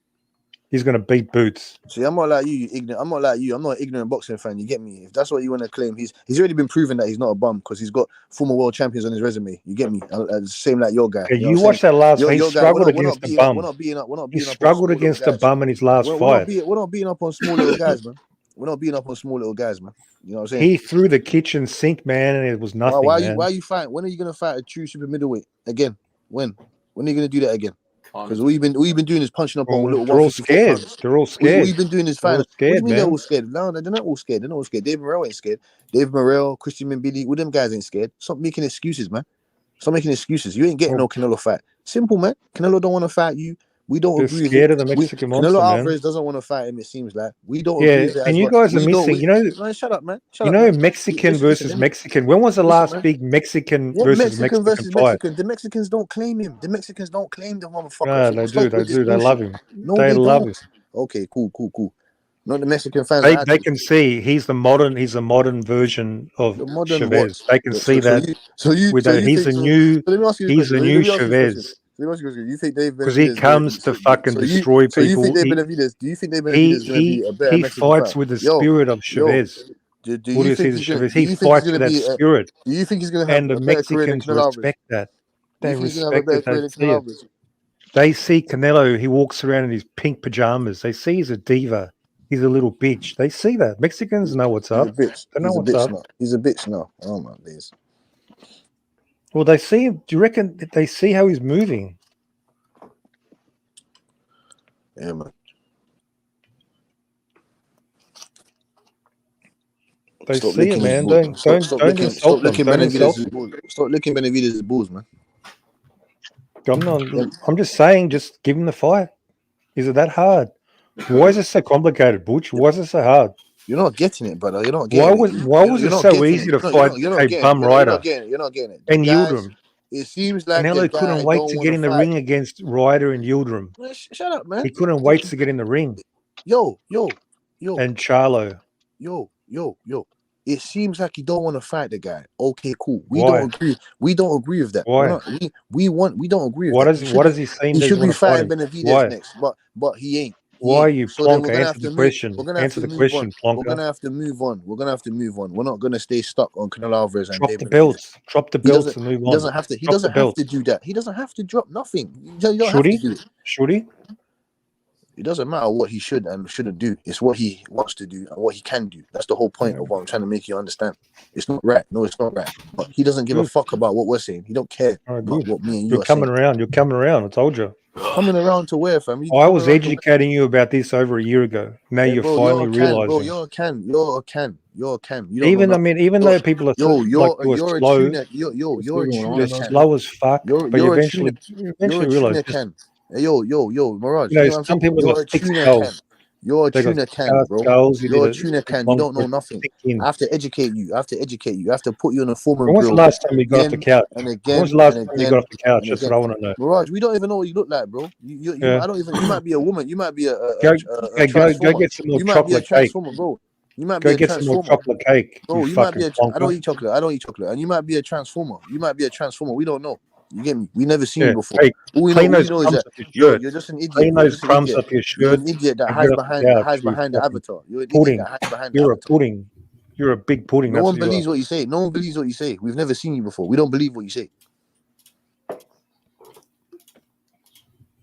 he's gonna beat Boots. See, I'm not like you ignorant. I'm not like you. I'm not an ignorant boxing fan. You get me? If that's what you want to claim, he's already been proven that he's not a bum because he's got former world champions on his resume. You get me? Same like your guy. Okay, You know you what I'm watched saying? that last Your fight. He guy, struggled against the bum. We're not beating up. We're not He beating up on struggled small against little the guys. bum in his last We're fight. not beating up on small little guys, man. We're not beating up on small little guys, man. You know what I'm saying? He threw the kitchen sink, man, and it was nothing, Why man. are you fighting? When are you gonna fight a true super middleweight again? When are you gonna do that again? Because all you've been doing is punching up on little They're all 154 scared. pounds. They're all All scared. you've been doing is They're all fighting. What do you scared, mean they're man. all scared? No, they're not all scared. They're not all scared. David Morrell ain't scared. David Morrell, Christian Mbili, all them guys ain't scared. Stop making excuses, man. Stop making excuses. You ain't getting no Canelo fight. Simple, man. Canelo don't want to fight you. We don't They're agree with scared it. of the Mexican monster, Canelo man. Alvarez doesn't want to fight him, it seems like. We don't agree Yeah, with it and as you much. guys are We don't- missing. we- You know, Man, shut up, man. Shut you up, know, man. Mexican Listen, versus let me- Mexican. When was the Listen, last man. big Mexican What versus Mexican versus fight? Mexican? The Mexicans don't claim him. The Mexicans don't claim the motherfucker. No, So they stop do. They with this do. They bullshit. love him. No, They they love don't. him. Okay, cool. Not the Mexican fans. They can see he's the modern version of The modern Chavez. what? They can see that. He's a new. So let me ask you this He's a question. new Let me ask you this question. Chavez Let me ask you this question. You think Dave because he Benavidez? comes to fucking destroy So you people. think Dave Benavidez? Do you think Dave Benavidez is going to be a better He Mexican fights fighter? with the spirit of Chavez. Do What you is think his he's going? Chavez? Do He you think he's fights going with to that be? spirit, Do you think he's going to have and the a better career than Mexicans Canelo Alvarez? respect that. Do They you think he's going to have a respect better it. career They than see Canelo it. Alvarez? They see Canelo. He walks around in his pink pajamas. They see he's a diva. He's a little bitch. They see that. Mexicans know what's He's up. a bitch. They know He's a what's bitch up. now. He's a bitch now. Oh my days. Well, they see him. Do you reckon that they see how he's moving? Yeah, man. They Stop see it, licking man. his balls. Don't insult them. Don't insult Benavidez's them. balls. Stop licking Benavidez's balls, man. I'm just saying, just give him the fight. Is it that hard? Why is it so complicated, Butch? Why is it so hard? You're not getting it, brother. You're not getting it. Why was You're it not so getting easy it. to fight You're not a getting bum it. You're rider not getting it. You're not getting it. and Guys, Yildirim? it seems like the Canelo guy couldn't wait don't to want get to in the fight. ring against Ryder and Yildirim. Man, shut up, man. He couldn't wait to get in the ring. Yo. And Charlo. Yo. It seems like you don't want to fight the guy. Okay, cool. We Why? don't agree. We don't agree with that. Why? We don't agree with What that. does he say? He should be fighting him? Benavidez Why? next, but he ain't. Why are you So then Plonker? we're gonna Answer have the to move. question. We're gonna have Answer to the move question, on. Plonker. We're gonna have to move on. We're not gonna stay stuck on Canelo Alvarez and Drop Dave the Benavidez. belts. Drop the belts and move He on. doesn't have to. He Drop doesn't the have to belts. do that. He doesn't have to drop nothing. You don't Should have he? to do it. Should he? It doesn't matter what he should and shouldn't do. It's what he wants to do and what he can do. That's the whole point of what I'm trying to make you understand. It's not right. No, it's not right. But he doesn't give a fuck about what we're saying. He don't care about what me and you You're are coming saying. around. You're coming around. I told you. Coming around to where, fam? I was educating you about this over a year ago. Now you're finally realizing. You're a can. You don't Even know I mean, even though people are slow, you're a tuner they're slow as fuck. But you eventually realize. Can. Hey, yo, Mirage. You know, You know what I'm some saying? people got thick skulls. You're a tuner can, bro. You're a tuner can. You don't know nothing. I have to educate you. I have to put you on a form. When was the last time you got off the couch? And again, when was the last time you got off the couch? That's what I want to know. Mirage, we don't even know what you look like, bro. You I don't even. You might be a woman. You might be a go transformer. get some more you might be a chocolate cake, transformer, bro. You might go be a get some more chocolate cake. Bro, you might be a. I don't eat chocolate. And you might be a transformer. You might be a transformer. We don't know. You get me? We never seen you before. Hey, all we clean know those crumbs is up that your shirt. you're just an idiot. Clean those crumbs up your shirt. You're an idiot that hides behind the avatar. You're an idiot that hides behind the avatar. You're a pudding. You're a big pudding. No one believes what you say. No one believes what you say. We've never seen you before. We don't believe what you say.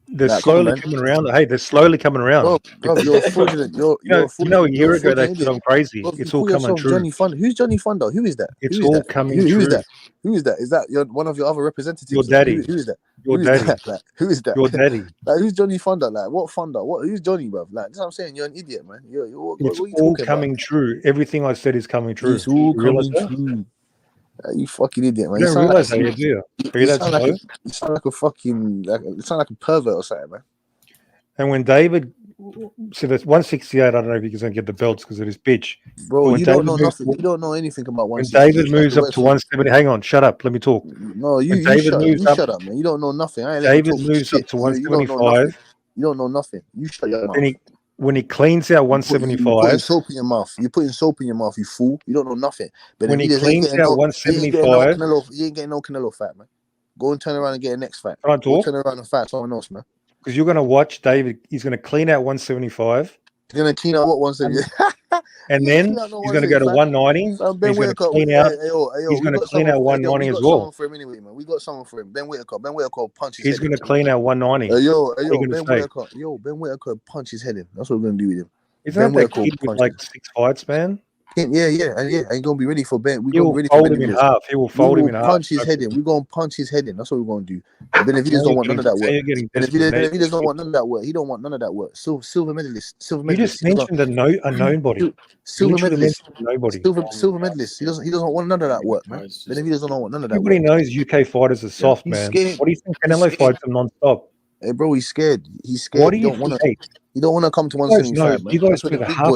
They're slowly coming around. Hey, they're slowly coming around. Bro, you're fraudulent. A year ago they said I'm crazy. Bro, it's all coming true. Johnny Thunder. Who's Johnny Thunder? Who is that? It's all coming true. Who is that? Who is that? Is that one of your other representatives? Your daddy. Who is that? Your daddy. Who is that? Your daddy. Like, who's Johnny Thunder? Like, what Thunder? Who's Johnny, bro? Like, that's what I'm saying. You're an idiot, man. It's all coming true. Everything I said is coming true. It's all coming true. You fucking idiot, man. You don't realize that, do you? You sound like a fucking, you sound like a pervert or something, man. And when David, so that's 168, I don't know if he's going to get the belts because of his bitch. Bro, you don't know nothing. You don't know anything about 168. When David moves up to 170, hang on, shut up, let me talk. No, you shut up, man. You don't know nothing. David moves up to 175. You don't know nothing. You shut your mouth. When he cleans out 175, you putting soap in your mouth. You're putting soap in your mouth, you fool. You don't know nothing. But when he cleans out 175, you ain't getting no Canelo fight, man. Go and turn around and get a next fight. Can I talk? Go turn around and fight someone else, man. Because you're going to watch David. He's going to clean out 175. He's going to clean out what 175? And then he's going to go to 190. He's going to clean out. He's going to clean out 190 as well. For him anyway, man. We got someone for him. Ben Whitaker. Ben Whitaker punch his head. He's going to clean out 190. Ben Whitaker punch his head in. That's what we're going to do with him. Isn't that kid with like 6 fights, man? Yeah. Ain't gonna be ready for Ben. He will fold him in half. He will fold him in half. Punch his head in. We're gonna punch his head in. That's what we're gonna do. Benavidez don't want none of that work. Benavidez don't want none of that work. He don't want none of that work. Silver medalist. You just mentioned a known body. Silver medalist. Nobody. Silver medalist. He doesn't want none of that work, man. Benavidez don't want none of that. Everybody knows UK fighters are soft, man. What do you think Canelo fights are non-stop? Hey, bro, he's scared. He's scared. What do you think? He don't want to come to 175, man. You guys put the half.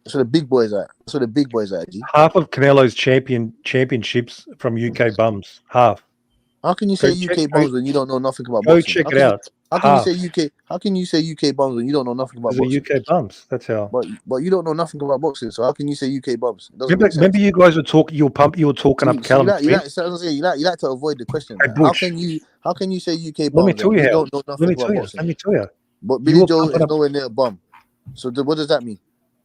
That's where the big boys are. That's where the big boys are. G. Half of Canelo's championships from UK bums. Half. How can you say UK bums when you don't know nothing about boxing? Go check it out. How can you say UK? How can you say UK bums when you don't know nothing about boxing? UK bums. That's how. But you don't know nothing about boxing, so how can you say UK bums? Remember, you guys were talking. You were talking up Callum Smith. You like to avoid the question. How can you say UK bums? Let me tell you how. Don't know nothing about boxing? Let me tell you. But Billy Joe is nowhere near a bum. So what does that mean?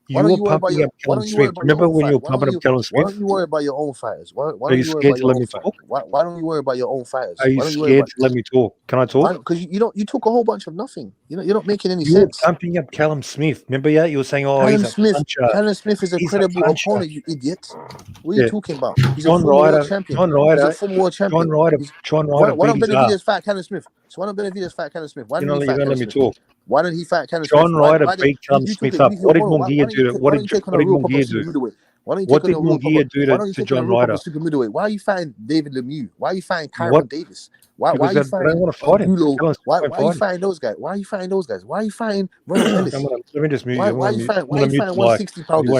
You were pumping up Callum Smith. Remember when you were pumping up Callum Smith? Why don't you worry about your own fighters? Are you scared to let me talk? Why don't you worry about your own fighters? Are you scared to let me talk? Can I talk? Because you took a whole bunch of nothing. You're not making any sense. You were pumping up Callum Smith. Remember, you were saying, "Oh, he's a puncher." Callum Smith is a credible opponent. You idiot. What are you talking about? He's John Ryder. He's a former world champion. John Ryder. Why don't Benavidez fight Callum Smith? So why don't Benavidez fight Callum Smith? Why don't he fight Callum Smith? Why don't he fight Callum Smith? John Ryder beat Callum Smith up. What did Munguia do? What did Munguia do? What did Munguia do to John Ryder? Why are you fighting David Lemieux? Why are you fighting Kyron Davis? Why are you fighting Why are you fighting those guys? Why are you fighting those guys? Why are you fighing Ronald Ellis? Let me just mute you. Why are you fighting 160 pounders?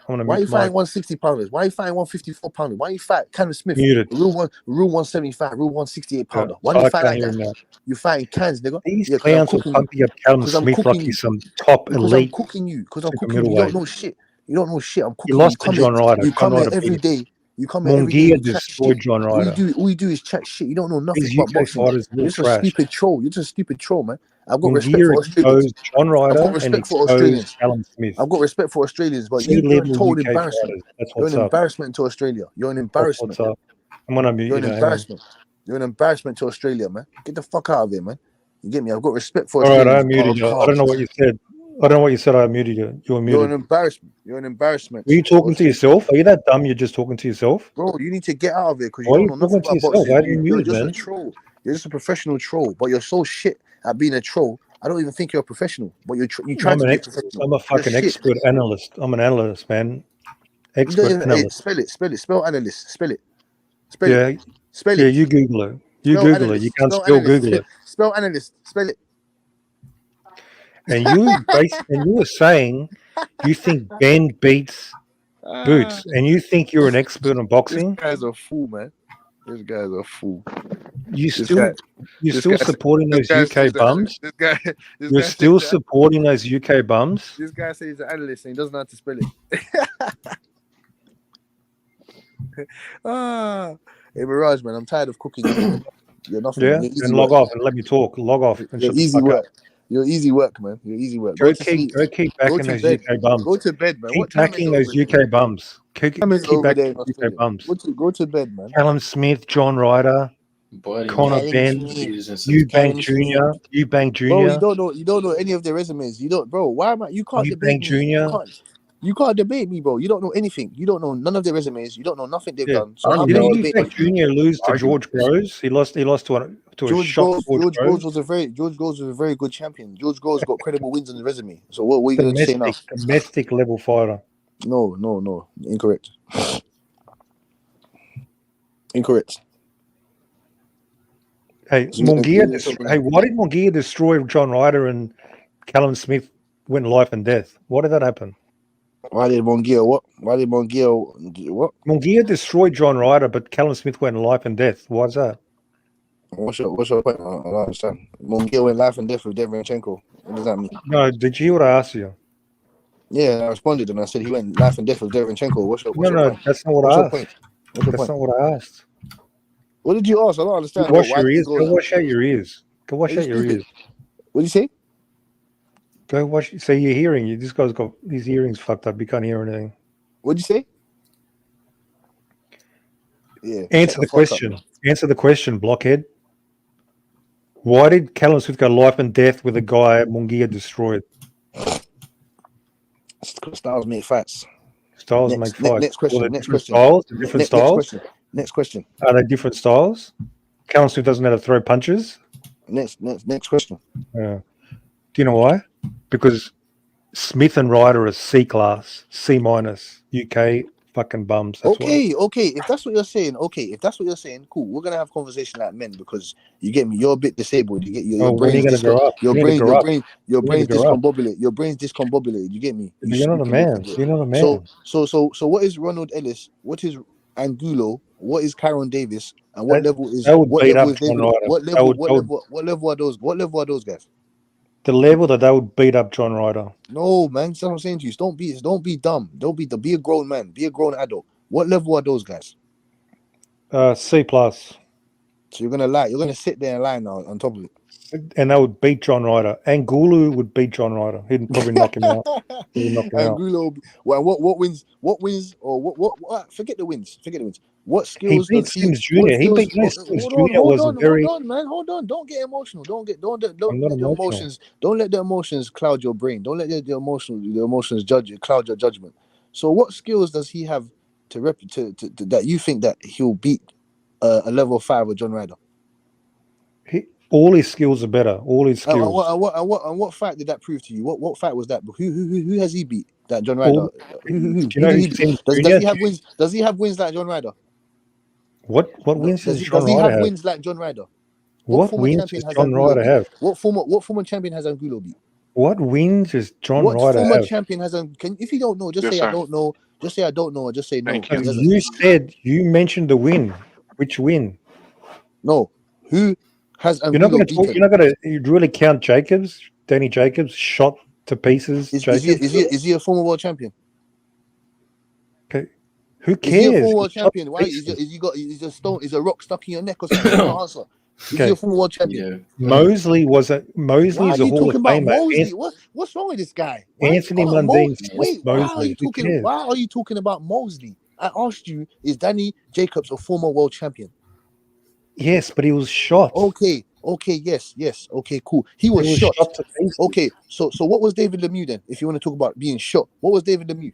Why are you fighting 160 pounders? Why are you fighting 154 pounders? Why are you fighting Callum Smith? Rule 175, rule 168 pounder. Why do you fight that guy? You fighting cans, nigga. These clowns are pumping up Callum Smith like he's some top elite. Because I'm cooking you. You don't know shit. You don't know shit. I'm cooking. You lost to John Ryder. You come here every day. You come here every day. Munguia destroyed John Ryder. All you do is chat shit. You don't know nothing about boxing. You're just a stupid troll. You're just a stupid troll, man. I've got respect for Australians. John Ryder. I've got respect for Australians. Callum Smith. I've got respect for Australians, but you're a total embarrassment. You're an embarrassment to Australia. You're an embarrassment. I'm gonna mute you. You're an embarrassment. You're an embarrassment to Australia, man. Get the fuck out of here, man. You get me? I've got respect for All right, I Australians. muted you. I don't know what you said. I don't know what you said. I muted you. You're You're an muted. embarrassment. You're an embarrassment. Are you talking to yourself? Are you that dumb? You're just talking to yourself? Bro, you need to get out of it because you Why are don't you know nothing talking to about yourself? boxing. I didn't You're mute, just a man. troll. You're just a professional troll, but you're so shit at being a troll. I don't even think you're a professional, but you try I'm to an be a expert. professional. I'm a You're fucking shit. expert analyst. I'm an analyst, man. You don't Expert even analyst. spell analyst. Spell it. Spell Yeah, it. Spell yeah. it. You Google it. You Spell Google it. You analyst. can't Spell spell analyst. Google it. Spell analyst. Spell it. And you were saying you think Ben beats Boots, and you think you're an expert in This boxing. guy's a fool, man. This guy's a fool. You're This still guy supporting this those guy UK says that bums. this guy You're says still that supporting those UK bums. this guy says he's an analyst and he doesn't know how to spell it. Hey Mirage, man, I'm tired of cooking. You're nothing, Yeah, man. You're easy and log work. off and let me talk. Log off and You're shut the easy fuck up. work. You're easy work, man. You're easy work. Go Go to sleep. keep Go backing to those bed. UK bums. Go to bed, man. Keep What time is backing it those over there? UK bums. What time is it Keep over there backing in those UK Australia? bums. Go to bed, man. Callum Smith, John Ryder, Buddy, Connor man. Benz, Using some Eubank Callum Smith. Jr., Eubank Bro, you Jr., don't know any of their resumes. You don't, bro. Why am I? You can't debate Eubank me. Jr. You can't debate me, bro. You don't know anything. You don't know none of their resumes. You don't know nothing they've Yeah. done. So how Didn't can you debate me? Eubank Jr. lose to Argument. George Groves? He lost to a George shot Groves Groves. was a very good champion. George Groves got credible wins on the resume. So what are you going to say now? Domestic level fighter. No, incorrect. Incorrect. Hey, So why did Munguia destroy John Ryder and Callum Smith went life and death? Why did that happen? Why did Munguia what? Munguia destroyed John Ryder, but Callum Smith went life and death. Why's that? What's your point? I don't understand. Munguia went life and death with Deverenchenko. What does that mean? No, did you hear what I asked you? Yeah, I responded and I said he went life and death with Deverenchenko. What's your point? That's not what I asked. That's not what I asked. What did you ask? I don't understand. Wash your ears. Go wash out your ears. Go wash Are out you your stupid? ears. What do you say? Go wash. So you're hearing. This guy's got his earrings fucked up. You can't hear anything. What did you say? Yeah. Answer the question. Answer the question, blockhead. Why did Callum Smith go life and death with a guy Munguia destroyed? Styles make fights. Styles make fights. Next question. Styles. Different styles. Next question. Are they different styles? Callum Smith doesn't know how to throw punches. Next question. Do you know why? Because Smith and Ryder are C class, C minus, UK fucking bums. That's Okay. If that's what you're saying, cool. We're gonna have a conversation like men because you get me. You're a bit disabled. You get your brain's your brain's discombobulated. Your brain's discombobulated. You get me? You're not a man. You're not a man. So what is Ronald Ellis? What is Angulo? What is Kyron Davis? And what level is David? What level are those? What level are those guys? The level that they would beat up John Ryder. No, man. That's what I'm saying to you. Don't be dumb. Be a grown man. Be a grown adult. What level are those guys? C plus. So you're gonna lie. You're gonna sit there and lie now on top of it. And they would beat John Ryder. Angulu would beat John Ryder. He'd probably knock him out. Angulo. Well, what wins? What wins? Or what? Forget the wins. What skills he beat does he? Sims Jr. He beat Sims Jr. was very. Hold on, man. Hold on. Don't get emotional. Don't let emotional. the emotions. Don't let the emotions cloud your brain. Don't let the emotions cloud your judgment. So, what skills does he have to that you think that he'll beat a level 5 with John Ryder? All his skills are better. All his skills. And what fight did that prove to you? What fight was that? Who has he beat? That John Ryder. Does he have wins like John Ryder? What wins does he have wins like John Ryder? What wins does John Ryder have? What former champion has Angulo beat? What wins does John Ryder have? What former champion has if you don't know, just say I don't know. Just say I don't know, or just say no. You mentioned the win. Which win? No. Who has Angulo beaten? You're not going to really count Jacobs? Danny Jacobs shot to pieces. Is he a former world champion? Okay. Who cares? Is he a former world champion? Why is a rock stuck in your neck or something? Answer. Is he a former world champion? Mosley is a Hall of Famer. What's wrong with this guy? Anthony Mundine. Why are you talking about Mosley? I asked you, is Danny Jacobs a former world champion? Yes, but he was shot. Okay. Okay, yes. Okay, cool. He was shot. to pieces. Okay, so what was David Lemieux then? If you want to talk about being shot, what was David Lemieux?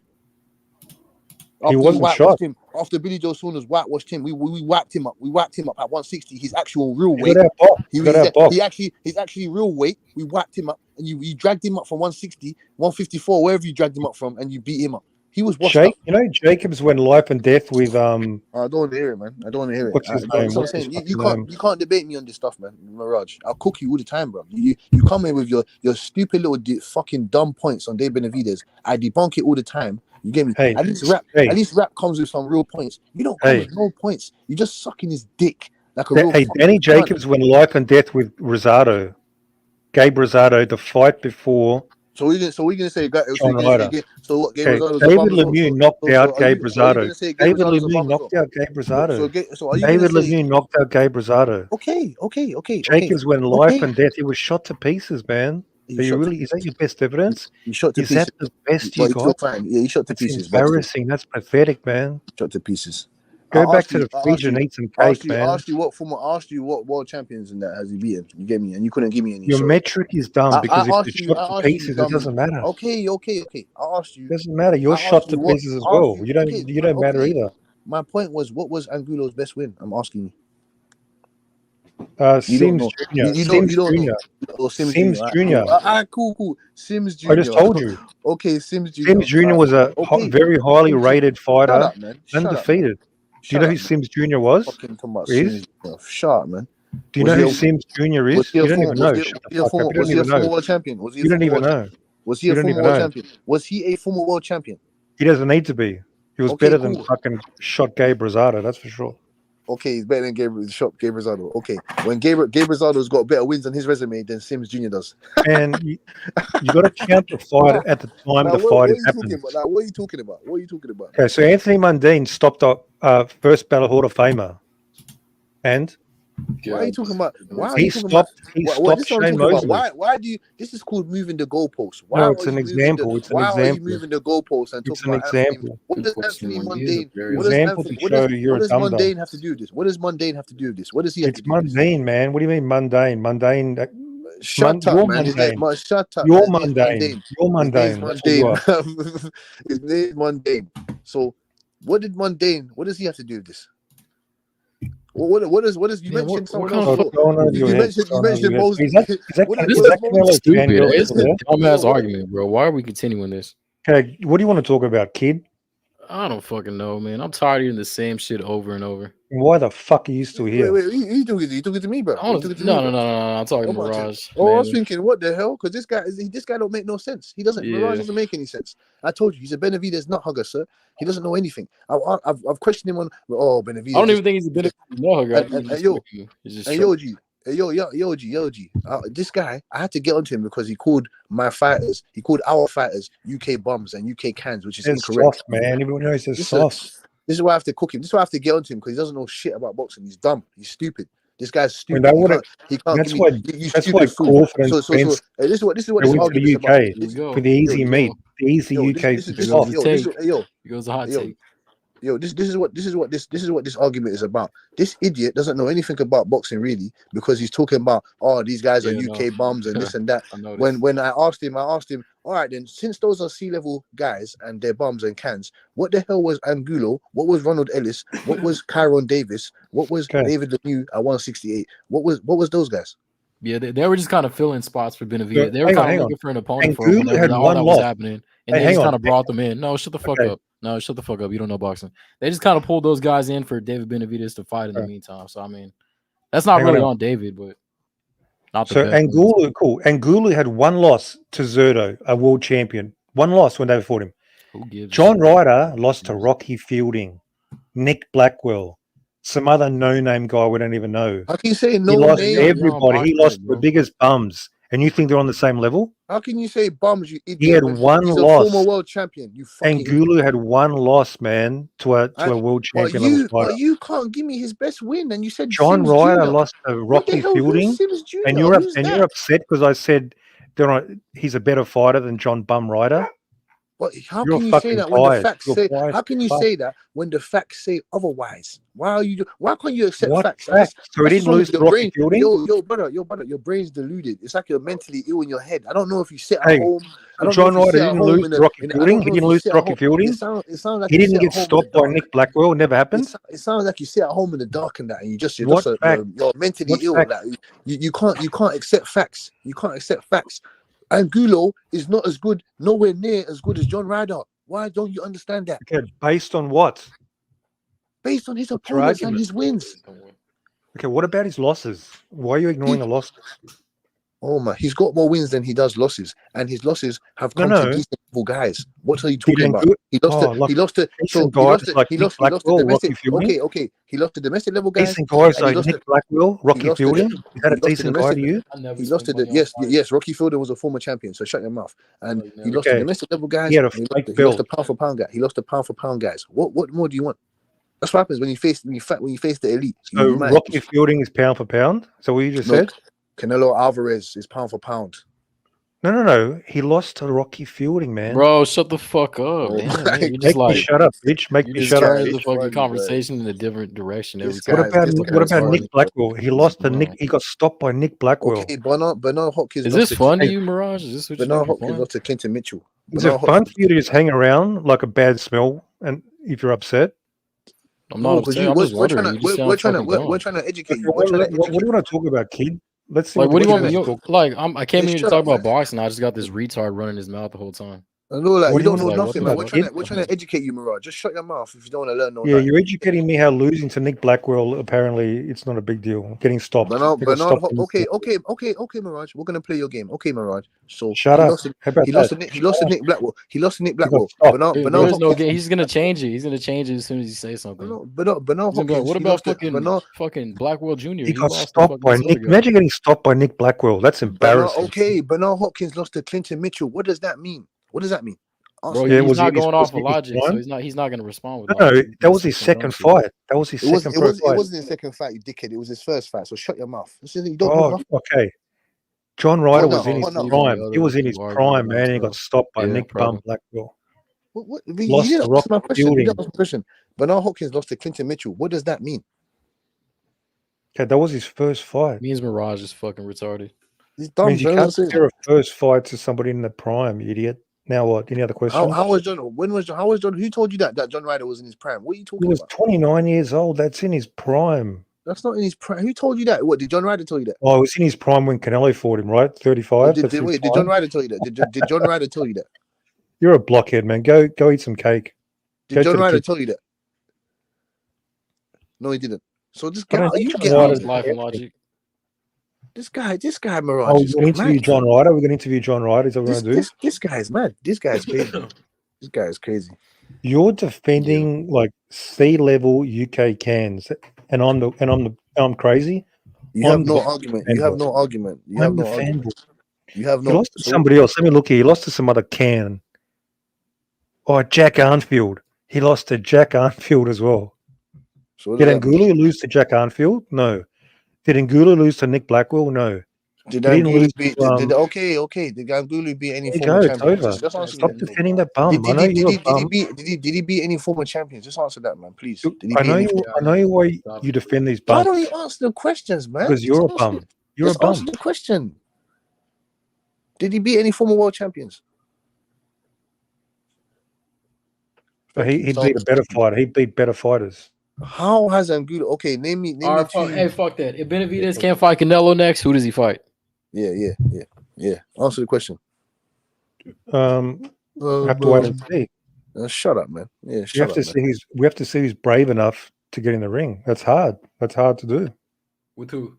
He After wasn't whitewashed shot. him, after Billy Joe Saunders whitewashed him, we whacked him up. We whacked him up at 160. His actual real He weight. got out boxed. He's actually real weight. We whacked him up, and you dragged him up from 160, 154, wherever you dragged him up from, and you beat him up. He was washed up. You know, Jacobs went life and death with I don't want to hear it, man. I don't want to hear it. What's his That's name? what I'm saying. You can't debate me on this stuff, man. Mirage, I'll cook you all the time, bro. You come in with your stupid little fucking dumb points on David Benavidez. I debunk it all the time. You get me? At least rap comes with some real points. You don't come with no points. You just sucking his dick like a real. Danny Jacobs went life and death with Rosado, Gabe Rosado, the fight before. So we're gonna say John Ryder. so what? David Lemieux knocked out Gabe Rosado. David Lemieux knocked out Gabe Rosado. David Lemieux knocked out Gabe Rosado. Okay. Jacobs went life and death. He was shot to pieces, man. Is that your best evidence? He shot to Is pieces. that the best you got? Yeah, he shot to That's pieces. embarrassing. That's pathetic, man. Shot to pieces. Go back to the fridge and eat some cake, man. I asked you what world champions and that has he beaten. You get me, and you couldn't give me any. Your metric is dumb because if you shot to pieces, it doesn't matter. Okay. I asked you. It doesn't matter. You're shot to pieces as well. You don't matter either. My point was, what was Angulo's best win? I'm asking you. Sims Jr. Sims Jr. Cool. Sims Jr. I just told you. Okay, Sims Jr. Sims Jr. was a very highly rated fighter, Shut up, man. undefeated. Do you know who Sims Jr. was? Shut up, man. Do you know who Sims Jr. is? You don't even know. Was he a former world champion? You don't even know. Was he a former world champion? Was he a former world champion? He doesn't need to be. He was better than fucking shot Gabe Rosado, that's for sure. Okay, he's better than Gabe Rosado. Okay, when Gabe Rosado's got better wins on his resume than Sims Jr. does. And you got to count the fight at the time the fight is happening. What are you talking about? Okay, so Anthony Mundine stopped a first battle Hall of Famer. And? Why are you talking about? He stopped Shane Mosley. Why do you? This is called moving the goalposts. No, it's an example. Why are you moving the goalposts and talking about example? What does Anthony Mundine? What does Mundine have to do with this? What does Mundine have to do with this? What does he have to do? It's mundane, man. What do you mean mundane? Mundane. Shut up, man. Shut up. You're mundane. You're mundane. His name's Mundane. So, what does he have to do with this? What is you mentioned someone else? You mentioned Moses. Is that stupid? It's a dumbass argument, bro. Why are we continuing this? Okay, what do you want to talk about, kid? I don't fucking know, man. I'm tired of hearing the same shit over and over. Why the fuck are you still here? Wait, you took it to me, bro. No. I'm talking to Mirage. Oh, I was thinking, what the hell? Because this guy don't make no sense. Mirage doesn't make any sense. I told you, he's a Benavidez nut hugger, sir. He doesn't know anything. I've questioned him on Benavidez. I don't even think he's a Benavidez nut hugger. Yoji. This guy, I had to get onto him because he called our fighters UK bums and UK cans, which is incorrect. Soft, man. Everyone knows it's soft. This is why I have to cook him. This is why I have to get onto him because he doesn't know shit about boxing. He's dumb. He's stupid. This guy's stupid. He can't that's why Crawford and Spence this is what this went to the UK for the easy meat. The easy UK soft. He goes a hot take. This is what this argument is about. This idiot doesn't know anything about boxing really because he's talking about these guys are UK bums and this and that. When I asked him, all right then, since those are C-level guys and they're bums and cans, what the hell was Angulo? What was Ronald Ellis? What was Kyron Davis? What was David Lemieux at 168? What was those guys? Yeah, they were just kind of filling spots for Benavidez. They were kind of looking for an opponent for him whenever all that was happening, and they just kind of brought them in. No, shut the fuck up. No, shut the fuck up. You don't know boxing. They just kind of pulled those guys in for David Benavidez to fight in the meantime. So I mean, that's not really on David, but not the so Angulo, cool. Angulo had one loss to Zerto, a world champion. One loss when they fought him. Who gives? John Ryder lost to Rocky Fielding, Nick Blackwell, some other no-name guy we don't even know. How can you say no name? He lost everybody. He lost the biggest bums. And you think they're on the same level? How can you say bums, you idiot? He had one loss. A former world champion. You fucking Angulo had one loss, man, to a world champion. You can't give me his best win. And you said John Ryder lost to Rocky Fielding. And you're upset because I said he's a better fighter than John Bum Ryder. But how You're can you say fucking that when the biased. facts You're say? biased. How can you Fuck. say that when the facts say otherwise? Why are you? Why can't you accept What facts? facts? So he That's just didn't wrong lose with to your Rocky brain. Fielding? Your brother, your brain's deluded. It's like you're mentally ill in your head. I don't know if you sit at Hey, home. I don't know John if you Ryder sit at didn't home lose to Rocky I Fielding. don't He know if didn't you lose sit to at Rocky home. Fielding. It sounds like He you didn't sit at get home in the stopped by dark. Nick Blackwell. Never happened. It sounds like you sit at home in the dark and that, and you're What just fact? you're mentally What ill. fact? Like you can't accept facts. You can't accept facts. Angulo is not as good, nowhere near as good as John Ryder. Why don't you understand that? Okay, based on what? Based on his What's your opponents and argument? his wins. Okay, what about his losses? Why are you ignoring the losses? Oh my, he's got more wins than he does losses, and his losses have come to No. decent level guys. What are you Did talking about? Angulo? He lost Oh, to look, he lost to so decent guys like Nick he lost to Blackwell, domestic. Rocky Fielding. Okay. He lost to domestic level guys, Decent guys and he like lost Nick to Blackwell, he Rocky lost to Fielding. Is that a he lost to decent guy domestic. to you? He lost to the yes. Rocky Fielding was a former champion, so shut your mouth. And he lost to Okay, domestic level he guys. had a And fake he lost to belt. pound for pound guy. He lost to pound for pound guys. What more do you want? That's what happens when you face the elite. So You might Rocky Fielding is pound for pound. So what you just said? Canelo Alvarez is pound for pound. No. He lost to Rocky Fielding, man. Bro, shut the fuck up. Oh Damn, my man. You're Make just me like shut up, bitch. Make you me just shut up, turn the bitch. fucking conversation in a different direction every This time. What about this what guy's about funny, Nick bro. Blackwell? He lost to Nick. He got stopped by Nick Blackwell. Okay, Bernard Hopkins Is lost this to fun to Hey, you, Mirage? Is this what you Bernard think Hopkins fun? lost to Clinton Mitchell. is it fun for you to just hang around like a bad smell? And if you're upset, I'm No, not because upset. I'm just we're trying wondering. to You just sound fucking we're dumb. trying to educate okay, you. We're trying to what educate do you want to talk about, kid? Let's see Like, what what the do you kid want me? wants to talk. Like, I came Hey, here to shut talk up, man. about boxing. I just got this retard running his mouth the whole time. I know, like What you do you don't want know to Like, what nothing, the man. talk fuck? about, kid? We're trying to educate you, Mirage. Just shut your mouth if you don't want to learn no Yeah, nothing. you're educating me how losing to Nick Blackwell apparently it's not a big deal. Getting stopped. He got stopped. Okay, Mirage. We're gonna play your game. Okay, Mirage. So Shut up. How about that? he lost to Nick Blackwell. He lost to Nick He got Blackwell. stopped. There is no Hopkins. game. He's gonna change it. He's gonna change it as soon as you say something. Bernard He's gonna be like, Hopkins. what He about lost to fucking Blackwell Jr.? He He got lost to stopped fucking by this other Nick. guy. Imagine getting stopped by Nick Blackwell. That's embarrassing. Bernard Hopkins lost to Clinton Mitchell. What does that mean? What does that mean? Bro, Yeah, he's was he not in his going was off he of in his logic, so prime? he's not gonna respond with No, logic. He's that gonna was say his some dumb second shit. fight. That was his second pro It fight. wasn't his second fight, you dickhead. It was his first fight. So shut your mouth. You don't know Oh, nothing. okay. John Ryder was in Fall his asleep on prime. the He other was in his people arguing prime, about man. And he got stuff. stopped by Yeah, Nick probably. Blackwell. You Lost didn't to answer my Rocky question. You Fielding. didn't answer my question. Bernard Hopkins lost to Clinton Mitchell. What does that mean? Okay, that was his first fight. Means Mirage is fucking retarded. He's dumb, Means you bro. can't That's it. compare a first fight to somebody in the prime, you idiot. Now what? Any other questions? How was John? How was John? Who told you that John Ryder was in his prime? What are you He talking was about? 29 years old. That's in his prime. That's not in his prime. Who told you that? What did John Ryder tell you that? Oh, it was in his prime when Canelo fought him, right? 35. That's his Did prime. John Ryder tell you that? Did John Ryder tell you that? You're a blockhead, man. Go eat some cake. Did Go John to the Ryder kitchen. tell you that? No, he didn't. So just I get don't out. think You John get Sounds out. Ryder's life and the logic. This guy, Oh, Mirage we're is going to interview mad. John Ryder. We're going to interview John Ryder. Is that what we're going to do? This guy is mad. This guy is crazy. This guy is crazy. You're defending like C-level UK cans, and I'm crazy. You have no argument. You have no argument. You have I'm the no argument. fanboy. You have He no. lost to somebody else. Let me look here. He lost to some other can. Oh, Jack Arnfield. He lost to Jack Arnfield as well. So what Did does that mean? Angulo lose to Jack Arnfield? No. Did Angulo lose to Nick Blackwell? No. Did He didn't Angulo lose beat? to, Did Angulo beat any there you former go. It's champions? over. Just answer Stop that. defending that bum. I know you're a bum. Did he beat any former champions? Just answer that, man, please. Did he I beat know any? you. I know why you defend these Why bums. don't you answer the questions, man? Because you're a bum. You're a Just answer bum. the question. Did he beat any former world champions? But he beat a better fighter. He beat better fighters. How has Angulo? Okay, name me All right, two. hey, fuck that. If Benavidez can't fight Canelo next, who does he fight? Yeah. Answer the question. Have to wait and see. Shut up, man. Yeah, We shut have up, to man. see who's. We have to see who's brave enough to get in the ring. That's hard. That's hard to do. With who?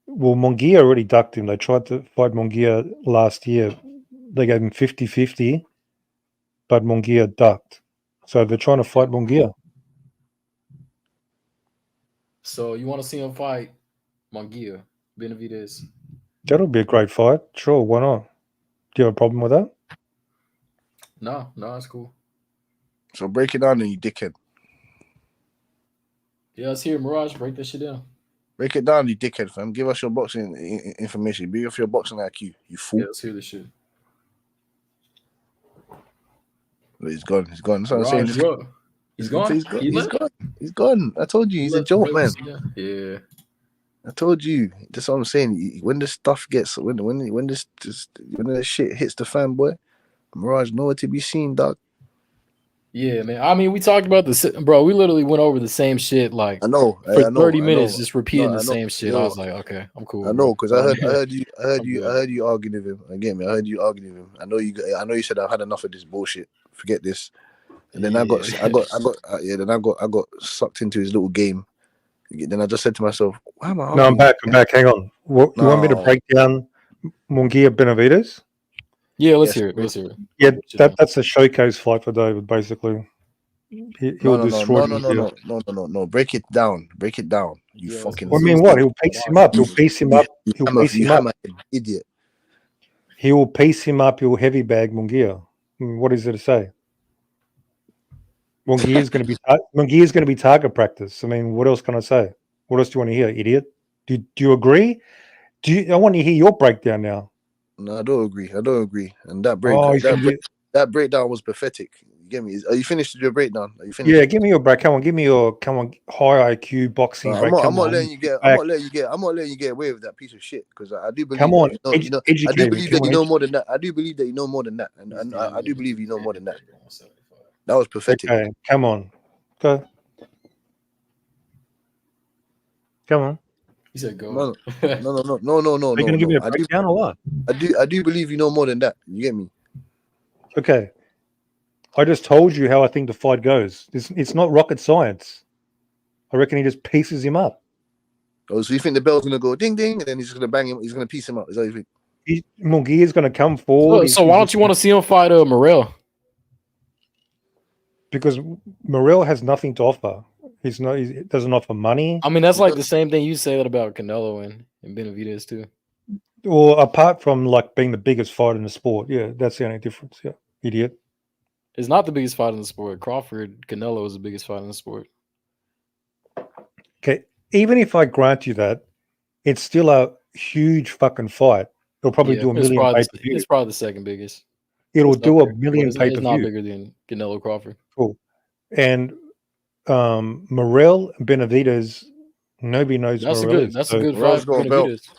Well, Munguia already ducked him. They tried to fight Munguia last year. They gave him 50-50, but Munguia ducked. So they're trying to fight Munguia. So you want to see him fight Munguia, Benavidez? That'll be a great fight. Sure, why not? Do you have a problem with that? No, it's cool. So break it down, then, you dickhead. Yeah, let's hear Mirage break that shit down. Break it down, you dickhead, fam. Give us your boxing information. Be off your boxing IQ, you fool. Yeah, let's hear this shit. But he's gone. He's gone. That's what I'm saying. Raj, bro. He's gone. He's gone. He He's left? gone. He's gone. I told you, he's a joke, man. Yeah. I told you. That's what I'm saying. When this stuff gets, when this shit hits the fan, boy, Mirage nowhere to be seen, dog. Yeah, man. I mean, we talked about this, bro. We literally went over the same shit like I know for 30 I minutes, know. just repeating No, the I know. same shit. Yo, I was like, okay, I'm cool. I know, because I heard I'm you arguing with him. Again, I heard you arguing with him. I know you said I've had enough of this bullshit. Forget this. And then I got sucked into his little game. Then I just said to myself, why am I arguing? No, I'm back. Hang on. You want me to break down Munguia Benavidez? Yeah, let's hear it. Let's hear it. Yeah, that's a showcase fight for David, basically. He'll destroy him. No. Break it down. You fucking. I mean, what? He'll piece him up. He'll piece him up. Idiot. He will piece him up. He'll heavy bag Munguia. What is there to say? Munguia is going to be target practice. I mean, what else can I say? What else do you want to hear, idiot? Do you agree? I want to hear your breakdown now. No, I don't agree. And that breakdown was pathetic. You get me? Are you finished with your breakdown? Are you finished? Yeah, give me your break. Come on, high IQ boxing. I'm not letting you get away with that piece of shit because I do believe. Come on, I do believe that you know more than that. I do believe that you know more than that, and I do believe you know more than that. That was pathetic. Okay, come on, go. Come on. He said go. No. Are you gonna give me a breakdown or what? I do believe you know more than that. You get me? Okay. I just told you how I think the fight goes. It's not rocket science. I reckon he just pieces him up. Oh, so you think the bell's gonna go ding ding, and then he's just gonna bang him? He's gonna piece him up. Is that what you think? Munguia is gonna come forward. So why don't you want to see him fight Morel? Because Morel has nothing to offer. He doesn't offer money. I mean, that's like the same thing you say that about Canelo and Benavidez too. Well, apart from like being the biggest fight in the sport, yeah, that's the only difference. Yeah, idiot. It's not the biggest fight in the sport. Crawford, Canelo is the biggest fight in the sport. Okay, even if I grant you that, it's still a huge fucking fight. It'll probably do a million pay-per-view. It's probably the second biggest. It'll do a million pay-per-view. It's not bigger than Canelo Crawford. Cool. And Morel and Benavidez, nobody knows. That's Morel a good fight for Benavidez.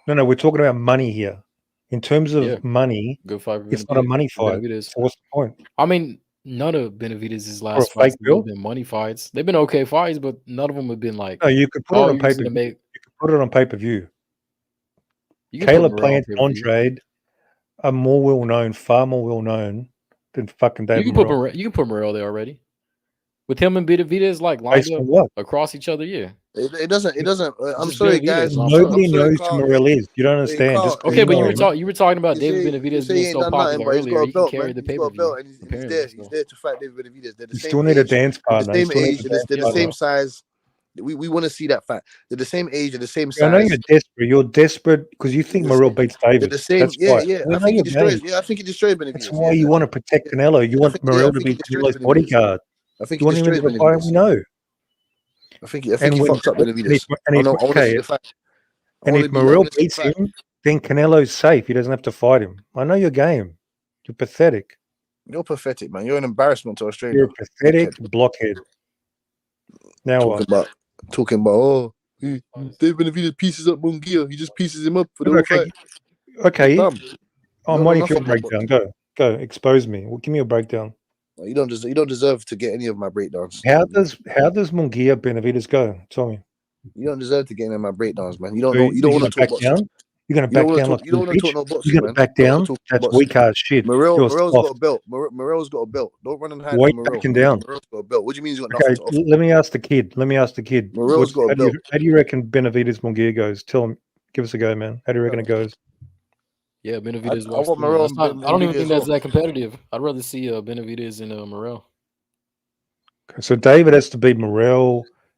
No, we're talking about money here. In terms of money, good fight it's not a money fight. So what's the point? I mean, none of Benavidez's last fights have been money fights. They've been okay fights, but none of them have been like. No, you could put it on pay-per-view. You could put it on pay-per-view. Caleb Plant, Andrade are more well-known, far more well-known than fucking David. You can put Morel there already. With him and Benavidez like lined up across each other, yeah. It doesn't. I'm sorry, guys. Nobody knows who Morel is. You don't understand. Okay, but you were talking about David Benavidez being so popular earlier. He can carry the pay-per-view. He's there to fight David Benavidez. They're the same still need a dance partner. They're the same age. They're the same size. We want to see that fight. They're the same age. They're the same size. I know you're desperate. You're desperate because you think Morel beats David. They're the same. I think he destroyed Benavidez. That's why you want to protect Canelo. You want Morel to be Canelo's bodyguard. I think you want him to be the fight we know. I think he fucked up Benavidez. And if Morel beats him, then Canelo's safe. He doesn't have to fight him. I know your game. You're pathetic. You're pathetic, man. You're an embarrassment to Australia. You're a pathetic blockhead. Now talking about David Benavidez pieces up Munguia. He just pieces him up for the whole fight. Okay. I'm waiting for your breakdown. Go. Expose me. Well, give me a breakdown. You don't deserve to get any of my breakdowns. How does Munguia Benavidez go? Tell me. You don't deserve to get any of my breakdowns, man. You don't know. You don't want to talk down. You're going to back down like you don't want to talk no boxing. You're going to back down. That's weak ass shit. Morel's got a belt. Morel's got a belt. Don't run and hide. Wait, backing down. Morel's got a belt. What do you mean he's got nothing to offer? Let me ask the kid. Morel's got a belt. How do you reckon Benavidez Munguia goes? Tell him. Give us a go, man. How do you reckon it goes? Yeah, Benavidez. I don't even think that's that competitive. I'd rather see Benavidez and Morel. Okay, so David has to beat Morel.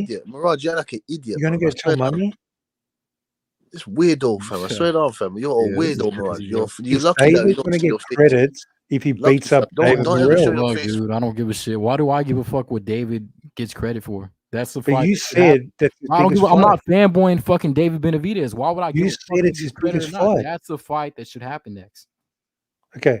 money? idiot. Mirage, you're like an idiot, You're gonna bro. go tell money? It's weirdo, fam. I swear down, fam. You're a Yeah, this is weirdo, Mirage. crazy, You're yo. you're If lucky that you David's don't gonna see get your face. credit if he Lucky, beats up fam. David Don't ever show Morrell. your Look, face. dude, I don't give a shit. Why do I give a fuck what David gets credit for? That's the But fight. you that should happen. said that's his I don't biggest give. I'm fight. not fanboying fucking David Benavidez. Why would I give You a fuck said if it's he his gets credit or biggest not? fight. That's the fight that should happen next. Okay.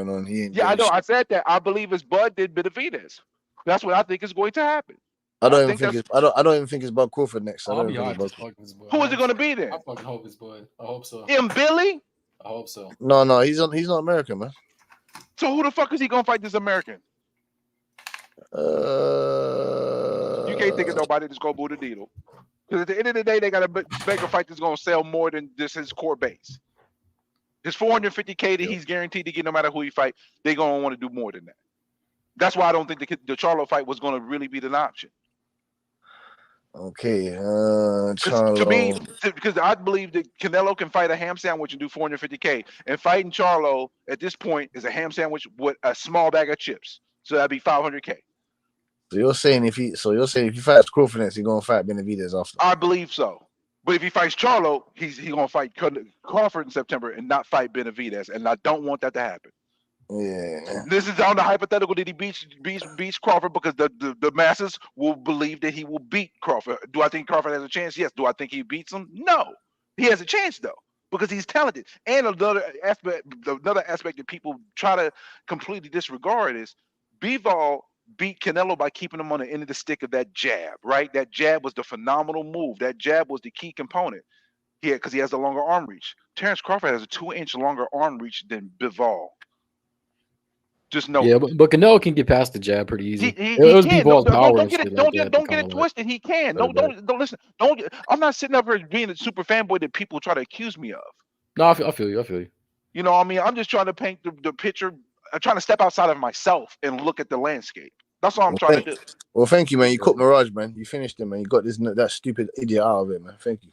going on. He ain't Yeah, I doing know. shit. I said that. I believe it's Bud did Benavidez. That's what I think is going to happen. I don't even think it's Bud Crawford next. I I'll don't be even think hyped it's as Bud. fuck if it's Bud. Who is it going to be then? I fucking hope it's Bud. I hope so. Him, Billy? I hope so. No, he's not American, man. So who the fuck is he going to fight this American? You can't think of nobody that's going to move the needle. Because at the end of the day, they got to make a fight that's going to sell more than just his core base. His $450K that he's guaranteed to get no matter who he fight, they're going to want to do more than that. That's why I don't think the Charlo fight was going to really be an option. Okay, To me, because I believe that Canelo can fight a ham sandwich and do $450K, and fighting Charlo at this point is a ham sandwich with a small bag of chips, so that'd be $500K. So you're saying if he fights Crawford next, he's gonna fight Benavidez after? I believe so. But if he fights Charlo, he's gonna fight Crawford in September and not fight Benavidez, and I don't want that to happen. Yeah. This is on the hypothetical that he beats Crawford, because the masses will believe that he will beat Crawford. Do I think Crawford has a chance? Yes. Do I think he beats him? No. He has a chance though, because he's talented. And another aspect that people try to completely disregard is Bivol beat Canelo by keeping him on the end of the stick of that jab, right? That jab was the phenomenal move. That jab was the key component. Yeah, because he has a longer arm reach. Terrence Crawford has a 2-inch longer arm reach than Bivol. Just know. Yeah, but Canelo can get past the jab pretty easy. He It was can. Bivol's power. Don't get it twisted. He can. Don't listen. I'm not sitting up here being a super fanboy that people try to accuse me of. No, I feel you. You know what I mean? I'm just trying to paint the picture. I'm trying to step outside of myself and look at the landscape. That's all I'm trying to do. Well, thank you, man. You cooked Mirage, man. You finished it, man. You got that stupid idiot out of it, man. Thank you.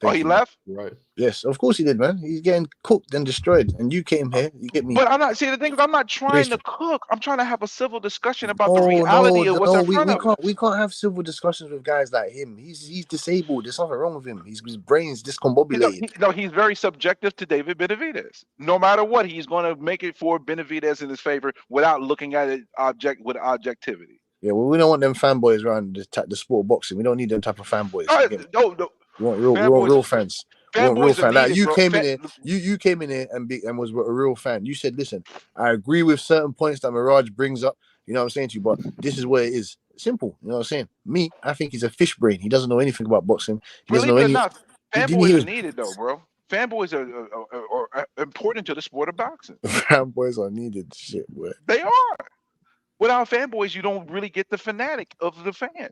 Oh, he left? Right. Yes, of course he did, man. He's getting cooked and destroyed, and you came here. You get me. But I'm not. See, the thing is, I'm not trying to cook. I'm trying to have a civil discussion about the reality of what's in front of us. We can't have civil discussions with guys like him. He's disabled. There's something wrong with him. His brain's discombobulated. He's very subjective to David Benavidez. No matter what, he's going to make it for Benavidez in his favor without looking at it with objectivity. Yeah, well, we don't want them fanboys around the sport of boxing. We don't need them type of fanboys. No. We want real fans. Real fan. Like you came in here, you came in here and was a real fan. You said, listen, I agree with certain points that Mirage brings up. You know what I'm saying to you, but this is where it is. Simple. You know what I'm saying? Me, I think he's a fish brain. He doesn't know anything about boxing. He doesn't know anything. Fanboys are needed though, bro. Fanboys are important to the sport of boxing. Fanboys are needed. Shit, boy. They are. Without fanboys, you don't really get the fanatic of the fan.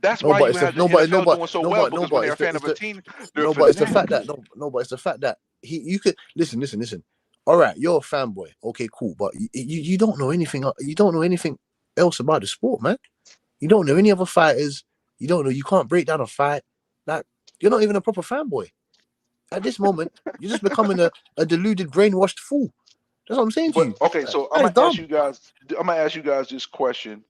That's why you have the NFL doing so well, because when they're a fan of a team, no, but it's the fact that but it's the fact that you could listen. All right, you're a fanboy. Okay, cool, but you don't know anything. You don't know anything else about the sport, man. You don't know any other fighters. You don't know. You can't break down a fight. Like you're not even a proper fanboy. At this moment, you're just becoming a deluded, brainwashed fool. That's what I'm saying to you. Okay, so I'm gonna ask you guys this question.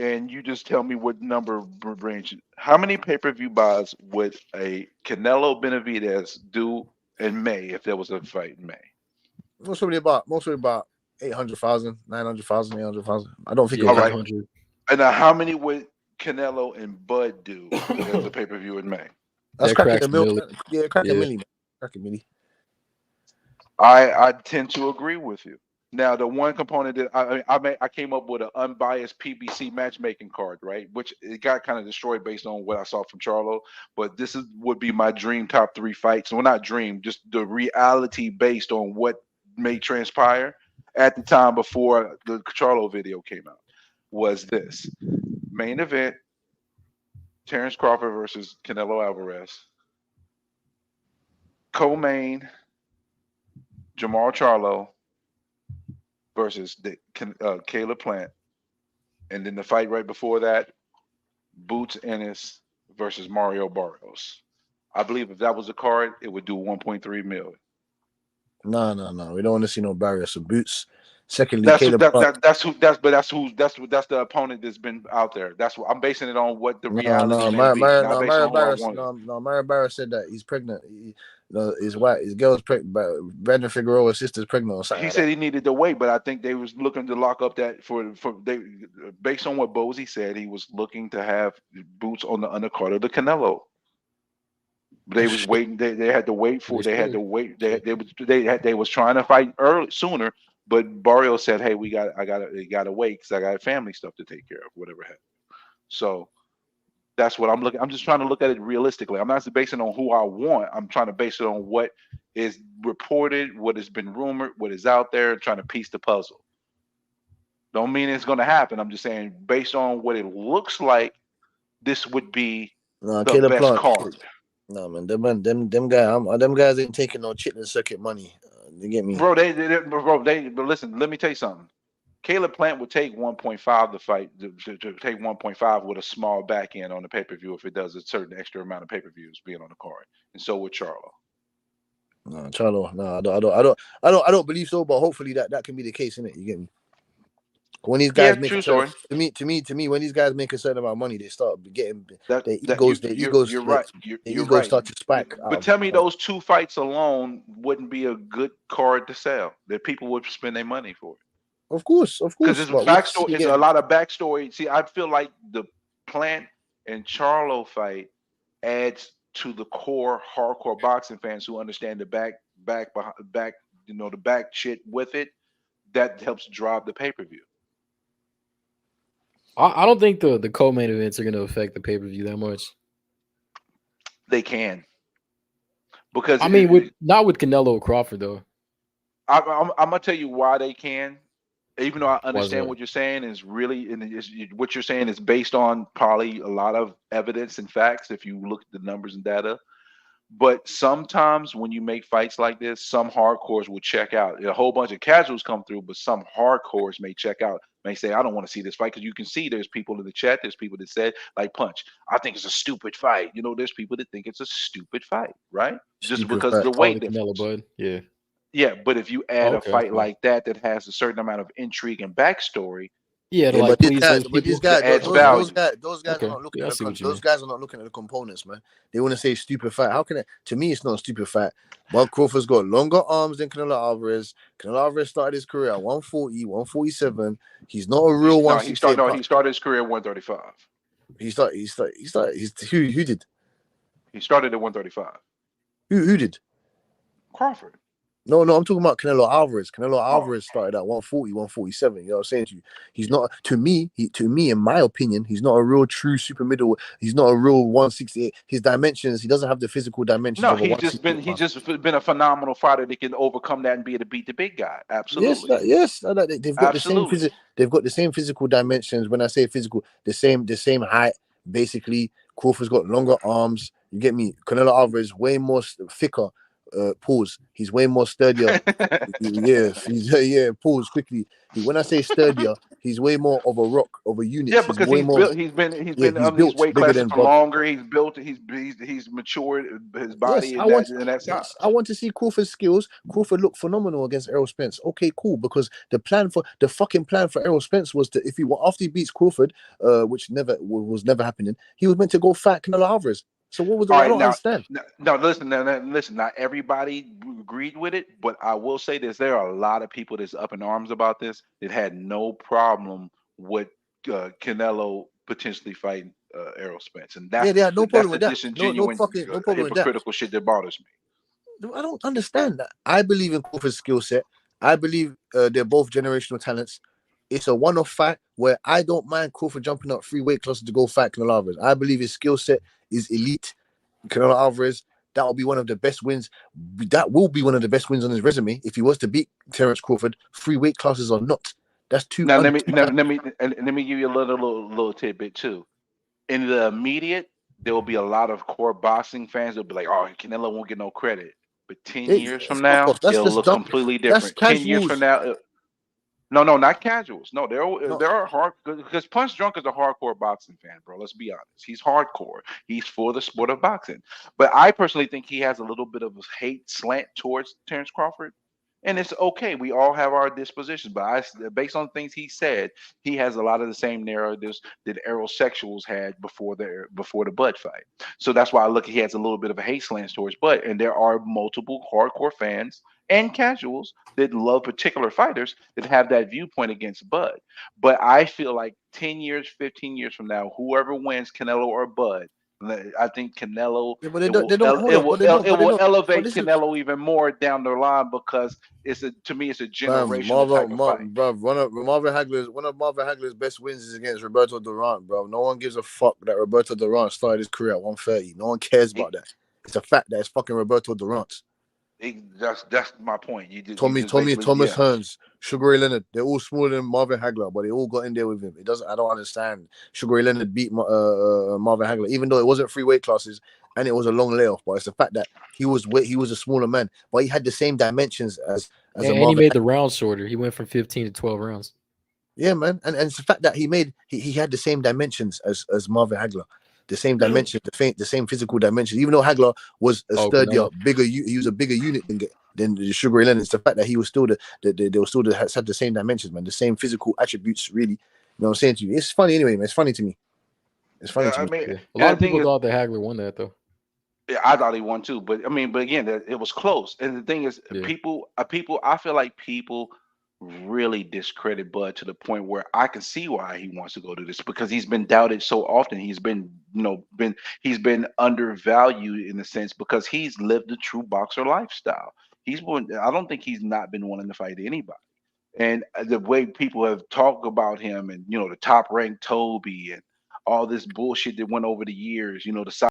And you just tell me what number range. How many pay-per-view buys would a Canelo Benavidez do in May if there was a fight in May? Most probably about 800,000, 900,000, 800,000. I don't think it All was right. 800. And now how many would Canelo and Bud do if there was a pay-per-view in May? That's cracking a million. Yeah, cracking a million. Cracking a million. I tend to agree with you. Now, the one component that I came up with an unbiased PBC matchmaking card, right? Which it got kind of destroyed based on what I saw from Charlo. But this would be my dream top 3 fights. Well, not dream, just the reality based on what may transpire at the time before the Charlo video came out. Was this main event: Terrence Crawford versus Canelo Alvarez, co-main Jamal Charlo versus Caleb Plant, and then the fight right before that, Boots Ennis versus Mario Barrios. I believe if that was a card, it would do 1.3 million. No. We don't want to see no Barrios or Boots. Secondly, that's Caleb that's the opponent that's been out there. That's what I'm basing it on. What the reality may be. Mario Barrios said that he's pregnant. His girl's pregnant. Brandon Figueroa's sister's pregnant or something. He said he needed to wait, but I think they was looking to lock up that based on what Bozy said, he was looking to have Boots on the undercard of the Canelo. They was waiting. They had to wait for. They had to wait. They was trying to fight sooner, But Barrio said, "Hey, I gotta wait because I got family stuff to take care of, whatever happened." So that's what I'm looking. I'm just trying to look at it realistically. I'm not basing it on who I want. I'm trying to base it on what is reported, what has been rumored, what is out there, and trying to piece the puzzle. Don't mean it's going to happen. I'm just saying, based on what it looks like, this would be Nah, the Caleb best Plant. card. Nah, man, them guys ain't taking no chitlin circuit money. You get me, Bro, but listen, let me tell you something. Caleb Plant would take 1.5 to fight to take 1.5 with a small back end on the pay-per-view if it does a certain extra amount of pay-per-views being on the card. And so would Charlo. No, Charlo. No, I don't believe so. But hopefully that can be the case, innit? You get me? When these guys make true a certain, story. to me, when these guys make a certain amount of money, they start getting their You're right. You're right. start to spike. But tell me those two fights alone wouldn't be a good card to sell that people would spend their money for. Of course. Because it's backstory. It's a lot of backstory. See, I feel like the Plant and Charlo fight adds to the core hardcore boxing fans who understand the back, the back shit with it. That helps drive the pay-per-view. I don't think the co-main events are going to affect the pay-per-view that much. They can, because I mean, not with Canelo or Crawford though. I'm gonna tell you why they can. Even though I understand what you're saying is really, what you're saying is based on probably a lot of evidence and facts if you look at the numbers and data. But sometimes when you make fights like this, some hardcores will check out. A whole bunch of casuals come through, but some hardcores may check out, may say, I don't want to see this fight. Because you can see there's people in the chat, there's people that said, like Punch, I think it's a stupid fight. There's people that think it's a stupid fight, right? Just because of the weight difference. Canelo, bud. Yeah. Yeah, but if you add a fight like that has a certain amount of intrigue and backstory, but these guys, those guys are not looking at those guys are not looking at the components, man. They want to say stupid fight. How can it? To me, it's not a stupid fight. Mark Crawford's got longer arms than Canelo Alvarez. Canelo Alvarez started his career at 140, 147. He's not a real 168. He started his career at 135. Who did? He started at 135. Who did? Crawford. No, I'm talking about Canelo Alvarez. Canelo Alvarez started at 140, 147. You know what I'm saying to you? He's not, to me, in my opinion, he's not a real true super middle. He's not a real 168. His dimensions, he doesn't have the physical dimensions. No, he's just been a phenomenal fighter that can overcome that and be able to beat the big guy. Absolutely. Yes. They've got the same physical dimensions. When I say physical, the same height. Basically, Crawford's got longer arms. You get me? Canelo Alvarez way more thicker. Pause. He's way more sturdier. Pause quickly. When I say sturdier, he's way more of a rock, of a unit. Yeah, because he's been his weight classes for longer. He's built. He's matured his body in that size. I want to see Crawford's skills. Crawford looked phenomenal against Errol Spence. Okay, cool. Because the fucking plan for Errol Spence was to, after he beats Crawford, which was never happening, he was meant to go fight Canelo Alvarez. So what was the? I don't understand. No, listen. Not everybody agreed with it, but I will say this: there are a lot of people that's up in arms about this that had no problem with Canelo potentially fighting Errol Spence, and that's they had no problem with that. Disingenuous, hypocritical shit that bothers me. I don't understand that. I believe in Crawford's skill set. I believe they're both generational talents. It's a one-off fight where I don't mind Crawford jumping up 3 weight classes to go fight Canelo Alvarez. I believe his skill set is elite. Canelo Alvarez, that will be one of the best wins. That will be one of the best wins on his resume if he was to beat Terence Crawford. 3 weight classes or not. That's too. Now let me give you a little tidbit too. In the immediate, there will be a lot of core boxing fans that'll be like, "Oh, Canelo won't get no credit." But 10 years from now, it'll look completely different. 10 years from now. No, not casuals. No, there are hard, because Punch Drunk is a hardcore boxing fan, bro. Let's be honest. He's hardcore. He's for the sport of boxing. But I personally think he has a little bit of a hate slant towards Terence Crawford. And it's okay. We all have our dispositions. But based on things he said, he has a lot of the same narratives that Aerosexuals had before the Bud fight. So that's why he has a little bit of a hate slant towards Bud. And there are multiple hardcore fans and casuals that love particular fighters that have that viewpoint against Bud. But I feel like 10 years, 15 years from now, whoever wins, Canelo or Bud, I think Canelo. Yeah, but they don't. Hold on, but they don't. It But they will don't. But elevate this is, Canelo even more down the line because to me it's a fam, generational type of fight. bro. One of Marvin Hagler's best wins is against Roberto Duran, bro. No one gives a fuck that Roberto Duran started his career at 130. No one cares about that. It's a fact that it's fucking Roberto Duran's. That's my point. Thomas Hearns, Sugar Ray Leonard, they're all smaller than Marvin Hagler, but they all got in there with him. I don't understand. Sugar Ray Leonard beat Marvin Hagler, even though it wasn't 3 weight classes and it was a long layoff. But it's the fact that he was a smaller man, but he had the same dimensions as and a he Marvin made Hagler. the rounds shorter. He went from 15 to 12 rounds. Yeah, man, and it's the fact that he had the same dimensions as Marvin Hagler. The same dimensions, the same physical dimensions. Even though Hagler was a sturdier, bigger, he was a bigger unit than the Sugar Ray Leonard. It's the fact that he was still they were still had the same dimensions, man. The same physical attributes, really. You know what I'm saying to you? It's funny anyway, man. It's funny to me. It's funny to me. A lot of people thought that Hagler won that though. Yeah, I thought he won too, but again, it was close. And the thing is, people, I feel like people really discredit Bud to the point where I can see why he wants to go to this because he's been doubted so often. He's been, he's been undervalued in a sense because he's lived the true boxer lifestyle. I don't think he's not been wanting to fight anybody. And the way people have talked about him and, the top ranked Toby and all this bullshit that went over the years, the